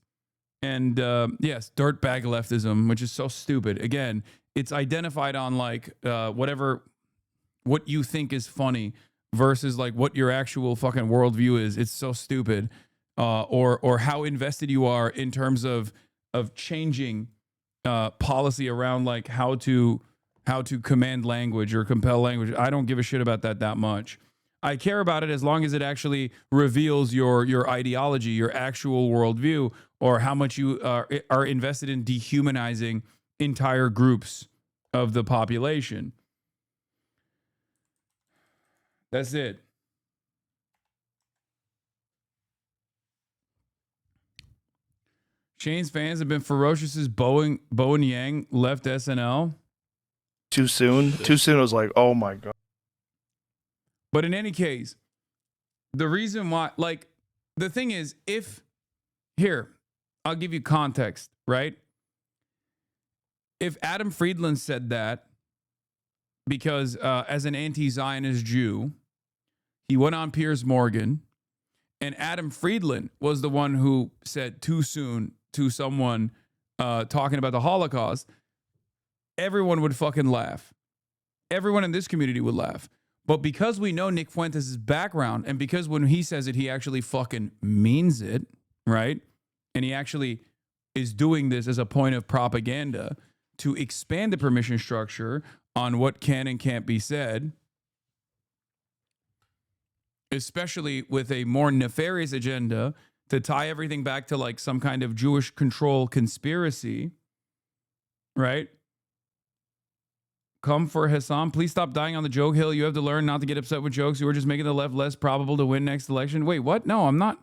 Speaker 2: And yes, dirtbag leftism, which is so stupid. Again, it's identified on like what you think is funny versus like what your actual fucking worldview is. It's so stupid. Or how invested you are in terms of changing policy around like how to command language or compel language. I don't give a shit about that much. I care about it as long as it actually reveals your ideology, your actual worldview, or how much you are invested in dehumanizing entire groups of the population. That's it. Shane's fans have been ferocious as Bowen Yang left SNL.
Speaker 9: Too soon? Too soon, I was like, oh my God.
Speaker 2: But in any case, the reason why, like, the thing is, I'll give you context, right? If Adam Friedland said that because as an anti-Zionist Jew, he went on Piers Morgan, and Adam Friedland was the one who said too soon to someone talking about the Holocaust, everyone would fucking laugh. Everyone in this community would laugh. But because we know Nick Fuentes' background, and because when he says it, he actually fucking means it, right? And he actually is doing this as a point of propaganda to expand the permission structure on what can and can't be said, especially with a more nefarious agenda to tie everything back to like some kind of Jewish control conspiracy, right? come for Hasan. Please stop dying on the joke hill. You have to learn not to get upset with jokes. You are just making the left less probable to win next election. Wait, what? No, I'm not.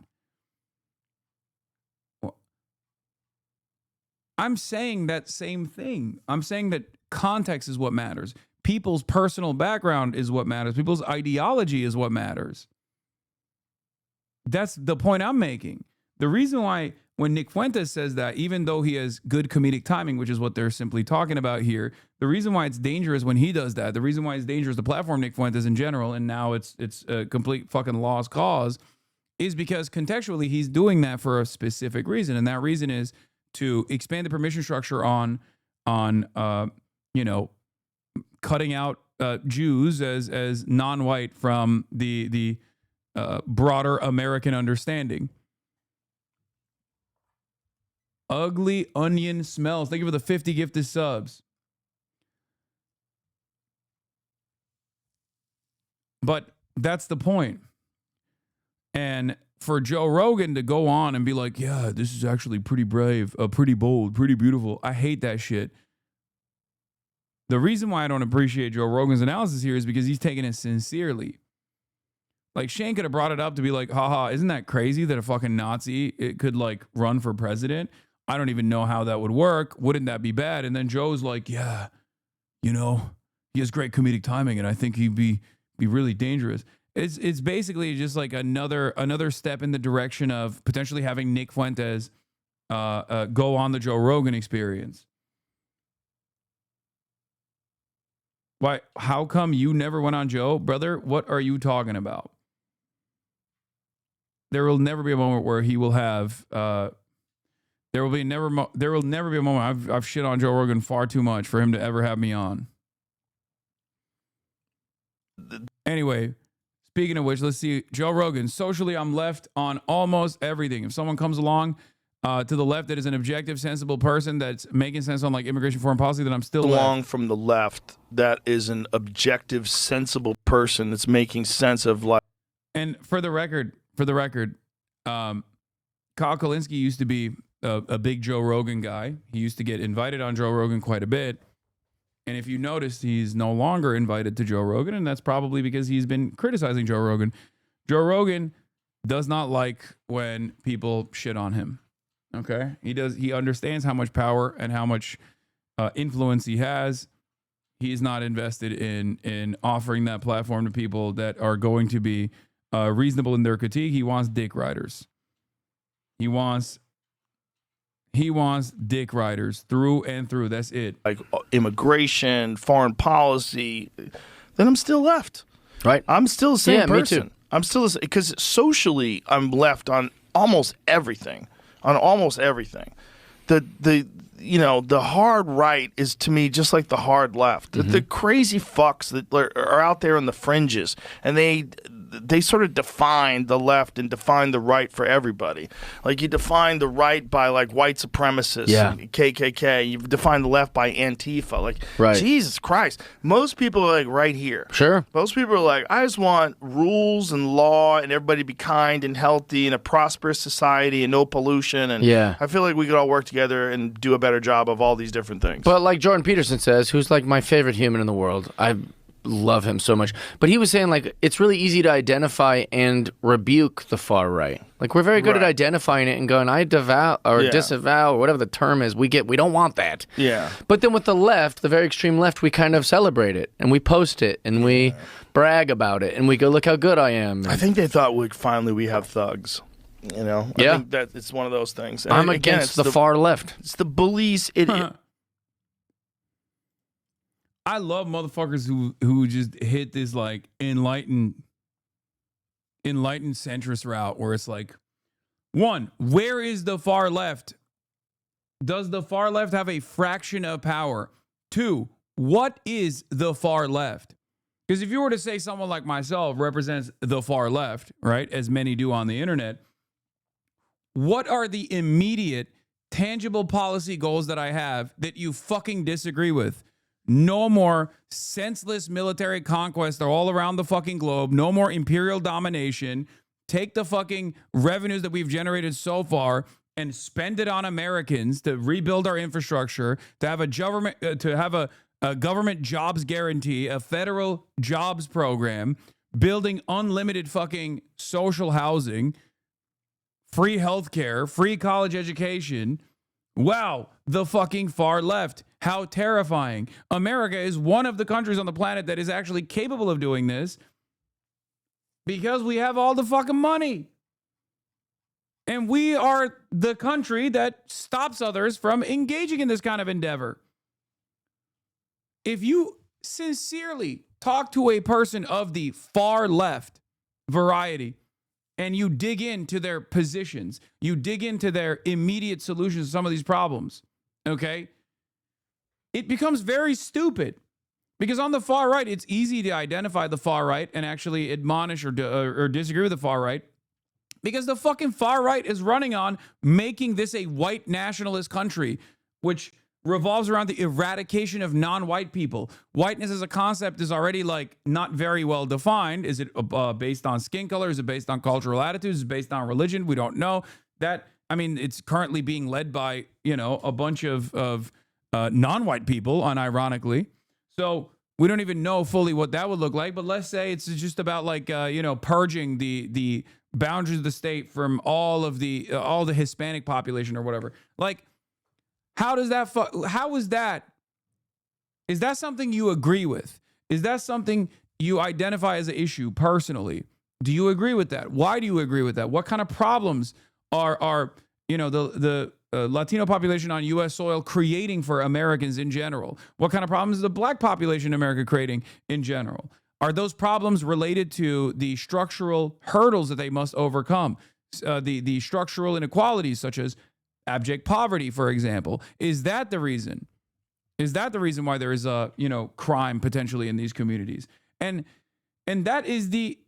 Speaker 2: I'm saying that same thing. I'm saying that context is what matters. People's personal background is what matters. People's ideology is what matters. That's the point I'm making. The reason why when Nick Fuentes says that, even though he has good comedic timing, which is what they're simply talking about here, the reason why it's dangerous when he does that, the reason why it's dangerous to platform Nick Fuentes in general, and now it's a complete fucking lost cause, is because contextually he's doing that for a specific reason, and that reason is to expand the permission structure on cutting out Jews as non-white from the broader American understanding. Ugly onion smells. Thank you for the 50 gifted subs. But that's the point. And for Joe Rogan to go on and be like, yeah, this is actually pretty brave, pretty bold, pretty beautiful. I hate that shit. The reason why I don't appreciate Joe Rogan's analysis here is because he's taking it sincerely. Like, Shane could have brought it up to be like, haha, isn't that crazy that a fucking Nazi could like run for president? I don't even know how that would work. Wouldn't that be bad? And then Joe's like, yeah, he has great comedic timing, and I think he'd be really dangerous. It's basically just like another step in the direction of potentially having Nick Fuentes go on the Joe Rogan Experience. Why? How come you never went on Joe, brother? What are you talking about? There will never be a moment where he will have. There will never be a moment. I've shit on Joe Rogan far too much for him to ever have me on. Anyway, speaking of which, let's see. Joe Rogan. Socially, I'm left on almost everything. If someone comes along to the left that is an objective, sensible person that's making sense on like immigration, foreign policy, then I'm still
Speaker 9: along
Speaker 2: left.
Speaker 9: From the left that is an objective, sensible person that's making sense of life.
Speaker 2: And for the record, Kyle Kalinske used to be a big Joe Rogan guy. He used to get invited on Joe Rogan quite a bit. And if you notice, he's no longer invited to Joe Rogan, and that's probably because he's been criticizing Joe Rogan. Joe Rogan does not like when people shit on him. Okay? He understands how much power and how much influence he has. He's not invested in offering that platform to people that are going to be reasonable in their critique. He wants dick riders. He wants dick riders through and through. That's it.
Speaker 9: Like immigration, foreign policy, then I'm still left.
Speaker 5: Right.
Speaker 9: I'm still the same person.
Speaker 5: Me too.
Speaker 9: I'm still because socially I'm left on almost everything. The hard right is to me just like the hard left. Mm-hmm. The crazy fucks that are out there on the fringes, and they sort of define the left and define the right for everybody. Like you define the right by like white supremacists, and KKK. You define the left by Antifa. Like Jesus Christ, most people are like right here.
Speaker 5: Sure.
Speaker 9: Most people are like, I just want rules and law and everybody to be kind and healthy and a prosperous society and no pollution. And I feel like we could all work together and do a better job of all these different things.
Speaker 5: But like Jordan Peterson says, who's like my favorite human in the world. I love him so much. But he was saying like it's really easy to identify and rebuke the far right. Like we're very good at identifying it and going, I disavow or whatever the term is. We don't want that.
Speaker 9: Yeah.
Speaker 5: But then with the left, the very extreme left, we kind of celebrate it and we post it and we brag about it and we go, look how good I am. And
Speaker 9: I think they thought we have thugs. I think that it's one of those things. And
Speaker 5: I'm against the far left.
Speaker 9: It's the bullies.
Speaker 2: I love motherfuckers who just hit this like enlightened centrist route where it's like, one, where is the far left? Does the far left have a fraction of power? Two, what is the far left? Because if you were to say someone like myself represents the far left, right, as many do on the internet, what are the immediate tangible policy goals that I have that you fucking disagree with? No more senseless military conquest all around the fucking globe. No more imperial domination. Take the fucking revenues that we've generated so far and spend it on Americans to rebuild our infrastructure, to have a government, to have a a government jobs guarantee, a federal jobs program, building unlimited fucking social housing, free healthcare, free college education. Wow, the fucking far left. How terrifying. America is one of the countries on the planet that is actually capable of doing this because we have all the fucking money. And we are the country that stops others from engaging in this kind of endeavor. If you sincerely talk to a person of the far left variety and you dig into their positions, you dig into their immediate solutions to some of these problems, okay, it becomes very stupid. Because on the far right, it's easy to identify the far right and actually admonish or disagree with the far right. Because the fucking far right is running on making this a white nationalist country, which revolves around the eradication of non-white people. Whiteness as a concept is already like not very well defined. Is it based on skin color? Is it based on cultural attitudes? Is it based on religion? We don't know. That, I mean, it's currently being led by, you know, a bunch of non-white people, unironically. So we don't even know fully what that would look like. But let's say it's just about like, you know, purging the boundaries of the state from all the Hispanic population or whatever. Like, how is that? Is that something you agree with? Is that something you identify as an issue personally? Do you agree with that? Why do you agree with that? What kind of problems are you know, the Latino population on U.S. soil creating for Americans in general? What kind of problems is the black population in America creating in general? Are those problems related to the structural hurdles that they must overcome? The structural inequalities such as abject poverty, for example. Is that the reason? Is that the reason why there is crime potentially in these communities? And that is the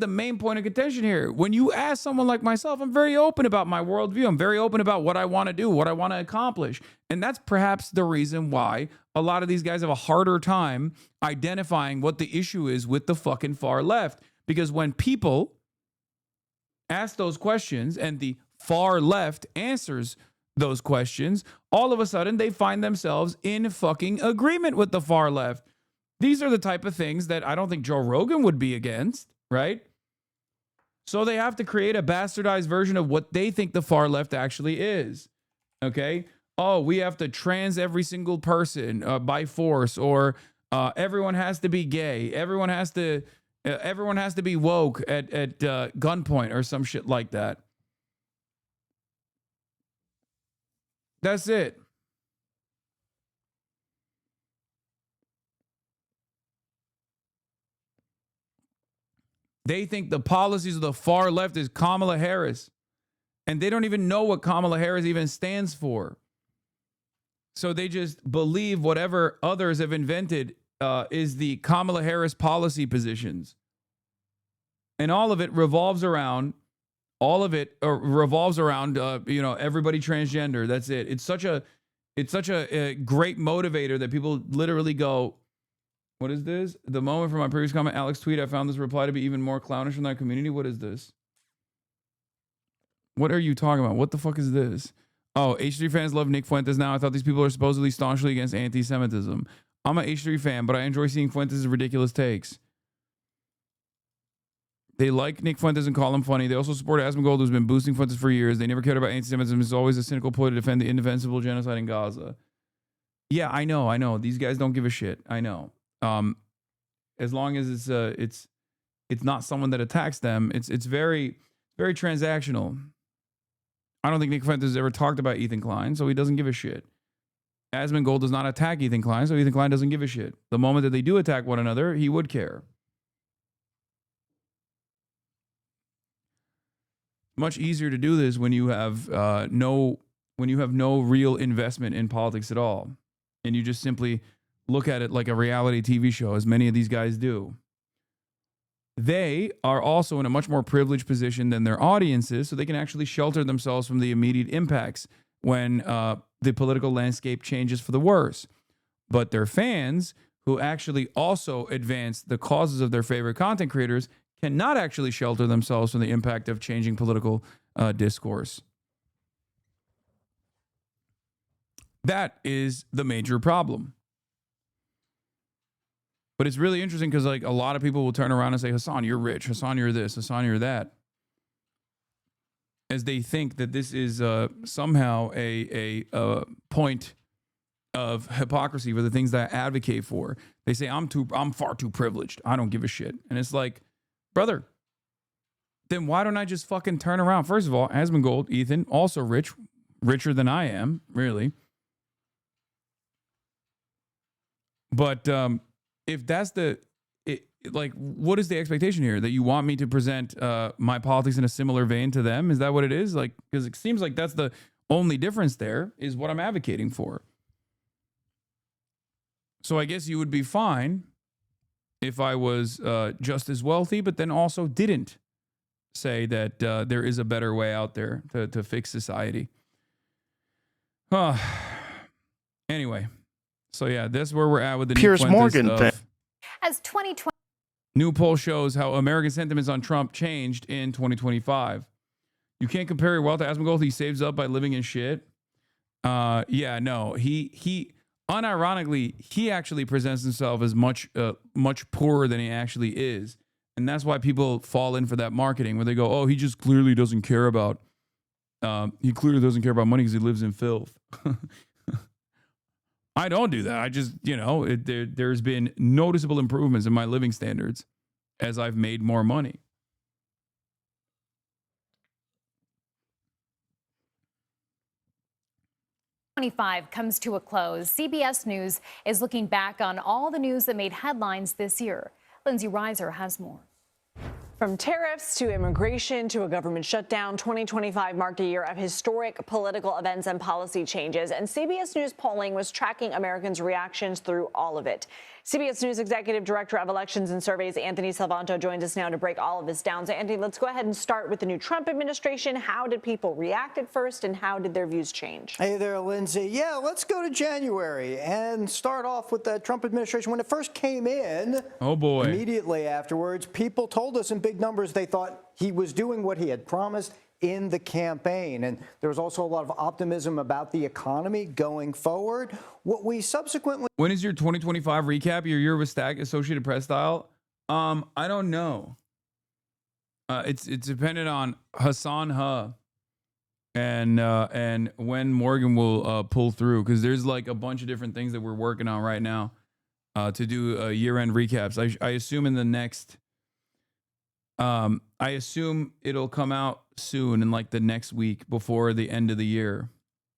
Speaker 2: main point of contention here. When you ask someone like myself, I'm very open about my worldview. I'm very open about what I want to do, what I want to accomplish. And that's perhaps the reason why a lot of these guys have a harder time identifying what the issue is with the fucking far left. Because when people ask those questions and the far left answers those questions, all of a sudden they find themselves in fucking agreement with the far left. These are the type of things that I don't think Joe Rogan would be against, right? So they have to create a bastardized version of what they think the far left actually is. Okay? Oh, we have to trans every single person by force, or everyone has to be gay. Everyone has to be woke at gunpoint or some shit like that. That's it. They think the policies of the far left is Kamala Harris. And they don't even know what Kamala Harris even stands for. So they just believe whatever others have invented is the Kamala Harris policy positions. And all of it revolves around everybody transgender. That's it. It's such a great motivator that people literally go, what is this? The moment from my previous comment, Alex tweet, I found this reply to be even more clownish from that community. What is this? What are you talking about? What the fuck is this? Oh, H3 fans love Nick Fuentes now. I thought these people are supposedly staunchly against anti-Semitism. I'm an H3 fan, but I enjoy seeing Fuentes' ridiculous takes. They like Nick Fuentes and call him funny. They also support Asmongold, who's been boosting Fuentes for years. They never cared about anti-Semitism. It's always a cynical ploy to defend the indefensible genocide in Gaza. Yeah, I know. These guys don't give a shit. I know. As long as it's not someone that attacks them, it's very, very transactional. I don't think Nick Fuentes has ever talked about Ethan Klein, so he doesn't give a shit. Asmongold does not attack Ethan Klein, so Ethan Klein doesn't give a shit. The moment that they do attack one another, he would care. Much easier to do this when you have no real investment in politics at all, and you just simply look at it like a reality TV show, as many of these guys do. They are also in a much more privileged position than their audiences, so they can actually shelter themselves from the immediate impacts when the political landscape changes for the worse. But their fans, who actually also advance the causes of their favorite content creators, cannot actually shelter themselves from the impact of changing political discourse. That is the major problem. But it's really interesting because like a lot of people will turn around and say, Hasan, you're rich. Hasan, you're this. Hasan, you're that. As they think that this is somehow a point of hypocrisy for the things that I advocate for. They say I'm far too privileged. I don't give a shit. And it's like, brother, then why don't I just fucking turn around? First of all, Asmongold, Ethan, also rich, richer than I am, really. But if that's like, what is the expectation here? That you want me to present my politics in a similar vein to them? Is that what it is? Like, because it seems like that's the only difference there is what I'm advocating for. So I guess you would be fine if I was just as wealthy, but then also didn't say that there is a better way out there to fix society. Anyway, so yeah, that's where we're at with the
Speaker 9: Piers Morgan thing.
Speaker 7: As 2020.
Speaker 2: New poll shows how American sentiments on Trump changed in 2025. You can't compare your wealth to Asmongold. He saves up by living in shit. Yeah, no, he unironically, he actually presents himself as much poorer than he actually is. And that's why people fall in for that marketing where they go, oh, he just clearly doesn't care about, money because he lives in filth. I don't do that. I just, there's been noticeable improvements in my living standards as I've made more money.
Speaker 7: '25 comes to a close. CBS News is looking back on all the news that made headlines this year. Lindsay Reiser has more.
Speaker 12: From tariffs to immigration to a government shutdown, 2025 marked a year of historic political events and policy changes, and CBS News polling was tracking Americans' reactions through all of it. CBS News Executive Director of Elections and Surveys, Anthony Salvanto, joins us now to break all of this down. So, Anthony, let's go ahead and start with the new Trump administration. How did people react at first, and how did their views change?
Speaker 23: Hey there, Lindsay. Yeah, let's go to January and start off with the Trump administration. When it first came in,
Speaker 2: oh boy,
Speaker 23: immediately afterwards, people told us in big numbers they thought he was doing what he had promised in the campaign. And there was also a lot of optimism about the economy going forward. What we subsequently...
Speaker 2: When is your 2025 recap, your year with Stack, Associated Press style? I don't know. It's dependent on Hasan and when Morgan will pull through, because there's like a bunch of different things that we're working on right now to do year-end recaps. I assume in the next... I assume it'll come out soon in like the next week before the end of the year.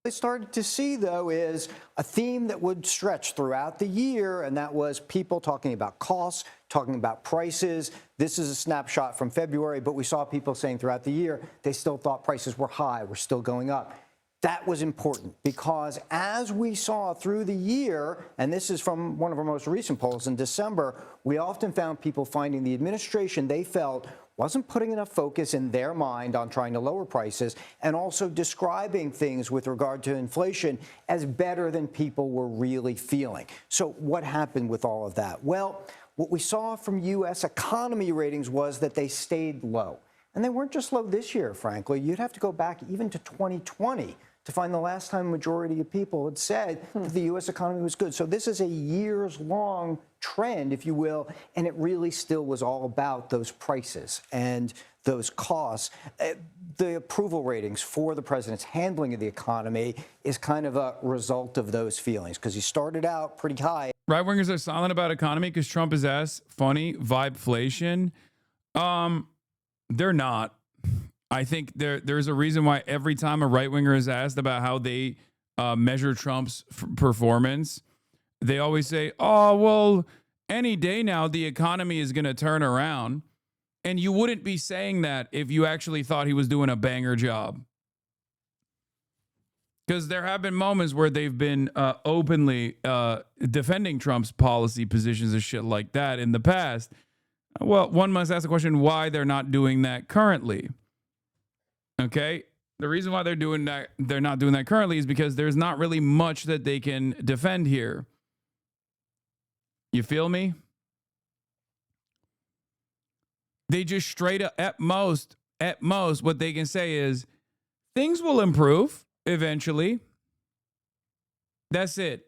Speaker 23: They started to see, though, is a theme that would stretch throughout the year, and that was people talking about costs, talking about prices. This is a snapshot from February, but we saw people saying throughout the year they still thought prices were high, were still going up. That was important because as we saw through the year, and this is from one of our most recent polls in December, we often found people finding the administration they felt wasn't putting enough focus in their mind on trying to lower prices and also describing things with regard to inflation as better than people were really feeling. So what happened with all of that? Well, what we saw from U.S. economy ratings was that they stayed low. And they weren't just low this year, frankly. You'd have to go back even to 2020 to find the last time a majority of people had said that the U.S. economy was good. So this is a years-long trend, if you will, and it really still was all about those prices and those costs. The approval ratings for the president's handling of the economy is kind of a result of those feelings, because he started out pretty high.
Speaker 2: Right-wingers are silent about economy because Trump is ass funny, vibeflation. They're not. I think there's a reason why every time a right-winger is asked about how they measure Trump's performance, they always say, oh, well, any day now the economy is going to turn around. And you wouldn't be saying that if you actually thought he was doing a banger job. Because there have been moments where they've been openly defending Trump's policy positions and shit like that in the past. Well, one must ask the question why they're not doing that currently. Okay, the reason why they're not doing that currently is because there's not really much that they can defend here. You feel me? They just straight up, at most, what they can say is things will improve eventually. That's it.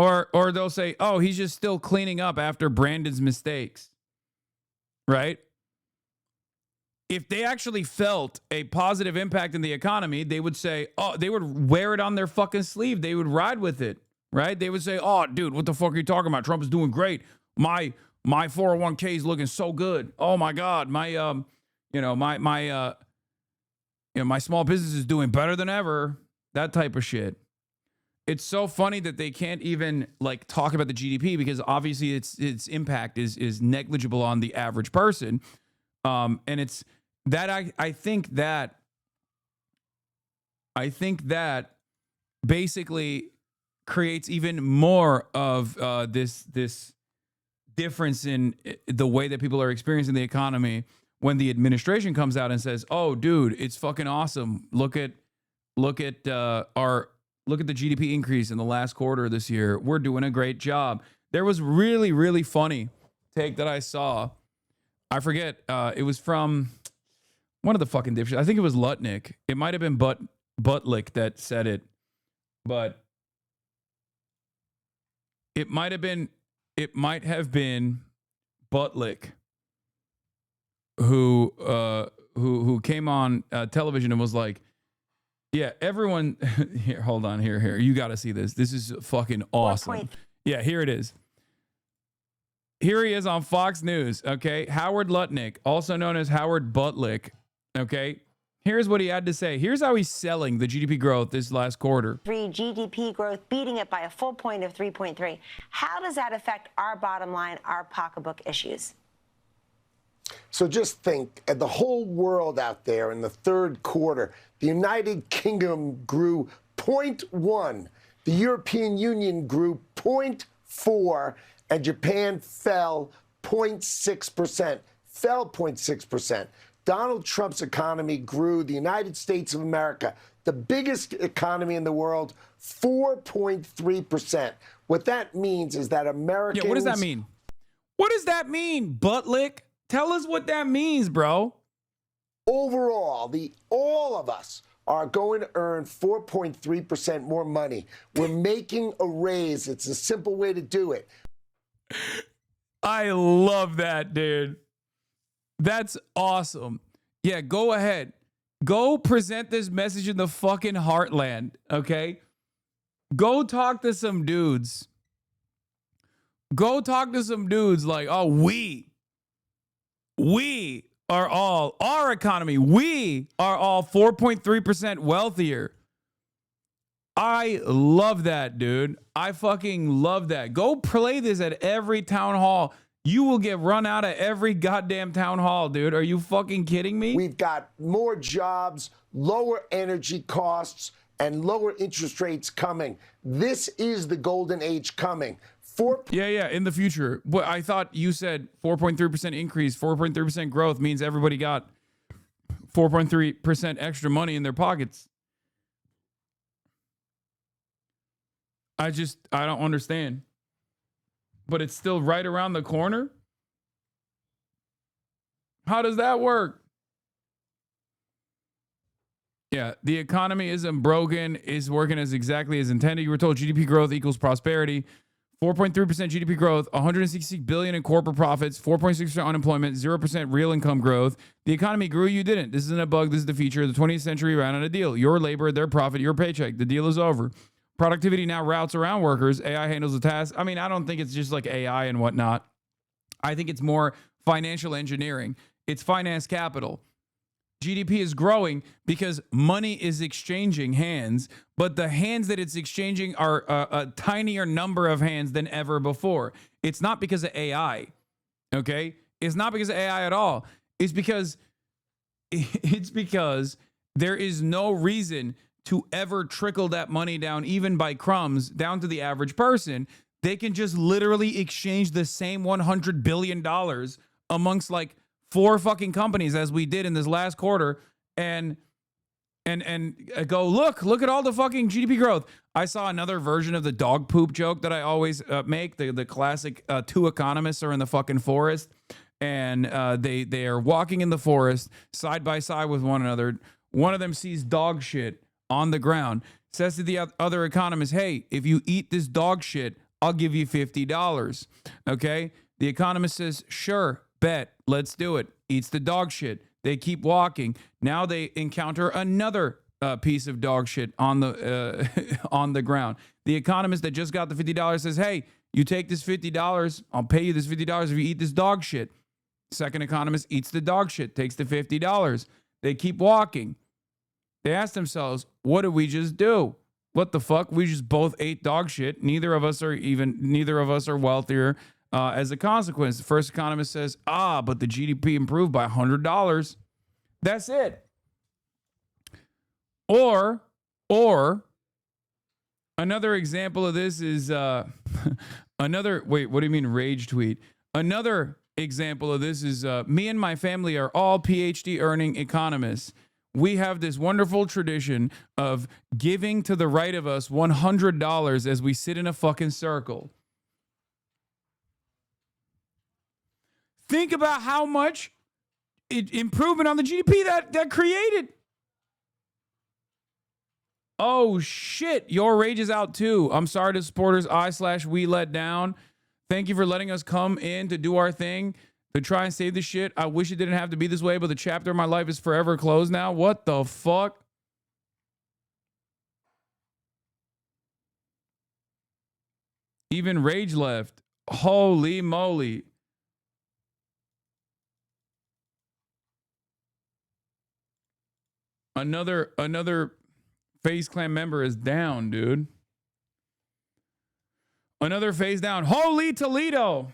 Speaker 2: Or they'll say, oh, he's just still cleaning up after Brandon's mistakes. Right? If they actually felt a positive impact in the economy, they would say, oh, they would wear it on their fucking sleeve. They would ride with it, right? They would say, oh, dude, what the fuck are you talking about? Trump is doing great. My 401k is looking so good. Oh my God. My small business is doing better than ever. That type of shit. It's so funny that they can't even like talk about the GDP because obviously its impact is negligible on the average person. And it's that I think that basically creates even more of this difference in the way that people are experiencing the economy when the administration comes out and says, "Oh, dude, it's fucking awesome. Look at the GDP increase in the last quarter of this year. We're doing a great job." There was really, really funny take that I saw. I forget. It was from one of the fucking dipshits. I think it was Lutnick. It might have been Butlick that said it, but it might have been Butlick who came on television and was like, "Yeah, everyone here. Hold on, here. You got to see this. This is fucking awesome." Yeah, here it is. Here he is on Fox News, okay? Howard Lutnick, also known as Howard Butlick, okay? Here's what he had to say. Here's how he's selling the GDP growth this last quarter.
Speaker 11: GDP growth, beating it by a full point of 3.3. How does that affect our bottom line, our pocketbook issues?
Speaker 13: So just think, the whole world out there in the third quarter, the United Kingdom grew 0.1, the European Union grew 0.4, and Japan fell 0.6%. Fell 0.6%. Donald Trump's economy grew, the United States of America, the biggest economy in the world, 4.3%. What that means is that Americans...
Speaker 2: Yeah, what does that mean? What does that mean, Butlick? Tell us what that means, bro.
Speaker 13: Overall, all of us are going to earn 4.3% more money. We're making a raise. It's a simple way to do it.
Speaker 2: I love that, dude. That's awesome. Yeah, go ahead. Go present this message in the fucking heartland, okay? Go talk to some dudes. Go talk to some dudes like, oh, we are all, our economy, we are all 4.3% wealthier. I love that, dude. I fucking love that. Go play this at every town hall. You will get run out of every goddamn town hall, dude. Are you fucking kidding me?
Speaker 13: We've got more jobs, lower energy costs, and lower interest rates coming. This is the golden age coming.
Speaker 2: Yeah, in the future. But I thought you said 4.3% increase, 4.3% growth means everybody got 4.3% extra money in their pockets. I don't understand. But it's still right around the corner? How does that work? Yeah, the economy isn't broken, is working as exactly as intended. You were told GDP growth equals prosperity. 4.3% GDP growth, 166 billion in corporate profits, 4.6% unemployment, 0% real income growth. The economy grew, you didn't. This isn't a bug, this is the feature. The 20th century ran on a deal. Your labor, their profit, your paycheck. The deal is over. Productivity now routes around workers. AI handles the task. I mean, I don't think it's just like AI and whatnot. I think it's more financial engineering. It's finance capital. GDP is growing because money is exchanging hands, but the hands that it's exchanging are a tinier number of hands than ever before. It's not because of AI, okay? It's not because of AI at all. It's because there is no reason to ever trickle that money down, even by crumbs, down to the average person. They can just literally exchange the same $100 billion amongst like 4 fucking companies as we did in this last quarter and go, look at all the fucking GDP growth. I saw another version of the dog poop joke that I always make, the classic 2 economists are in the fucking forest and they are walking in the forest side by side with one another. One of them sees dog shit on the ground, says to the other economist, hey, if you eat this dog shit, I'll give you $50. Okay? The Economist says, sure, bet, let's do it. Eats the dog shit. They keep walking. Now they encounter another piece of dog shit on the on the ground. The Economist that just got the $50 says, hey, you take this $50, I'll pay you this $50 if you eat this dog shit. Second Economist eats the dog shit, takes the $50. They keep walking. They ask themselves, what did we just do? What the fuck? We just both ate dog shit. Neither of us are wealthier as a consequence. The first Economist says, but the GDP improved by $100. That's it. Or another example of this is what do you mean rage tweet? Another example of this is me and my family are all PhD earning economists. We have this wonderful tradition of giving to the right of us $100 as we sit in a fucking circle. Think about how much improvement on the GDP that created. Oh shit, your rage is out too. I'm sorry to supporters I/we let down. Thank you for letting us come in to do our thing, to try and save the shit. I wish it didn't have to be this way, but the chapter of my life is forever closed now. What the fuck? Even rage left. Holy moly. Another Faze Clan member is down, dude. Another Faze down. Holy Toledo.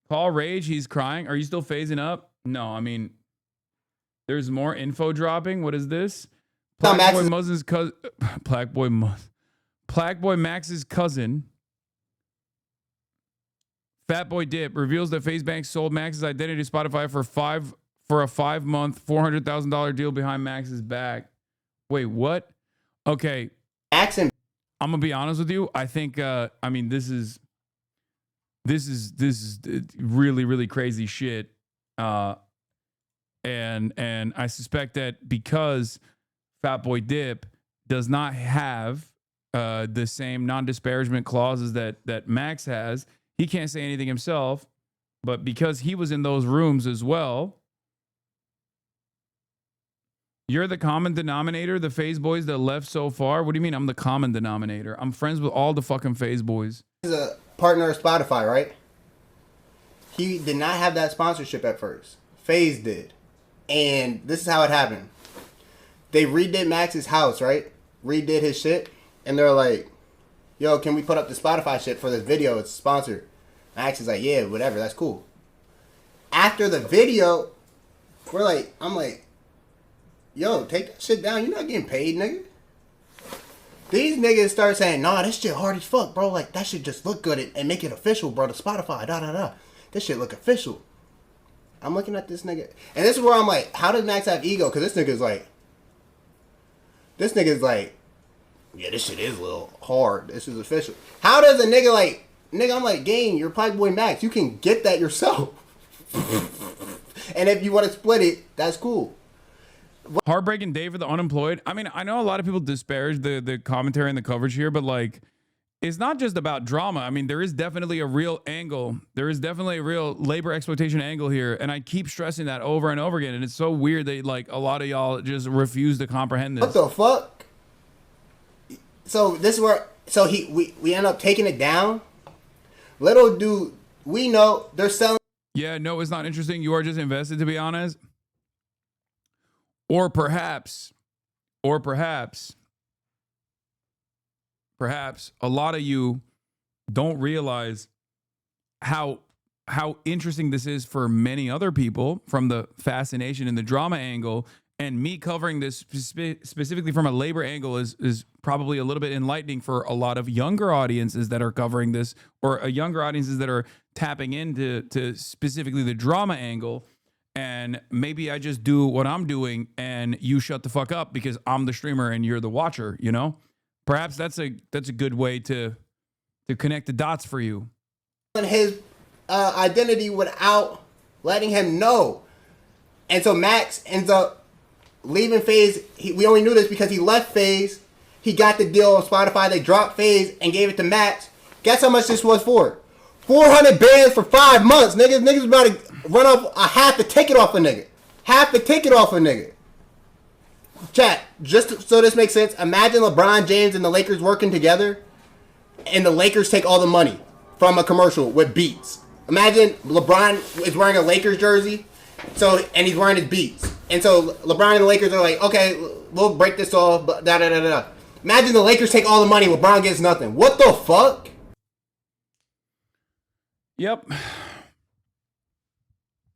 Speaker 2: Paul Rage, he's crying. Are you still phasing up? No, I mean, there's more info dropping. What is this? Black Boy Muzz's cousin. Black Boy Max's cousin. Fat Boy Dip reveals that Faze Bank sold Max's identity to Spotify for a 5-month, $400,000 deal behind Max's back. Wait, what? Okay. I'm gonna be honest with you. I think this is really, really crazy shit. And I suspect that because Fat Boy Dip does not have the same non-disparagement clauses that Max has, he can't say anything himself. But because he was in those rooms as well, you're the common denominator, the Faze boys that left so far? What do you mean I'm the common denominator? I'm friends with all the fucking Faze boys.
Speaker 10: He's a partner of Spotify, right? He did not have that sponsorship at first. Faze did. And this is how it happened. They redid Max's house, right? Redid his shit. And they're like, yo, can we put up the Spotify shit for this video? It's sponsored. Max is like, yeah, whatever, that's cool. After the video, I'm like, yo, take that shit down. You're not getting paid, nigga. These niggas start saying, nah, this shit hard as fuck, bro. Like, that shit just look good and make it official, bro, to Spotify, da-da-da. This shit look official. I'm looking at this nigga. And this is where I'm like, how does Max have ego? Because this nigga's like, yeah, this shit is a little hard. This is official. How does a nigga like, nigga, I'm like, gang, you're Black Boy Max. You can get that yourself. And if you want to split it, that's cool.
Speaker 2: Heartbreaking day for the unemployed. I mean, I know a lot of people disparage the commentary and the coverage here, but like, it's not just about drama. I mean, there is definitely a real angle. There is definitely a real labor exploitation angle here. And I keep stressing that over and over again. And it's so weird that like a lot of y'all just refuse to comprehend this.
Speaker 10: What the fuck? So this is where, we end up taking it down. Little dude, we know they're selling.
Speaker 2: Yeah, no, it's not interesting. You are just invested, to be honest. Or perhaps a lot of you don't realize how interesting this is for many other people from the fascination and the drama angle. And me covering this specifically from a labor angle is probably a little bit enlightening for a lot of younger audiences that are covering this, or younger audiences that are tapping into specifically the drama angle. And maybe I just do what I'm doing and you shut the fuck up because I'm the streamer and you're the watcher, you know? Perhaps that's a good way to connect the dots for you.
Speaker 10: His identity without letting him know. And so Max ends up leaving Faze. We only knew this because he left Faze. He got the deal on Spotify. They dropped Faze and gave it to Max. Guess how much this was for? 400 bands for 5 months, niggas. Niggas about to run up a half the ticket off a nigga. Half the ticket off a nigga. Chat, just so this makes sense, imagine LeBron James and the Lakers working together, and the Lakers take all the money from a commercial with Beats. Imagine LeBron is wearing a Lakers jersey, and he's wearing his Beats. And so LeBron and the Lakers are like, okay, we'll break this off, but da-da-da-da-da. Imagine the Lakers take all the money, LeBron gets nothing. What the fuck?
Speaker 2: Yep.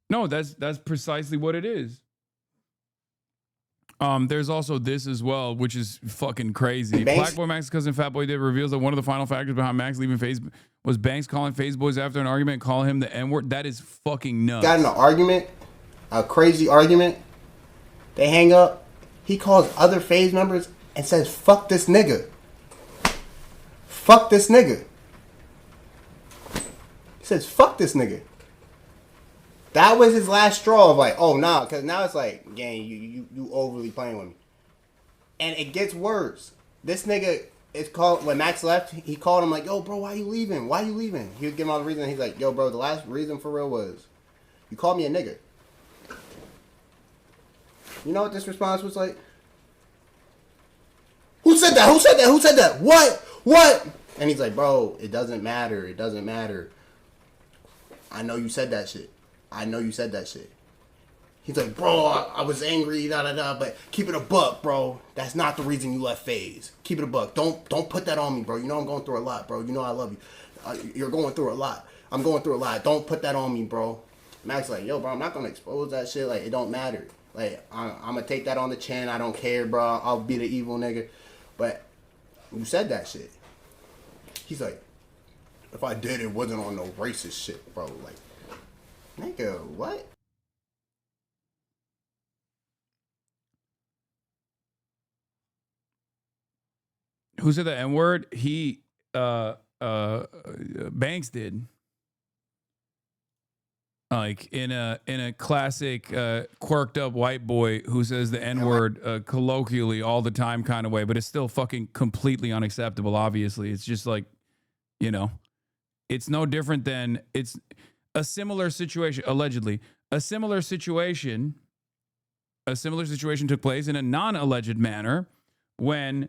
Speaker 2: No, that's precisely what it is. There's also this as well, which is fucking crazy. Blackboy Max's cousin Fatboy Dip reveals that one of the final factors behind Max leaving Faze was Banks calling Faze boys after an argument, calling him the N-word. That is fucking nuts.
Speaker 10: Got in an argument, a crazy argument. They hang up. He calls other Faze members and says, "Fuck this nigga. Fuck this nigga." He says, "Fuck this nigga." That was his last straw of like, oh nah, because now it's like, gang, you overly playing with me. And it gets worse. This nigga is called, when Max left, he called him like, yo, bro, why you leaving? Why you leaving? He was giving all the reason. He's like, yo, bro, the last reason for real was, you called me a nigga. You know what this response was like? Who said that? Who said that? Who said that? What? And he's like, bro, it doesn't matter. It doesn't matter. I know you said that shit. I know you said that shit. He's like, bro, I was angry, but keep it a buck, bro. That's not the reason you left Faze. Keep it a buck. Don't put that on me, bro. You know I'm going through a lot, bro. You know I love you. You're going through a lot. I'm going through a lot. Don't put that on me, bro. Max like, yo, bro, I'm not gonna expose that shit. Like, it don't matter. Like, I'm gonna take that on the chin. I don't care, bro. I'll be the evil nigga. But you said that shit. He's like, if I did, it wasn't on no racist shit, bro. Like, nigga, what?
Speaker 2: Who said the N-word? He, Banks did. Like in a classic quirked up white boy who says the N-word colloquially all the time kind of way, but it's still fucking completely unacceptable. Obviously, it's just like, you know, it's no different than it's a similar situation. Allegedly, a similar situation took place in a non-alleged manner when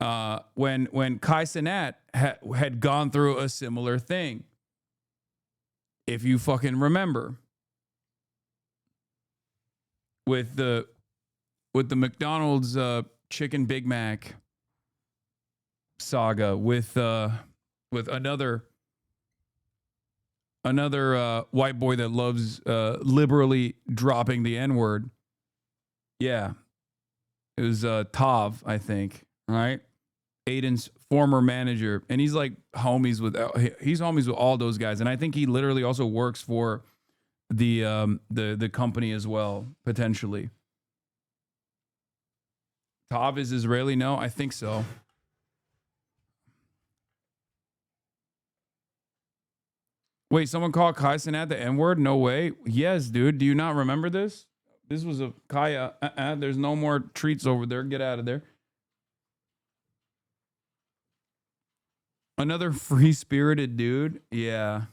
Speaker 2: Kai Cenat had gone through a similar thing. If you fucking remember, with the McDonald's chicken Big Mac saga, with another white boy that loves liberally dropping the N-word. Yeah, it was Tav, I think, right? Aiden's former manager, and he's like homies with all those guys, and I think he literally also works for the company as well, potentially. Tav is Israeli? No, I think so. Wait, someone called Kai Cenat the N-word? No way. Yes, dude. Do you not remember this? This was a Kaya. There's no more treats over there. Get out of there. Another free-spirited dude? Yeah.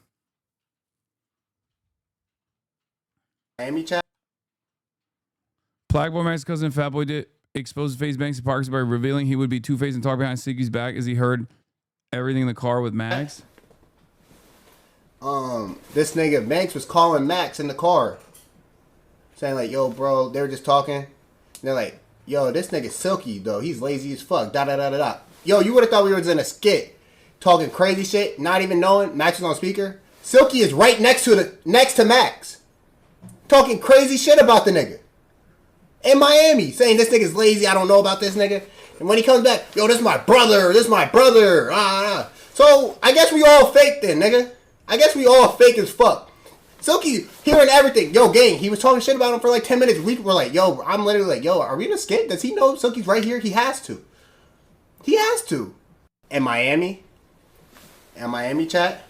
Speaker 10: Miami chat.
Speaker 2: Blackboy Max's cousin Fatboy did expose Faze Banks and Parks by revealing he would be Two-Face and talk behind Siggy's back as he heard everything in the car with Max.
Speaker 10: This nigga Banks was calling Max in the car, saying like, yo, bro, they were just talking. And they're like, yo, this nigga Silky, though. He's lazy as fuck. Da-da-da-da-da. Yo, you would have thought we were in a skit. Talking crazy shit, not even knowing Max was on speaker. Silky is right next to Max. Talking crazy shit about the nigga. In Miami, saying this nigga's lazy, I don't know about this nigga. And when he comes back, yo, this is my brother, So, I guess we all fake then, nigga. I guess we all fake as fuck. Silky hearing everything. Yo, gang, he was talking shit about him for like 10 minutes. We were like, yo, I'm literally like, yo, are we in a skit? Does he know Silky's right here? He has to. He has to. In Miami chat.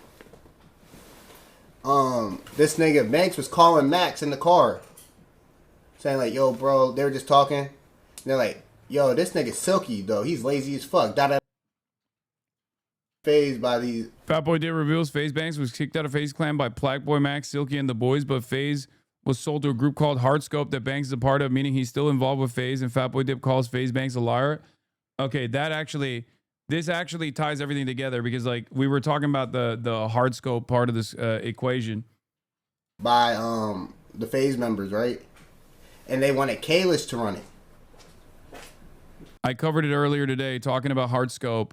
Speaker 10: This nigga Banks was calling Max in the car, saying like, yo, bro, they were just talking. And they're like, yo, this nigga Silky, though. He's lazy as fuck. Da-da. Faze by these.
Speaker 2: Fat Boy Dip reveals Faze Banks was kicked out of Faze Clan by Black Boy Max, Silky, and the boys, but Faze was sold to a group called Hardscope that Banks is a part of, meaning he's still involved with Faze, and Fat Boy Dip calls Faze Banks a liar. Okay, this actually ties everything together because like we were talking about the Hardscope part of this equation.
Speaker 10: By the Faze members, right? And they wanted Kalish to run it.
Speaker 2: I covered it earlier today talking about Hardscope,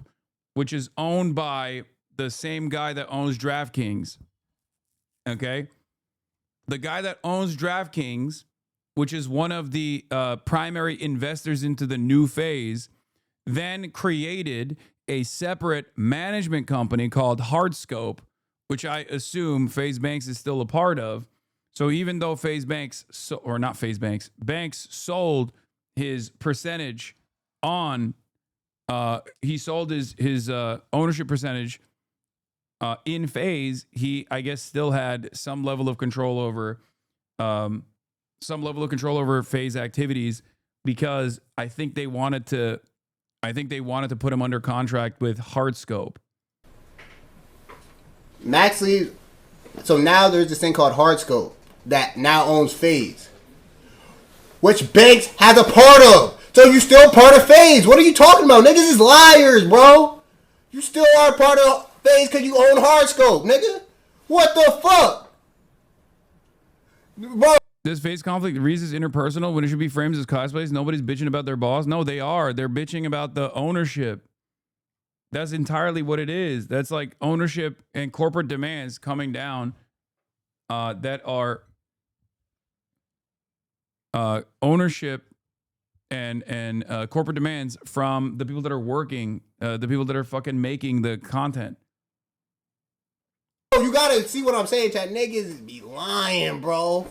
Speaker 2: which is owned by the same guy that owns DraftKings. Okay? The guy that owns DraftKings, which is one of the primary investors into the new Faze, then created a separate management company called Hardscope, which I assume Faze Banks is still a part of. So even though Banks sold his percentage on, he sold his ownership percentage in Faze, he, I guess, still had some level of control over Faze activities because I think they wanted to put him under contract with Hardscope.
Speaker 10: Maxley, so now there's this thing called Hardscope that now owns Faze, which Banks has a part of. So you still part of Faze. What are you talking about? Niggas is liars, bro. You still are part of Faze because you own Hardscope, nigga. What the fuck? Bro.
Speaker 2: This Faze conflict reads as interpersonal when it should be framed as cosplays. Nobody's bitching about their boss. No, they are. They're bitching about the ownership. That's entirely what it is. That's like ownership and corporate demands coming down that are ownership and corporate demands from the people that are working, the people that are fucking making the content.
Speaker 10: You gotta see what I'm saying, chat. Niggas be lying, bro.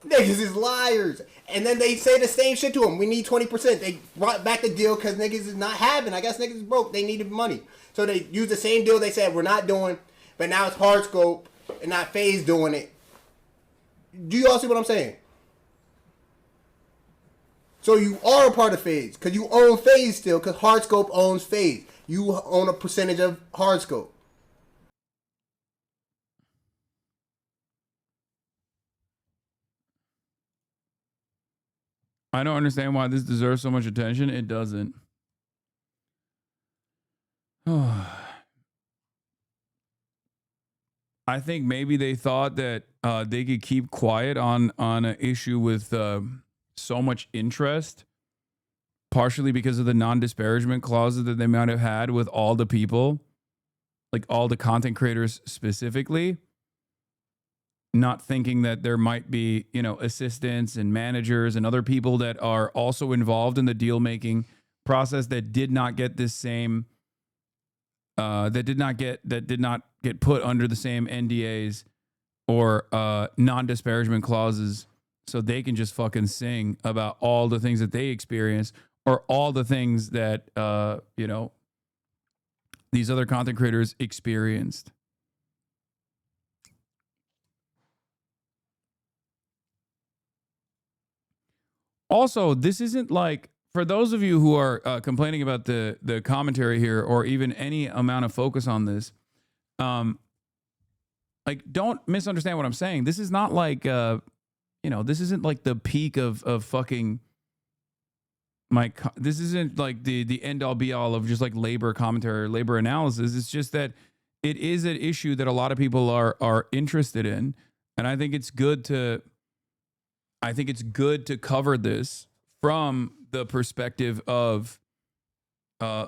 Speaker 10: Niggas is liars. And then they say the same shit to them. We need 20%. They brought back the deal because niggas is not having. I guess niggas is broke. They needed money. So they used the same deal they said we're not doing, but now it's Hardscope and not Faze doing it. Do you all see what I'm saying? So you are a part of Faze because you own Faze still because Hardscope owns Faze. You own a percentage of Hardscope.
Speaker 2: I don't understand why this deserves so much attention. It doesn't. I think maybe they thought that they could keep quiet on an issue with so much interest, partially because of the non-disparagement clauses that they might have had with all the people, like all the content creators specifically. Not thinking that there might be, assistants and managers and other people that are also involved in the deal making process that did not get this same, that did not get put under the same NDAs or non-disparagement clauses, so they can just fucking sing about all the things that they experience or all the things that these other content creators experienced. Also, this isn't like, for those of you who are complaining about the commentary here or even any amount of focus on this, like, don't misunderstand what I'm saying. This is not like, this isn't like the peak of fucking this isn't like the end all be all of just like labor commentary or labor analysis. It's just that it is an issue that a lot of people are interested in. And I think it's good to cover this from the perspective of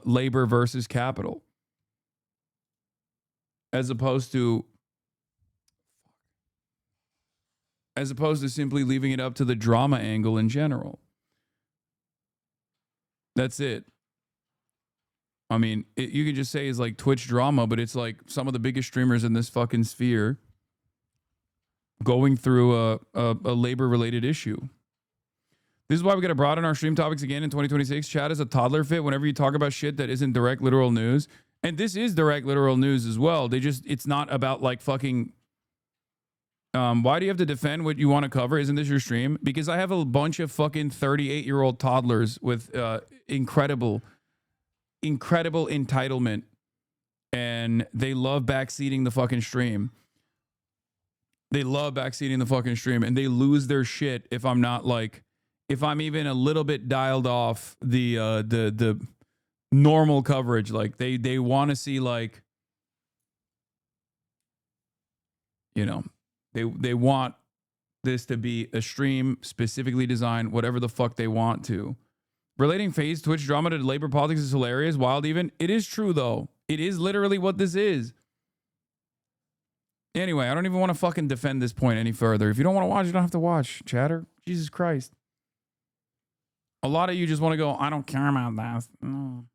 Speaker 2: labor versus capital, as opposed to simply leaving it up to the drama angle in general. That's it. I mean, you could just say it's like Twitch drama, but it's like some of the biggest streamers in this fucking sphere going through a labor-related issue. This is why we got to broaden our stream topics again in 2026. Chat is a toddler fit whenever you talk about shit that isn't direct literal news. And this is direct literal news as well. It's not about like fucking... why do you have to defend what you want to cover? Isn't this your stream? Because I have a bunch of fucking 38-year-old toddlers with incredible entitlement and they love backseating the fucking stream. They love backseating the fucking stream, and they lose their shit if I'm not like, if I'm even a little bit dialed off the normal coverage. Like they want to see, like, you know, they want this to be a stream specifically designed, whatever the fuck they want to. Relating Faze Twitch drama to labor politics is hilarious, wild even. It is true though. It is literally what this is. Anyway, I don't even want to fucking defend this point any further. If you don't want to watch, you don't have to watch, chatter. Jesus Christ. A lot of you just want to go, I don't care about that. No.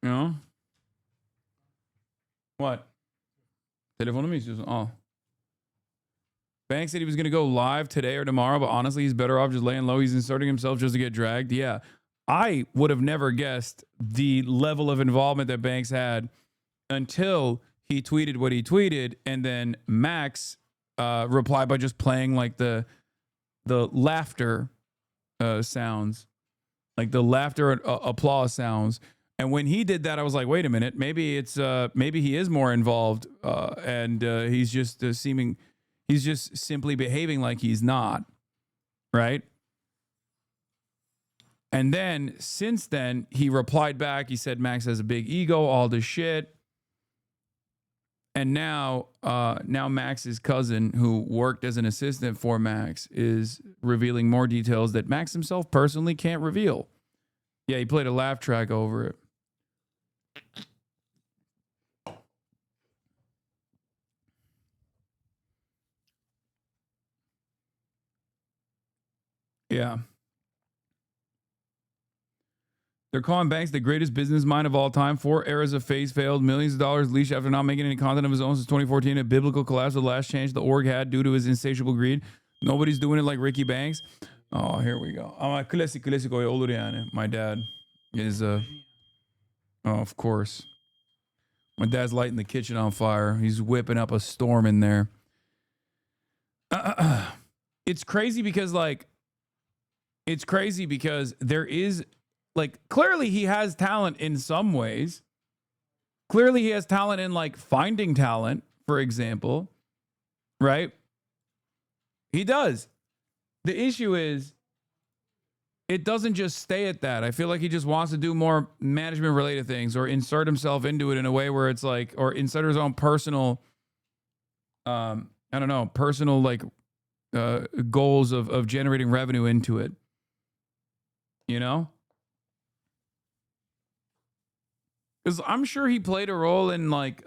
Speaker 2: You know? What? Telephone me. Oh. Banks said he was going to go live today or tomorrow, but honestly, he's better off just laying low. He's inserting himself just to get dragged. Yeah. I would have never guessed the level of involvement that Banks had until he tweeted what he tweeted, and then Max replied by just playing like the laughter sounds, like the laughter applause sounds. And when he did that, I was like, wait a minute, maybe it's maybe he is more involved, and he's just he's just simply behaving like he's not, right? And then since then, he replied back. He said Max has a big ego, all this shit. And now Max's cousin, who worked as an assistant for Max, is revealing more details that Max himself personally can't reveal. Yeah, he played a laugh track over it. Yeah. They're calling Banks the greatest business mind of all time. 4 eras of Faze failed. Millions of dollars leashed after not making any content of his own since 2014. A biblical collapse, the last change the org had due to his insatiable greed. Nobody's doing it like Ricky Banks. Oh, here we go. My dad is oh, of course. My dad's lighting the kitchen on fire. He's whipping up a storm in there. It's crazy because there is, like, clearly he has talent in some ways. Clearly he has talent in, like, finding talent, for example. Right? He does. The issue is, it doesn't just stay at that. I feel like he just wants to do more management related things or insert himself into it in a way where it's like, or insert his own personal, personal, like, goals of generating revenue into it. You know? Because I'm sure he played a role in, like,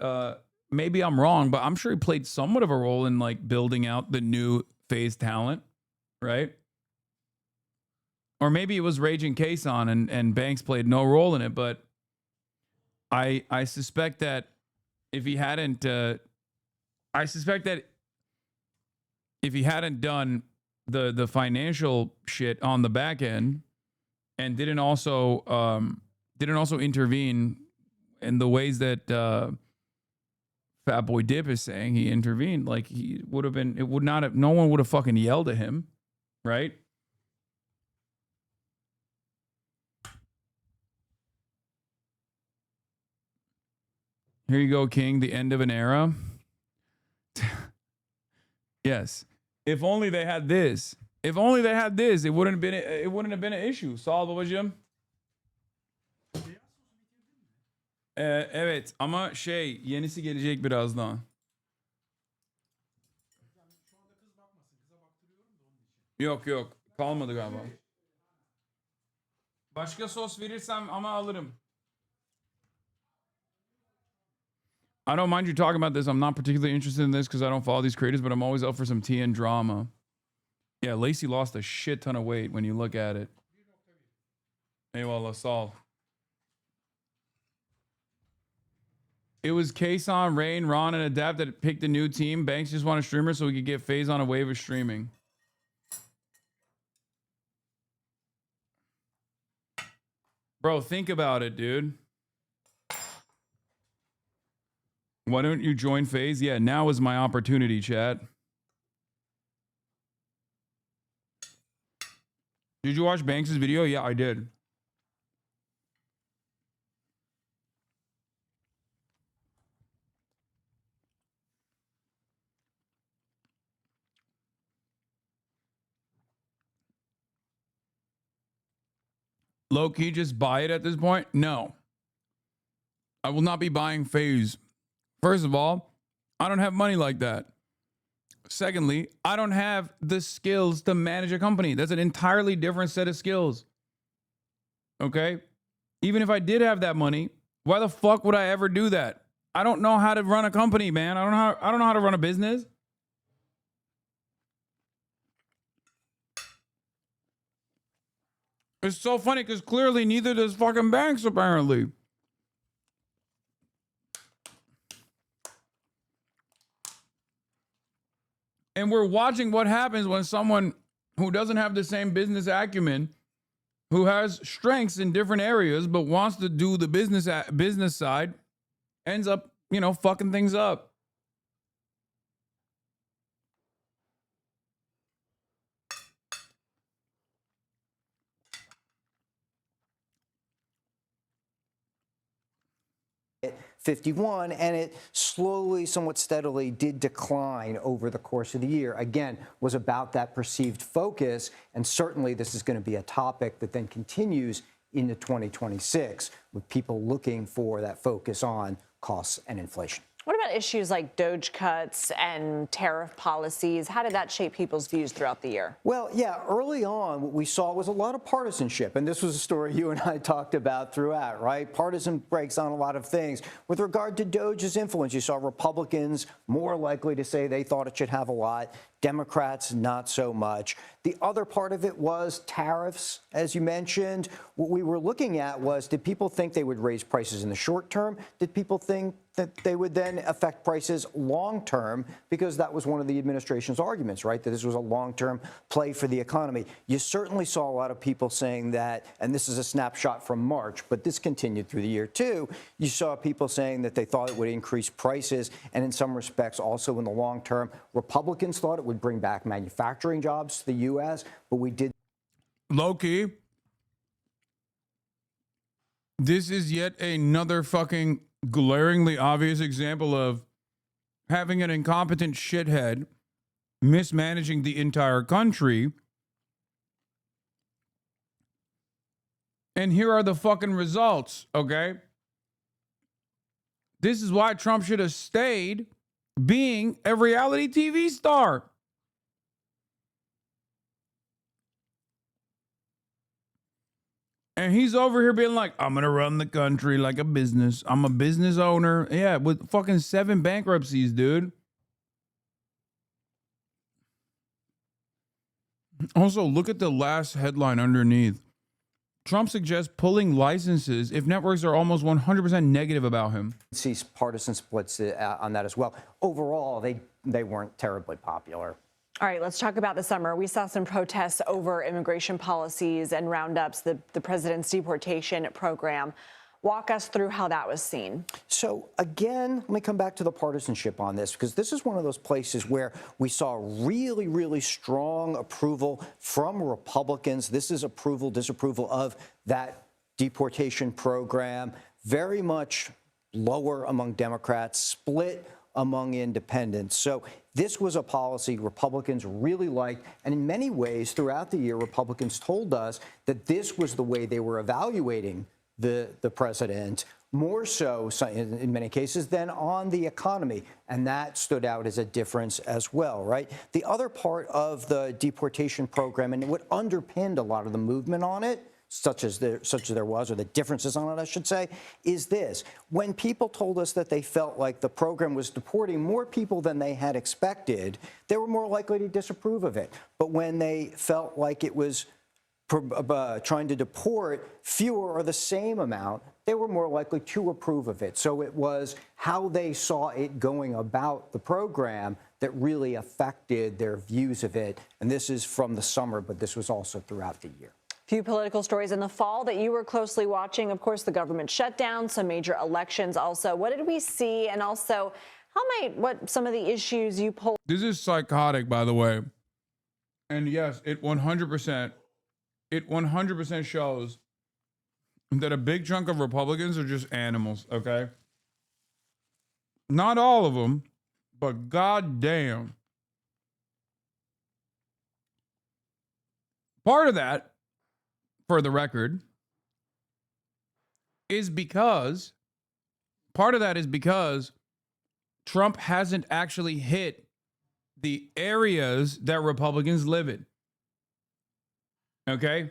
Speaker 2: maybe I'm wrong, but I'm sure he played somewhat of a role in, like, building out the new Faze talent, right? Or maybe it was Raging Kason and Banks played no role in it, but I suspect that if he hadn't, done the financial shit on the back end and didn't also intervene in the ways that Fatboy Dip is saying he intervened, like, he would have been, it would not have, no one would have fucking yelled at him, right? Here you go, King, the end of an era. Yes. If only they had this. If only they had this, it wouldn't have been an issue. Sağ ol babacığım. Evet ama yenisi gelecek birazdan. Yok kalmadı galiba. Başka sos verirsem ama alırım. I don't mind you talking about this. I'm not particularly interested in this because I don't follow these creators, but I'm always up for some tea and drama. Yeah, Lacey lost a shit ton of weight when you look at it. Eyvallah, Saul. It was Kason, Rain, Ron, and Adapt that picked a new team. Banks just want a streamer so we could get Faze on a wave of streaming. Bro, think about it, dude. Why don't you join Faze? Yeah, now is my opportunity, chat. Did you watch Banks' video? Yeah, I did. low-key just buy it at this point? No. I will not be buying Faze. First of all, I don't have money like that. Secondly, I don't have the skills to manage a company. That's an entirely different set of skills. Okay? Even if I did have that money, why the fuck would I ever do that? I don't know how to run a company, man. I don't know how to run a business. It's so funny because clearly neither does fucking banks, apparently. And we're watching what happens when someone who doesn't have the same business acumen, who has strengths in different areas, but wants to do the business side, ends up, fucking things up.
Speaker 23: At 51, and it slowly, somewhat steadily did decline over the course of the year. Again, was about that perceived focus, and certainly this is going to be a topic that then continues into 2026 with people looking for that focus on costs and inflation.
Speaker 12: What about issues like DOGE cuts and tariff policies? How did that shape people's views throughout the year?
Speaker 23: Well, yeah, early on, what we saw was a lot of partisanship. And this was a story you and I talked about throughout, right? Partisan breaks on a lot of things. With regard to DOGE's influence, you saw Republicans more likely to say they thought it should have a lot. Democrats, not so much. The other part of it was tariffs, as you mentioned. What we were looking at was, did people think they would raise prices in the short term? Did people think that they would then affect prices long term? Because that was one of the administration's arguments, right? That this was a long-term play for the economy. You certainly saw a lot of people saying that, and this is a snapshot from March, but this continued through the year too. You saw people saying that they thought it would increase prices, and in some respects also in the long term. Republicans thought it would bring back manufacturing jobs to the U.S., but we did.
Speaker 2: Low-key, this is yet another fucking glaringly obvious example of having an incompetent shithead mismanaging the entire country. And here are the fucking results, okay? This is why Trump should have stayed being a reality TV star. And he's over here being like, I'm going to run the country like a business. I'm a business owner. Yeah, with fucking 7 bankruptcies, dude. Also, look at the last headline underneath. Trump suggests pulling licenses if networks are almost 100% negative about him.
Speaker 23: See partisan splits on that as well. Overall, they weren't terribly popular.
Speaker 12: All right, let's talk about the summer. We saw some protests over immigration policies and roundups, the president's deportation program. Walk us through how that was seen.
Speaker 23: So again, let me come back to the partisanship on this, because this is one of those places where we saw really, really strong approval from Republicans. This is approval, disapproval of that deportation program. Very much lower among Democrats, split among independents. So this was a policy Republicans really liked. And in many ways, throughout the year, Republicans told us that this was the way they were evaluating the president, more so in many cases than on the economy. And that stood out as a difference as well, right? The other part of the deportation program, and what underpinned a lot of the movement on it, such as there was, or the differences on it, I should say, is this. When people told us that they felt like the program was deporting more people than they had expected, they were more likely to disapprove of it. But when they felt like it was trying to deport fewer or the same amount, they were more likely to approve of it. So it was how they saw it going about the program that really affected their views of it. And this is from the summer, but this was also throughout the year.
Speaker 12: Few political stories in the fall that you were closely watching. Of course, the government shutdown, some major elections also. What did we see? And also, what some of the issues you pulled?
Speaker 2: This is psychotic, by the way. And yes, it 100% shows that a big chunk of Republicans are just animals, okay? Not all of them, but goddamn. Part of that, for the record, is because part of that is because Trump hasn't actually hit the areas that Republicans live in. Okay?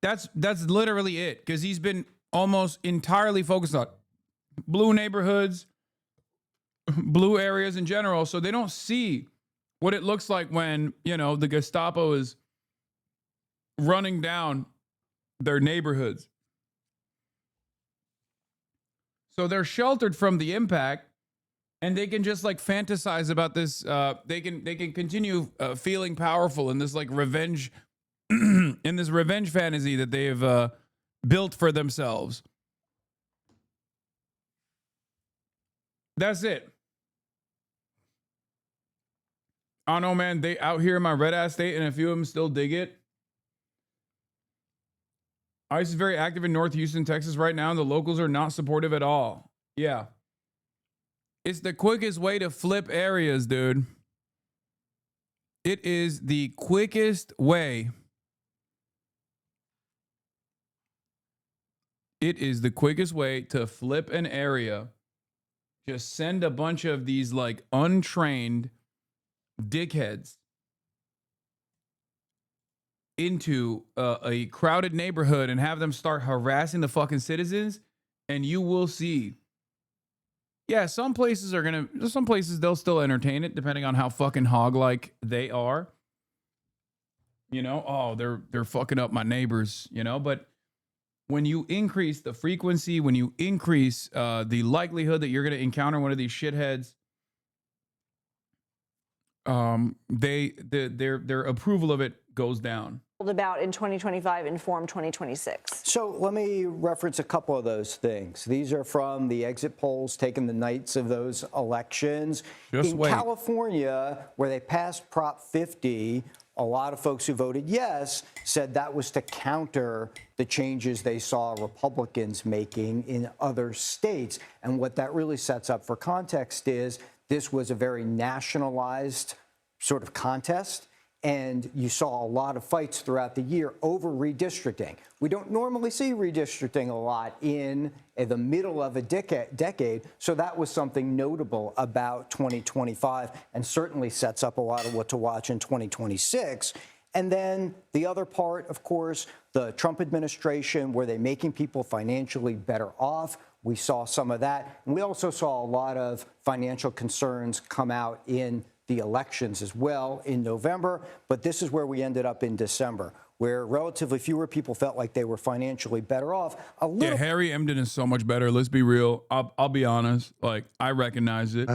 Speaker 2: That's literally it, because he's been almost entirely focused on blue neighborhoods, blue areas in general, so they don't see what it looks like when, the Gestapo is running down their neighborhoods. So they're sheltered from the impact, and they can just like fantasize about this. They can continue feeling powerful in this like revenge, in this revenge fantasy that they have built for themselves. That's it. I don't know, man. They out here in my red ass state, and a few of them still dig it. ICE is very active in North Houston, Texas right now, and the locals are not supportive at all. Yeah. It's the quickest way to flip areas, dude. It is the quickest way. It is the quickest way to flip an area. Just send a bunch of these like untrained dickheads into a crowded neighborhood and have them start harassing the fucking citizens, and you will see. Yeah, some places they'll still entertain it depending on how fucking hog-like they are. They're fucking up my neighbors, but when you increase the frequency, when you increase the likelihood that you're going to encounter one of these shitheads, their approval of it goes down.
Speaker 12: About in 2025 inform 2026.
Speaker 23: So let me reference a couple of those things. These are from the exit polls taken the nights of those elections. In California, where they passed Prop 50, a lot of folks who voted yes said that was to counter the changes they saw Republicans making in other states. And what that really sets up for context is this was a very nationalized sort of contest. And you saw a lot of fights throughout the year over redistricting. We don't normally see redistricting a lot in the middle of a decade, so that was something notable about 2025 and certainly sets up a lot of what to watch in 2026. And then the other part, of course, the Trump administration, were they making people financially better off? We saw some of that. And we also saw a lot of financial concerns come out in the elections as well in November, but this is where we ended up in December, where relatively fewer people felt like they were financially better off.
Speaker 2: Yeah, Harry Emden is so much better. Let's be real. I'll be honest. Like, I recognize it.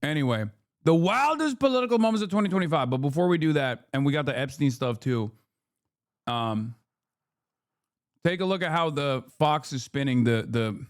Speaker 2: Anyway, the wildest political moments of 2025. But before we do that, and we got the Epstein stuff too, take a look at how the Fox is spinning the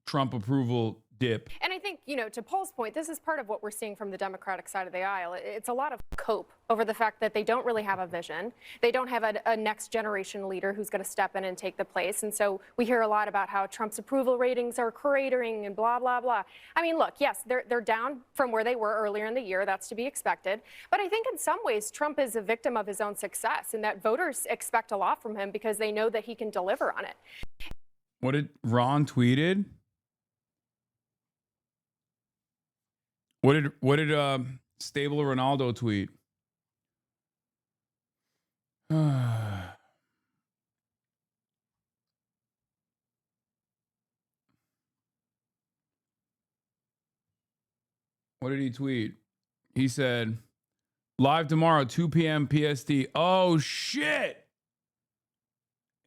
Speaker 2: Trump approval dip.
Speaker 14: And I think, to Paul's point, this is part of what we're seeing from the Democratic side of the aisle. It's a lot of cope over the fact that they don't really have a vision. They don't have a next generation leader who's going to step in and take the place. And so we hear a lot about how Trump's approval ratings are cratering and blah, blah, blah. I mean, look, yes, they're down from where they were earlier in the year. That's to be expected. But I think in some ways, Trump is a victim of his own success, and that voters expect a lot from him because they know that he can deliver on it.
Speaker 2: What did Ron tweeted? What did Stable Ronaldo tweet? What did he tweet? He said, live tomorrow, 2 p.m. PST. Oh, shit.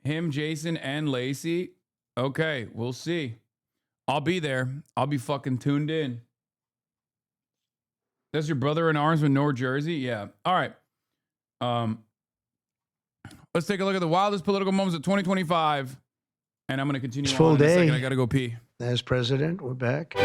Speaker 2: Him, Jason, and Lacey. Okay, we'll see. I'll be there. I'll be fucking tuned in. That's your brother in arms with North Jersey? Yeah. All right. Let's take a look at the wildest political moments of 2025. And I'm going to continue on
Speaker 15: full
Speaker 2: in a
Speaker 15: day.
Speaker 2: second. I got to go pee.
Speaker 15: As president, we're back.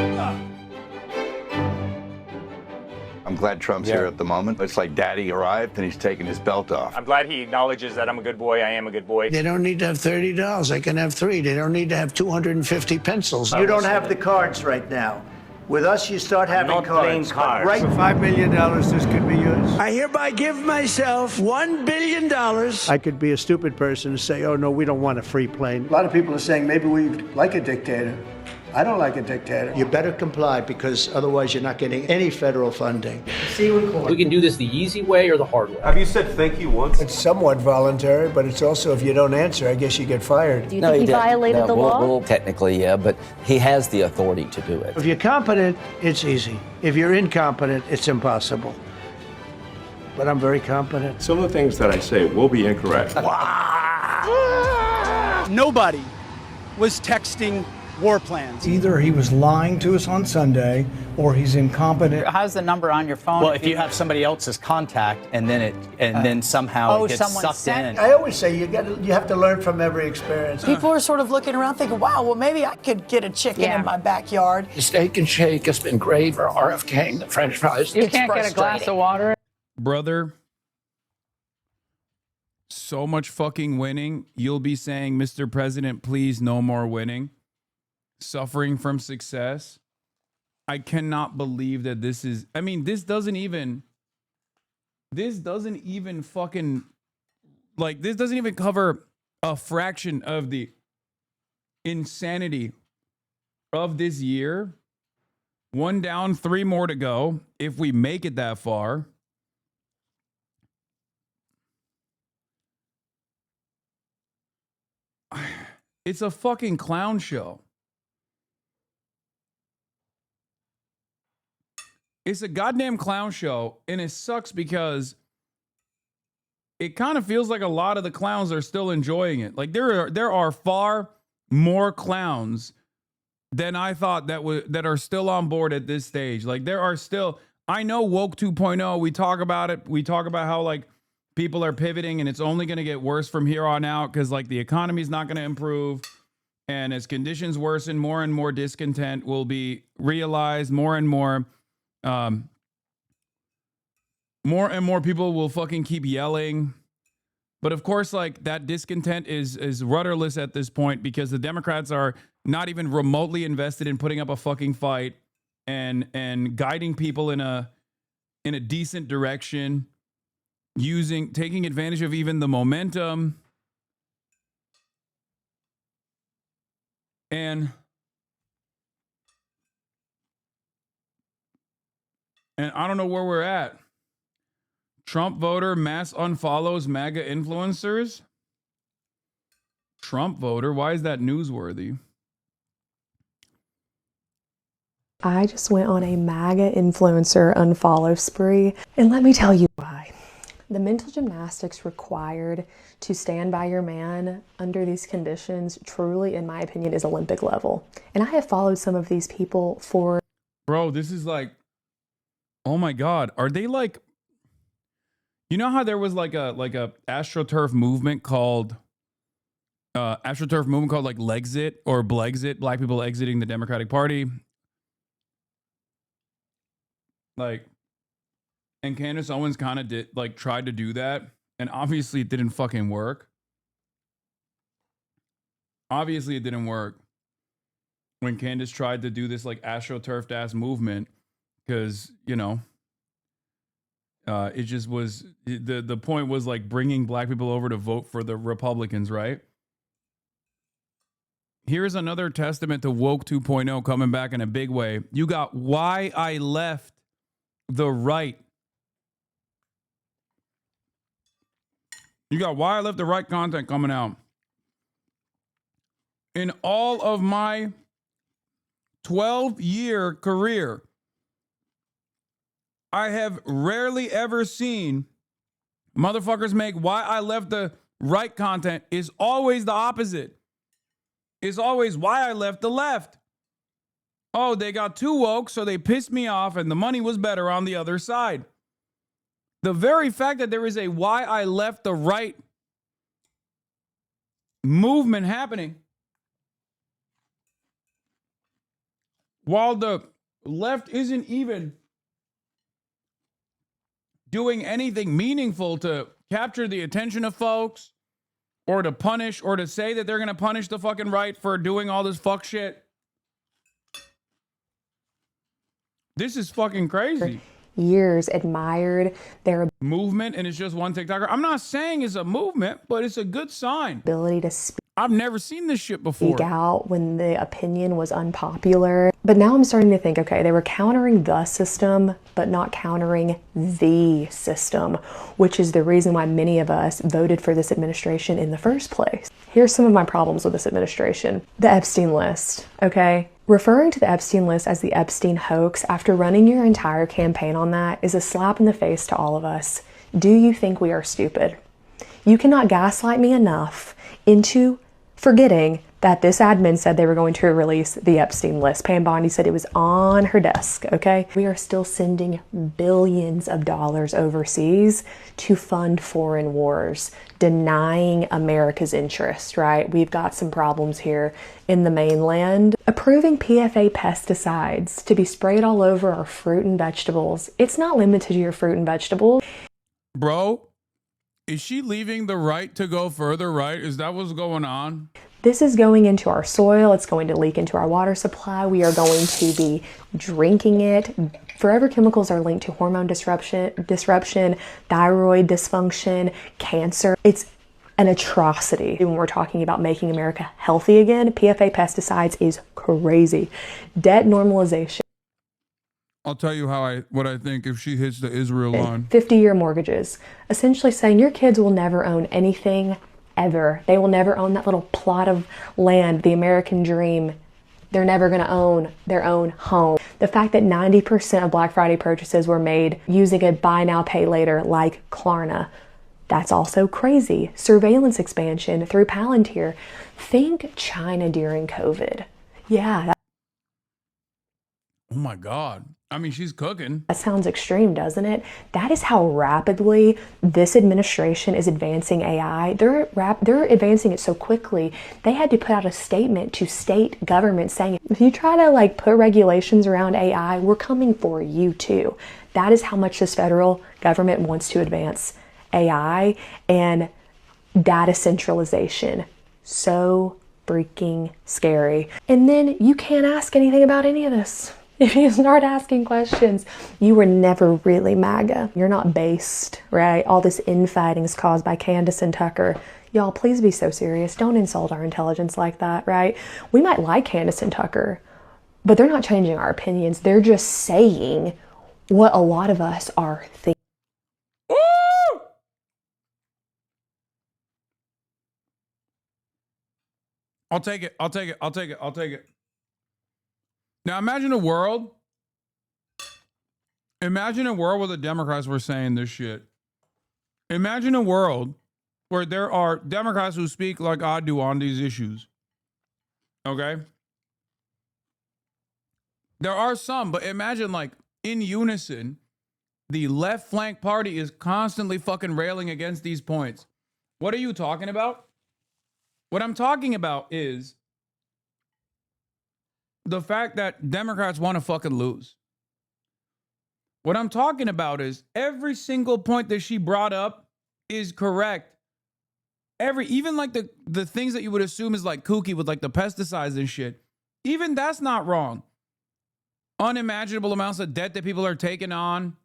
Speaker 17: I'm glad Trump's here at the moment. It's like daddy arrived and he's taking his belt off.
Speaker 24: I'm glad he acknowledges that I'm a good boy. I am a good boy.
Speaker 15: They don't need to have $30. They can have $3. They don't need to have 250 pencils.
Speaker 25: You don't have the cards right now.
Speaker 15: With us, you start having
Speaker 24: not playing
Speaker 15: cards.
Speaker 24: cards.
Speaker 15: Right? For $5 million, this could be yours. I hereby give myself $1 billion. I could be a stupid person and say, oh, no, we don't want a free plane. A lot of people are saying maybe we like a dictator. I don't like a dictator. You better comply because otherwise you're not getting any federal funding. See you in court.
Speaker 16: We can do this the easy way or the hard way.
Speaker 15: Have you said thank you once? It's somewhat voluntary, but it's also if you don't answer, I guess you get fired.
Speaker 18: Do you think he violated the law? Well, technically, yeah, but he has the authority to do it.
Speaker 15: If you're competent, it's easy. If you're incompetent, it's impossible. But I'm very competent.
Speaker 20: Some of the things that I say will be incorrect.
Speaker 21: Nobody was texting war plans.
Speaker 15: Either he was lying to us on Sunday or he's incompetent.
Speaker 25: How's the number on your phone?
Speaker 21: Well, if you have somebody else's contact and then somehow it gets sucked in. I always say you have to learn from every experience.
Speaker 25: People are sort of looking around thinking, wow, well, maybe I could get a chicken in my backyard.
Speaker 18: The Steak and Shake has been great for RFK, the French fries.
Speaker 25: You can't get a glass of water.
Speaker 2: Brother, so much fucking winning. You'll be saying, Mr. President, please no more winning. Suffering from success. I cannot believe that this is, I mean, this doesn't even fucking, like, this doesn't even cover a fraction of the insanity of this year. 1 down, 3 more to go. If we make it that far. It's a fucking clown show. It's a goddamn clown show, and it sucks because it kind of feels like a lot of the clowns are still enjoying it. Like there are far more clowns than I thought that are still on board at this stage. Like there are still, I know woke 2.0, we talk about it. We talk about how like people are pivoting and it's only going to get worse from here on out because like the economy is not going to improve. And as conditions worsen, more and more discontent will be realized, more and more people will fucking keep yelling. But of course, like that discontent is rudderless at this point because the Democrats are not even remotely invested in putting up a fucking fight and guiding people in a decent direction, taking advantage of even the momentum. And I don't know where we're at. Trump voter mass unfollows MAGA influencers. Trump voter? Why is that newsworthy?
Speaker 26: I just went on a MAGA influencer unfollow spree. And let me tell you why. The mental gymnastics required to stand by your man under these conditions truly, in my opinion, is Olympic level. And I have followed some of these people for...
Speaker 2: Bro, this is like... Oh my God. Are they like... You know how there was like a AstroTurf movement called... like Lexit or Blexit, black people exiting the Democratic Party. Like... And Candace Owens kind of tried to do that. And obviously it didn't fucking work. Obviously it didn't work. When Candace tried to do this like AstroTurfed ass movement. Because, you know, it just was, the point was like bringing black people over to vote for the Republicans, right? Here's another testament to woke 2.0 coming back in a big way. You got Why I Left the Right. You got Why I Left the Right content coming out. In all of my 12-year career, I have rarely ever seen motherfuckers make Why I Left the Right content is always the opposite. It's always Why I Left the Left. Oh, they got too woke, so they pissed me off, and the money was better on the other side. The very fact that there is a Why I Left the Right movement happening, while the left isn't even doing anything meaningful to capture the attention of folks or to punish or to say that they're going to punish the fucking right for doing all this fuck shit. This is fucking crazy.
Speaker 26: Years admired their
Speaker 2: movement, and it's just one TikToker. I'm not saying it's a movement, but it's a good sign.
Speaker 26: Ability to speak.
Speaker 2: I've never seen this shit before.
Speaker 26: Speak out when the opinion was unpopular. But now I'm starting to think, okay, they were countering the system, but not countering the system, which is the reason why many of us voted for this administration in the first place. Here's some of my problems with this administration. The Epstein list, okay? Referring to the Epstein list as the Epstein hoax after running your entire campaign on that is a slap in the face to all of us. Do you think we are stupid? You cannot gaslight me enough into forgetting that this admin said they were going to release the Epstein list. Pam Bondi said it was on her desk, okay? We are still sending billions of dollars overseas to fund foreign wars, denying America's interest, right? We've got some problems here in the mainland. Approving PFA pesticides to be sprayed all over our fruit and vegetables. It's not limited to your fruit and vegetables.
Speaker 2: Bro, is she leaving the right to go further, right? Is that what's going on?
Speaker 26: This is going into our soil. It's going to leak into our water supply. We are going to be drinking it. Forever chemicals are linked to hormone disruption, thyroid dysfunction, cancer. It's an atrocity. When we're talking about making America healthy again, PFA pesticides is crazy. Debt normalization.
Speaker 2: I'll tell you what I think if she hits the Israel line.
Speaker 26: 50-year mortgages, essentially saying your kids will never own anything ever. They will never own that little plot of land, the American dream. They're never going to own their own home. The fact that 90% of Black Friday purchases were made using a buy now, pay later like Klarna. That's also crazy. Surveillance expansion through Palantir. Think China during COVID. Yeah.
Speaker 2: Oh my God. I mean, she's cooking.
Speaker 26: That sounds extreme, doesn't it? That is how rapidly this administration is advancing AI. They're advancing it so quickly. They had to put out a statement to state governments saying, if you try to put regulations around AI, we're coming for you too. That is how much this federal government wants to advance AI and data centralization. So freaking scary. And then you can't ask anything about any of this. If you start asking questions, you were never really MAGA. You're not based, right? All this infighting is caused by Candace and Tucker. Y'all, please be so serious. Don't insult our intelligence like that, right? We might like Candace and Tucker, but they're not changing our opinions. They're just saying what a lot of us are thinking.
Speaker 2: I'll take it. I'll take it. I'll take it. I'll take it. Now imagine a world where the Democrats were saying this shit. Imagine a world where there are Democrats who speak like I do on these issues. Okay? There are some, but imagine in unison, the left flank party is constantly fucking railing against these points. What are you talking about? What I'm talking about is the fact that Democrats want to fucking lose. What I'm talking about is every single point that she brought up is correct. Even the things that you would assume is kooky with the pesticides and shit. Even that's not wrong. Unimaginable amounts of debt that people are taking on.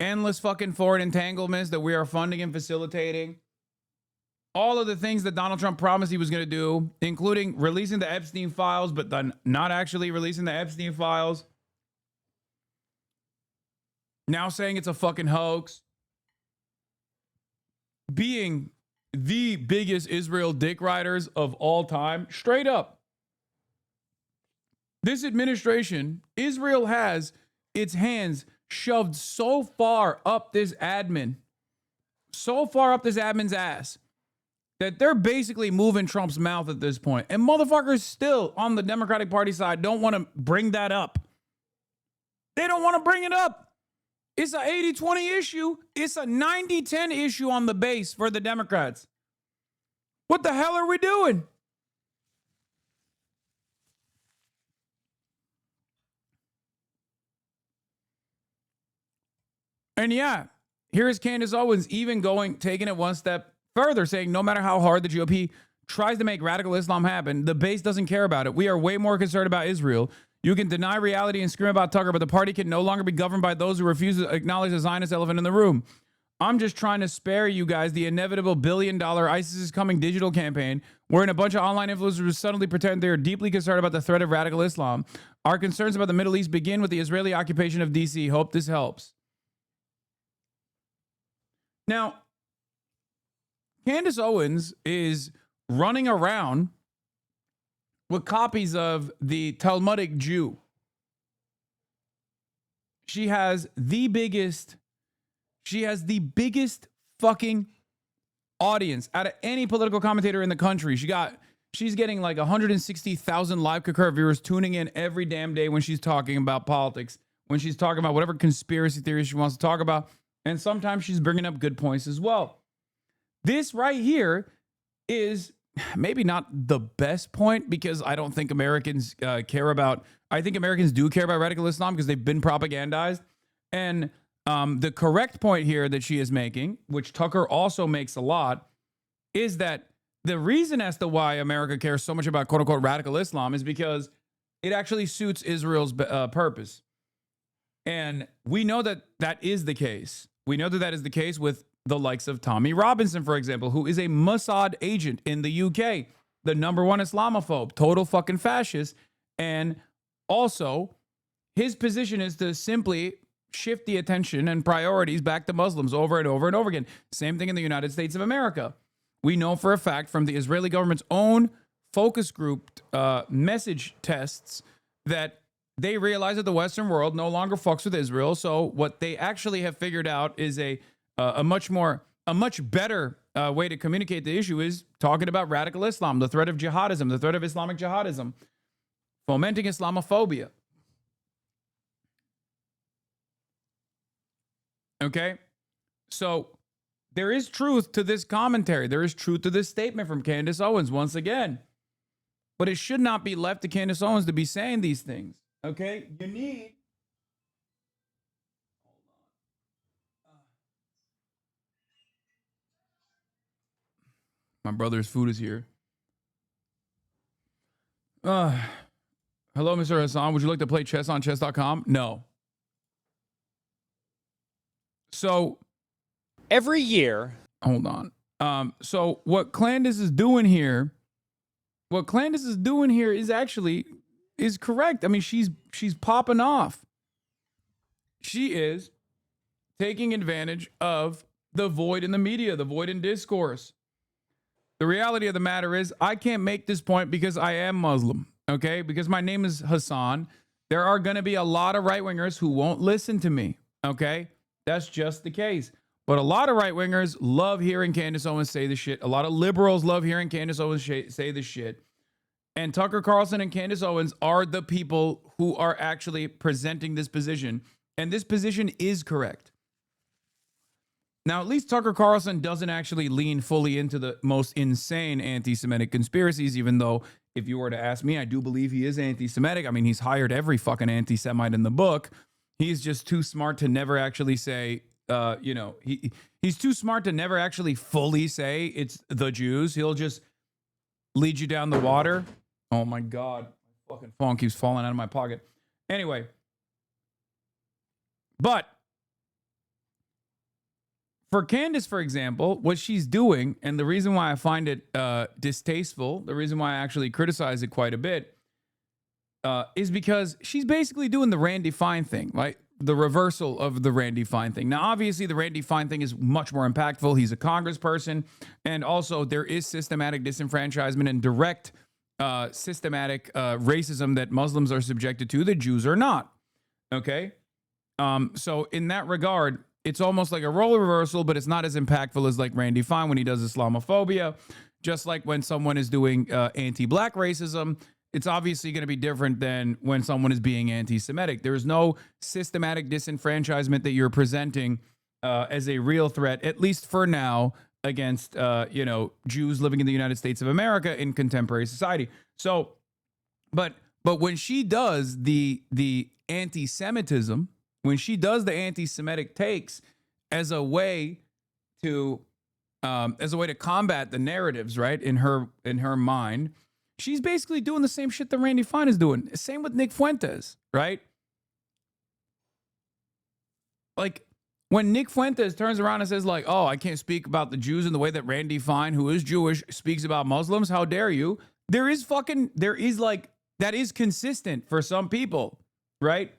Speaker 2: Endless fucking foreign entanglements that we are funding and facilitating. All of the things that Donald Trump promised he was going to do, including releasing the Epstein files, but then not actually releasing the Epstein files. Now saying it's a fucking hoax. Being the biggest Israel dick riders of all time. Straight up. This administration, Israel has its hands shoved so far up this admin's ass, that they're basically moving Trump's mouth at this point. And motherfuckers still on the Democratic Party side don't want to bring that up. They don't want to bring it up. It's an 80-20 issue. It's a 90-10 issue on the base for the Democrats. What the hell are we doing? And yeah, here's Candace Owens taking it one step further, saying no matter how hard the GOP tries to make radical Islam happen, the base doesn't care about it. We are way more concerned about Israel. You can deny reality and scream about Tucker, but the party can no longer be governed by those who refuse to acknowledge the Zionist elephant in the room. I'm just trying to spare you guys the inevitable billion-dollar ISIS is coming digital campaign wherein a bunch of online influencers suddenly pretend they are deeply concerned about the threat of radical Islam. Our concerns about the Middle East begin with the Israeli occupation of D.C. Hope this helps. Now, Candace Owens is running around with copies of the Talmudic Jew. She has the biggest fucking audience out of any political commentator in the country. She's getting like 160,000 live concurrent viewers tuning in every damn day when she's talking about politics, when she's talking about whatever conspiracy theories she wants to talk about. And sometimes she's bringing up good points as well. This right here is maybe not the best point because I don't think Americans care about, I think Americans do care about radical Islam because they've been propagandized. And the correct point here that she is making, which Tucker also makes a lot, is that the reason as to why America cares so much about quote unquote radical Islam is because it actually suits Israel's purpose. And we know that that is the case. We know that that is the case with the likes of Tommy Robinson, for example, who is a Mossad agent in the UK, the #1 Islamophobe, total fucking fascist. And also, his position is to simply shift the attention and priorities back to Muslims over and over and over again. Same thing in the United States of America. We know for a fact from the Israeli government's own focus group message tests that they realize that the Western world no longer fucks with Israel. So what they actually have figured out is a much better way to communicate the issue is talking about radical Islam, the threat of jihadism, the threat of Islamic jihadism, fomenting Islamophobia. Okay, so there is truth to this commentary. There is truth to this statement from Candace Owens once again. But it should not be left to Candace Owens to be saying these things. Okay, you need... My brother's food is here. Hello, Mr. Hasan. Would you like to play chess on chess.com? No. So
Speaker 1: every year,
Speaker 2: hold on. So what Candace is doing here, is actually correct. I mean, she's popping off. She is taking advantage of the void in the media, the void in discourse. The reality of the matter is I can't make this point because I am Muslim, okay? Because my name is Hasan. There are going to be a lot of right-wingers who won't listen to me, okay? That's just the case. But a lot of right-wingers love hearing Candace Owens say this shit. A lot of liberals love hearing Candace Owens say this shit. And Tucker Carlson and Candace Owens are the people who are actually presenting this position. And this position is correct. Now, at least Tucker Carlson doesn't actually lean fully into the most insane anti-Semitic conspiracies, even though if you were to ask me, I do believe he is anti-Semitic. I mean, he's hired every fucking anti-Semite in the book. He's just too smart to never actually say, he's too smart to never actually fully say it's the Jews. He'll just lead you down the water. Oh my God. My fucking phone keeps falling out of my pocket. Anyway. But for Candace, for example, what she's doing, and the reason why I find it distasteful, the reason why I actually criticize it quite a bit, is because she's basically doing the Randy Fine thing, right? The reversal of the Randy Fine thing. Now, obviously, the Randy Fine thing is much more impactful. He's a congressperson, and also there is systematic disenfranchisement and direct systematic racism that Muslims are subjected to that Jews are not. Okay? So in that regard, it's almost like a role reversal, but it's not as impactful as like Randy Fine when he does Islamophobia. Just like when someone is doing anti-black racism, it's obviously going to be different than when someone is being anti-Semitic. There's no systematic disenfranchisement that you're presenting as a real threat, at least for now, against Jews living in the United States of America in contemporary society. So, but when she does the anti-Semitism, when she does the anti-Semitic takes as a way to combat the narratives, right, in her mind, She's basically doing the same shit that Randy Fine is doing. Same with Nick Fuentes, right? Like, when Nick Fuentes turns around and says, like, oh, I can't speak about the Jews in the way that Randy Fine, who is Jewish, speaks about Muslims, how dare you? That is consistent for some people, right?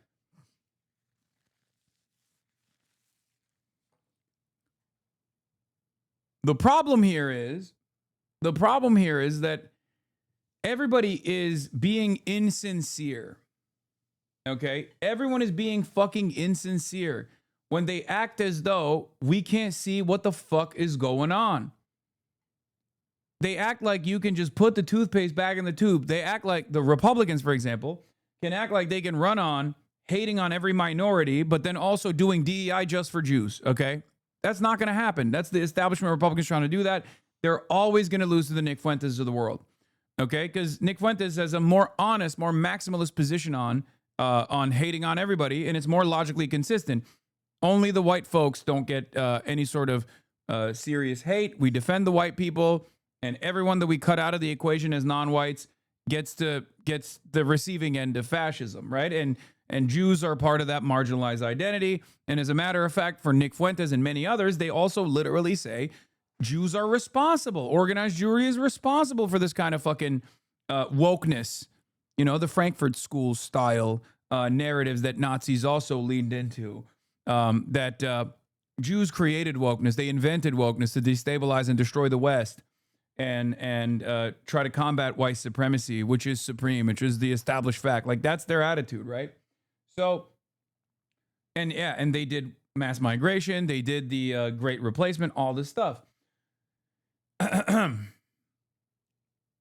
Speaker 2: The problem here is that everybody is being insincere. Okay? Everyone is being fucking insincere when they act as though we can't see what the fuck is going on. They act like you can just put the toothpaste back in the tube. They act like the Republicans, for example, can act like they can run on hating on every minority, but then also doing DEI just for Jews. Okay? That's not going to happen. That's the establishment Republicans trying to do that. They're always going to lose to the Nick Fuentes of the world. Okay? Because Nick Fuentes has a more honest, more maximalist position on hating on everybody, and it's more logically consistent. Only the white folks don't get any sort of serious hate. We defend the white people, and everyone that we cut out of the equation as non-whites gets the receiving end of fascism, right? And Jews are part of that marginalized identity. And as a matter of fact, for Nick Fuentes and many others, they also literally say Jews are responsible. Organized Jewry is responsible for this kind of fucking wokeness. You know, the Frankfurt School style narratives that Nazis also leaned into. That Jews created wokeness. They invented wokeness to destabilize and destroy the West and try to combat white supremacy, which is supreme, which is the established fact. Like, that's their attitude, right? So, and they did mass migration. They did the Great Replacement, all this stuff. The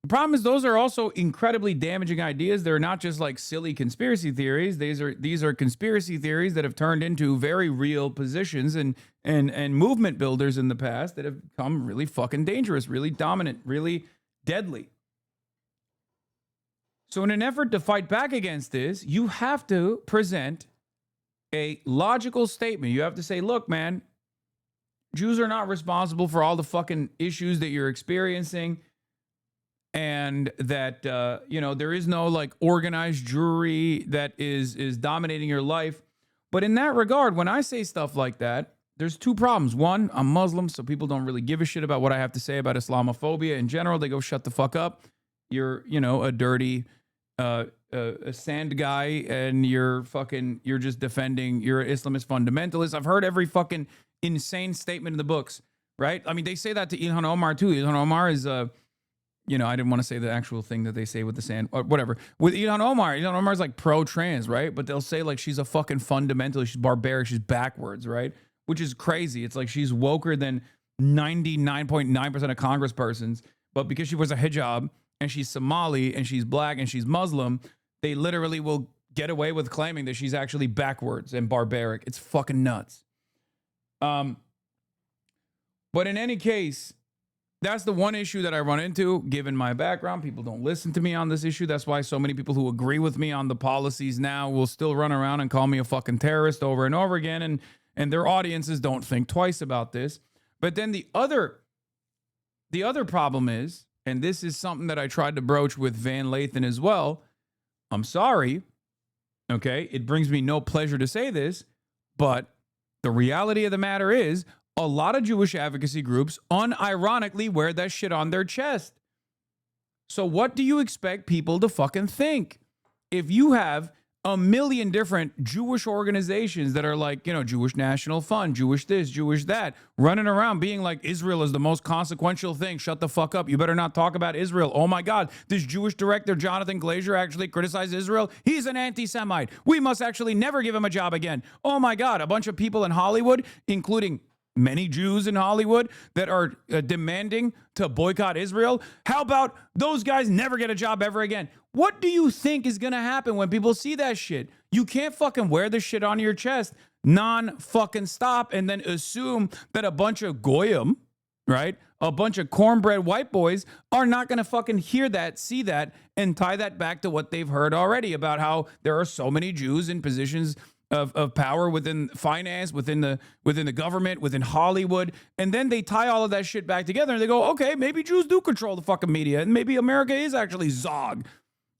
Speaker 2: problem is those are also incredibly damaging ideas. They're not just like silly conspiracy theories. These are conspiracy theories that have turned into very real positions and movement builders in the past that have become really fucking dangerous, really dominant, really deadly. So in an effort to fight back against this, you have to present a logical statement. You have to say, look, man, Jews are not responsible for all the fucking issues that you're experiencing. And that, there is no like organized Jewry that is dominating your life. But in that regard, when I say stuff like that, there's two problems. One, I'm Muslim, so people don't really give a shit about what I have to say about Islamophobia in general. They go, shut the fuck up. You're, a dirty a sand guy, and you're just defending, you're an Islamist fundamentalist. I've heard every fucking insane statement in the books, right? I mean, they say that to Ilhan Omar too. Ilhan Omar is I didn't want to say the actual thing that they say with the sand, or whatever. With Ilhan Omar is like pro-trans, right? But they'll say like she's a fucking fundamentalist, she's barbaric, she's backwards, right? Which is crazy. It's like she's woker than 99.9% of congresspersons, but because she wears a hijab and she's Somali and she's black and she's Muslim, they literally will get away with claiming that she's actually backwards and barbaric. It's fucking nuts. But in any case, that's the one issue that I run into, given my background. People don't listen to me on this issue. That's why so many people who agree with me on the policies now will still run around and call me a fucking terrorist over and over again. And their audiences don't think twice about this. But then the other problem is, and this is something that I tried to broach with Van Lathan as well. I'm sorry. Okay. It brings me no pleasure to say this, but the reality of the matter is, a lot of Jewish advocacy groups unironically wear that shit on their chest. So what do you expect people to fucking think? If you have a million different Jewish organizations that are like, Jewish National Fund, Jewish this, Jewish that, running around being like, Israel is the most consequential thing. Shut the fuck up. You better not talk about Israel. Oh my God, this Jewish director, Jonathan Glazer, actually criticized Israel. He's an anti-Semite. We must actually never give him a job again. Oh my God, a bunch of people in Hollywood, including many Jews in Hollywood, that are demanding to boycott Israel. How about those guys never get a job ever again? What do you think is going to happen when people see that shit? You can't fucking wear this shit on your chest non-fucking stop and then assume that a bunch of goyim, right? A bunch of cornbread white boys are not going to fucking hear that, see that, and tie that back to what they've heard already about how there are so many Jews in positions of power within finance, within the government, within Hollywood, and then they tie all of that shit back together and they go, okay, maybe Jews do control the fucking media, and maybe America is actually Zog.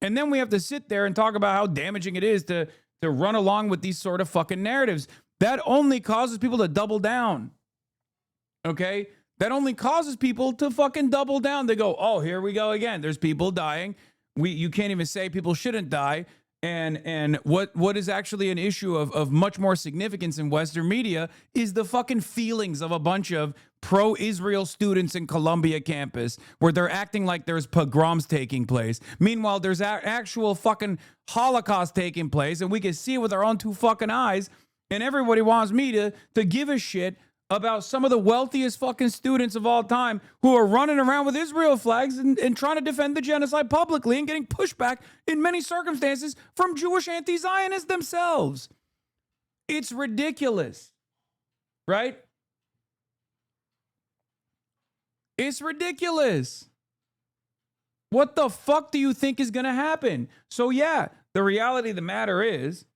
Speaker 2: And then we have to sit there and talk about how damaging it is to run along with these sort of fucking narratives. That only causes people to double down. Okay? That only causes people to fucking double down. They go, oh, here we go again. There's people dying. You can't even say people shouldn't die. And what is actually an issue of much more significance in Western media is the fucking feelings of a bunch of pro-Israel students in Columbia campus where they're acting like there's pogroms taking place. Meanwhile, there's actual fucking Holocaust taking place, and we can see it with our own two fucking eyes, and everybody wants me to give a shit about some of the wealthiest fucking students of all time who are running around with Israel flags and trying to defend the genocide publicly and getting pushback in many circumstances from Jewish anti-Zionists themselves. It's ridiculous, right? It's ridiculous. What the fuck do you think is going to happen? So yeah, the reality of the matter is,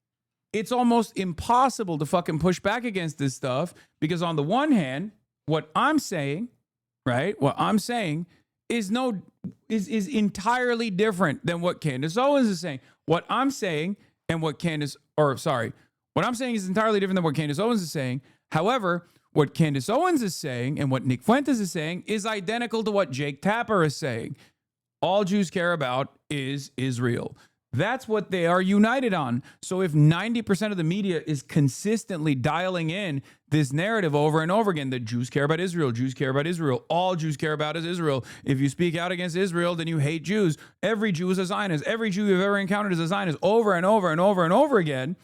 Speaker 2: it's almost impossible to fucking push back against this stuff because on the one hand, what I'm saying, right? What I'm saying is entirely different than what Candace Owens is saying. What I'm saying and what what I'm saying is entirely different than what Candace Owens is saying. However, what Candace Owens is saying and what Nick Fuentes is saying is identical to what Jake Tapper is saying. All Jews care about is Israel. That's what they are united on. So if 90% of the media is consistently dialing in this narrative over and over again that Jews care about Israel, Jews care about Israel, all Jews care about is Israel. If you speak out against Israel, then you hate Jews. Every Jew is a Zionist. Every Jew you've ever encountered is a Zionist over and over and over and over again,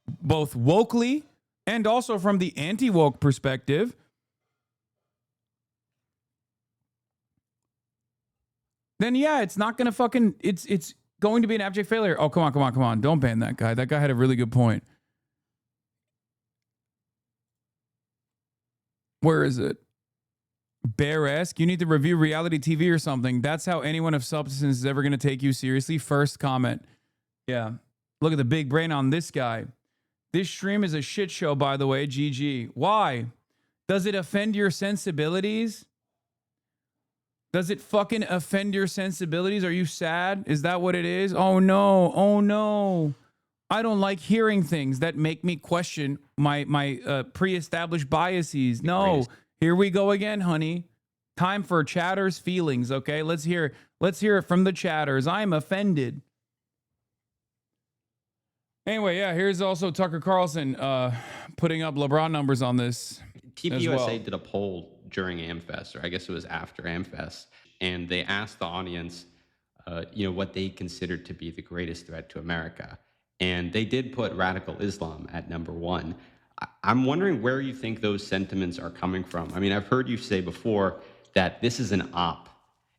Speaker 2: both wokely and also from the anti-woke perspective. Then yeah, it's not going to fucking, it's going to be an abject failure. Oh, come on. Don't ban that guy. That guy had a really good point. Where is it? Bear-esque. You need to review reality TV or something. That's how anyone of substance is ever going to take you seriously. First comment. Yeah. Look at the big brain on this guy. This stream is a shit show, by the way. GG. Why? Does it offend your sensibilities? Does it fucking offend your sensibilities? Are you sad? Is that what it is? Oh no. I don't like hearing things that make me question my pre-established biases. No. Here we go again, honey. Time for chatter's feelings, okay? Let's hear it from the chatters. I'm offended. Anyway, yeah, here's also Tucker Carlson putting up LeBron numbers on this.
Speaker 3: TPUSA did a poll during AmFest, or I guess it was after AmFest, and they asked the audience, what they considered to be the greatest threat to America. And they did put radical Islam at number one. I'm wondering where you think those sentiments are coming from. I mean, I've heard you say before that this is an op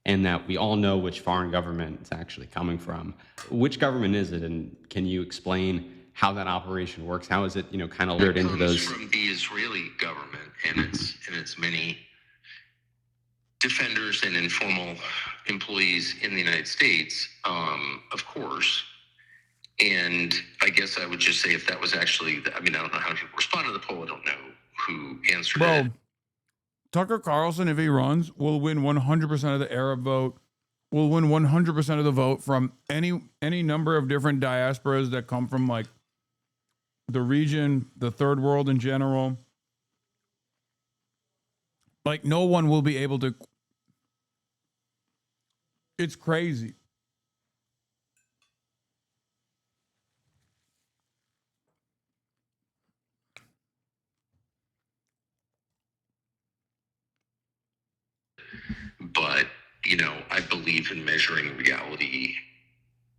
Speaker 3: and that we all know which foreign government it's actually coming from. Which government is it? And can you explain how that operation works? How is it, kind of lured into those?
Speaker 4: From the Israeli government and its many defenders and informal employees in the United States, of course. And I guess I would just say if that was actually, I don't know how people respond to the poll. I don't know who answered it.
Speaker 2: Tucker Carlson, if he runs, will win 100% of the Arab vote, will win 100% of the vote from any number of different diasporas that come from like the region, the third world in general. Like no one will be able to. It's crazy.
Speaker 4: But, I believe in measuring reality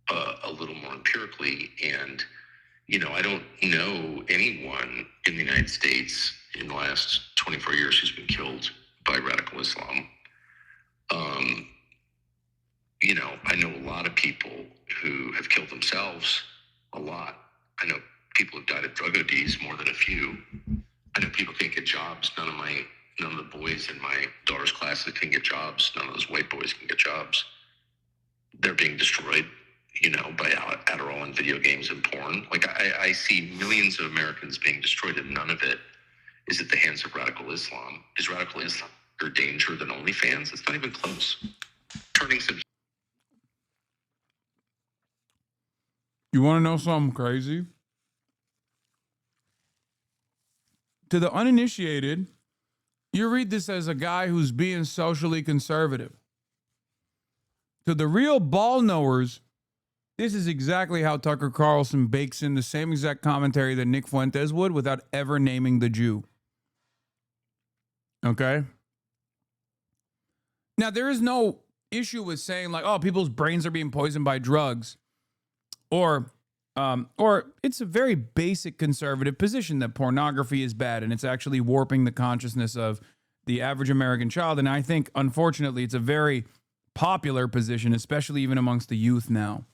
Speaker 4: a little more empirically. And, I don't know anyone in the United States in the last 24 years who's been killed by radical Islam. I know a lot of people who have killed themselves, a lot. I know people who've died of drug ODs, more than a few. I know people can't get jobs. None of the boys in my daughter's classes can get jobs. None of those white boys can get jobs. They're being destroyed. by Adderall and video games and porn. Like, I see millions of Americans being destroyed, and none of it is at the hands of radical Islam. Is radical Islam greater danger than OnlyFans? It's not even close. Turning some.
Speaker 2: You want to know something crazy? To the uninitiated, you read this as a guy who's being socially conservative. To the real ball knowers, this is exactly how Tucker Carlson bakes in the same exact commentary that Nick Fuentes would without ever naming the Jew. Okay? Now, there is no issue with saying, like, oh, people's brains are being poisoned by drugs. Or it's a very basic conservative position that pornography is bad and it's actually warping the consciousness of the average American child. And I think, unfortunately, it's a very popular position, especially even amongst the youth now.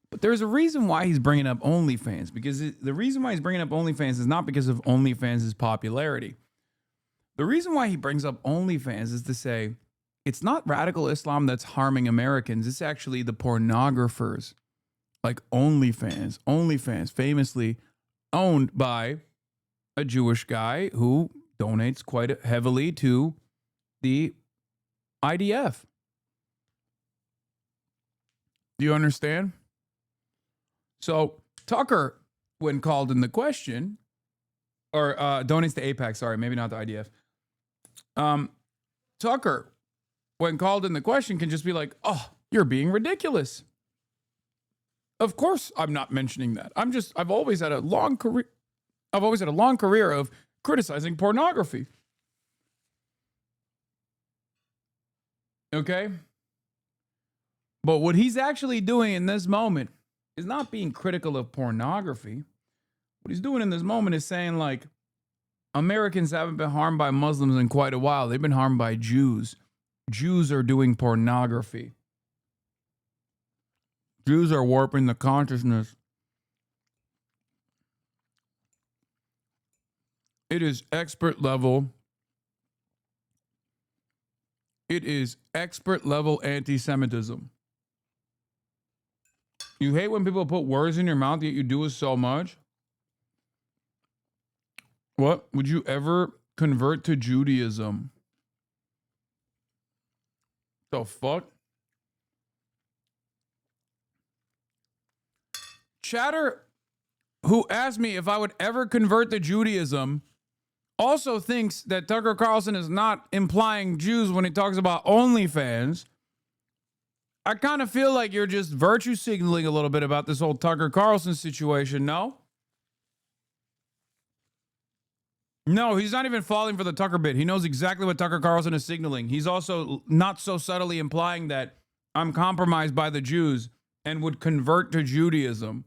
Speaker 2: But there's a reason why he's bringing up OnlyFans, because the reason why he's bringing up OnlyFans is not because of OnlyFans' popularity. The reason why he brings up OnlyFans is to say it's not radical Islam that's harming Americans. It's actually the pornographers, like OnlyFans, famously owned by a Jewish guy who donates quite heavily to the IDF. Do you understand? So Tucker, when called in the question, or donates to AIPAC, sorry, maybe not the IDF. Tucker, when called in the question, can just be like, oh, you're being ridiculous. Of course I'm not mentioning that. I've always had a long career. I've always had a long career of criticizing pornography. Okay? But what he's actually doing in this moment is not being critical of pornography. What he's doing in this moment is saying, like, Americans haven't been harmed by Muslims in quite a while. They've been harmed by Jews. Jews are doing pornography. Jews are warping the consciousness. It is expert level. It is expert level anti-Semitism. You hate when people put words in your mouth, yet you do it so much. What? Would you ever convert to Judaism? The fuck? Chatter, who asked me if I would ever convert to Judaism, also thinks that Tucker Carlson is not implying Jews when he talks about OnlyFans. I kind of feel like you're just virtue signaling a little bit about this whole Tucker Carlson situation, no? No, he's not even falling for the Tucker bit. He knows exactly what Tucker Carlson is signaling. He's also not so subtly implying that I'm compromised by the Jews and would convert to Judaism.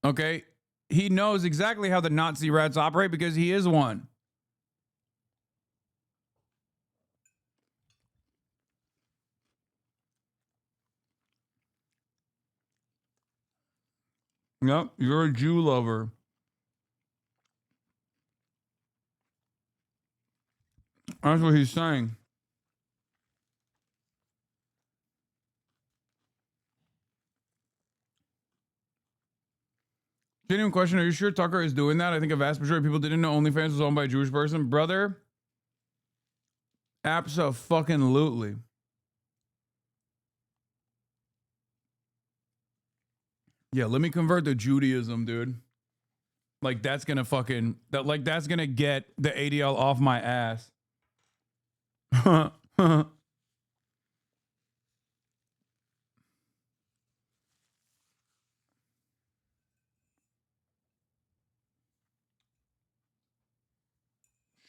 Speaker 2: Okay? He knows exactly how the Nazi rats operate because he is one. Yep, you're a Jew lover. That's what he's saying. Genuine question, are you sure Tucker is doing that? I think a vast majority of people didn't know OnlyFans was owned by a Jewish person. Brother, abso-fucking-lutely. Yeah, let me convert to Judaism, dude. Like, that's gonna fucking, that's gonna get the ADL off my ass.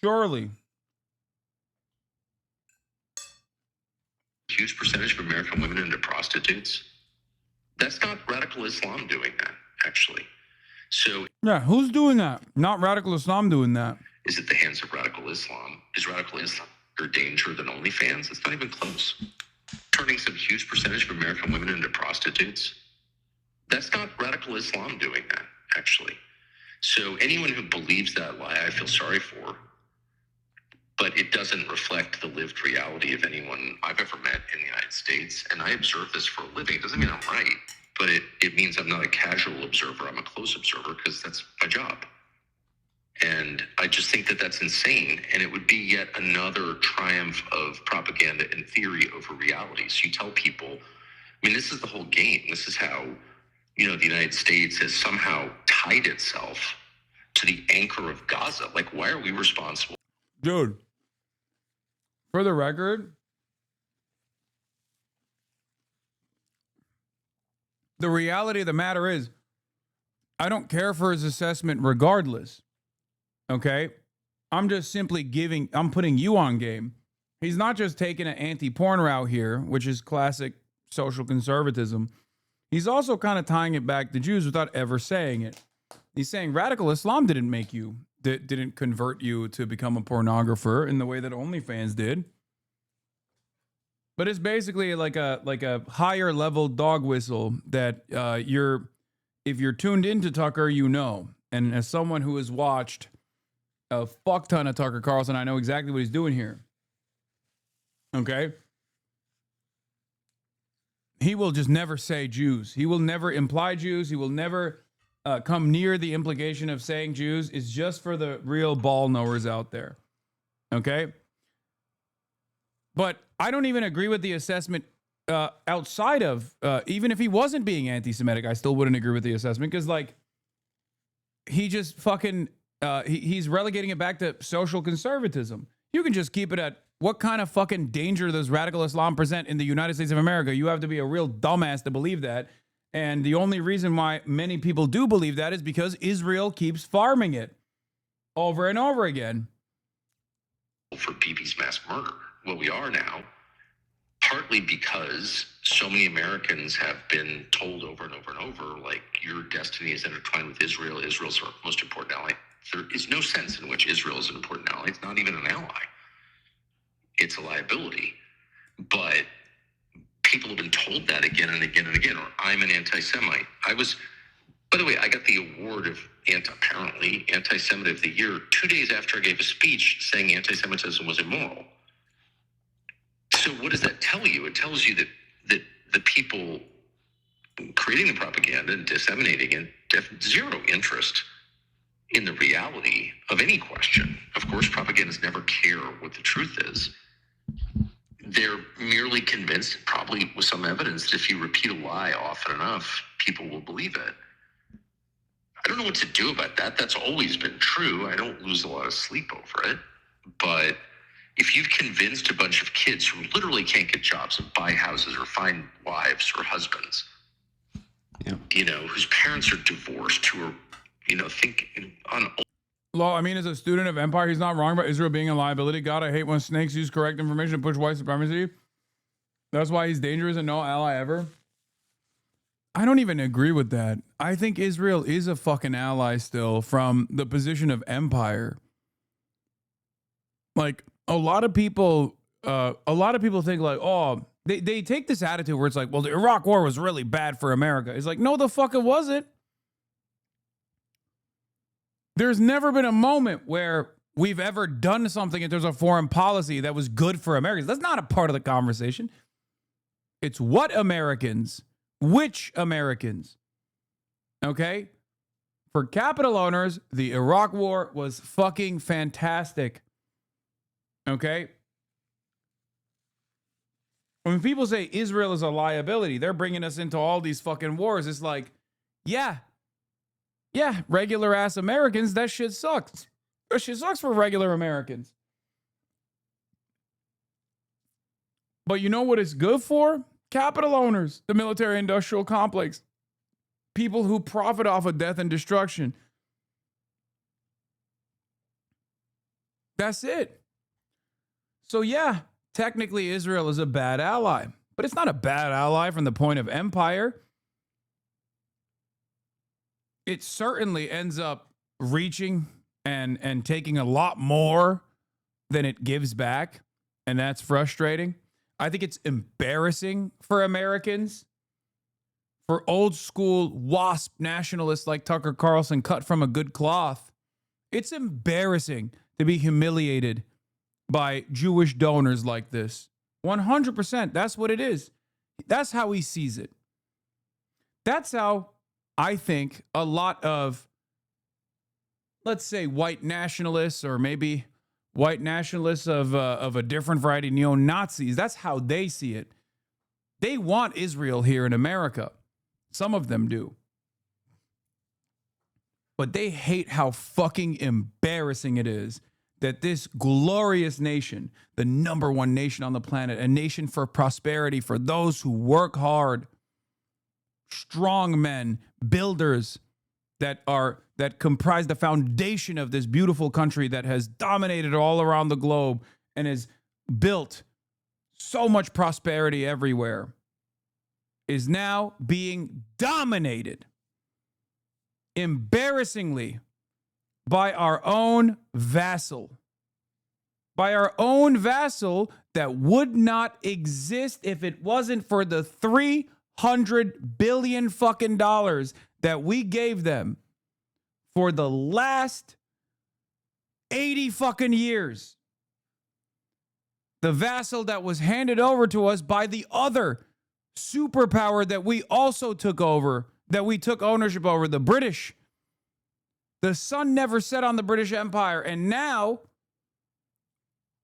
Speaker 2: Surely.
Speaker 4: Huge percentage of American women into prostitutes. That's not radical Islam doing that, actually. So
Speaker 2: yeah, who's doing that? Not radical Islam doing that.
Speaker 4: Is it the hands of radical Islam? Is radical Islam greater danger than OnlyFans? It's not even close. Turning some huge percentage of American women into prostitutes. That's not radical Islam doing that, actually. So anyone who believes that lie, I feel sorry for. but it doesn't reflect the lived reality of anyone I've ever met in the United States. And I observe this for a living. It doesn't mean I'm right, but it means I'm not a casual observer. I'm a close observer because that's my job. And I just think that that's insane. And it would be yet another triumph of propaganda and theory over reality. So you tell people, I mean, this is the whole game. This is how, you know, the United States has somehow tied itself to the anchor of Gaza. Like, why are we responsible?
Speaker 2: Dude, for the record, the reality of the matter is, I don't care for his assessment regardless. Okay? I'm just simply I'm putting you on game. He's not just taking an anti-porn route here, which is classic social conservatism. He's also kind of tying it back to Jews without ever saying it. He's saying radical Islam didn't make you, didn't convert you to become a pornographer in the way that OnlyFans did. But it's basically like a higher level dog whistle that if you're tuned into Tucker, you know. And as someone who has watched a fuck ton of Tucker Carlson, I know exactly what he's doing here. Okay? He will just never say Jews. He will never imply Jews. He will never come near the implication of saying Jews. It's just for the real ball knowers out there. Okay? But I don't even agree with the assessment outside of, even if he wasn't being anti-Semitic, I still wouldn't agree with the assessment because, like, he just fucking, he's relegating it back to social conservatism. You can just keep it at what kind of fucking danger does radical Islam present in the United States of America? You have to be a real dumbass to believe that. And the only reason why many people do believe that is because Israel keeps farming it over and over again.
Speaker 4: For Bibi's mass murder, what we are now, partly because so many Americans have been told over and over and over, like, your destiny is intertwined with Israel. Israel's our most important ally. There is no sense in which Israel is an important ally. It's not even an ally. It's a liability. But people have been told that again and again and again, or I'm an anti-Semite. By the way, I got the award of apparently anti-Semite of the year 2 days after I gave a speech saying anti-Semitism was immoral. So what does that tell you? It tells you that the people creating the propaganda and disseminating it have zero interest in the reality of any question. Of course, propagandists never care what the truth is. They're merely convinced, probably with some evidence, that if you repeat a lie often enough, people will believe it. I don't know what to do about that. That's always been true. I don't lose a lot of sleep over it. But if you've convinced a bunch of kids who literally can't get jobs and buy houses or find wives or husbands, you know, whose parents are divorced, who are, you know, thinking on...
Speaker 2: Law, I mean, as a student of empire, he's not wrong about Israel being a liability. God, I hate when snakes use correct information to push white supremacy. That's why he's dangerous and no ally ever. I don't even agree with that. I think Israel is a fucking ally still from the position of empire. Like, a lot of people think like, oh, they take this attitude where it's like, well, the Iraq war was really bad for America. It's like, no, the fuck it wasn't. There's never been a moment where we've ever done something in terms of foreign policy that was good for Americans. That's not a part of the conversation. It's what Americans, which Americans, okay? For capital owners, the Iraq war was fucking fantastic, okay? When people say Israel is a liability, they're bringing us into all these fucking wars. It's like, yeah, regular ass Americans, that shit sucks. That shit sucks for regular Americans. But you know what it's good for? Capital owners, the military industrial complex, people who profit off of death and destruction. That's it. So yeah, technically Israel is a bad ally, but it's not a bad ally from the point of empire. It certainly ends up reaching and taking a lot more than it gives back, and that's frustrating. I think it's embarrassing for Americans, for old school WASP nationalists like Tucker Carlson cut from a good cloth. It's embarrassing to be humiliated by Jewish donors like this. 100%. That's what it is. That's how he sees it. That's how I think a lot of, let's say, white nationalists, or maybe white nationalists of a different variety, neo-Nazis, that's how they see it. They want Israel here in America. Some of them do. But they hate how fucking embarrassing it is that this glorious nation, the number one nation on the planet, a nation for prosperity, for those who work hard, strong men, builders that comprise the foundation of this beautiful country that has dominated all around the globe and has built so much prosperity everywhere, is now being dominated, embarrassingly, by our own vassal. By our own vassal that would not exist if it wasn't for the $300 billion fucking dollars that we gave them for the last 80 fucking years. The vassal that was handed over to us by the other superpower that we also took over, that we took ownership over, the British. The sun never set on the British Empire, and now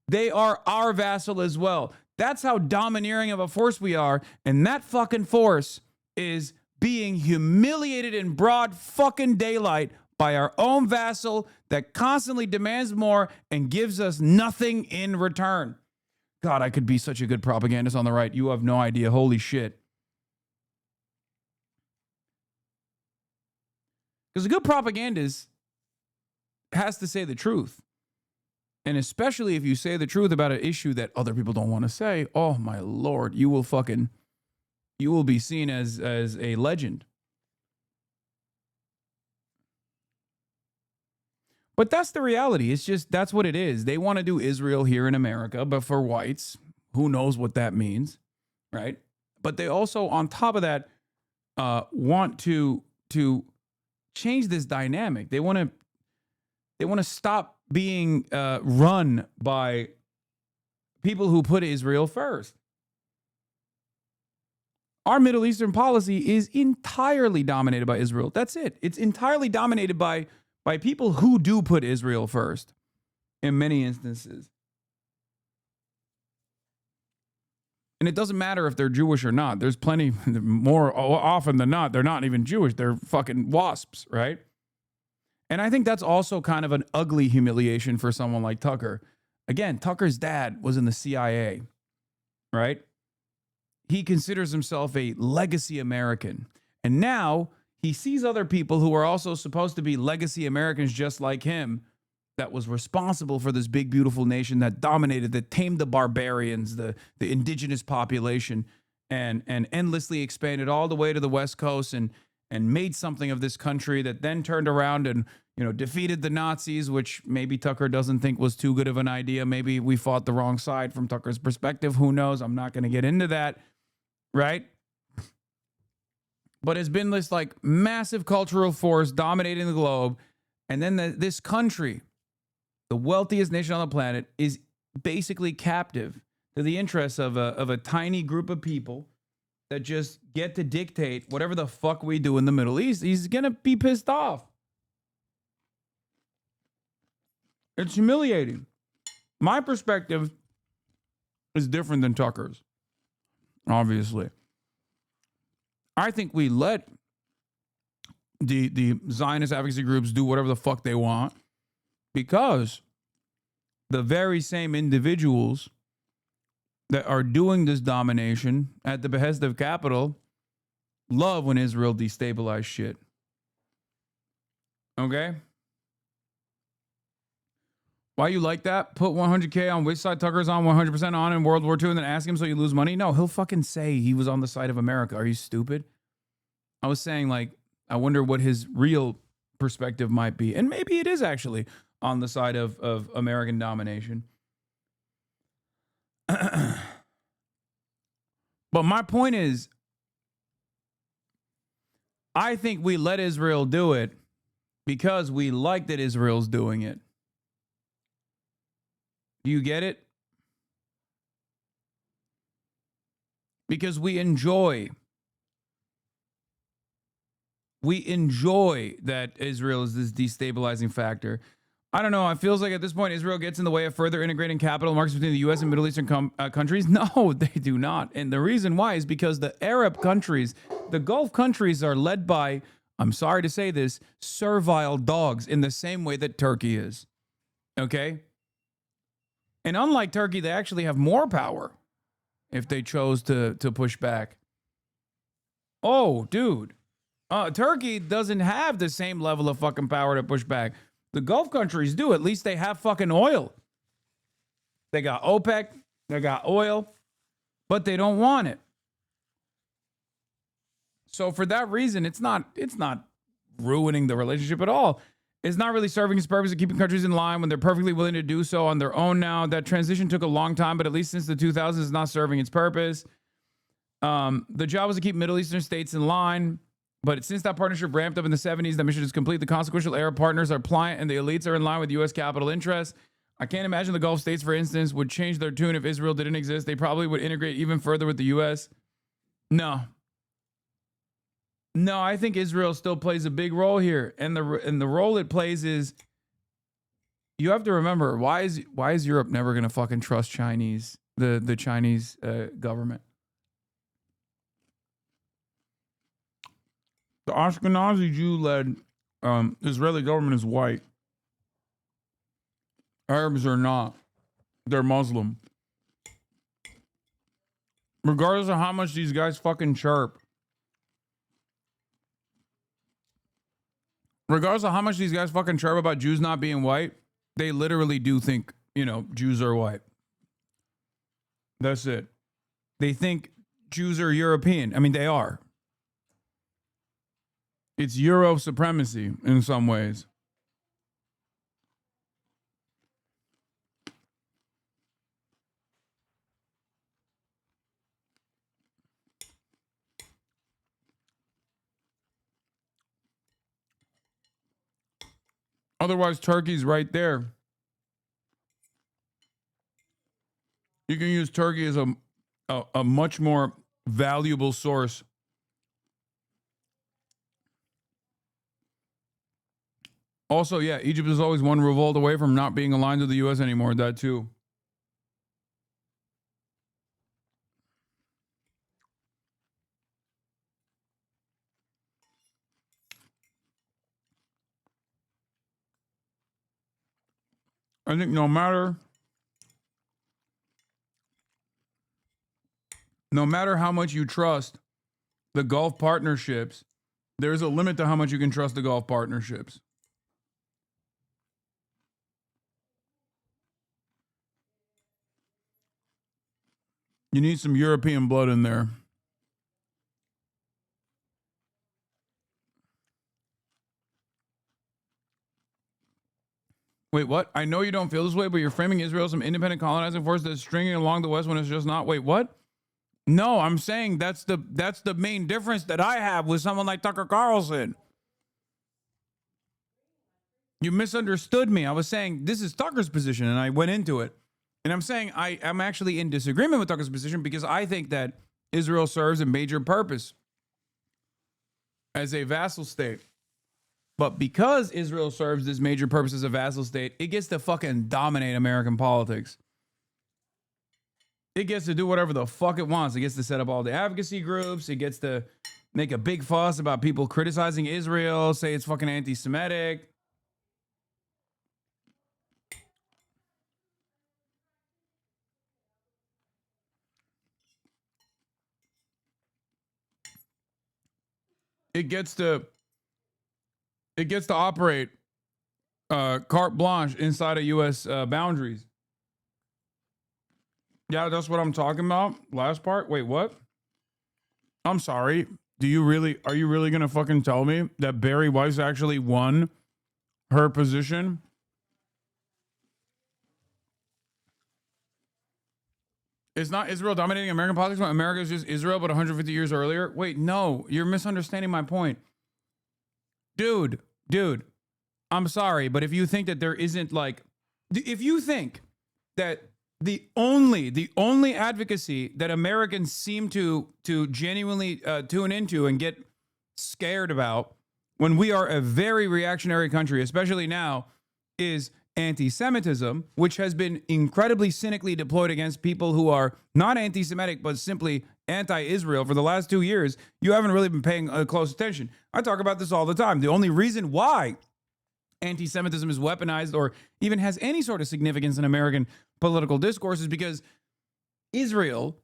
Speaker 2: they are our vassal as well. That's how domineering of a force we are, and that fucking force is being humiliated in broad fucking daylight by our own vassal that constantly demands more and gives us nothing in return. God, I could be such a good propagandist on the right. You have no idea. Holy shit. Because a good propagandist has to say the truth. And especially if you say the truth about an issue that other people don't want to say, oh my Lord, you will be seen as a legend. But that's the reality. It's just, that's what it is. They want to do Israel here in America, but for whites, who knows what that means, right? But they also, on top of that, want to change this dynamic. They want to stop being run by people who put Israel first. Our Middle Eastern policy is entirely dominated by Israel. That's it. It's entirely dominated by people who do put Israel first in many instances. And it doesn't matter if they're Jewish or not. There's plenty, more often than not, they're not even Jewish. They're fucking wasps, right? And I think that's also kind of an ugly humiliation for someone like Tucker. Again, Tucker's dad was in the CIA, right? He considers himself a legacy American. And now he sees other people who are also supposed to be legacy Americans just like him, that was responsible for this big, beautiful nation that dominated, that tamed the barbarians, the indigenous population, and endlessly expanded all the way to the West Coast and made something of this country that then turned around and, defeated the Nazis, which maybe Tucker doesn't think was too good of an idea. Maybe we fought the wrong side from Tucker's perspective. Who knows? I'm not going to get into that, right? But it's been this like massive cultural force dominating the globe. And then this country, the wealthiest nation on the planet, is basically captive to the interests of a tiny group of people that just get to dictate whatever the fuck we do in the Middle East. He's going to be pissed off. It's humiliating. My perspective is different than Tucker's, obviously. I think we let the Zionist advocacy groups do whatever the fuck they want because the very same individuals that are doing this domination at the behest of capital love when Israel destabilizes shit. Okay? Why you like that? Put 100K on which side Tucker's on 100% on in World War II and then ask him so you lose money? No, he'll fucking say he was on the side of America. Are you stupid? I was saying, like, I wonder what his real perspective might be. And maybe it is actually on the side of American domination. But my point is, I think we let Israel do it because we like that Israel's doing it. Do you get it? Because we enjoy that Israel is this destabilizing factor. I don't know. It feels like at this point, Israel gets in the way of further integrating capital markets between the U.S. and Middle Eastern countries. No, they do not. And the reason why is because the Arab countries, the Gulf countries, are led by, I'm sorry to say this, servile dogs in the same way that Turkey is. Okay? And unlike Turkey, they actually have more power if they chose to push back. Oh, dude. Turkey doesn't have the same level of fucking power to push back. The Gulf countries do. At least they have fucking oil. They got OPEC. They got oil. But they don't want it. So for that reason, it's not ruining the relationship at all. It's not really serving its purpose of keeping countries in line when they're perfectly willing to do so on their own now. That transition took a long time, but at least since the 2000s, it's not serving its purpose. The job was to keep Middle Eastern states in line. But since that partnership ramped up in the 70s, that mission is complete. The consequential Arab partners are pliant and the elites are in line with U.S. capital interests. I can't imagine the Gulf states, for instance, would change their tune if Israel didn't exist. They probably would integrate even further with the U.S. No, I think Israel still plays a big role here. And the role it plays is, you have to remember, why is Europe never going to fucking trust the Chinese government? The Ashkenazi Jew-led Israeli government is white. Arabs are not. They're Muslim. Regardless of how much these guys fucking chirp. Regardless of how much these guys fucking chirp about Jews not being white, they literally do think, Jews are white. That's it. They think Jews are European. I mean, they are. It's Euro supremacy in some ways. Otherwise, Turkey's right there. You can use Turkey as a much more valuable source. Also, yeah, Egypt is always one revolt away from not being aligned to the U.S. anymore. That too. I think no matter how much you trust the Gulf partnerships, there's a limit to how much you can trust the Gulf partnerships. You need some European blood in there. Wait, what? I know you don't feel this way, but you're framing Israel as some independent colonizing force that's stringing along the West when it's just not. Wait, what? No, I'm saying that's the main difference that I have with someone like Tucker Carlson. You misunderstood me. I was saying this is Tucker's position, and I went into it. And I'm saying I'm actually in disagreement with Tucker's position because I think that Israel serves a major purpose as a vassal state. But because Israel serves this major purpose as a vassal state, it gets to fucking dominate American politics. It gets to do whatever the fuck it wants. It gets to set up all the advocacy groups. It gets to make a big fuss about people criticizing Israel, say it's fucking anti-Semitic. It gets to operate carte blanche inside of U.S. boundaries. Yeah, that's what I'm talking about. Last part. Wait, what? I'm sorry. Are you really going to fucking tell me that Barry Weiss actually won her position? It's not Israel dominating American politics when America is just Israel, but 150 years earlier. Wait, no, you're misunderstanding my point. Dude, I'm sorry, but if you think that there isn't if you think that the only advocacy that Americans seem to genuinely tune into and get scared about when we are a very reactionary country, especially now, is anti-Semitism, which has been incredibly cynically deployed against people who are not anti-Semitic, but simply anti-Israel for the last 2 years. You haven't really been paying close attention. I talk about this all the time. The only reason why anti-Semitism is weaponized or even has any sort of significance in American political discourse is because Israel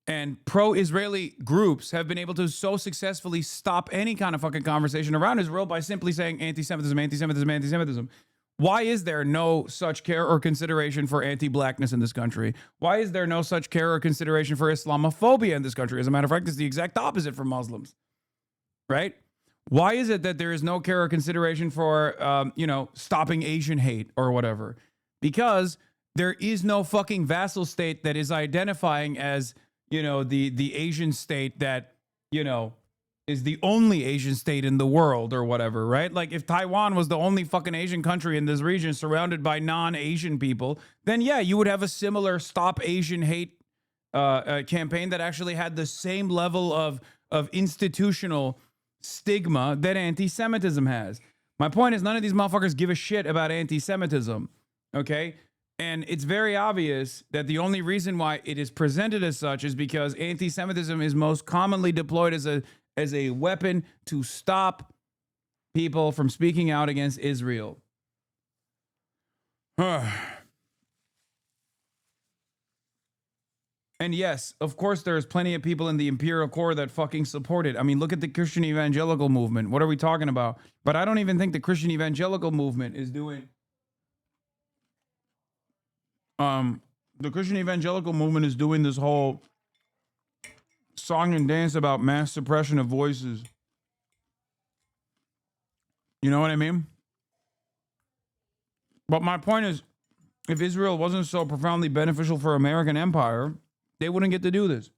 Speaker 2: and pro-Israeli groups have been able to so successfully stop any kind of fucking conversation around Israel by simply saying anti-Semitism, anti-Semitism, anti-Semitism. Why is there no such care or consideration for anti-blackness in this country? Why is there no such care or consideration for Islamophobia in this country? As a matter of fact, it's the exact opposite for Muslims, right? Why is it that there is no care or consideration for, stopping Asian hate or whatever? Because there is no fucking vassal state that is identifying as, the Asian state that, is the only Asian state in the world or whatever, right? Like if Taiwan was the only fucking Asian country in this region surrounded by non-Asian people, then yeah, you would have a similar Stop Asian Hate campaign that actually had the same level of institutional stigma that anti-Semitism has. My point is none of these motherfuckers give a shit about anti-Semitism, okay? And it's very obvious that the only reason why it is presented as such is because anti-Semitism is most commonly deployed as a weapon to stop people from speaking out against Israel. And yes, of course, there's plenty of people in the imperial core that fucking support it. I mean, look at the Christian evangelical movement. What are we talking about? But I don't even think the Christian evangelical movement is doing... the Christian evangelical movement is doing this whole song and dance about mass suppression of voices. You know what I mean? But my point is, if Israel wasn't so profoundly beneficial for American empire, they wouldn't get to do this.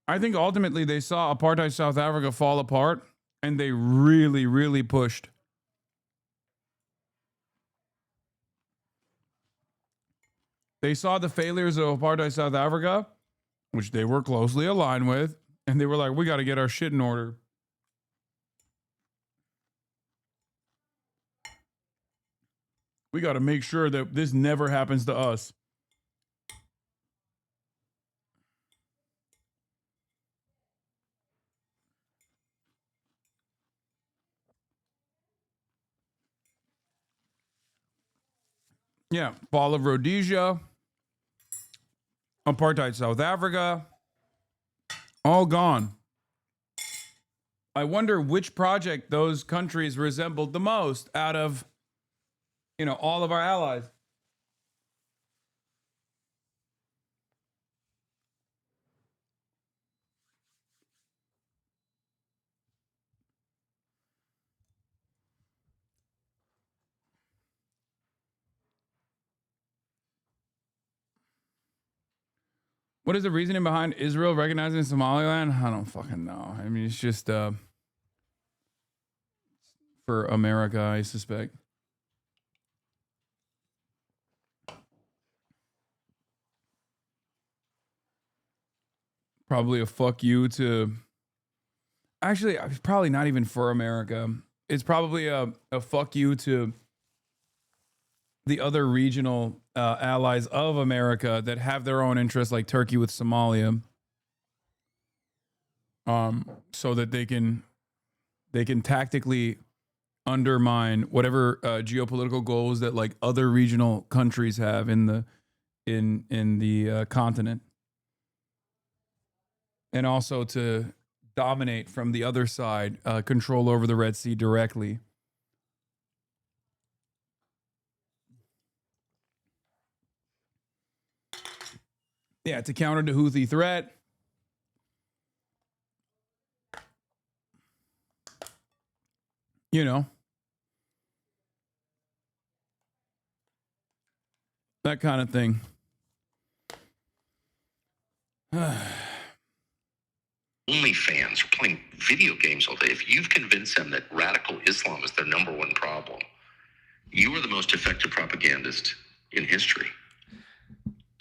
Speaker 2: I think ultimately they saw apartheid South Africa fall apart, and they really, really pushed. They saw the failures of apartheid South Africa, which they were closely aligned with, and they were like, we got to get our shit in order. We got to make sure that this never happens to us. Yeah, fall of Rhodesia, apartheid South Africa, all gone. I wonder which project those countries resembled the most out of, all of our allies. What is the reasoning behind Israel recognizing Somaliland? I don't fucking know. I mean, it's just for America, I suspect. Probably a fuck you to... Actually, it's probably not even for America. It's probably a fuck you to the other regional allies of America that have their own interests, like Turkey with Somalia, so that they can tactically undermine whatever geopolitical goals that like other regional countries have in the continent, and also to dominate from the other side, control over the Red Sea directly. Yeah, to counter the Houthi threat. That kind of thing.
Speaker 4: OnlyFans or playing video games all day, if you've convinced them that radical Islam is their number one problem, you are the most effective propagandist in history.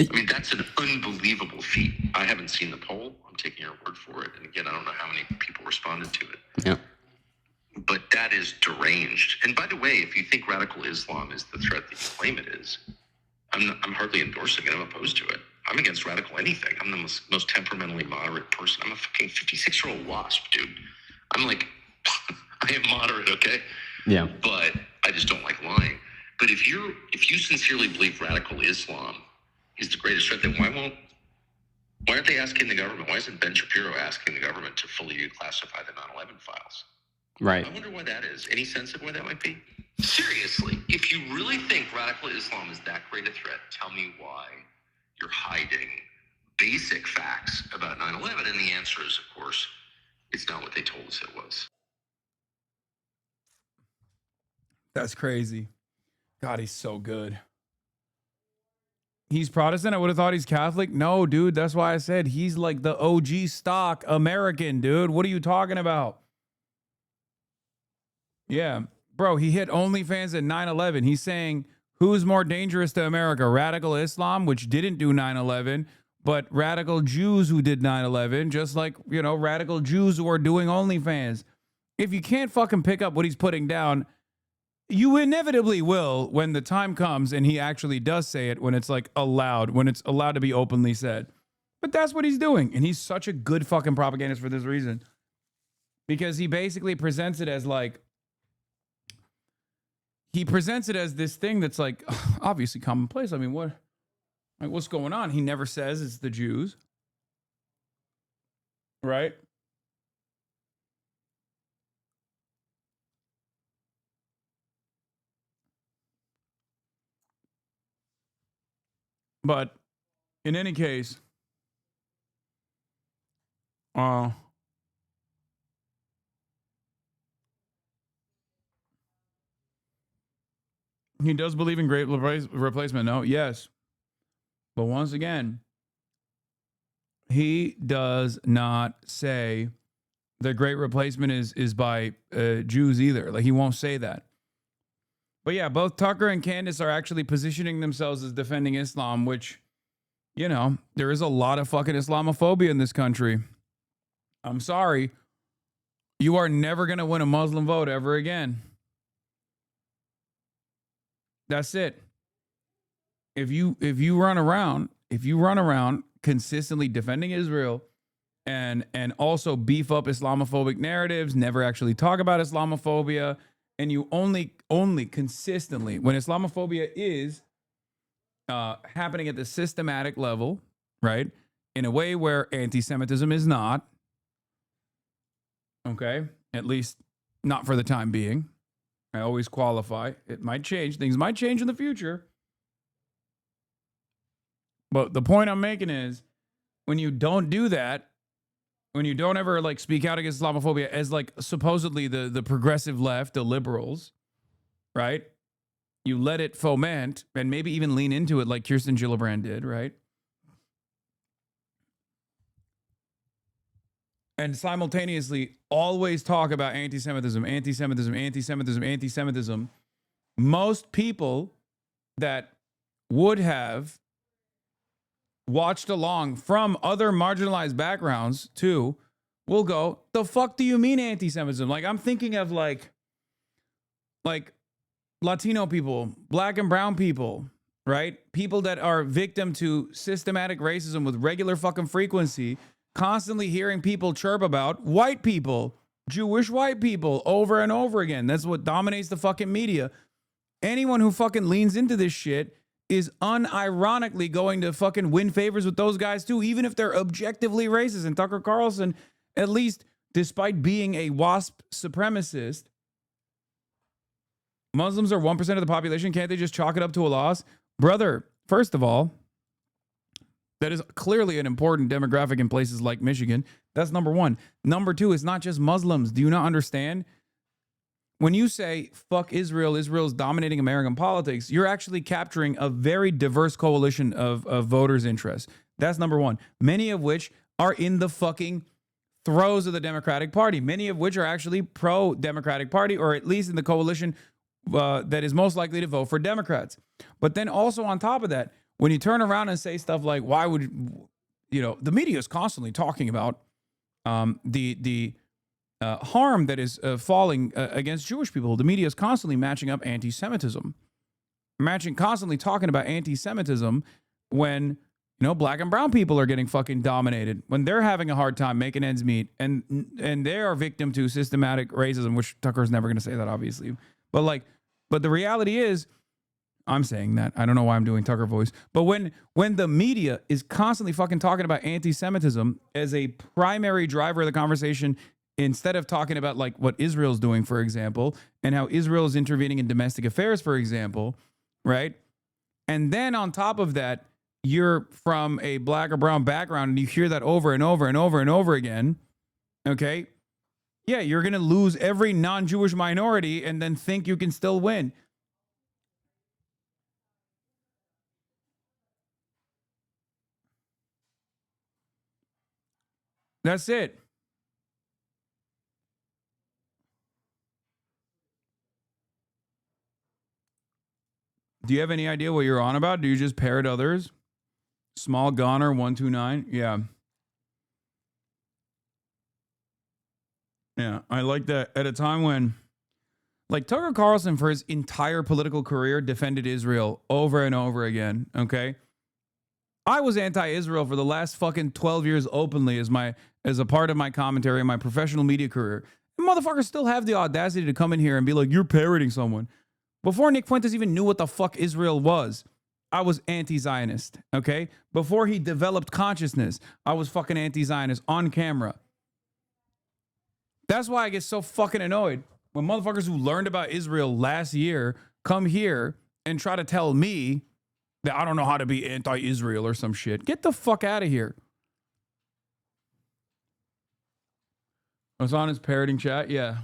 Speaker 4: I mean, that's an unbelievable feat. I haven't seen the poll. I'm taking your word for it. And again, I don't know how many people responded to it.
Speaker 3: Yeah.
Speaker 4: But that is deranged. And by the way, if you think radical Islam is the threat that you claim it is, I'm hardly endorsing it. I'm opposed to it. I'm against radical anything. I'm the most temperamentally moderate person. I'm a fucking 56-year-old wasp, dude. I'm like, I am moderate, okay?
Speaker 3: Yeah.
Speaker 4: But I just don't like lying. But if you sincerely believe radical Islam is the greatest threat, then why aren't they asking the government? Why isn't Ben Shapiro asking the government to fully declassify the 9/11 files?
Speaker 3: Right.
Speaker 4: I wonder why that is. Any sense of why that might be? Seriously, if you really think radical Islam is that great a threat, tell me why you're hiding basic facts about 9/11. And the answer is, of course, it's not what they told us it was.
Speaker 2: That's crazy. God, he's so good. He's Protestant? I would have thought he's Catholic. No, dude, that's why I said he's like the OG stock American, dude. What are you talking about? Yeah, bro, he hit OnlyFans at 9/11. He's saying, who's more dangerous to America? Radical Islam, which didn't do 9/11, but radical Jews who did 9/11, just like, you know, radical Jews who are doing OnlyFans. If you can't fucking pick up what he's putting down, you inevitably will when the time comes and he actually does say it, when it's like allowed, when it's allowed to be openly said. But that's what he's doing. And he's such a good fucking propagandist for this reason. Because he basically presents it as like, he presents it as this thing that's like obviously commonplace. I mean, what's going on? He never says it's the Jews. Right? But in any case, he does believe in great replacement. No, yes. But once again, he does not say the great replacement is by Jews either. Like, he won't say that. But yeah, both Tucker and Candace are actually positioning themselves as defending Islam, which, you know, there is a lot of fucking Islamophobia in this country. I'm sorry. You are never going to win a Muslim vote ever again. That's it. If you run around consistently defending Israel and also beef up Islamophobic narratives, never actually talk about Islamophobia, and you only consistently, when Islamophobia is happening at the systematic level, right, in a way where anti-Semitism is not, okay, at least not for the time being. I always qualify. It might change. Things might change in the future. But the point I'm making is, when you don't do that, when you don't ever like speak out against Islamophobia as like supposedly the progressive left, the liberals, right? You let it foment and maybe even lean into it like Kirsten Gillibrand did, right? And simultaneously always talk about anti-Semitism, anti-Semitism, anti-Semitism, anti-Semitism. Most people that would have watched along from other marginalized backgrounds too will go, the fuck do you mean anti-Semitism? Like, I'm thinking of like Latino people, black and brown people, right? People that are victim to systematic racism with regular fucking frequency, constantly hearing people chirp about white people, Jewish white people over and over again. That's what dominates the fucking media. Anyone who fucking leans into this shit is unironically going to fucking win favors with those guys too, even if they're objectively racist. And Tucker Carlson, at least despite being a WASP supremacist, Muslims are 1% of the population. Can't they just chalk it up to a loss? Brother, first of all, that is clearly an important demographic in places like Michigan. That's number one. Number two, it's not just Muslims. Do you not understand? When you say, fuck Israel, Israel's dominating American politics, you're actually capturing a very diverse coalition of voters' interests. That's number one. Many of which are in the fucking throes of the Democratic Party, many of which are actually pro-Democratic Party, or at least in the coalition that is most likely to vote for Democrats. But then also on top of that, when you turn around and say stuff like, why would, the media is constantly talking about the harm that is falling against Jewish people. The media is constantly matching up anti-Semitism, constantly talking about anti-Semitism when, black and brown people are getting fucking dominated, when they're having a hard time making ends meet, and they are victim to systematic racism, which Tucker's never going to say that, obviously. But the reality is, I'm saying that. I don't know why I'm doing Tucker voice. But when the media is constantly fucking talking about anti-Semitism as a primary driver of the conversation, instead of talking about like what Israel's doing, for example, and how Israel is intervening in domestic affairs, for example, right? And then on top of that, you're from a black or brown background and you hear that over and over and over and over again, okay? Yeah, you're going to lose every non-Jewish minority and then think you can still win. That's it. Do you have any idea what you're on about? Do you just parrot others? Small Goner 129. Yeah. Yeah, I like that. At a time when, like, Tucker Carlson for his entire political career defended Israel over and over again, okay? I was anti-Israel for the last fucking 12 years openly as a part of my commentary in my professional media career. And motherfuckers still have the audacity to come in here and be like, you're parroting someone. Before Nick Fuentes even knew what the fuck Israel was, I was anti-Zionist, okay? Before he developed consciousness, I was fucking anti-Zionist on camera. That's why I get so fucking annoyed when motherfuckers who learned about Israel last year come here and try to tell me that I don't know how to be anti-Israel or some shit. Get the fuck out of here. I was on his parroting chat, yeah.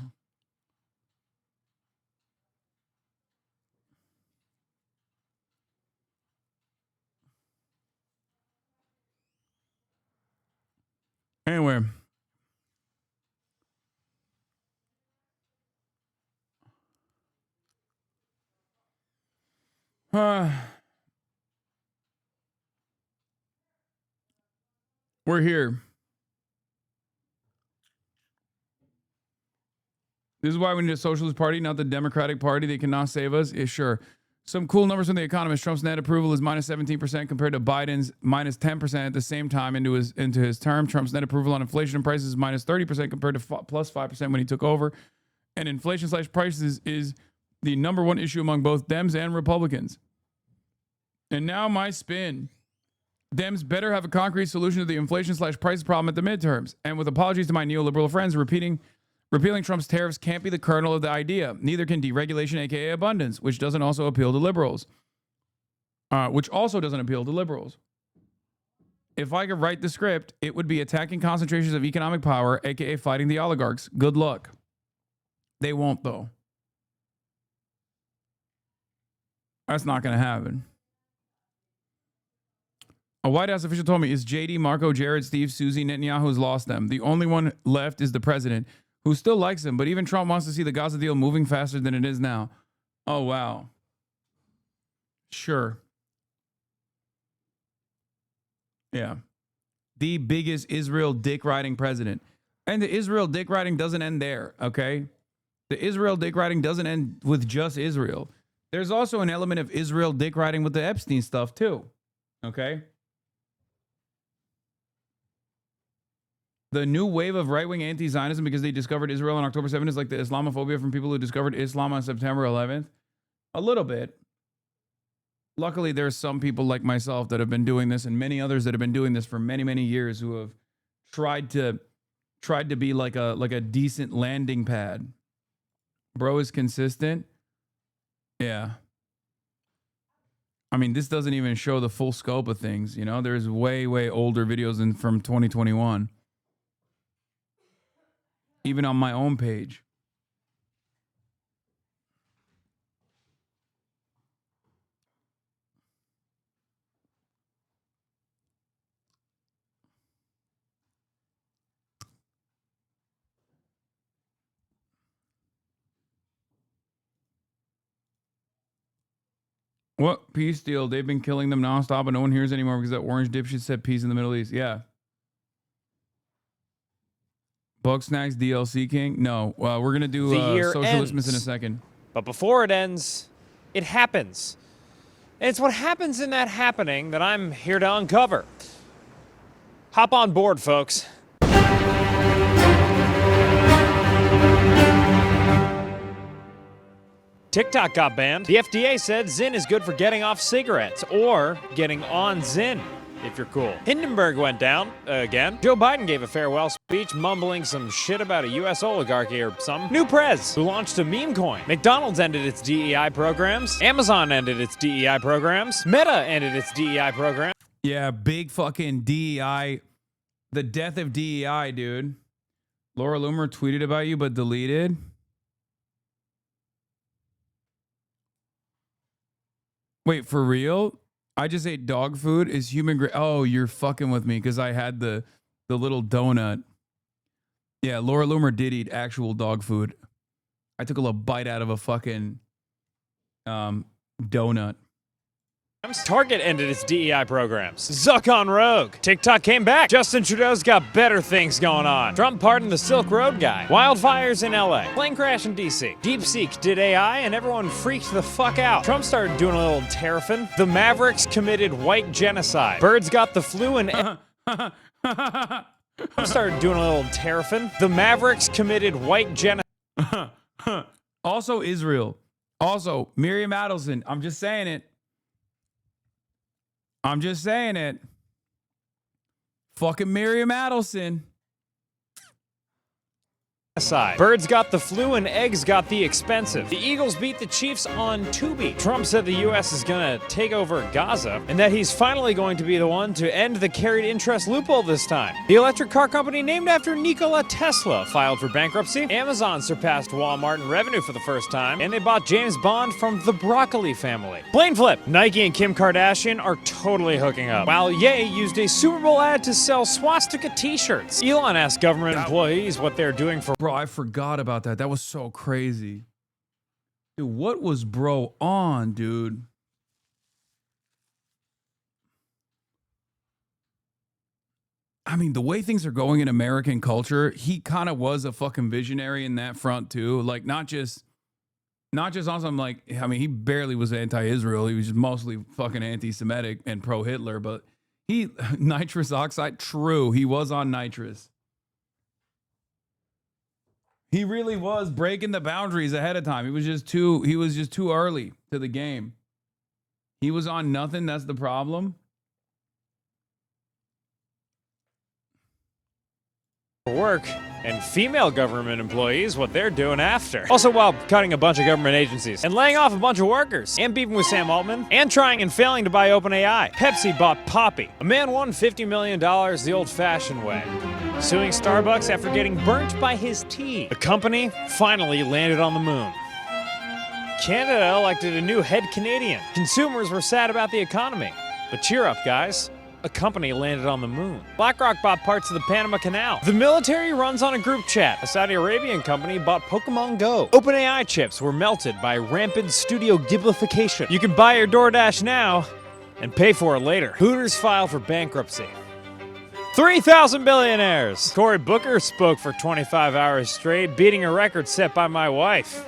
Speaker 2: Anyway. We're here. This is why we need a socialist party, not the Democratic Party. They cannot save us. Yeah, sure. Some cool numbers from The Economist. Trump's net approval is minus 17% compared to Biden's minus 10% at the same time into his term. Trump's net approval on inflation and prices is minus 30% compared to plus 5% when he took over. And inflation/prices is the number one issue among both Dems and Republicans. And now my spin. Dems better have a concrete solution to the inflation/prices problem at the midterms. And with apologies to my neoliberal friends, repealing Trump's tariffs can't be the kernel of the idea. Neither can deregulation, aka abundance, which doesn't also appeal to liberals. If I could write the script, it would be attacking concentrations of economic power, aka fighting the oligarchs. Good luck. They won't, though. That's not going to happen. A White House official told me, is JD, Marco, Jared, Steve, Susie, Netanyahu's lost them. The only one left is the president, who still likes him, but even Trump wants to see the Gaza deal moving faster than it is now. Oh, wow. Sure. Yeah. The biggest Israel dick-riding president. And the Israel dick-riding doesn't end there, okay? The Israel dick-riding doesn't end with just Israel. There's also an element of Israel dick-riding with the Epstein stuff, too. Okay? The new wave of right-wing anti-Zionism because they discovered Israel on October 7th is like the Islamophobia from people who discovered Islam on September 11th. A little bit. Luckily, there's some people like myself that have been doing this and many others that have been doing this for many, many years who have tried to be like a decent landing pad. Bro is consistent. Yeah. I mean, this doesn't even show the full scope of things, you know? There's way, way older videos from 2021. Even on my own page. What? Peace deal. They've been killing them nonstop, but no one hears anymore because that orange dipshit said peace in the Middle East. Yeah. Bug Snacks DLC King? No. We're going to do Socialistmas in a second.
Speaker 1: But before it ends, it happens. And it's what happens in that happening that I'm here to uncover. Hop on board, folks. TikTok got banned. The FDA said Zyn is good for getting off cigarettes or getting on Zyn, if you're cool. Hindenburg went down again. Joe Biden gave a farewell speech mumbling some shit about a U.S. oligarchy or something. New prez who launched a meme coin. McDonald's ended its DEI programs. Amazon ended its DEI programs. Meta ended its DEI program.
Speaker 2: Yeah, big fucking DEI. The death of DEI, dude. Laura Loomer tweeted about you but deleted. Wait, for real? I just ate dog food. Is human grade? Oh, you're fucking with me because I had the little donut. Yeah, Laura Loomer did eat actual dog food. I took a little bite out of a fucking donut.
Speaker 1: Target ended its DEI programs. Zuck on Rogue. TikTok came back. Justin Trudeau's got better things going on. Trump pardoned the Silk Road guy. Wildfires in LA. Plane crash in DC. DeepSeek did AI and everyone freaked the fuck out. Trump started doing a little terrafin. The Mavericks committed white genocide. Birds got the flu and... Trump started doing a little terrafin. The Mavericks committed white genocide.
Speaker 2: Also Israel. Also Miriam Adelson. I'm just saying it. Fucking Miriam Adelson.
Speaker 1: Birds got the flu and eggs got the expensive. The Eagles beat the Chiefs on Tubi. Trump said the U.S. is going to take over Gaza and that he's finally going to be the one to end the carried interest loophole this time. The electric car company named after Nikola Tesla filed for bankruptcy. Amazon surpassed Walmart in revenue for the first time, and they bought James Bond from the Broccoli family. Plane flip. Nike and Kim Kardashian are totally hooking up, while Ye used a Super Bowl ad to sell swastika t-shirts. Elon asked government employees what they're doing for...
Speaker 2: Bro, I forgot about that. That was so crazy. Dude, what was bro on, dude? I mean, the way things are going in American culture, he kind of was a fucking visionary in that front too. Like, not just awesome. Like, I mean, he barely was anti-Israel. He was just mostly fucking anti-Semitic and pro-Hitler. But nitrous oxide, true. He was on nitrous. He really was breaking the boundaries ahead of time. He was just too early to the game. He was on nothing. That's the problem.
Speaker 1: Work and female government employees what they're doing after. Also while cutting a bunch of government agencies and laying off a bunch of workers and beefing with Sam Altman and trying and failing to buy OpenAI. Pepsi bought Poppy. A man won $50 million the old-fashioned way, suing Starbucks after getting burnt by his tea. The company finally landed on the moon. Canada elected a new head Canadian. Consumers were sad about the economy, but cheer up, guys. A company landed on the moon. BlackRock bought parts of the Panama Canal. The military runs on a group chat. A Saudi Arabian company bought Pokemon Go. OpenAI chips were melted by rampant studio giblification. You can buy your DoorDash now and pay for it later. Hooters filed for bankruptcy. 3,000 billionaires. Cory Booker spoke for 25 hours straight, beating a record set by my wife.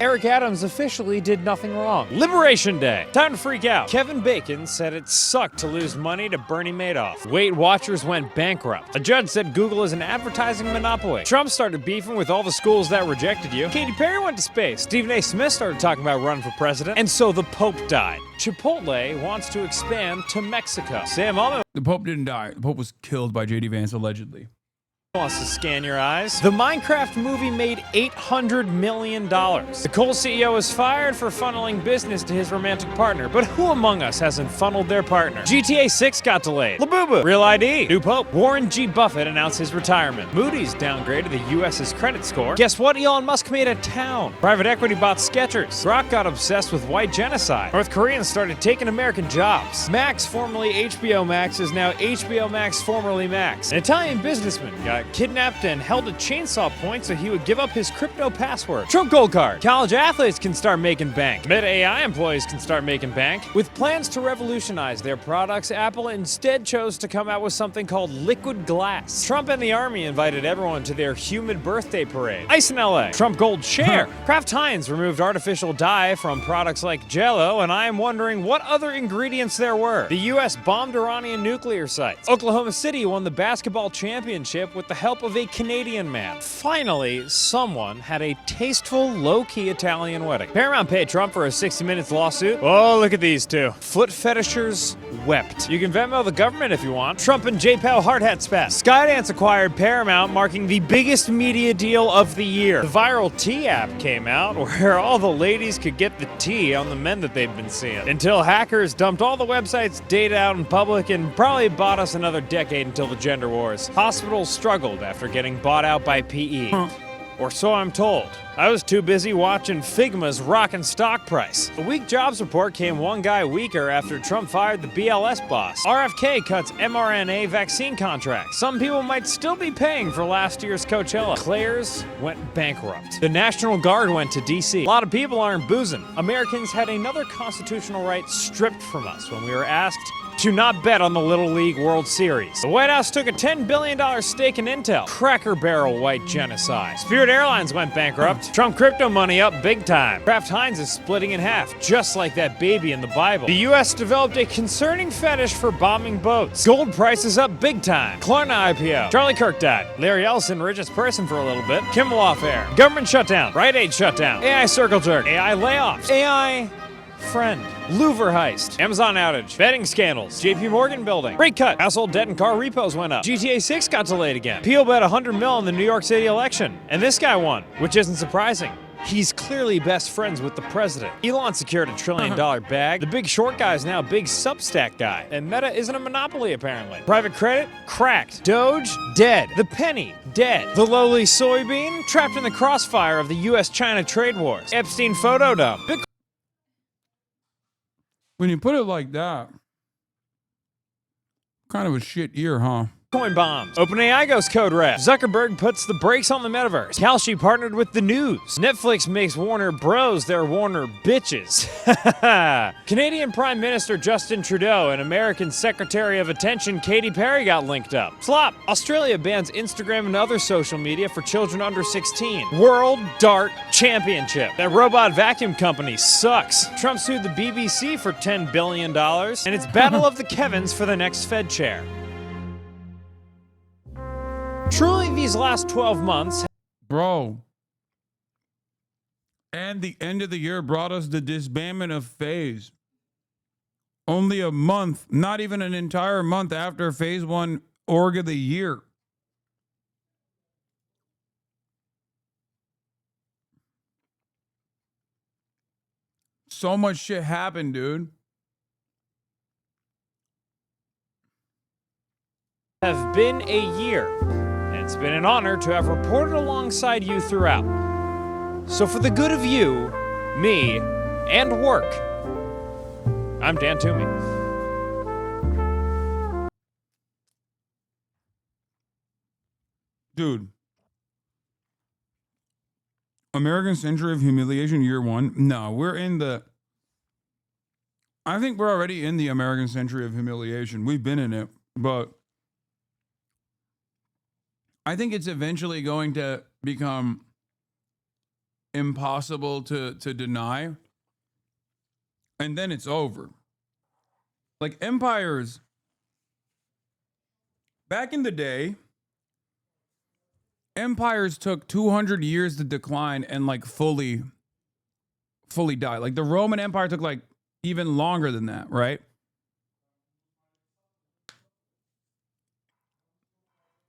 Speaker 1: Eric Adams officially did nothing wrong. Liberation Day. Time to freak out. Kevin Bacon said it sucked to lose money to Bernie Madoff. Weight Watchers went bankrupt. A judge said Google is an advertising monopoly. Trump started beefing with all the schools that rejected you. Katy Perry went to space. Stephen A. Smith started talking about running for president. And so the Pope died. Chipotle wants to expand to Mexico. Sam Altman.
Speaker 2: The Pope didn't die. The Pope was killed by J.D. Vance, allegedly.
Speaker 1: Wants to scan your eyes. The Minecraft movie made $800 million. The Kohl's CEO is fired for funneling business to his romantic partner, but who among us hasn't funneled their partner? GTA 6 got delayed. Labubu. Real ID. New Pope. Warren G. Buffett announced his retirement. Moody's downgraded the U.S.'s credit score. Guess what? Elon Musk made a town. Private equity bought Skechers. Rock got obsessed with white genocide. North Koreans started taking American jobs. Max, formerly HBO Max, is now HBO Max, formerly Max. An Italian businessman got kidnapped and held at chainsaw point so he would give up his crypto password. Trump Gold Card. College athletes can start making bank. Meta AI employees can start making bank. With plans to revolutionize their products, Apple instead chose to come out with something called liquid glass. Trump and the army invited everyone to their humid birthday parade. Ice in LA. Trump Gold Share. Kraft Heinz removed artificial dye from products like Jell-O, and I am wondering what other ingredients there were. The U.S. bombed Iranian nuclear sites. Oklahoma City won the basketball championship with the help of a Canadian man. Finally, someone had a tasteful, low-key Italian wedding. Paramount paid Trump for a 60 Minutes lawsuit. Oh, look at these two. Foot fetishers wept. You can Venmo the government if you want. Trump and J-Pal hard hat spat. Skydance acquired Paramount, marking the biggest media deal of the year. The viral tea app came out where all the ladies could get the tea on the men that they've been seeing. Until hackers dumped all the website's data out in public and probably bought us another decade until the gender wars. Hospitals struggled after getting bought out by PE. Or so I'm told. I was too busy watching Figma's rockin' stock price. A weak jobs report came one guy weaker after Trump fired the BLS boss. RFK cuts mRNA vaccine contracts. Some people might still be paying for last year's Coachella. Claire's went bankrupt. The National Guard went to D.C. A lot of people aren't boozing. Americans had another constitutional right stripped from us when we were asked to not bet on the Little League World Series. The White House took a $10 billion stake in Intel. Cracker Barrel white genocide. Spirit Airlines went bankrupt. Trump crypto money up big time. Kraft Heinz is splitting in half, just like that baby in the Bible. The U.S. developed a concerning fetish for bombing boats. Gold prices up big time. Klarna IPO. Charlie Kirk died. Larry Ellison, richest person for a little bit. Kimmel off air. Government shutdown. Rite Aid shutdown. AI circle jerk. AI layoffs. AI friend. Louvre heist. Amazon outage. Betting scandals. JP Morgan building. Rate cut. Household debt and car repos went up. GTA 6 got delayed again. Peel bet $100 million in the New York City election. And this guy won, which isn't surprising. He's clearly best friends with the president. Elon secured a $1 trillion bag. The Big Short guy is now a big Substack guy. And Meta isn't a monopoly, apparently. Private credit? Cracked. Doge? Dead. The penny? Dead. The lowly soybean? Trapped in the crossfire of the U.S.-China trade wars. Epstein photo dump.
Speaker 2: When you put it like that, kind of a shit year, huh?
Speaker 1: Coin bombs. OpenAI goes code red. Zuckerberg puts the brakes on the metaverse. Kalshi partnered with the news. Netflix makes Warner Bros. Their Warner bitches. Canadian Prime Minister Justin Trudeau and American Secretary of Attention Katy Perry got linked up. Flop. Australia bans Instagram and other social media for children under 16. World Dart Championship. That robot vacuum company sucks. Trump sued the BBC for $10 billion. And it's Battle of the Kevins for the next Fed chair. Truly, these last 12 months...
Speaker 2: Bro. And the end of the year brought us the disbandment of Faze. Only a month, not even an entire month after Faze won Org of the Year. So much shit happened, dude.
Speaker 1: Have been a year. It's been an honor to have reported alongside you throughout. So for the good of you, me, and work, I'm Dan Toomey.
Speaker 2: Dude. American Century of Humiliation Year 1. No, we're in the... I think we're already in the American Century of Humiliation. We've been in it, but... I think it's eventually going to become impossible to deny. And then it's over. Like empires, back in the day, empires took 200 years to decline and like fully die. Like the Roman Empire took like even longer than that, right?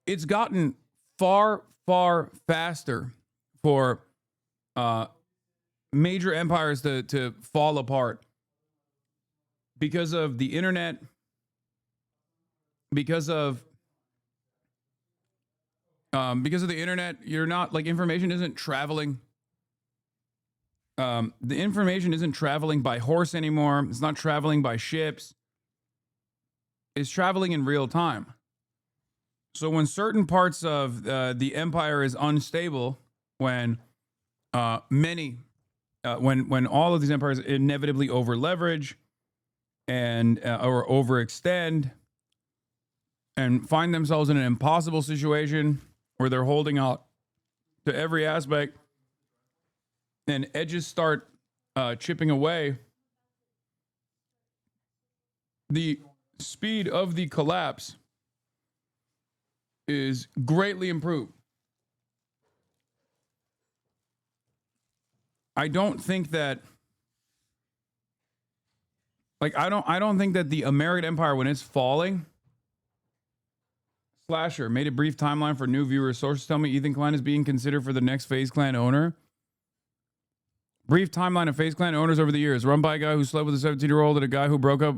Speaker 2: It's gotten far faster for major empires to fall apart because of the internet, because of the internet. You're not like information isn't traveling. The information isn't traveling by horse anymore. It's not traveling by ships. It's traveling in real time. So when certain parts of the empire is unstable, when when all of these empires inevitably over leverage and or overextend and find themselves in an impossible situation where they're holding out to every aspect and edges start chipping away, the speed of the collapse is greatly improved. I don't think that I don't think that the American empire, when it's falling, Slasher made a brief timeline for new viewers. Sources tell me Ethan Klein is being considered for the next FaZe Clan owner. Brief timeline of FaZe Clan owners over the years, run by a guy who slept with a 17-year-old and a guy who broke up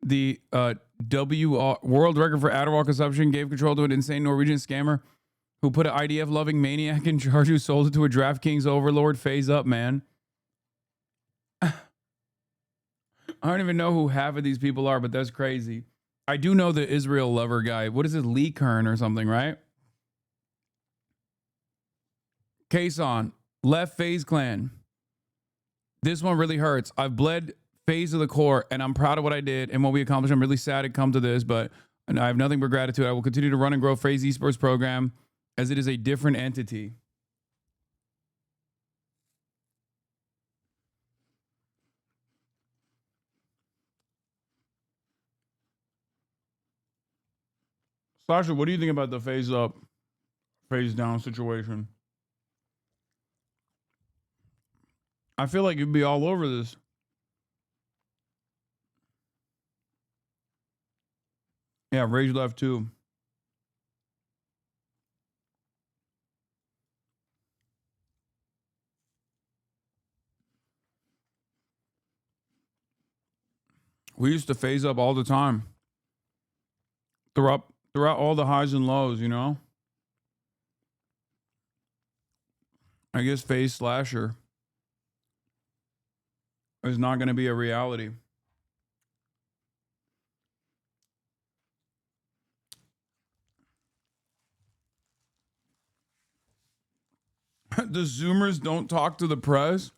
Speaker 2: the world record for Adderall consumption, gave control to an insane Norwegian scammer who put an IDF-loving maniac in charge who sold it to a DraftKings overlord. Phase up, man. I don't even know who half of these people are, but that's crazy. I do know the Israel lover guy. What is it, Lee Kern or something, right? Kason, left FaZe Clan. This one really hurts. I've bled FaZe to the core, and I'm proud of what I did and what we accomplished. I'm really sad it come to this, but I have nothing but gratitude. I will continue to run and grow FaZe esports program as it is a different entity. Sasha, what do you think about the FaZe up, FaZe down situation? I feel like you'd be all over this. Yeah, Rage left too. We used to FaZe up all the time. Throughout all the highs and lows, you know? I guess FaZe Slasher is not going to be a reality. The Zoomers don't talk to the press?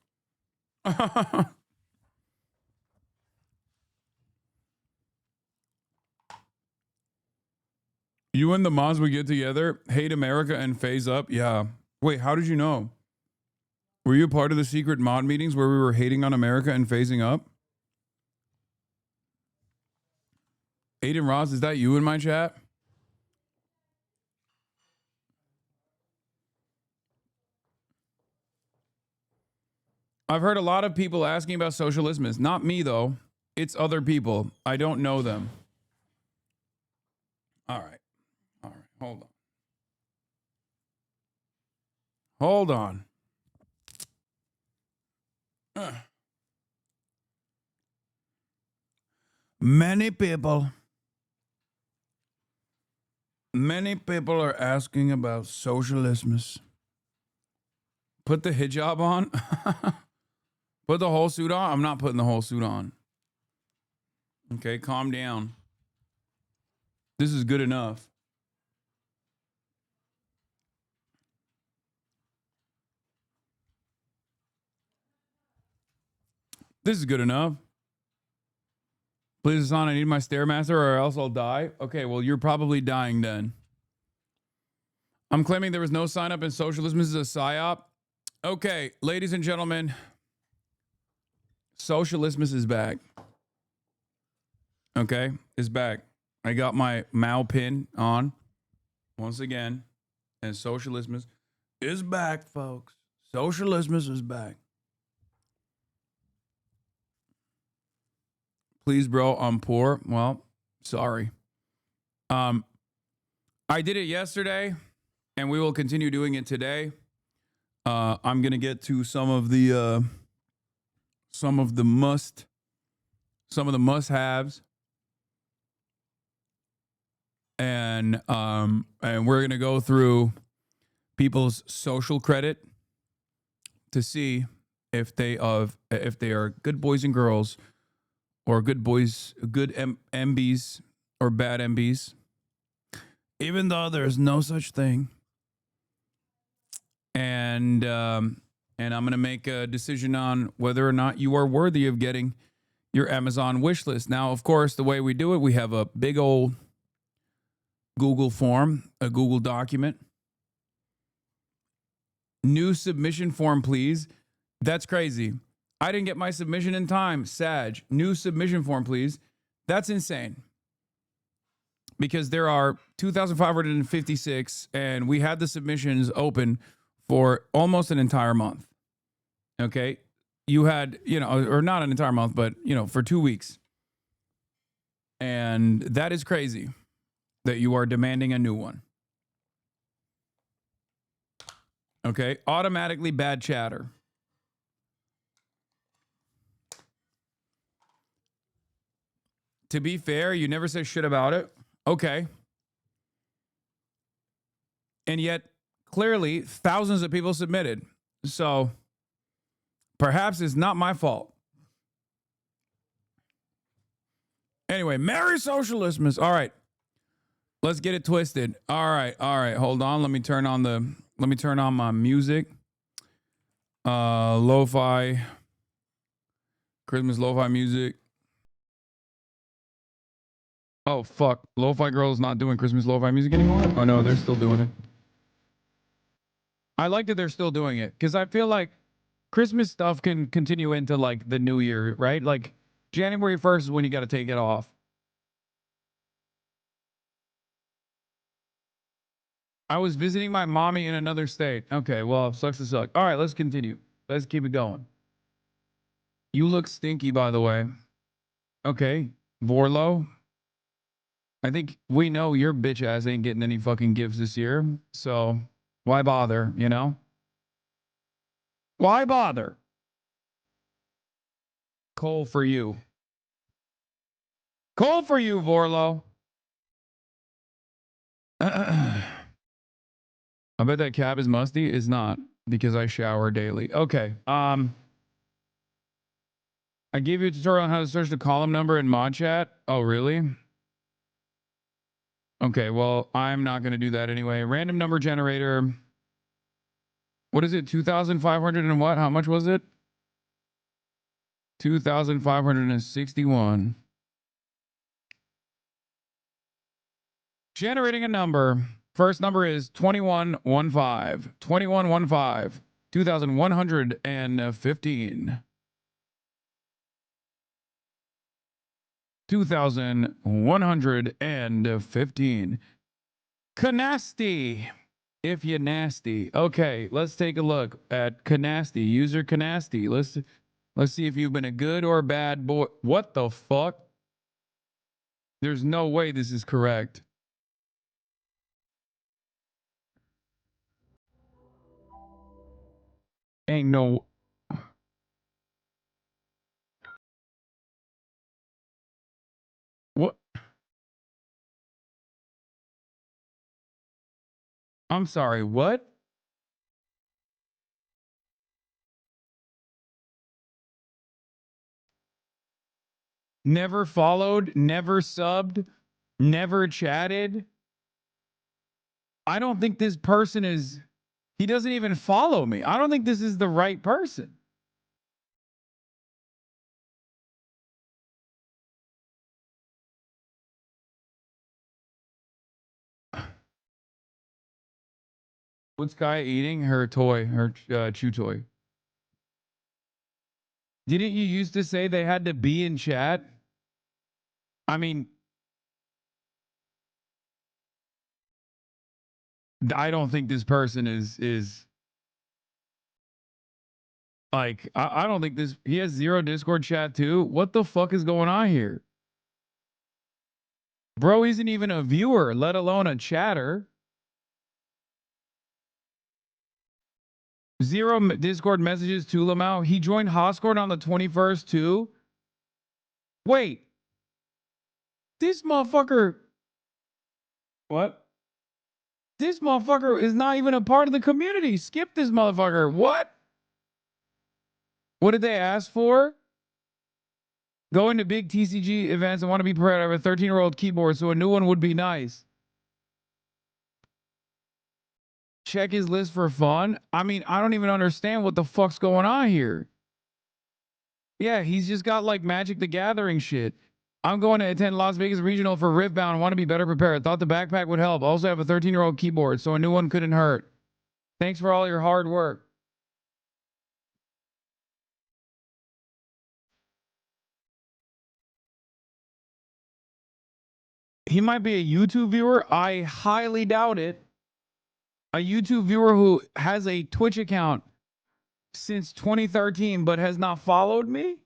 Speaker 2: You and the moms would get together, hate America and FaZe up? Yeah. Wait, how did you know? Were you part of the secret mod meetings where we were hating on America and phasing up? Aiden Ross, is that you in my chat? I've heard a lot of people asking about Socialistmas. Not me, though. It's other people. I don't know them. All right. All right. Hold on. Hold on. Many people are asking about Socialistmas. Put the hijab on. Put the whole suit on. I'm not putting the whole suit on. Okay, calm down. This is good enough. This is good enough. Please, Hasan, I need my Stairmaster or else I'll die. Okay, well, you're probably dying then. I'm claiming there was no sign up in Socialism. This is a PSYOP. Okay, ladies and gentlemen, Socialismus is back. Okay, is back. I got my Mao pin on once again, and Socialismus is back, folks. Socialismus is back. Please, bro, I'm poor. Well, sorry. I did it yesterday, and we will continue doing it today. I'm gonna get to some of the must-haves, and we're gonna go through people's social credit to see if they are good boys and girls, or good boys, good MBs or bad MBs. even though there's no such thing. And I'm going to make a decision on whether or not you are worthy of getting your Amazon wish list. Now, of course, the way we do it, we have a big old Google form, a Google document. New submission form, please. That's crazy. I didn't get my submission in time. Sag, new submission form, please. That's insane. Because there are 2,556, and we had the submissions open for almost an entire month. Okay? You had, or not an entire month, but, for 2 weeks. And that is crazy that you are demanding a new one. Okay? Automatically bad chatter. To be fair, you never say shit about it. Okay. And yet, clearly, thousands of people submitted. So, perhaps it's not my fault. Anyway, Merry Socialistmas. All right. Let's get it twisted. All right. Hold on. Let me turn on my music. Lo-fi. Christmas lo-fi music. Oh, fuck. Lo-fi Girl's not doing Christmas lo-fi music anymore? Oh, no, they're still doing it. I like that they're still doing it, because I feel like Christmas stuff can continue into, like, the new year, right? Like, January 1st is when you got to take it off. I was visiting my mommy in another state. Okay, well, sucks to suck. All right, let's continue. Let's keep it going. You look stinky, by the way. Okay, Vorlo. I think we know your bitch ass ain't getting any fucking gifts this year. So why bother, Why bother? Coal for you. Coal for you, Vorlo. I bet that cab is musty. It's not, because I shower daily. Okay. I gave you a tutorial on how to search the column number in mod chat. Oh, really? Okay, well, I'm not going to do that anyway. Random number generator. What is it? 2,500 and what? How much was it? 2,561. Generating a number. First number is 2115. 2115. 2,115. 2,115. Canasty. If you're nasty. Okay, let's take a look at Canasty. User Canasty. Let's see if you've been a good or a bad boy. What the fuck? There's no way this is correct. Ain't no... What? I'm sorry, what? Never followed, never subbed, never chatted. I don't think this person is... He doesn't even follow me. I don't think this is the right person. What's Kaya eating? Her toy, her chew toy. Didn't you used to say they had to be in chat? I mean, I don't think this person is like, I don't think this, he has 0 Discord chat too. What the fuck is going on here? Bro isn't even a viewer, let alone a chatter. 0 Discord messages to Lamau. He joined Hoscord on the 21st too. Wait. This motherfucker. What? This motherfucker is not even a part of the community. Skip this motherfucker. What? What did they ask for? Going to big TCG events and want to be prepared. I have a 13-year-old keyboard, so a new one would be nice. Check his list for fun. I mean, I don't even understand what the fuck's going on here. Yeah, he's just got like Magic the Gathering shit. I'm going to attend Las Vegas Regional for Riftbound. Want to be better prepared. Thought the backpack would help. Also have a 13-year-old keyboard, so a new one couldn't hurt. Thanks for all your hard work. He might be a YouTube viewer. I highly doubt it. A YouTube viewer who has a Twitch account since 2013 but has not followed me?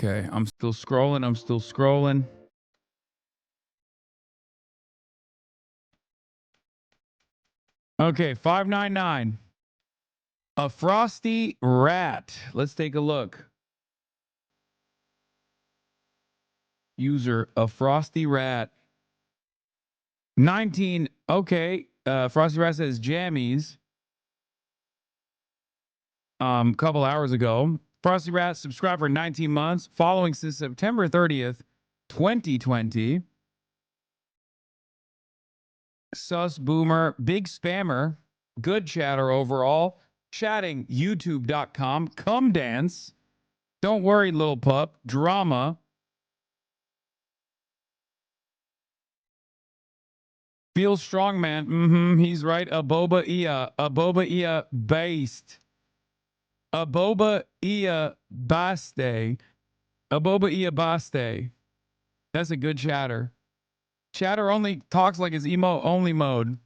Speaker 2: Okay, I'm still scrolling. Okay, 599. A frosty rat. Let's take a look. User, a frosty rat. 19. Okay, frosty rat says jammies. Couple hours ago. Frosty rat subscribed for 19 months, following since September 30th, 2020. Sus boomer, big spammer, good chatter overall. Chatting, youtube.com, come dance. Don't worry, little pup. Drama. Feel strong, man. He's right. Aboba Ia based. Aboba Ia baste. Aboba Ia baste. That's a good chatter. Chatter only talks like his emo only mode.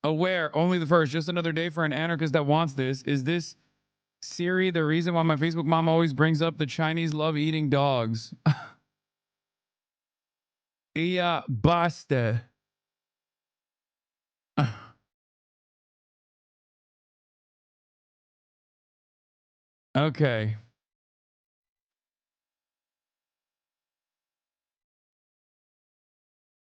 Speaker 2: Aware, only the first. Just another day for an anarchist that wants this. Is this Siri the reason why my Facebook mom always brings up the Chinese love eating dogs? Ia baste. Okay.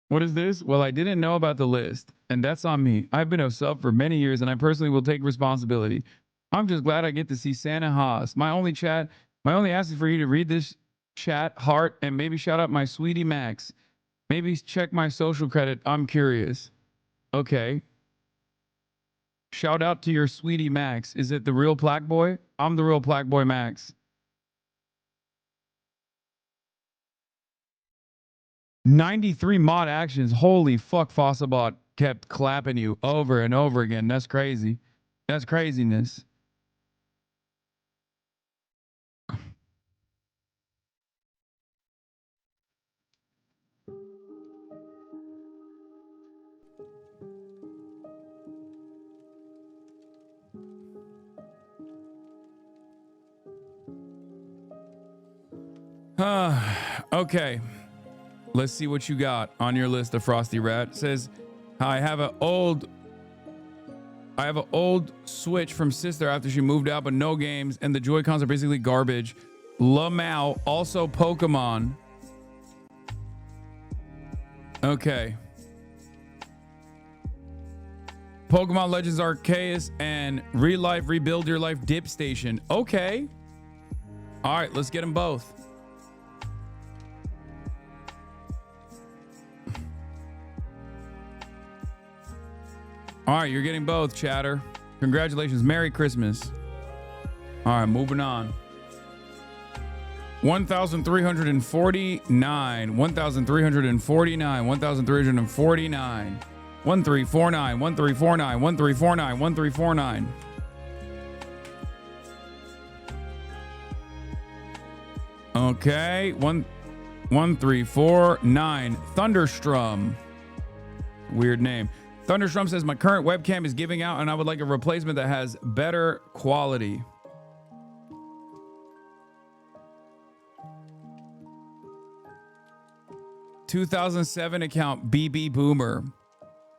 Speaker 2: What is this? Well, I didn't know about the list, and that's on me. I've been a sub for many years, and I personally will take responsibility. I'm just glad I get to see Santa Haas. My only ask is for you to read this chat, heart, and maybe shout out my sweetie Max. Maybe check my social credit. I'm curious. Okay. Shout out to your sweetie Max. Is it the real Plaque Boy? I'm the real Plaque Boy Max. 93 mod actions. Holy fuck, Fossabot kept clapping you over and over again. That's crazy. That's craziness. Okay. Let's see what you got on your list of Frosty Rat. It says, I have an old Switch from sister after she moved out, but no games, and the Joy-Cons are basically garbage. Lamau, also Pokemon. Okay. Pokemon Legends Arceus and Relife Rebuild Your Life Dip Station. Okay. All right, let's get them both. All right, you're getting both, chatter. Congratulations. Merry Christmas. All right, moving on. 1,349, 1,349, 1,349, 1349, 1349, 1349, 1349. Okay, 1349. Thunderstrum. Weird name. Thunderstrum says, my current webcam is giving out and I would like a replacement that has better quality. ...2007 account, BB Boomer.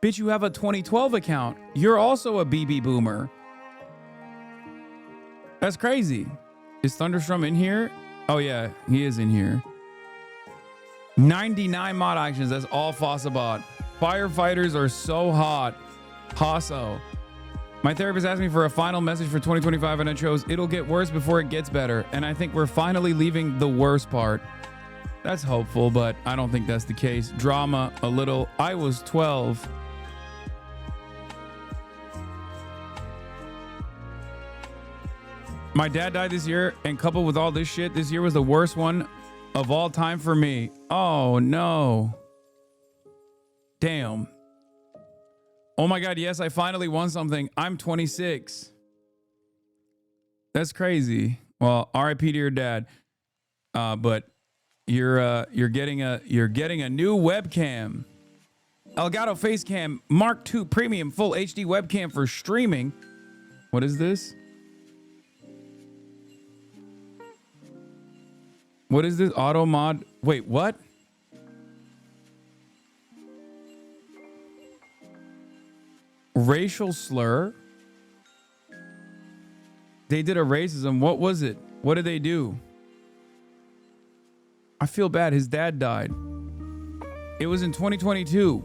Speaker 2: Bitch, you have a 2012 account. You're also a BB Boomer. That's crazy. Is Thunderstrum in here? Oh yeah, he is in here. 99 mod actions, that's all Fossabot. Firefighters are so hot. Hasso. My therapist asked me for a final message for 2025 and I chose it'll get worse before it gets better. And I think we're finally leaving the worst part. That's hopeful, but I don't think that's the case. Drama, a little. I was 12. My dad died this year, and coupled with all this shit, this year was the worst one of all time for me. Oh no. Damn. Oh my God, yes, I finally won something. I'm 26. That's crazy. Well, RIP to your dad. But you're getting a new webcam. Elgato Facecam Mark II Premium Full HD webcam for streaming. What is this? What is this? Auto mod? Wait, what? Racial slur? They did a racism. What was it? What did they do? I feel bad. His dad died. It was in 2022.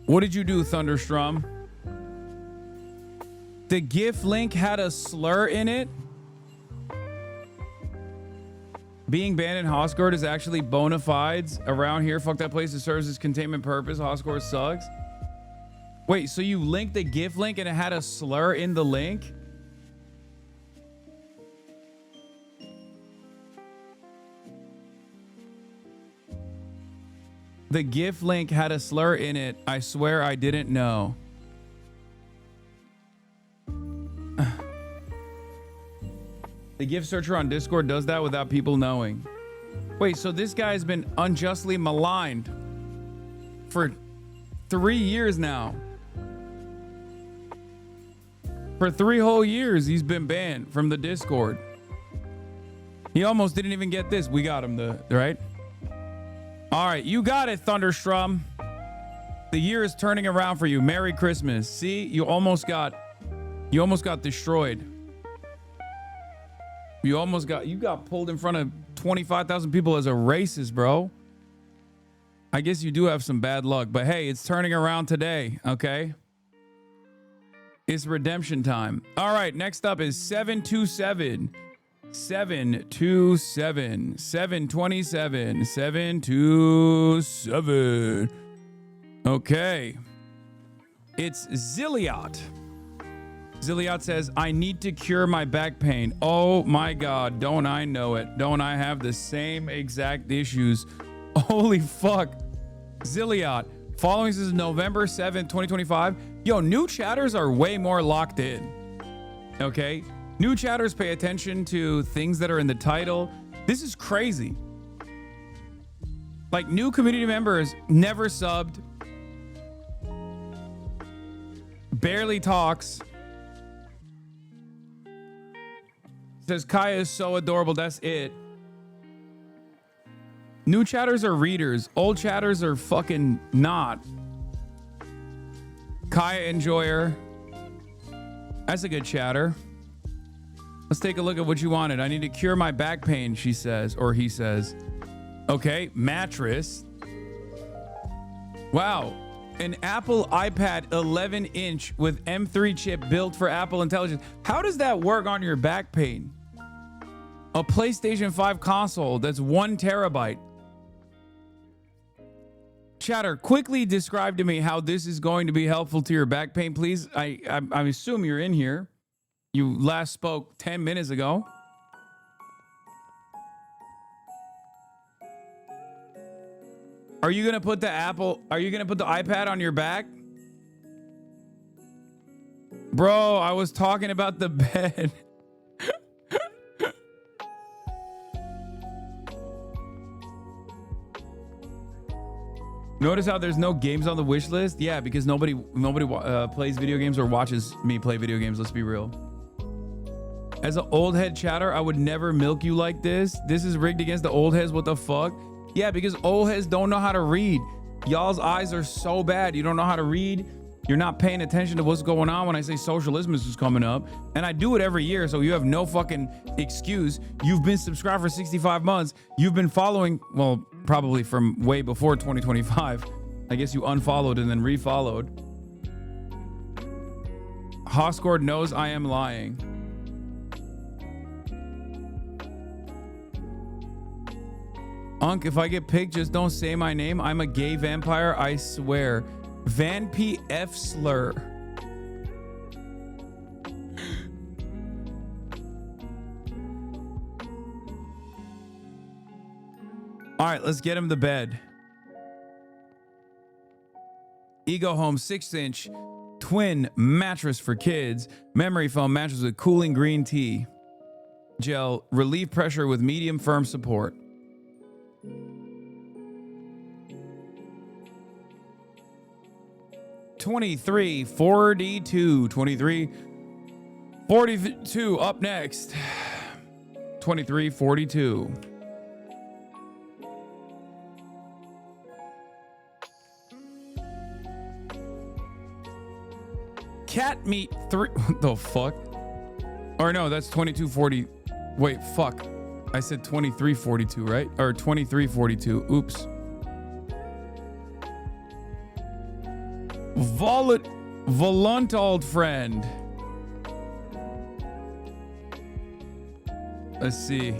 Speaker 2: What did you do, Thunderstrum? The GIF link had a slur in it. Being banned in Hosgord is actually bona fides around here. Fuck that place. It serves its containment purpose. Hosgord sucks. Wait, so you linked the GIF link and it had a slur in the link? The GIF link had a slur in it. I swear I didn't know. The GIF searcher on Discord does that without people knowing. Wait, so this guy's been unjustly maligned for 3 years now. For 3 whole years, he's been banned from the Discord. He almost didn't even get this. We got him, right? All right, you got it, Thunderstrum. The year is turning around for you. Merry Christmas. See, you almost got destroyed. You got pulled in front of 25,000 people as a racist, bro. I guess you do have some bad luck, but hey, it's turning around today, okay? It's redemption time. All right, next up is 727. 727. 727. 727. Okay. It's Zilliot. Zilliot says, I need to cure my back pain. Oh my God, don't I know it? Don't I have the same exact issues? Holy fuck. Zilliot, following this is November 7th, 2025. Yo, new chatters are way more locked in. Okay? New chatters pay attention to things that are in the title. This is crazy. Like, new community members never subbed. barely talks. Says Kaya is so adorable. That's it. New chatters are readers. Old chatters are fucking not. Kaya enjoyer. That's a good chatter. Let's take a look at what you wanted. I need to cure my back pain, she says, or he says. Okay, mattress. Wow. An Apple iPad 11-inch with M3 chip built for Apple Intelligence. How does that work on your back pain? A PlayStation 5 console that's 1 terabyte. Chatter, quickly describe to me how this is going to be helpful to your back pain, please. I assume you're in here. You last spoke 10 minutes ago. Are you going to put the iPad on your back? Bro, I was talking about the bed. Notice how there's no games on the wish list? Yeah, because nobody plays video games or watches me play video games. Let's be real. As an old head chatter, I would never milk you like this. This is rigged against the old heads. What the fuck? Yeah, because old heads don't know how to read. Y'all's eyes are so bad. You don't know how to read. You're not paying attention to what's going on when I say Socialismus is coming up. And I do it every year, so you have no fucking excuse. You've been subscribed for 65 months. You've been following, well, probably from way before 2025. I guess you unfollowed and then refollowed. Hoscord knows I am lying. Unc, if I get picked, just don't say my name. I'm a gay vampire, I swear. Van P. F. Slur. All right, let's get him to bed. Ego Home 6-inch twin mattress for kids. Memory foam mattress with cooling green tea. Gel, relieve pressure with medium firm support. $23.42 up next. 23.42. Cat meat 3. What the fuck? Or no, that's 22.40. Wait, fuck. I said 23.42, right? Or 23.42. Oops. Volunt old friend. Let's see.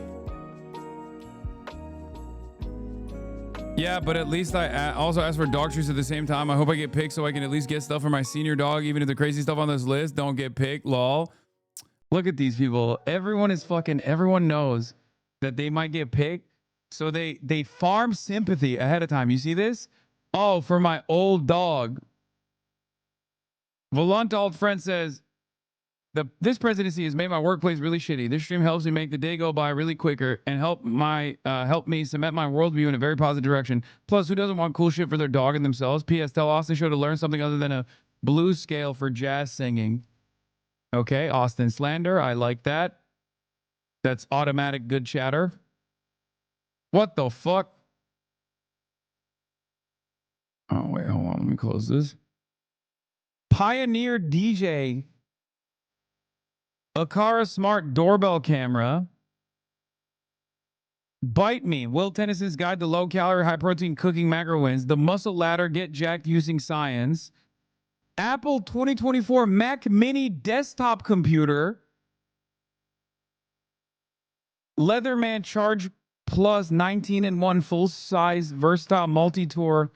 Speaker 2: Yeah, but at least I also asked for dog treats at the same time. I hope I get picked so I can at least get stuff for my senior dog, even if the crazy stuff on this list don't get picked. Lol. Look at these people. Everyone knows that they might get picked. So they farm sympathy ahead of time. You see this? Oh, for my old dog. Volant old friend says, this presidency has made my workplace really shitty. This stream helps me make the day go by really quicker and help me cement my worldview in a very positive direction. Plus, who doesn't want cool shit for their dog and themselves? P.S. Tell Austin Show to learn something other than a blues scale for jazz singing. Okay, Austin slander. I like that. That's automatic good chatter. What the fuck? Oh, wait, hold on. Let me close this. Pioneer DJ. Akara Smart Doorbell Camera. Bite Me. Will Tennyson's Guide to Low Calorie High Protein Cooking Macro Wins. The Muscle Ladder. Get Jacked Using Science. Apple 2024 Mac Mini Desktop Computer. Leatherman Charge Plus 19-in-1 full-size versatile multi-tour.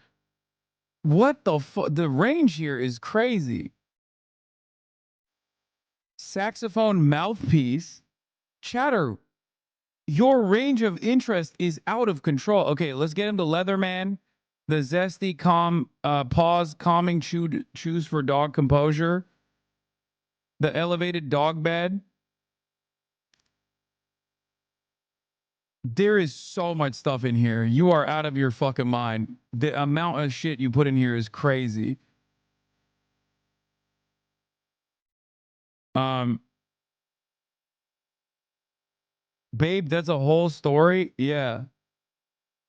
Speaker 2: What the fuck? The range here is crazy. Saxophone mouthpiece. Chatter, your range of interest is out of control. Okay, let's get him to Leatherman. The zesty pause calming choose for dog composure. The elevated dog bed. There is so much stuff in here. You are out of your fucking mind. The amount of shit you put in here is crazy. Babe, that's a whole story. Yeah,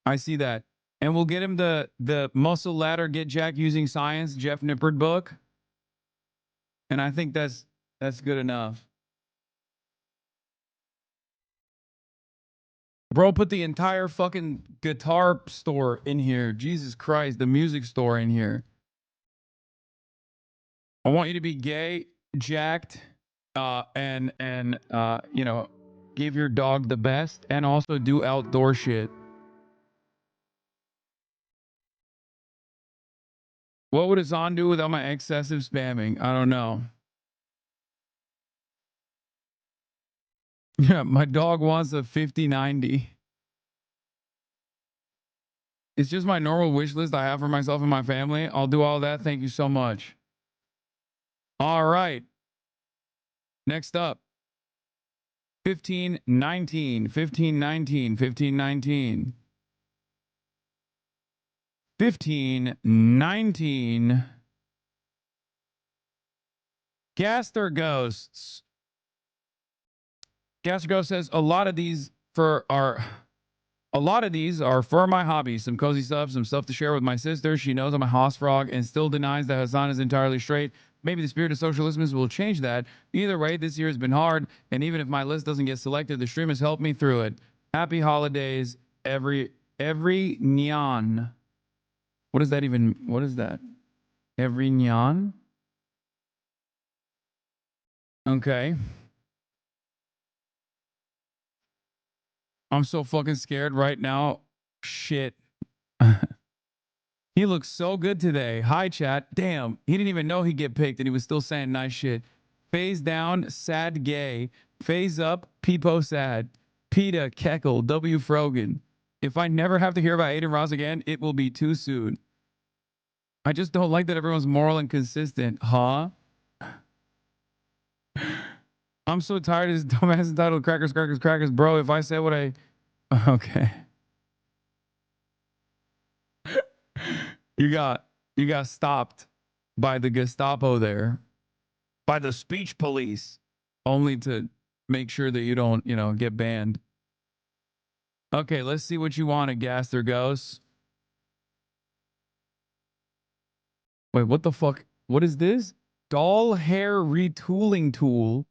Speaker 2: I see that. And we'll get him the muscle ladder get jacked using science Jeff Nippard book. And I think that's good enough. Bro, put the entire fucking guitar store in here. Jesus Christ, the music store in here. I want you to be gay, jacked, and you know, give your dog the best and also do outdoor shit. What would Hasan do without my excessive spamming? I don't know. Yeah, my dog wants a 5090. It's just my normal wish list I have for myself and my family. I'll do all that. Thank you so much. All right. Next up. 1519, 1519, 1519. 1519. Gaster Ghosts. Gaster Ghost says a lot of these are for my hobbies. Some cozy stuff, some stuff to share with my sister. She knows I'm a house frog and still denies that Hasan is entirely straight. Maybe the spirit of socialism will change that. Either way, this year has been hard, and even if my list doesn't get selected, the stream has helped me through it. Happy holidays, every nyan. What is that even? What is that? Every nyan? Okay. I'm so fucking scared right now. Shit. He looks so good today. Hi, chat. Damn. He didn't even know he'd get picked, and he was still saying nice shit. Phase down, sad gay. Phase up, peepo sad. PETA, Keckle, W. Frogan. If I never have to hear about Aiden Ross again, it will be too soon. I just don't like that everyone's moral and consistent. Huh? I'm so tired of this dumbass entitled crackers, crackers, crackers. Bro, if I say what I... Okay. You got stopped by the Gestapo there. By the speech police. Only to make sure that you don't, you know, get banned. Okay, let's see what you want at Gaster Ghosts. Wait, what the fuck? What is this? Doll hair retooling tool.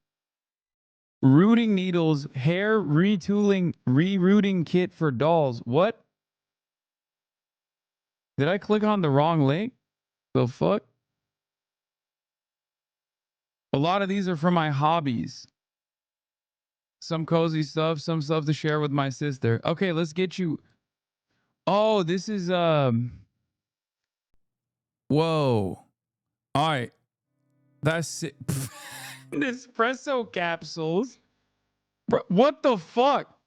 Speaker 2: Rooting needles, hair retooling, rerouting kit for dolls. What? Did I click on the wrong link? The fuck? A lot of these are for my hobbies. Some cozy stuff, some stuff to share with my sister. Okay, let's get you. Oh, this is whoa. All right. That's it. Nespresso capsules. Bro, what the fuck?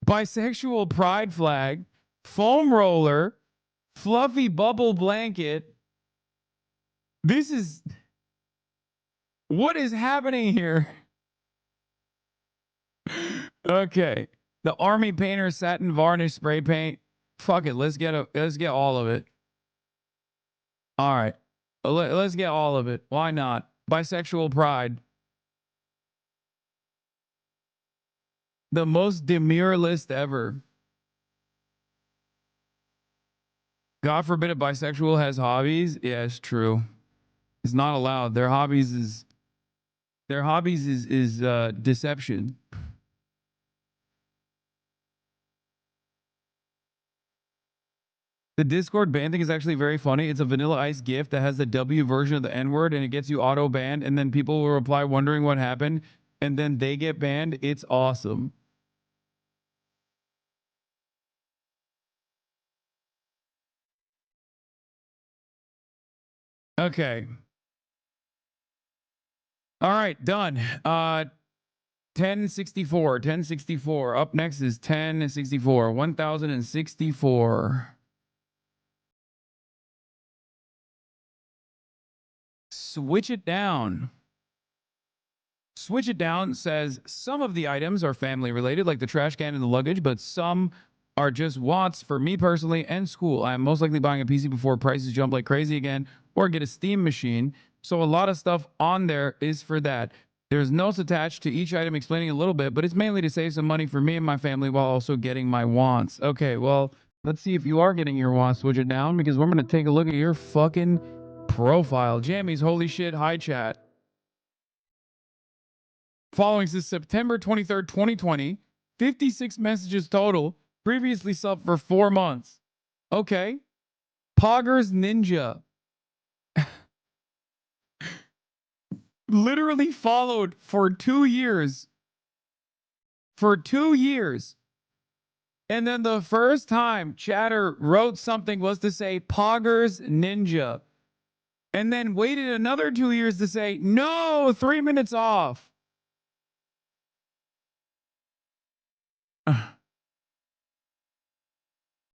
Speaker 2: Bisexual pride flag, foam roller, fluffy bubble blanket. This is... What is happening here? Okay. The Army Painter satin varnish spray paint. Fuck it. Let's get all of it. All right. Let's get all of it. Why not? Bisexual pride. The most demure list ever. God forbid a bisexual has hobbies. Yeah, it's true. It's not allowed. Their hobbies is deception. The Discord ban thing is actually very funny. It's a Vanilla Ice gift that has the W version of the N-word, and it gets you auto banned, and then people will reply wondering what happened, and then they get banned. It's awesome. Okay. All right, done. 1064, 1064. Up next is 1064, 1064. Switch it down. Switch it down says some of the items are family related, like the trash can and the luggage, but some are just wants for me personally and school. I am most likely buying a PC before prices jump like crazy again, or get a Steam machine. So a lot of stuff on there is for that. There's notes attached to each item explaining a little bit, but it's mainly to save some money for me and my family while also getting my wants. Okay, well, let's see if you are getting your wants. Switch it down because we're going to take a look at your fucking profile. Jammies, holy shit, hi chat. Following since September 23rd, 2020, 56 messages total, previously subbed for 4 months. Okay. Poggers Ninja. Literally followed for 2 years. For 2 years. And then the first time Chatter wrote something was to say Poggers Ninja. And then waited another 2 years to say, no, 3 minutes off.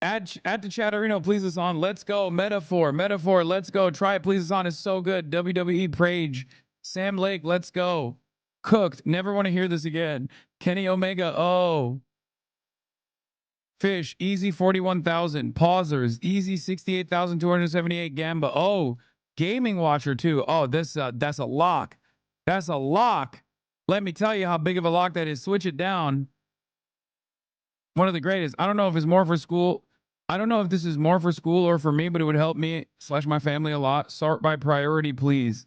Speaker 2: Add to Chatterino, please us on. Let's go. Metaphor, let's go. Try it, please us on. Is so good. WWE Prage. Sam Lake, let's go. Cooked. Never want to hear this again. Kenny Omega, oh. Fish, easy 41,000. Pausers, easy 68,278. Gamba, oh. Gaming Watcher too. Oh, that's a lock. That's a lock. Let me tell you how big of a lock that is. Switch it down. One of the greatest. I don't know if it's more for school. I don't know if this is more for school or for me, but it would help me / my family a lot. Sort by priority, please.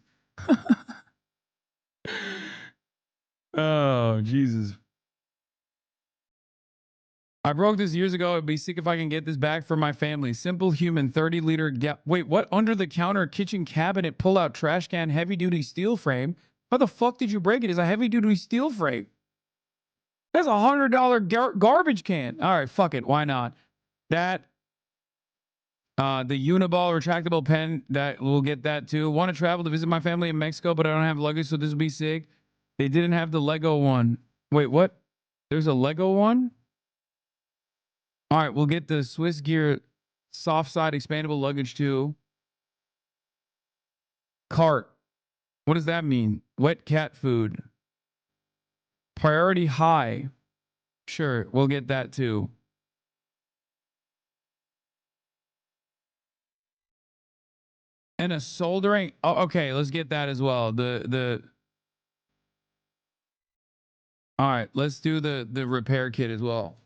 Speaker 2: Oh, Jesus. I broke this years ago. I'd be sick if I can get this back for my family. Simple human 30-liter wait, what? Under the counter kitchen cabinet pull out trash can heavy duty steel frame. How the fuck did you break it? It's a heavy duty steel frame. That's a $100 garbage can. All right, fuck it. Why not? That, the Uniball retractable pen, that we'll get that too. Want to travel to visit my family in Mexico, but I don't have luggage, so this will be sick. They didn't have the Lego one. Wait, what? There's a Lego one? All right, we'll get the Swiss Gear soft side expandable luggage too. Cart. What does that mean? Wet cat food. Priority high. Sure, we'll get that too. And a soldering. Oh, okay, let's get that as well. All right, let's do the repair kit as well.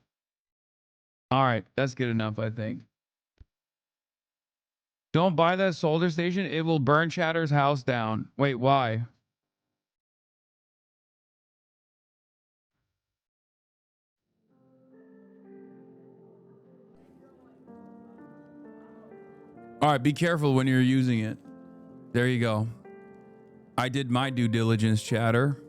Speaker 2: All right, that's good enough, I think. Don't buy that solder station. It will burn Chatter's house down. Wait, why? All right, be careful when you're using it. There you go. I did my due diligence, Chatter.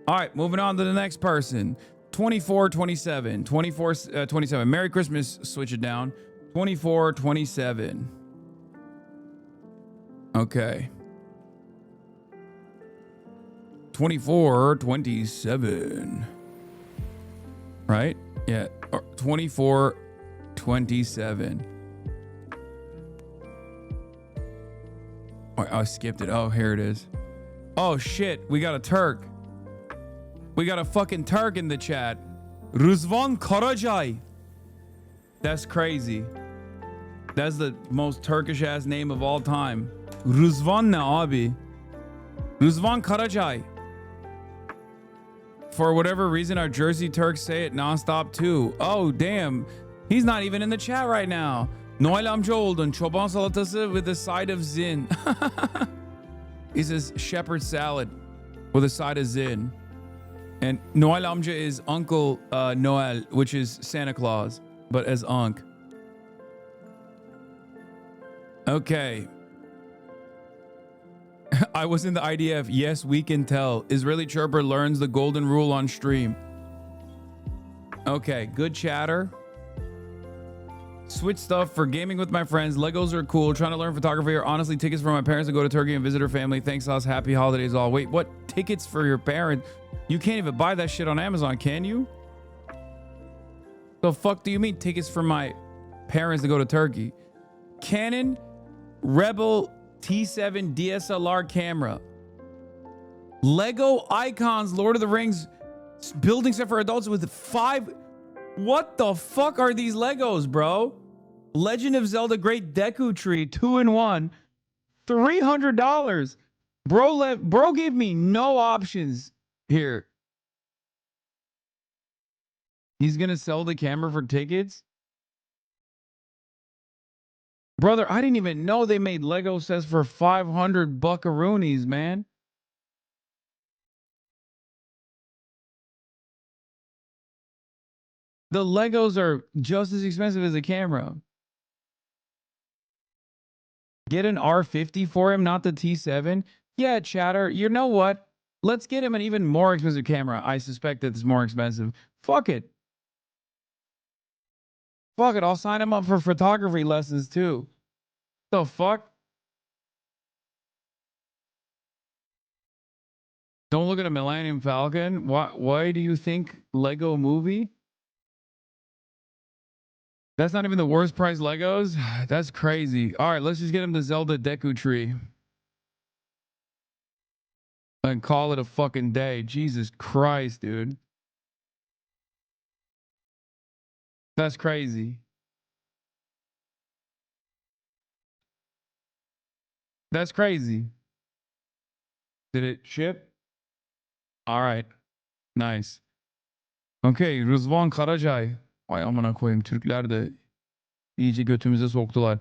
Speaker 2: All right, moving on to the next person. 2427. 2427. Merry Christmas. Switch it down. 2427. Okay. 2427. Right? Yeah. 2427. Oh, I skipped it. Oh, here it is. Oh, shit. We got a Turk. We got a fucking Turk in the chat. Ruzvan Karajay. That's crazy. That's the most Turkish ass name of all time. Ruzvan ne abi? Ruzvan Karajay. For whatever reason, our Jersey Turks say it nonstop too. Oh, damn. He's not even in the chat right now. Noel amca oldun. Çoban salatası with a side of zin. He says shepherd salad with a side of zin. And Noel amca is Uncle Noel, which is Santa Claus, but as Unc. Okay. I was in the IDF. Yes, we can tell. Israeli Chirper learns the golden rule on stream. Okay, good chatter. Switch stuff for gaming with my friends. Legos are cool. Trying to learn photography or honestly tickets for my parents to go to Turkey and visit her family. Thanks, Haas. Happy holidays all. Wait, what? Tickets for your parents? You can't even buy that shit on Amazon, can you? The fuck do you mean tickets for my parents to go to Turkey? Canon Rebel T7 DSLR camera. Lego Icons Lord of the Rings building set for adults with 5. What the fuck are these Legos, bro? Legend of Zelda Great Deku Tree 2-in-1. $300. Bro gave me no options here. He's gonna sell the camera for tickets? Brother, I didn't even know they made Lego sets for 500 buckaroonies, man. The Legos are just as expensive as a camera. Get an R50 for him, not the T7. Yeah, chatter. You know what? Let's get him an even more expensive camera. I suspect that it's more expensive. Fuck it. Fuck it. I'll sign him up for photography lessons too. The fuck? Don't look at a Millennium Falcon. Why do you think Lego movie? That's not even the worst price Legos? That's crazy. All right, let's just get him the Zelda Deku Tree. And call it a fucking day. Jesus Christ, dude. That's crazy. That's crazy. Did it ship? All right. Nice. Okay, Rızvan Karacay. Vay amına koyayım. Türkler de iyice götümüze soktular.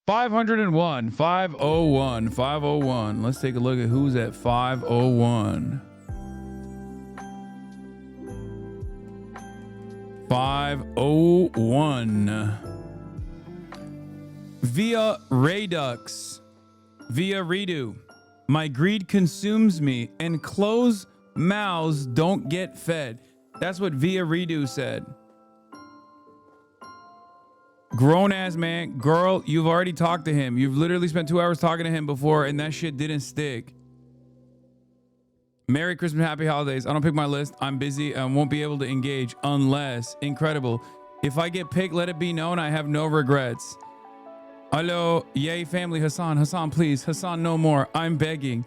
Speaker 2: 501. 501. 501. Let's take a look at who's at 501. 501. Via Redux. Via Redo. My greed consumes me and closed mouths don't get fed. That's what Via Redo said. Grown ass man, girl, you've already talked to him. You've literally spent 2 hours talking to him before and that shit didn't stick. Merry Christmas, happy holidays. I don't pick my list. I'm busy and won't be able to engage unless, incredible. If I get picked, let it be known I have no regrets. Hello, yay family, Hasan. Hasan, please. Hasan, no more. I'm begging.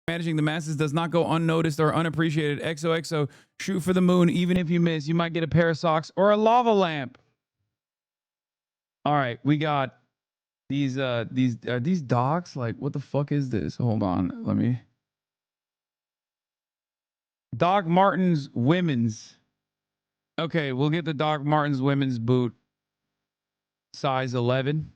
Speaker 2: Managing the masses does not go unnoticed or unappreciated. XOXO, shoot for the moon. Even if you miss, you might get a pair of socks or a lava lamp. All right, we got these docs. Like, what the fuck is this? Hold on, let me. Doc Martens women's. Okay, we'll get the Doc Martens women's boot. Size 11.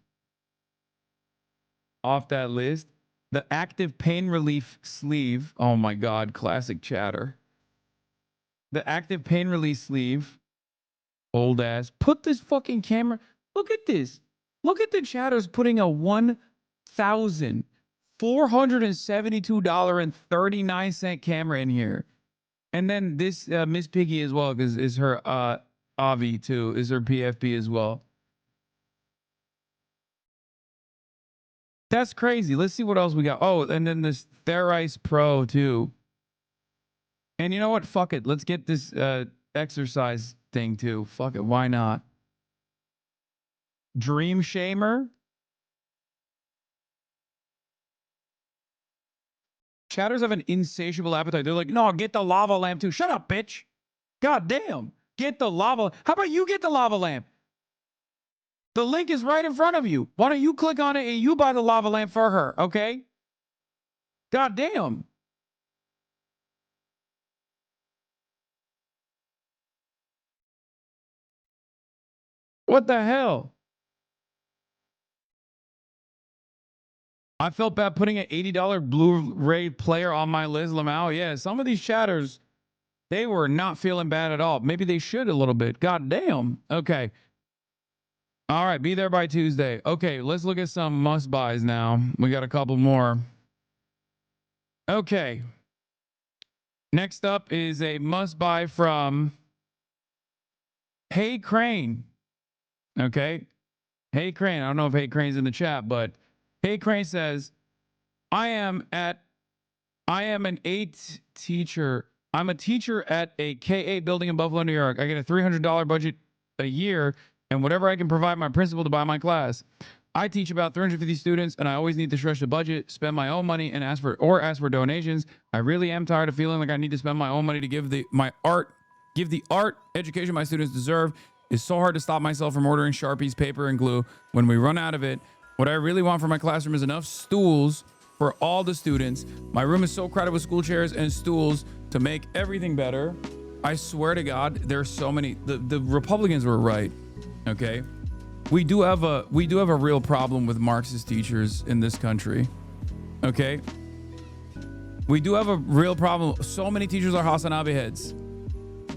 Speaker 2: Off that list. The active pain relief sleeve. Oh my God, classic chatter. The active pain relief sleeve. Old ass. Put this fucking camera. Look at this. Look at the chatters putting a $1,472.39 camera in here. And then this Miss Piggy as well, because is her Avi too. Is her PFP as well. That's crazy. Let's see what else we got. Oh, and then this Therice Pro too. And you know what? Fuck it. Let's get this exercise thing too. Fuck it. Why not? Dream Shamer. Chatters have an insatiable appetite. They're like, no, get the lava lamp too. Shut up, bitch. God damn. Get the lava. How about you get the lava lamp? The link is right in front of you. Why don't you click on it and you buy the lava lamp for her, okay? God damn. What the hell? I felt bad putting an $80 Blu-ray player on my list, Lamau. Yeah, some of these chatters, they were not feeling bad at all. Maybe they should a little bit. God damn. Okay. All right, be there by Tuesday. Okay, let's look at some must-buys now. We got a couple more. Okay. Next up is a must-buy from Hey Crane. Okay. Hey Crane. I don't know if Hey Crane's in the chat, but Hey Crane says, I am an 8 teacher. I'm a teacher at a K-8 building in Buffalo, New York. I get a $300 budget a year and whatever I can provide my principal to buy my class. I teach about 350 students and I always need to stretch the budget, spend my own money and ask for donations. I really am tired of feeling like I need to spend my own money to give the art education my students deserve. It's so hard to stop myself from ordering Sharpies, paper, and glue when we run out of it. What I really want for my classroom is enough stools for all the students. My room is so crowded with school chairs and stools to make everything better. I swear to God, there's so many. The Republicans were right. Okay, we do have a real problem with Marxist teachers in this country. Okay, we do have a real problem. So many teachers are HasanAbi heads.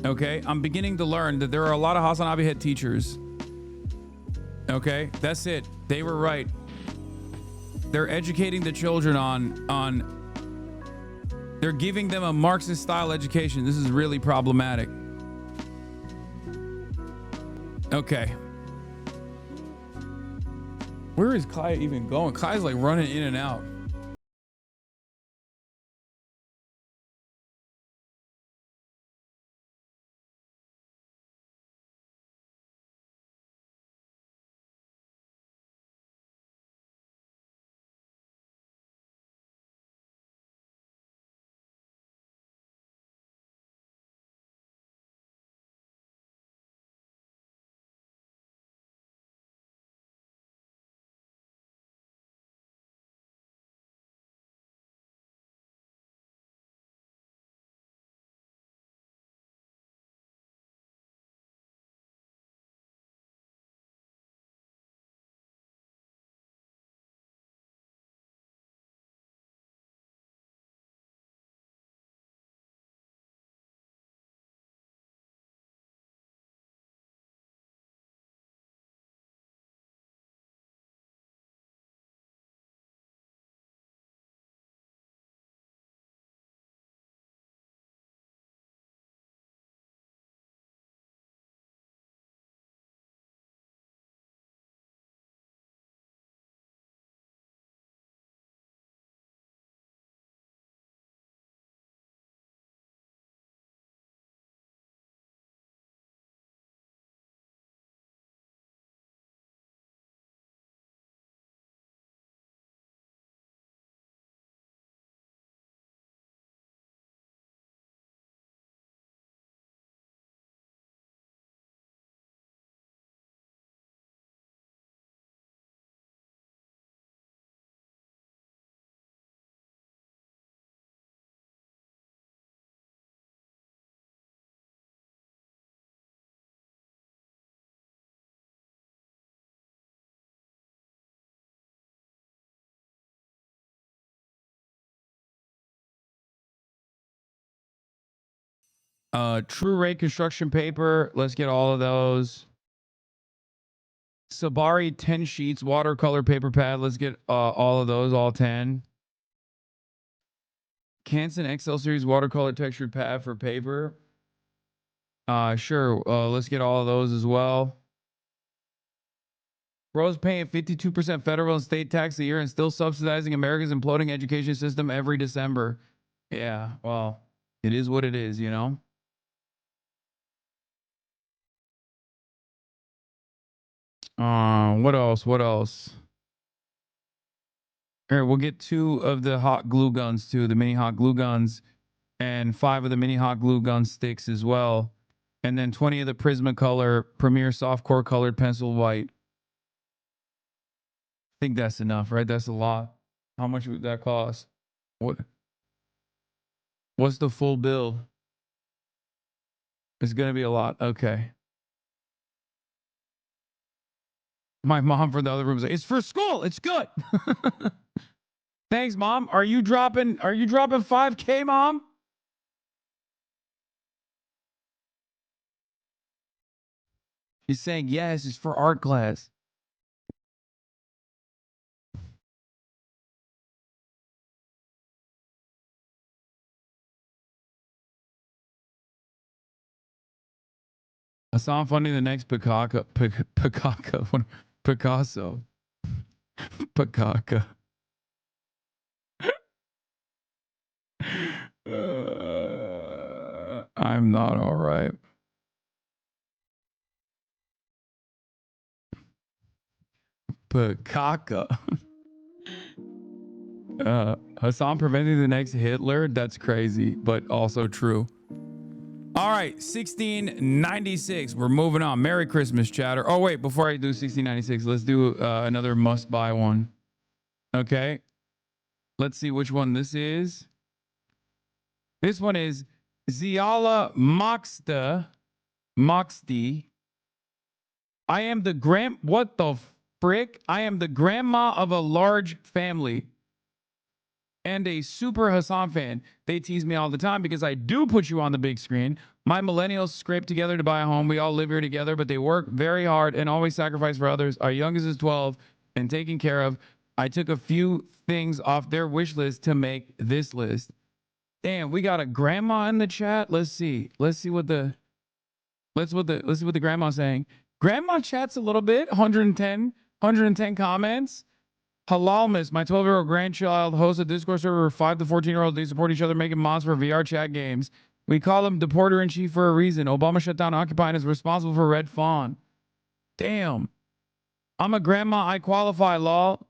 Speaker 2: Okay, I'm beginning to learn that there are a lot of HasanAbi head teachers. Okay, that's it. They were right. They're educating the children they're giving them a Marxist style education. This is really problematic. Okay. Where is Kai even going? Kai's like running in and out. True Rate construction paper. Let's get all of those. Sabari 10 sheets watercolor paper pad. Let's get all of those, all 10. Canson XL series watercolor textured pad for paper. Sure. Let's get all of those as well. Bro's paying 52% federal and state tax a year and still subsidizing America's imploding education system every December. Yeah, well, it is what it is, you know? What else? What else? All right, we'll get 2 of the hot glue guns too, the mini hot glue guns, and 5 of the mini hot glue gun sticks as well. And then 20 of the Prismacolor Premier Softcore Colored Pencil White. I think that's enough, right? That's a lot. How much would that cost? What's the full bill? It's going to be a lot. Okay. My mom from the other room was like, it's for school. It's good. Thanks, Mom. Are you dropping 5K, Mom? She's saying yes, it's for art class. Hasan funding the next Picasso. Picasso. Picasso. I'm not all right. Picasso. Hasan preventing the next Hitler. That's crazy, but also true. All right, 1696. We're moving on. Merry Christmas, chatter. Oh, wait, before I do 1696, let's do another must-buy one. Okay. Let's see which one this is. This one is Ziala Moxty. I am the what the frick? I am the grandma of a large family and a super Hasan fan. They tease me all the time because I do put you on the big screen. My millennials scrape together to buy a home. We all live here together, but they work very hard and always sacrifice for others. Our youngest is 12 and taken care of. I took a few things off their wish list to make this list. Damn, we got a grandma in the chat. Let's see what the grandma's saying. Grandma chats a little bit. 110 comments. Halal Miss, my 12-year-old grandchild hosts a Discord server where 5 to 14-year-olds. They support each other making mods for VR chat games. We call him Deporter-in-Chief for a reason. Obama shut down Occupy and is responsible for Red Fawn. Damn. I'm a grandma. I qualify, lol.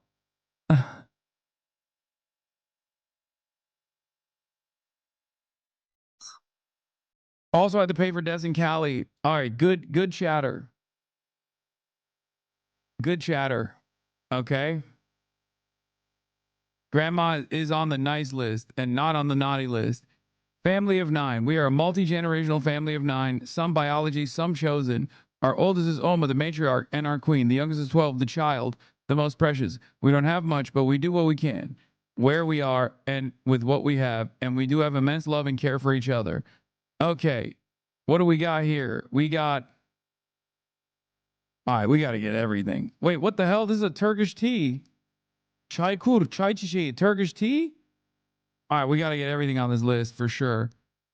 Speaker 2: Also, I had to pay for Des and Cali. All right, good chatter. Good chatter. Okay. Grandma is on the nice list and not on the naughty list. Family of 9. We are a multi-generational family of 9. Some biology, some chosen. Our oldest is Oma, the matriarch, and our queen. The youngest is 12, the child, the most precious. We don't have much, but we do what we can, where we are, and with what we have. And we do have immense love and care for each other. Okay, what do we got here? We got... All right, we got to get everything. Wait, what the hell? This is a Turkish tea. Chai kur, chai chichi, Turkish tea? All right, we got to get everything on this list for sure.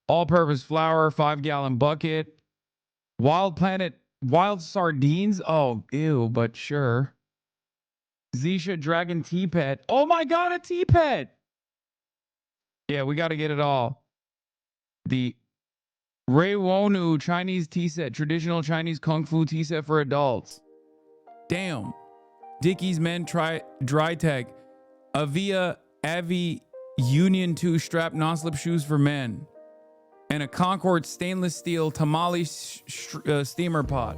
Speaker 2: All-purpose flour, 5-gallon bucket. Wild Planet, wild sardines. Oh, ew, but sure. Zisha Dragon Tea Pet. Oh my God, a tea pet. Yeah, we got to get it all. The Reiwonu Chinese tea set, traditional Chinese kung fu tea set for adults. Damn. Dickies Men Dry Tech. Avia Avi Union 2 strap non-slip shoes for men. And a Concord stainless steel tamale steamer pot.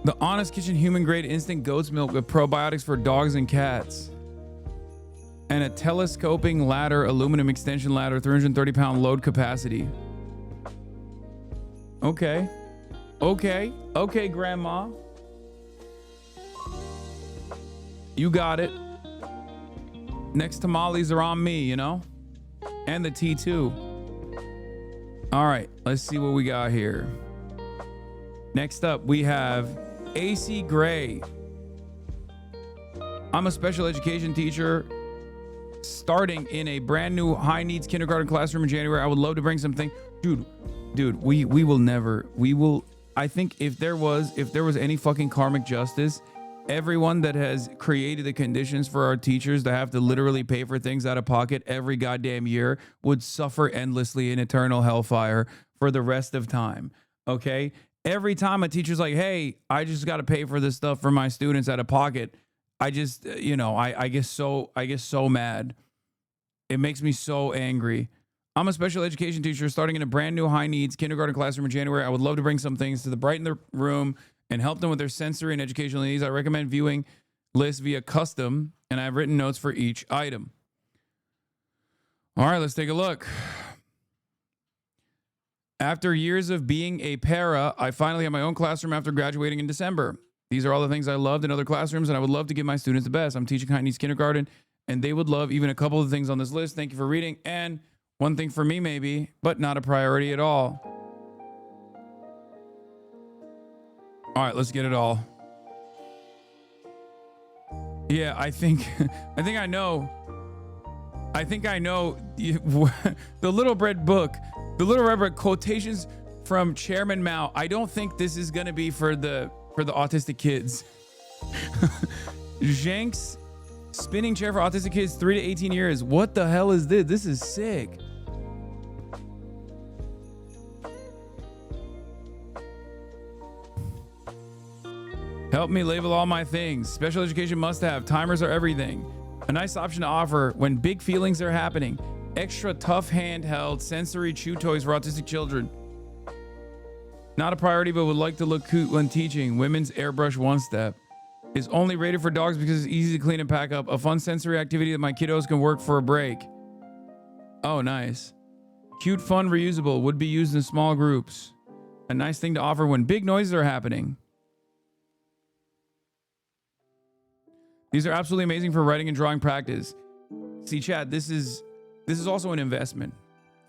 Speaker 2: The Honest Kitchen human grade instant goat's milk with probiotics for dogs and cats. And a telescoping ladder, aluminum extension ladder, 330-pound load capacity. Okay. Okay, Grandma. You got it. Next tamales are on me, you know? And the tea too. All right, let's see what we got here. Next up, we have AC Gray. I'm a special education teacher starting in a brand new high needs kindergarten classroom in January. I would love to bring something. Dude, we will. I think if there was any fucking karmic justice, everyone that has created the conditions for our teachers to have to literally pay for things out of pocket every goddamn year would suffer endlessly in eternal hellfire for the rest of time. Okay? Every time a teacher's like, hey, I just got to pay for this stuff for my students out of pocket, I just, I get so mad. It makes me so angry. I'm a special education teacher starting in a brand new high needs kindergarten classroom in January. I would love to bring some things to brighten the room and help them with their sensory and educational needs. I recommend viewing lists via custom, and I've written notes for each item. All right, let's take a look. After years of being a para, I finally have my own classroom after graduating in December. These are all the things I loved in other classrooms, and I would love to give my students the best. I'm teaching high needs kindergarten, and they would love even a couple of things on this list. Thank you for reading. And one thing for me, maybe, but not a priority at all. All right, let's get it all. Yeah, I think I know the Little Red Book, the Little Red Book quotations from Chairman Mao. I don't think this is gonna be for the autistic kids. Jenks spinning chair for autistic kids 3 to 18 years. What the hell is this? This is sick. Help me label all my things. Special education must have. Timers are everything. A nice option to offer when big feelings are happening. Extra tough handheld sensory chew toys for autistic children. Not a priority, but would like to look cute when teaching. Women's airbrush one step. Is only rated for dogs because it's easy to clean and pack up. A fun sensory activity that my kiddos can work for a break. Oh, nice. Cute, fun, reusable. Would be used in small groups. A nice thing to offer when big noises are happening. These are absolutely amazing for writing and drawing practice. See, Chad, this is also an investment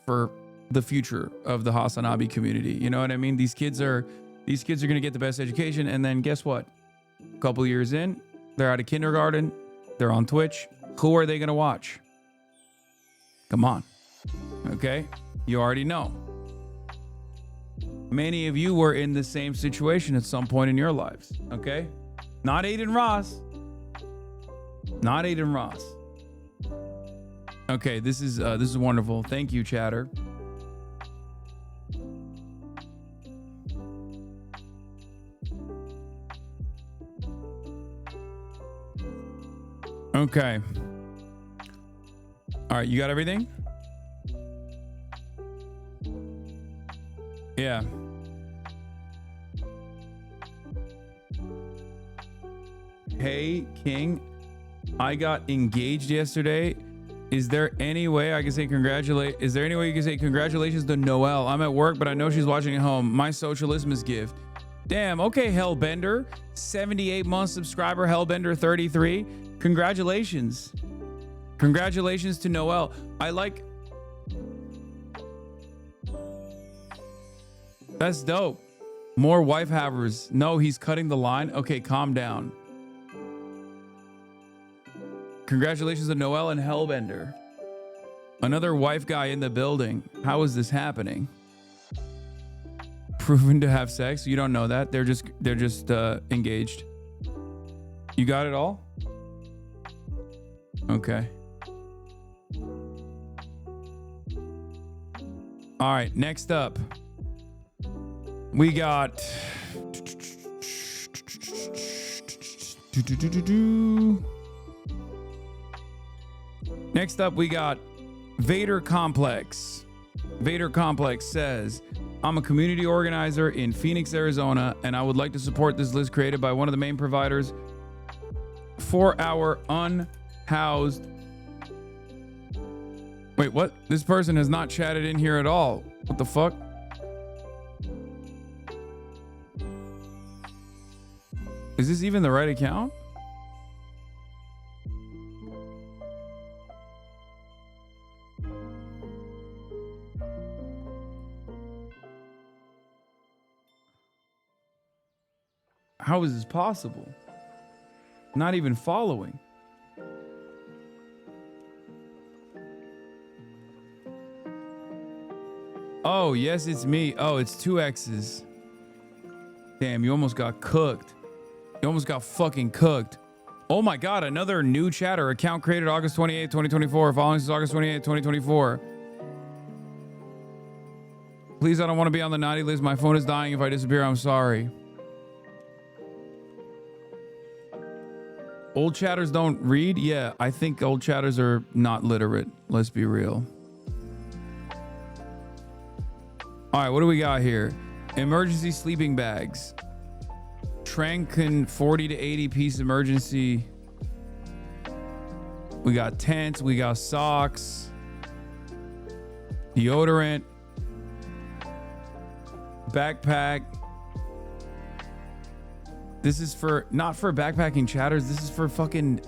Speaker 2: for the future of the HasanAbi community. You know what I mean? These kids are going to get the best education, and then guess what? A couple years in, they're out of kindergarten, they're on Twitch. Who are they going to watch? Come on. Okay? You already know. Many of you were in the same situation at some point in your lives. Okay? Not Aiden Ross. Not Aiden Ross. Okay, this is wonderful. Thank you, chatter. Okay. All right, you got everything? Yeah. Hey, King. I got engaged yesterday. Is there any way I can say Is there any way you can say congratulations to Noelle? I'm at work, but I know she's watching at home. My Socialistmas gift. Damn. Okay, Hellbender. 78-month subscriber, Hellbender 33. Congratulations. Congratulations to Noelle. That's dope. More wife havers. No, he's cutting the line. Okay, calm down. Congratulations to Noelle and Hellbender. Another wife guy in the building. How is this happening? Proven to have sex? You don't know that. They're just engaged. You got it all? Okay. All right, next up. We got Next up, we got Vader Complex. Vader Complex says, I'm a community organizer in Phoenix, Arizona, and I would like to support this list created by one of the main providers for our unhoused. Wait, what? This person has not chatted in here at all. What the fuck? Is this even the right account? How is this possible? Not even following. Oh, yes, it's me. Oh, it's 2 X's. Damn, you almost got cooked. You almost got fucking cooked. Oh my God, another new chatter. Account created August 28, 2024. Following is August 28, 2024. Please, I don't want to be on the naughty list. My phone is dying. If I disappear, I'm sorry. Old chatters don't read? Yeah, I think old chatters are not literate. Let's be real. All right, what do we got here? Emergency sleeping bags. Tranken 40 to 80 piece emergency. We got tents. We got socks. Deodorant. Backpack. This is for not for backpacking chatters. This is for fucking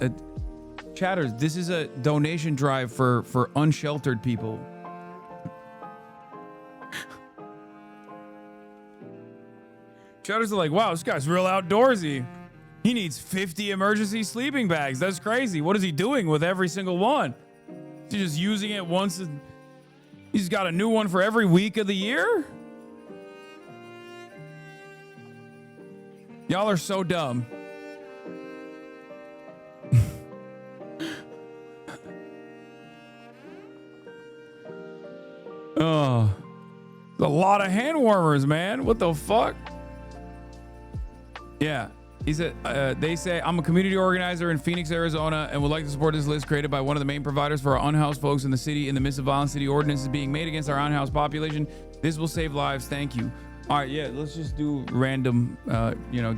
Speaker 2: chatters. This is a donation drive for unsheltered people. Chatters are like, wow, this guy's real outdoorsy. He needs 50 emergency sleeping bags. That's crazy. What is he doing with every single one? Is he just using it once? He's got a new one for every week of the year? Y'all are so dumb. Oh, a lot of hand warmers, man. What the fuck? Yeah, he said, they say, I'm a community organizer in Phoenix, Arizona, and would like to support this list created by one of the main providers for our unhoused folks in the city in the midst of violent city ordinances being made against our unhoused population. This will save lives. Thank you. All right, yeah, let's just do random,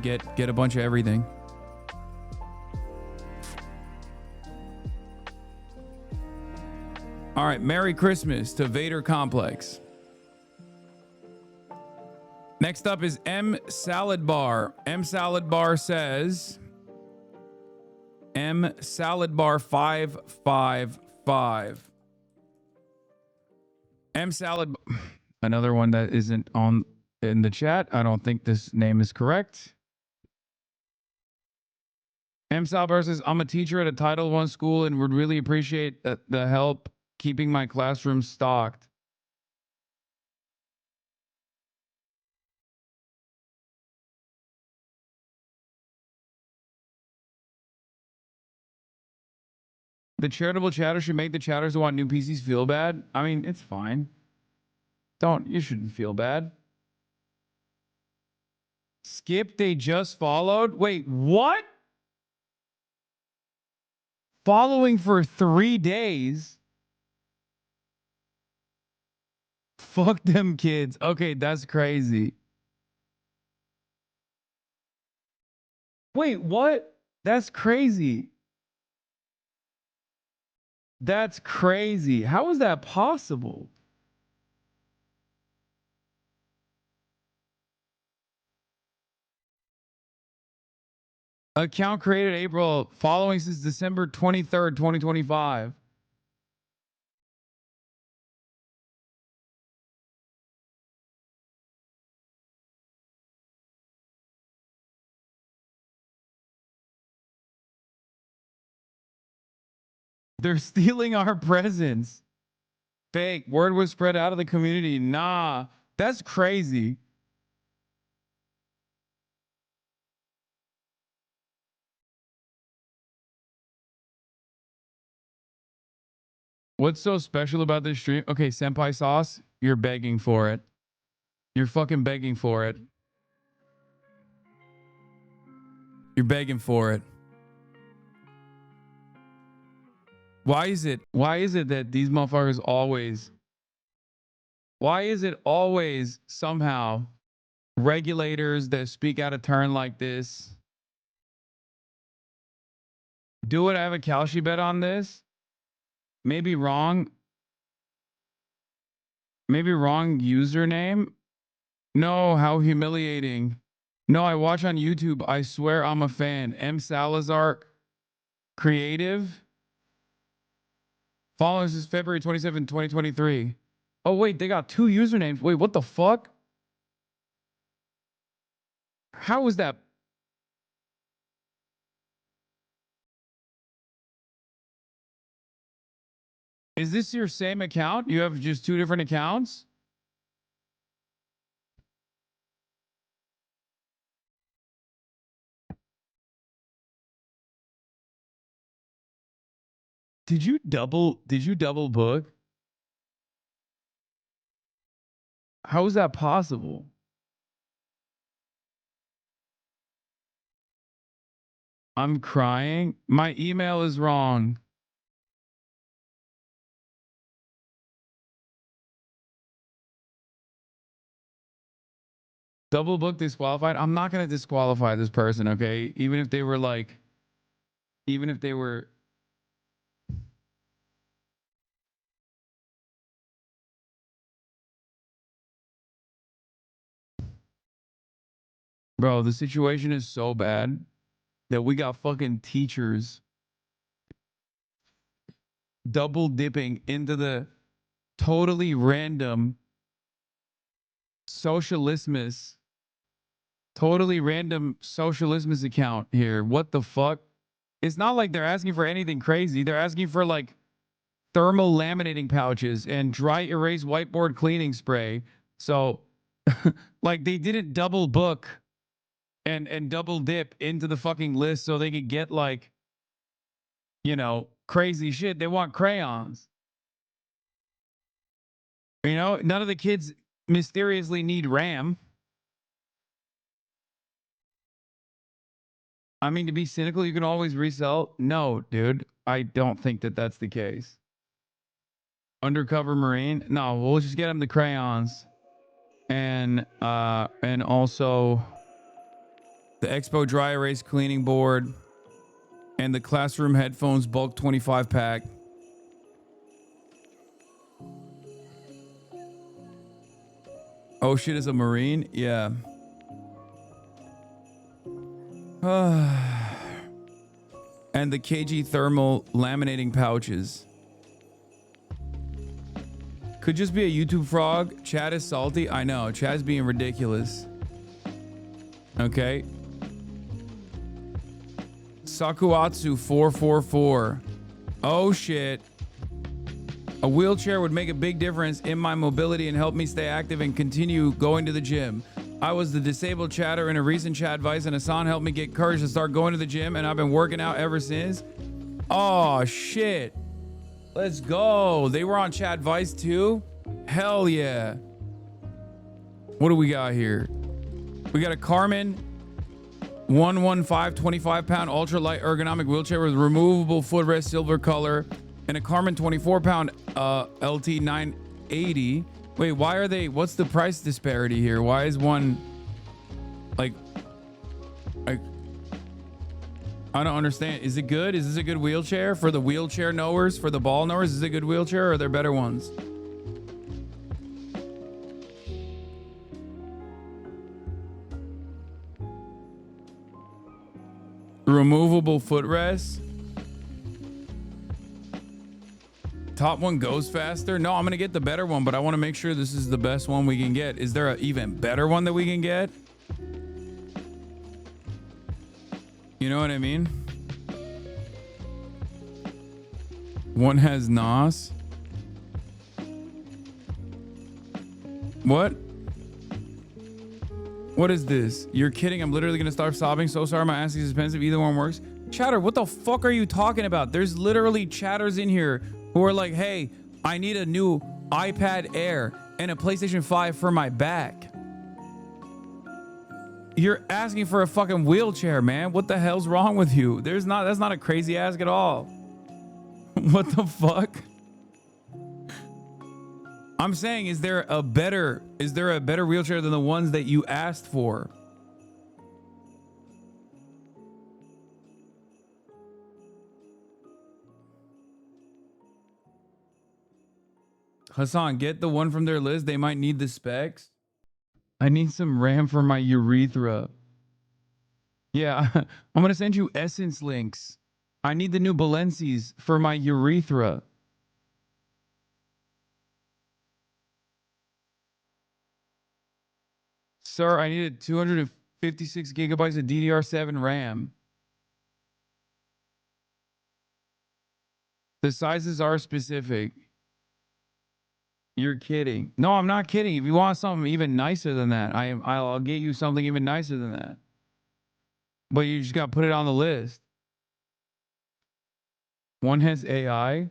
Speaker 2: get a bunch of everything. All right, Merry Christmas to Vader Complex. Next up is M Salad Bar. M Salad Bar says, M Salad Bar 555. M Salad, another one that isn't on in the chat. I don't think this name is correct. M Salad Bar says, I'm a teacher at a Title I school and would really appreciate the help keeping my classroom stocked. The charitable chatter should make the chatters who want new PCs feel bad. I mean, it's fine. You shouldn't feel bad. Skip, they just followed? Wait, what? Following for 3 days? Fuck them kids. Okay, that's crazy. Wait, what? That's crazy. That's crazy. How is that possible? Account created April, following since December 23rd, 2025. They're stealing our presents. Fake. Word was spread out of the community. Nah, that's crazy. What's so special about this stream? Okay, Senpai Sauce, you're begging for it. You're fucking begging for it. You're begging for it. Why is it that these motherfuckers always... Why is it always somehow regulators that speak out of turn like this? Do it. I have a Kalshi bet on this. Maybe wrong. Maybe wrong username. No, how humiliating. No, I watch on YouTube. I swear I'm a fan. M. Salazar Creative. Followers is February 27, 2023. Oh, wait, they got 2 usernames. Wait, what the fuck? How is that? Is this your same account? You have just 2 different accounts? Did you double book? How is that possible? I'm crying. My email is wrong. Double book disqualified. I'm not going to disqualify this person, okay? Even if they were like, even if they were. Bro, the situation is so bad that we got fucking teachers double dipping into the totally random Socialistmas account here. What the fuck? It's not like they're asking for anything crazy. They're asking for like thermal laminating pouches and dry erase whiteboard cleaning spray. So like they didn't double book and double dip into the fucking list so they could get like, you know, crazy shit. They want crayons. You know, none of the kids mysteriously need RAM. I mean, to be cynical, you can always resell. No, dude, I don't think that that's the case. Undercover Marine? No, we'll just get him the crayons. And also the Expo Dry Erase Cleaning Board and the Classroom Headphones Bulk 25 pack. Oh shit, is a Marine? Yeah. And the KG thermal laminating pouches. Could just be a YouTube frog. Chad is salty. I know. Chad's being ridiculous. Okay. Sakuatsu 444. Oh shit. A wheelchair would make a big difference in my mobility and help me stay active and continue going to the gym. I was the disabled chatter in a recent Chad Vice, and Hasan helped me get courage to start going to the gym, and I've been working out ever since. Oh shit. Let's go. They were on Chad Vice too? Hell yeah. What do we got here? We got a Carmen 115 25-pound ultralight ergonomic wheelchair with removable footrest, silver color, and a Carmen 24-pound LT 980. Wait, why are they? What's the price disparity here? Why is one like I don't understand. Is it good? Is this a good wheelchair for the wheelchair knowers, for the ball knowers? Is it a good wheelchair or are there better ones? Removable footrest. Top one goes faster. No, I'm going to get the better one, but I want to make sure this is the best one we can get. Is there an even better one that we can get? You know what I mean? One has NOS. What? What is this? You're kidding. I'm literally going to start sobbing. So sorry. My ass is expensive. Either one works. Chatter, what the fuck are you talking about? There's literally chatters in here who are like, hey, I need a new iPad Air and a PlayStation 5 for my back. You're asking for a fucking wheelchair, man. What the hell's wrong with you? That's not a crazy ask at all. What the fuck? I'm saying, is there a better wheelchair than the ones that you asked for? Hasan, get the one from their list. They might need the specs. I need some RAM for my urethra. Yeah, I'm going to send you Essence links. I need the new Balencies for my urethra. Sir, I needed 256 gigabytes of DDR7 RAM. The sizes are specific. You're kidding. No, I'm not kidding. If you want something even nicer than that, I'll get you something even nicer than that. But you just got to put it on the list. One has AI.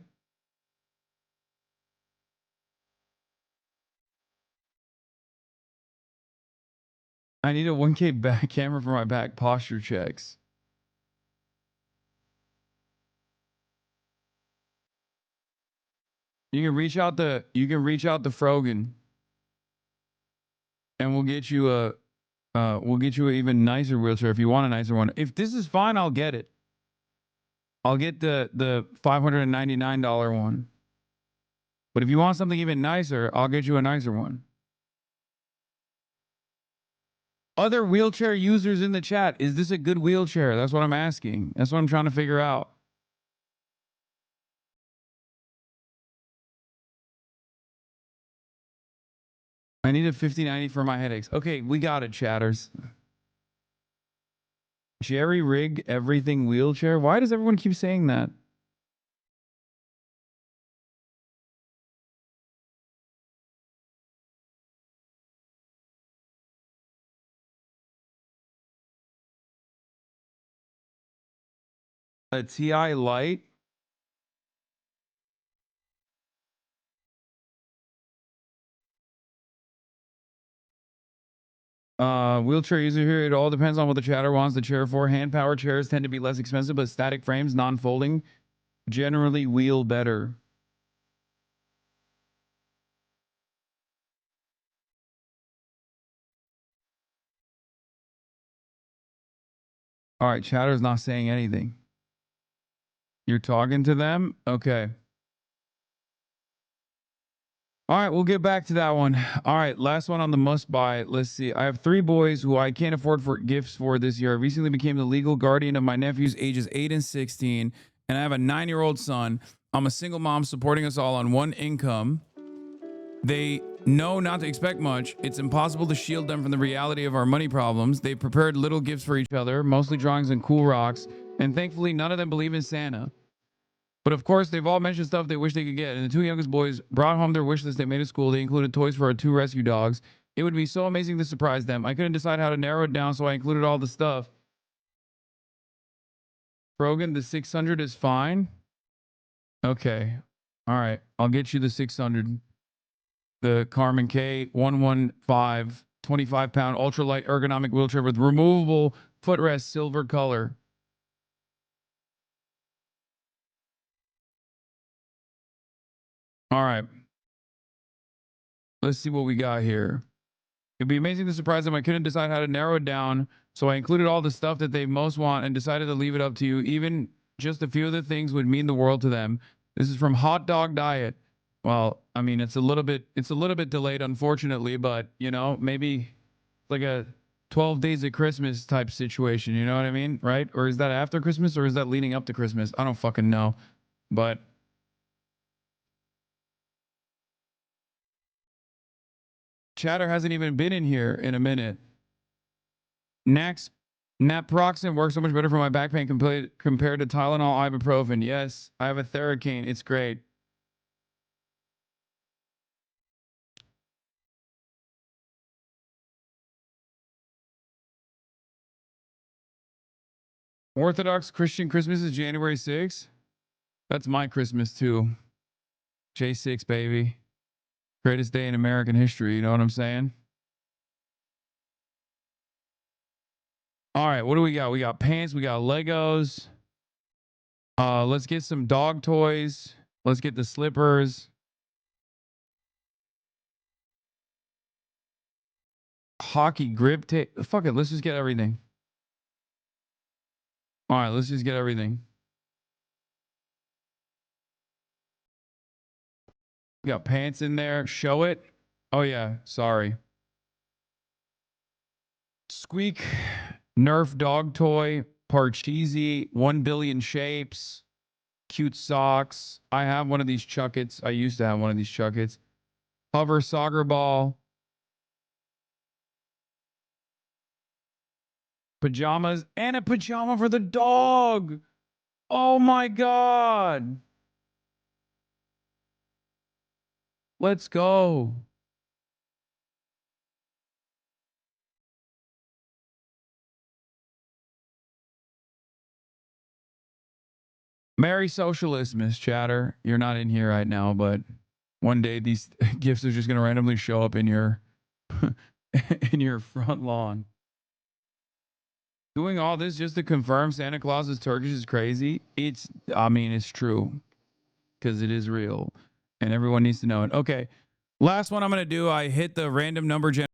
Speaker 2: I need a 1K back camera for my back posture checks. You can reach out to Frogan, and we'll get you an even nicer wheelchair if you want a nicer one. If this is fine, I'll get it. I'll get the $599 one. But if you want something even nicer, I'll get you a nicer one. Other wheelchair users in the chat, is this a good wheelchair? That's what I'm asking. That's what I'm trying to figure out. I need a 5090 for my headaches. Okay, we got it, chatters. Jerry rig everything wheelchair? Why does everyone keep saying that? A TI Lite? Wheelchair user here. It all depends on what the chatter wants the chair for. Hand power chairs tend to be less expensive, but static frames, non-folding, generally wheel better. All right, chatter's not saying anything. You're talking to them? Okay. All right, we'll get back to that one. All right, last one on the must buy. Let's see. I have 3 boys who I can't afford for gifts for this year. I recently became the legal guardian of my nephews ages 8 and 16, and I have a 9-year-old son. I'm a single mom supporting us all on one income. They know not to expect much. It's impossible to shield them from the reality of our money problems. They prepared little gifts for each other, mostly drawings and cool rocks, and thankfully none of them believe in Santa. But of course, they've all mentioned stuff they wish they could get. And the 2 youngest boys brought home their wish list they made at school. They included toys for our 2 rescue dogs. It would be so amazing to surprise them. I couldn't decide how to narrow it down, so I included all the stuff. Brogan, the 600 is fine. Okay. All right. I'll get you the 600. The Carmen K 115 25-pound ultralight ergonomic wheelchair with removable footrest, silver color. All right. Let's see what we got here. It'd be amazing to surprise them. I couldn't decide how to narrow it down, so I included all the stuff that they most want and decided to leave it up to you. Even just a few of the things would mean the world to them. This is from Hot Dog Diet. Well, I mean, it's a little bit delayed, unfortunately, but you know, maybe like a 12 days of Christmas type situation. You know what I mean, right? Or is that after Christmas, or is that leading up to Christmas? I don't fucking know, but. Chatter hasn't even been in here in a minute. Naproxen works so much better for my back pain compared to Tylenol, ibuprofen. Yes, I have a Theracane. It's great. Orthodox Christian Christmas is January 6th. That's my Christmas too. J6, baby. Greatest day in American history. You know what I'm saying? All right, what do we got? We got pants. We got Legos. Let's get some dog toys. Let's get the slippers. Hockey grip tape. Fuck it. Let's just get everything. All right, let's just get everything. We got pants in there. Show it. Oh, yeah. Sorry. Squeak. Nerf dog toy. Parcheesi. 1 billion shapes. Cute socks. I have one of these Chuckets. I used to have one of these Chuckets. Hover soccer ball. Pajamas. And a pajama for the dog. Oh, my God. Let's go. Merry Socialistmas, chatter. You're not in here right now, but one day these gifts are just going to randomly show up in your in your front lawn. Doing all this just to confirm Santa Claus is Turkish is crazy. I mean, it's true because it is real and everyone needs to know it. Okay. Last one I'm going to do. I hit the random number generator.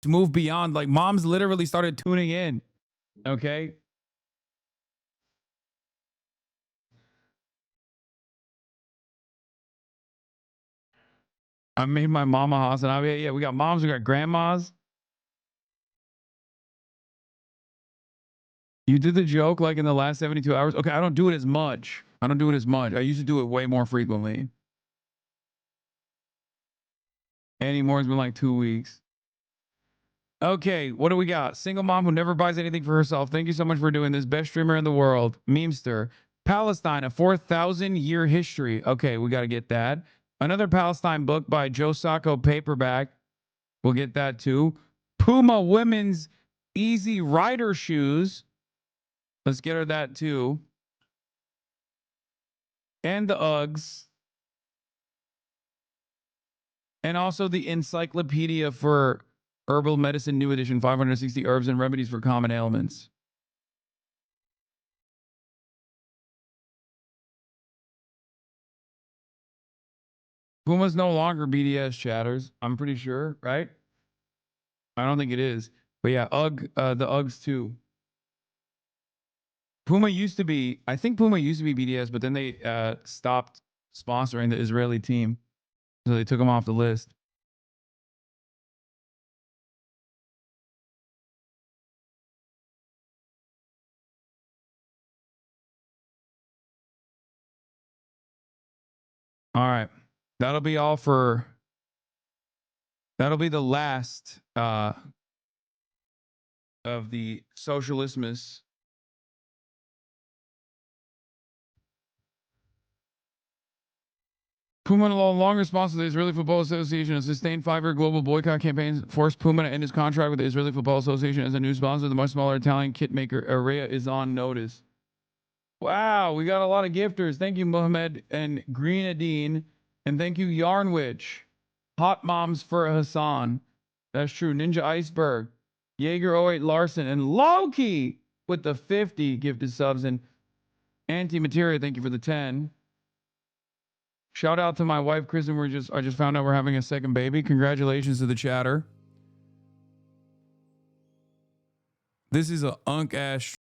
Speaker 2: Move beyond, like moms literally started tuning in. Okay. I made my mama HasanAbi. Yeah, we got moms, we got grandmas. You did the joke like in the last 72 hours. Okay, I don't do it as much. I I used to do it way more frequently. Anymore, it's been like 2 weeks. Okay, what do we got? Single mom who never buys anything for herself. Thank you so much for doing this. Best streamer in the world. Memester. Palestine, a 4,000-year history. Okay, we got to get that. Another Palestine book by Joe Sacco, paperback. We'll get that too. Puma women's easy rider shoes. Let's get her that too. And the Uggs. And also the Encyclopedia for Herbal Medicine, New Edition, 560 Herbs and Remedies for Common Ailments. Puma's no longer BDS, chatters. I'm pretty sure, right? I don't think it is. But yeah, the Uggs too. Puma used to be, I think Puma used to be BDS, but then they stopped sponsoring the Israeli team. So they took them off the list. All right. That'll be all for, that'll be the last of the Socialistmas. Puma no longer sponsors the Israeli Football Association. A sustained 5-year global boycott campaign forced Puma to end his contract with the Israeli Football Association as a new sponsor. The much smaller Italian kit maker Area is on notice. Wow, we got a lot of gifters. Thank you, Mohammed and Greenadine. And thank you, Yarn Witch. Hot Moms for Hasan. That's true. Ninja Iceberg. Jaeger08 Larson. And Loki with the 50 gifted subs. And Anti-Materia, thank you for the 10. Shout out to my wife, Kristen. I just found out we're having a second baby. Congratulations to the chatter. This is a unk-ass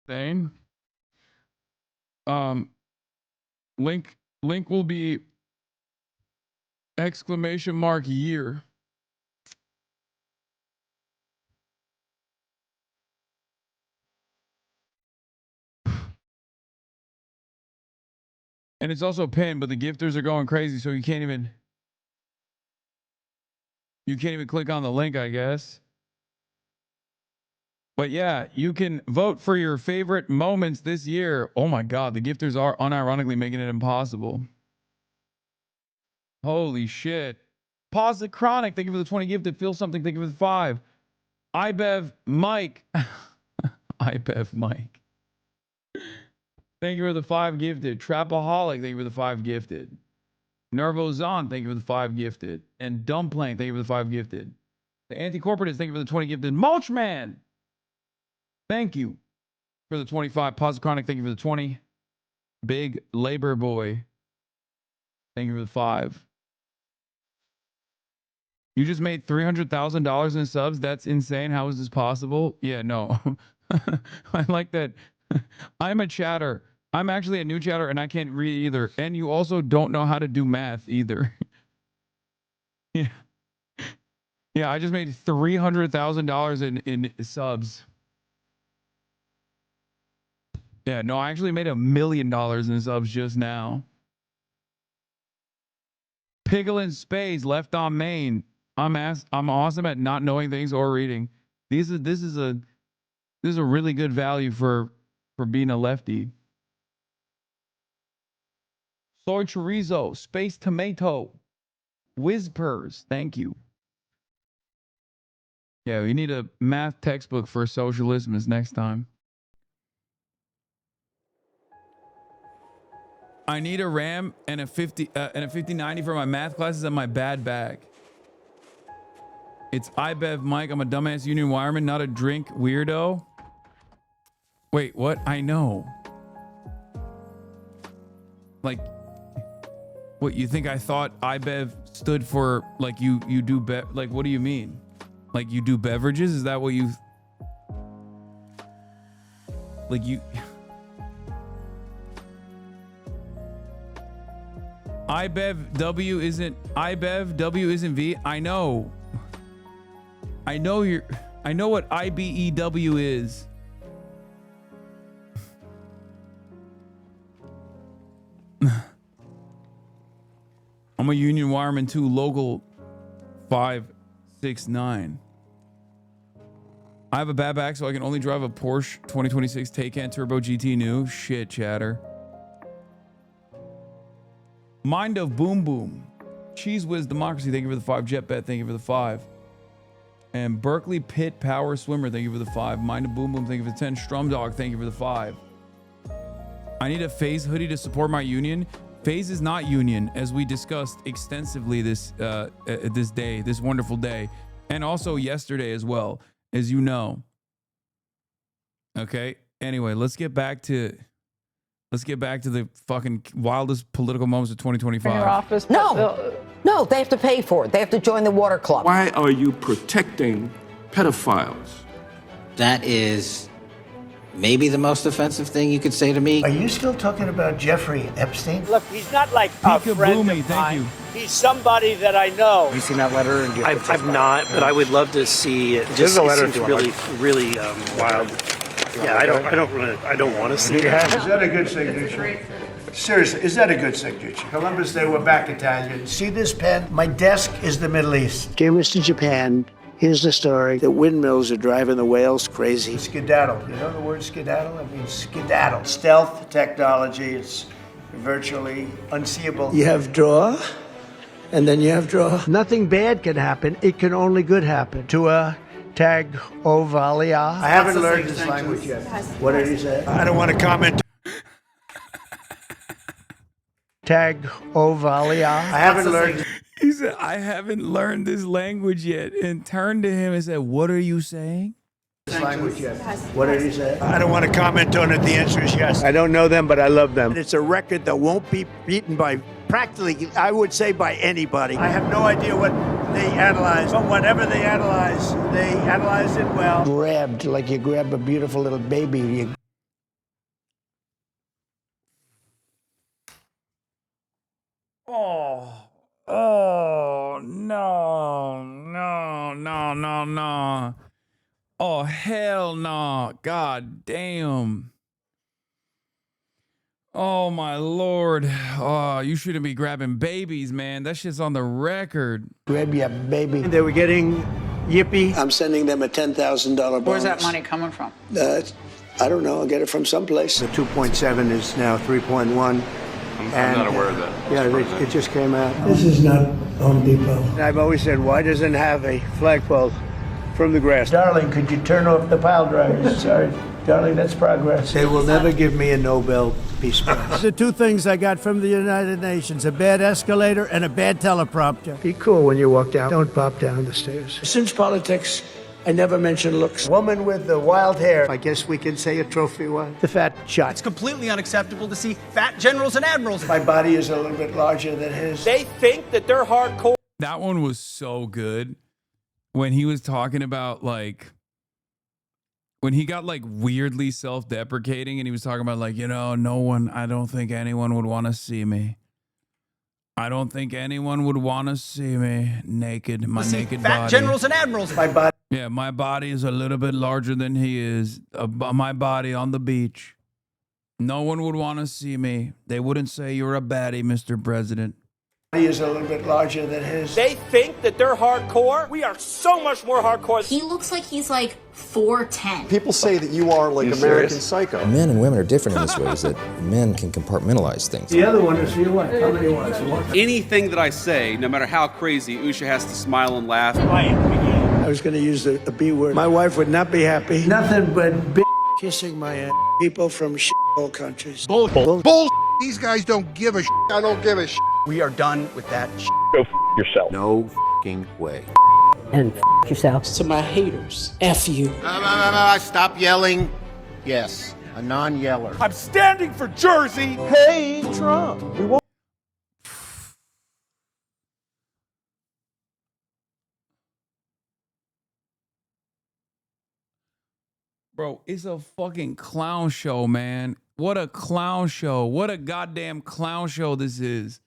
Speaker 2: Thing. Link will be !year. And it's also pinned, but the gifters are going crazy, so you can't even click on the link, I guess. But yeah, you can vote for your favorite moments this year. Oh my God, the gifters are unironically making it impossible. Holy shit. Pause the Chronic, thank you for the 20 gifted. Feel Something, thank you for the 5. IBEV Mike. IBEV Mike. Thank you for the 5 gifted. Trapaholic, thank you for the 5 gifted. Nervozon, thank you for the 5 gifted. And Dumpling, thank you for the 5 gifted. The Anti-Corporatist, thank you for the 20 gifted. Mulchman, thank you for the 25. Pause the Chronic, thank you for the 20. Big Labor Boy, thank you for the 5. You just made $300,000 in subs? That's insane. How is this possible? Yeah, no. I like that. I'm a chatter. I'm actually a new chatter and I can't read either. And you also don't know how to do math either. Yeah. Yeah, I just made $300,000 in subs. Yeah, no, I actually made $1 million in subs just now. Piggle Spades left on main. I'm awesome at not knowing things or reading. This is a really good value for being a lefty. Soy chorizo, space tomato, whispers. Thank you. Yeah, we need a math textbook for Socialistmas next time. I need a RAM and a 5090 for my math classes and my bad bag. It's IBEV Mike. I'm a dumbass union wireman, not a drink weirdo. Wait, what? I know. Like, what, you think I thought IBEV stood for, like, you do, like, what do you mean? Like, you do beverages? Is that what you... Like, you... IBEV W isn't V. I know. I know what IBEW is. I'm a union wireman too, local 569. I have a bad back, so I can only drive a Porsche 2026 Taycan Turbo GT new. Shit, chatter. Mind of Boom Boom. Cheese Whiz Democracy, thank you for the 5. Jetbet, thank you for the 5. And Berkeley Pit Power Swimmer, thank you for the 5. Mind of Boom Boom, thank you for the 10. Strum Dog, thank you for the 5. I need a Faze hoodie to support my union. Faze is not union, as we discussed extensively this wonderful day, and also yesterday as well, as you know. Okay. Anyway, let's get back to the fucking wildest political moments of 2025.
Speaker 5: In your office? No, they have to pay for it. They have to join the water club.
Speaker 20: Why are you protecting pedophiles?
Speaker 6: That is maybe the most offensive thing you could say to me.
Speaker 15: Are you still talking about Jeffrey Epstein?
Speaker 8: Look, he's not like a friend of mine. He's somebody that I know.
Speaker 15: Have you seen that letter?
Speaker 8: I've not, but I would love to see it. Just, it seems really wild. Yeah, I don't want to see it.
Speaker 15: Is that a good signature? Seriously, is that a good signature? Columbus, they were back Italian. See this pen? My desk is the Middle East. Dear Mr. Japan, here's the story. The windmills are driving the whales crazy. Skedaddle. You know the word skedaddle? It means skedaddle. Stealth technology. It's virtually unseeable. You have draw, and then you have draw. Nothing bad can happen. It can only good happen. To a tag ovalia. I haven't learned this language yet. What did he say? I don't want to comment. Tag ovalia. I haven't learned.
Speaker 2: He said, I haven't learned this language yet, and turned to him and said, what are you saying?
Speaker 15: This language yet. What did he say? I don't want to comment on it. The answer is yes. I don't know them, but I love them. It's a record that won't be beaten by practically, I would say, by anybody. I have no idea what they analyzed, but whatever they analyzed it well. Grabbed like you grab a beautiful little baby.
Speaker 2: Oh, no. Oh, hell no. God damn. Oh, my Lord. Oh, you shouldn't be grabbing babies, man. That shit's on the record.
Speaker 15: Grab your baby. They were getting yippee. I'm sending them a $10,000 bonus.
Speaker 7: Where's that money coming from?
Speaker 15: I don't know. I'll get it from someplace. The 2.7 is now 3.1.
Speaker 17: I'm not aware of that.
Speaker 15: Yeah, it just came out. This is not Home Depot. I've always said, why doesn't it have a flagpole from the grass? Darling, could you turn off the pile drivers? Sorry. Darling, that's progress. They will never give me a Nobel Peace Prize. The two things I got from the United Nations, a bad escalator and a bad teleprompter. Be cool when you walk down. Don't pop down the stairs. Since politics, I never mention looks. Woman with the wild hair. I guess we can say a trophy wife. The fat shot.
Speaker 9: It's completely unacceptable to see fat generals and admirals.
Speaker 15: My body is a little bit larger than his.
Speaker 9: They think that they're hardcore.
Speaker 2: That one was so good when he was talking about like when he got like weirdly self-deprecating and he was talking about like, you know, I don't think anyone would want to see me. I don't think anyone would want to see me naked, my naked
Speaker 9: fat
Speaker 2: body.
Speaker 9: Generals and admirals.
Speaker 15: My body.
Speaker 2: Yeah, my body is a little bit larger than he is. My body on the beach. No one would want to see me. They wouldn't say you're a baddie, Mr. President.
Speaker 15: He is a little bit larger than his.
Speaker 9: They think that they're hardcore. We are so much more hardcore.
Speaker 11: He looks like he's like 4'10".
Speaker 13: People say that you are like American Psycho.
Speaker 19: Men and women are different in this way, is that men can compartmentalize things.
Speaker 15: The other one is your wife. How many wives?
Speaker 22: Anything that I say, no matter how crazy, Usha has to smile and laugh.
Speaker 15: I was going to use the B word. My wife would not be happy. Nothing but kissing my ass. People from all countries.
Speaker 27: Bull. These guys don't give a shit. I don't give a shit.
Speaker 9: We are done with that shit.
Speaker 27: Go yourself.
Speaker 13: No f***ing way.
Speaker 5: And yourself.
Speaker 13: To my haters, F you.
Speaker 27: Stop yelling. Yes, a non-yeller.
Speaker 9: I'm standing for Jersey.
Speaker 13: Hey, Trump. We won't.
Speaker 2: Bro, it's a fucking clown show, man. What a clown show. What a goddamn clown show this is.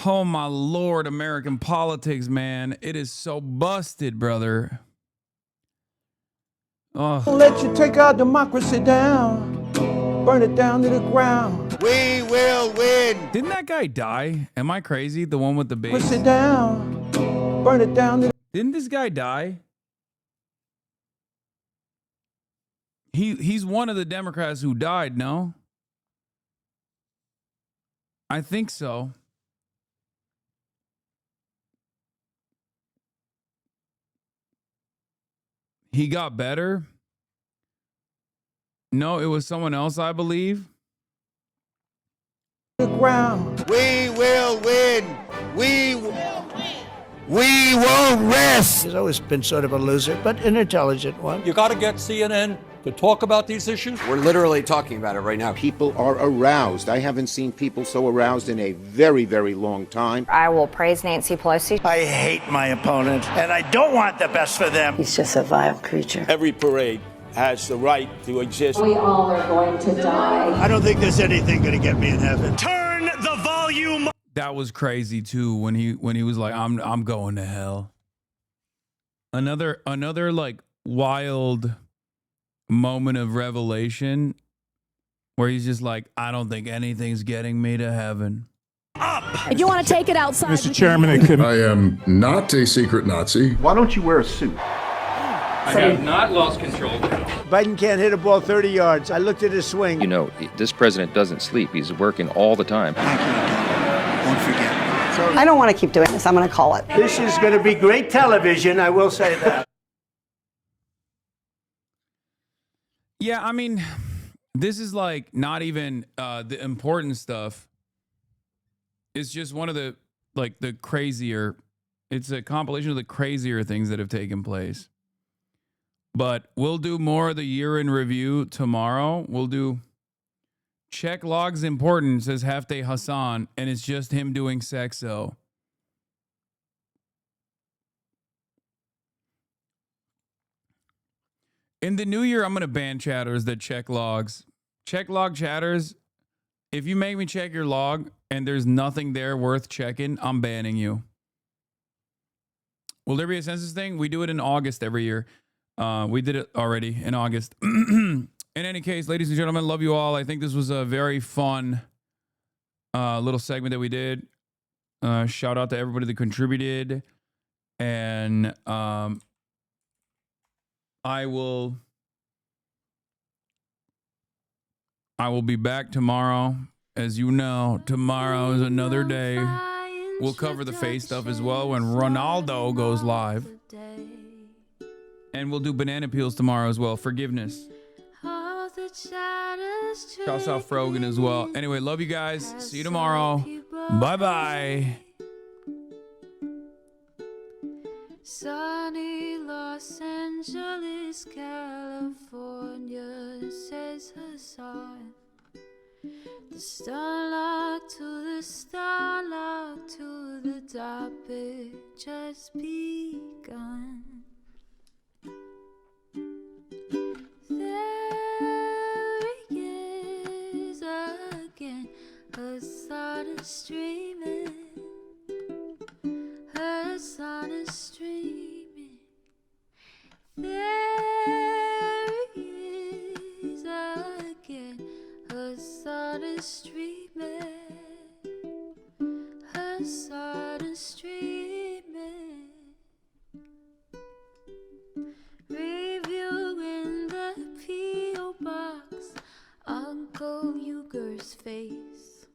Speaker 2: Oh, my Lord, American politics, man. It is so busted, brother. Oh.
Speaker 13: Let you take our democracy down. Burn it down to the ground.
Speaker 27: We will win.
Speaker 2: Didn't that guy die? Am I crazy? The one with the bass?
Speaker 13: Push it down. Burn it down to the...
Speaker 2: Didn't this guy die? He's one of the Democrats who died, no? I think so. He got better? No, it was someone else, I believe.
Speaker 13: The ground.
Speaker 27: We will win. We won't rest.
Speaker 15: He's always been sort of a loser, but an intelligent one.
Speaker 9: You got to get CNN to talk about these issues.
Speaker 13: We're literally talking about it right now.
Speaker 27: People are aroused. I haven't seen people so aroused in a very, very long time.
Speaker 11: I will praise Nancy Pelosi.
Speaker 15: I hate my opponent, and I don't want the best for them.
Speaker 5: He's just a vile creature.
Speaker 22: Every parade has the right to exist.
Speaker 11: We all are going to die.
Speaker 15: I don't think there's anything going to get me in heaven. Turn the volume.
Speaker 2: That was crazy too when he was like, I'm going to hell. Another like wild moment of revelation where he's just like, I don't think anything's getting me to heaven.
Speaker 11: If you want to take it outside,
Speaker 27: Mr. Chairman, I am not a secret Nazi. Why don't you wear a suit?
Speaker 22: I have not lost control.
Speaker 15: Biden can't hit a ball 30 yards. I looked at his swing.
Speaker 28: You know, this president doesn't sleep. He's working all the time.
Speaker 15: Won't forget.
Speaker 5: I don't want to keep doing this. I'm going to call it.
Speaker 15: This is going to be great television. I will say that.
Speaker 2: Yeah, I mean, this is like not even the important stuff. It's just one of the like the crazier. It's a compilation of the crazier things that have taken place. But we'll do more of the year in review tomorrow. We'll do check logs important, says Hefte Hasan, and it's just him doing sexo. In the new year, I'm going to ban chatters that check logs. Check log chatters. If you make me check your log and there's nothing there worth checking, I'm banning you. Will there be a census thing? We do it in August every year. We did it already in August. In any case, ladies and gentlemen, love you all. I think this was a very fun little segment that we did. Shout out to everybody that contributed. And I will be back tomorrow. As you know, tomorrow is another day. We'll cover the Faze stuff as well when Ronaldo goes live. And we'll do banana peels tomorrow as well. Forgiveness. Shouts out Frogan as well. Anyway, love you guys. See you tomorrow. Bye-bye.
Speaker 7: Sunny Los Angeles, California, says Hasan. The starlock to the starlock to the topic just begun. There he is again, Hasan is streaming. Hasan is streaming. There he is again. Hasan is streaming. Hasan is streaming. Reviewing the P.O. box, Uncle Uger's face.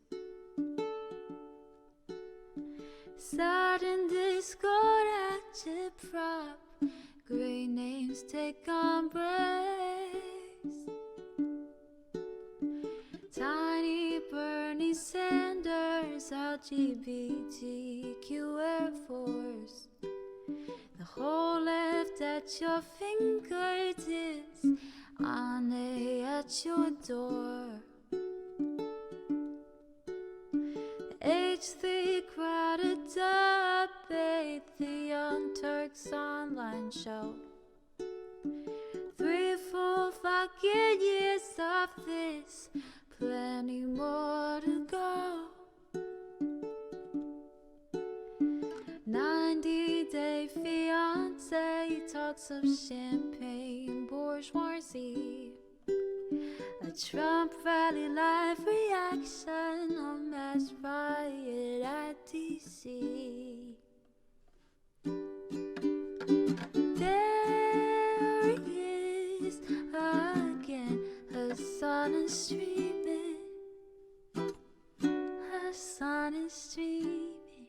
Speaker 7: Sudden discord at your prop, great names take embrace. Tiny Bernie Sanders, LGBTQ Air Force. The whole left at your fingertips, Ane at your door. H3 crowded debate, the Young Turks online show. 3 full fucking years of this, plenty more to go. 90-day fiance talks of champagne bourgeoisie. A Trump rally live reaction, a mass riot at DC. There he is again, Hasan is streaming. Hasan is streaming.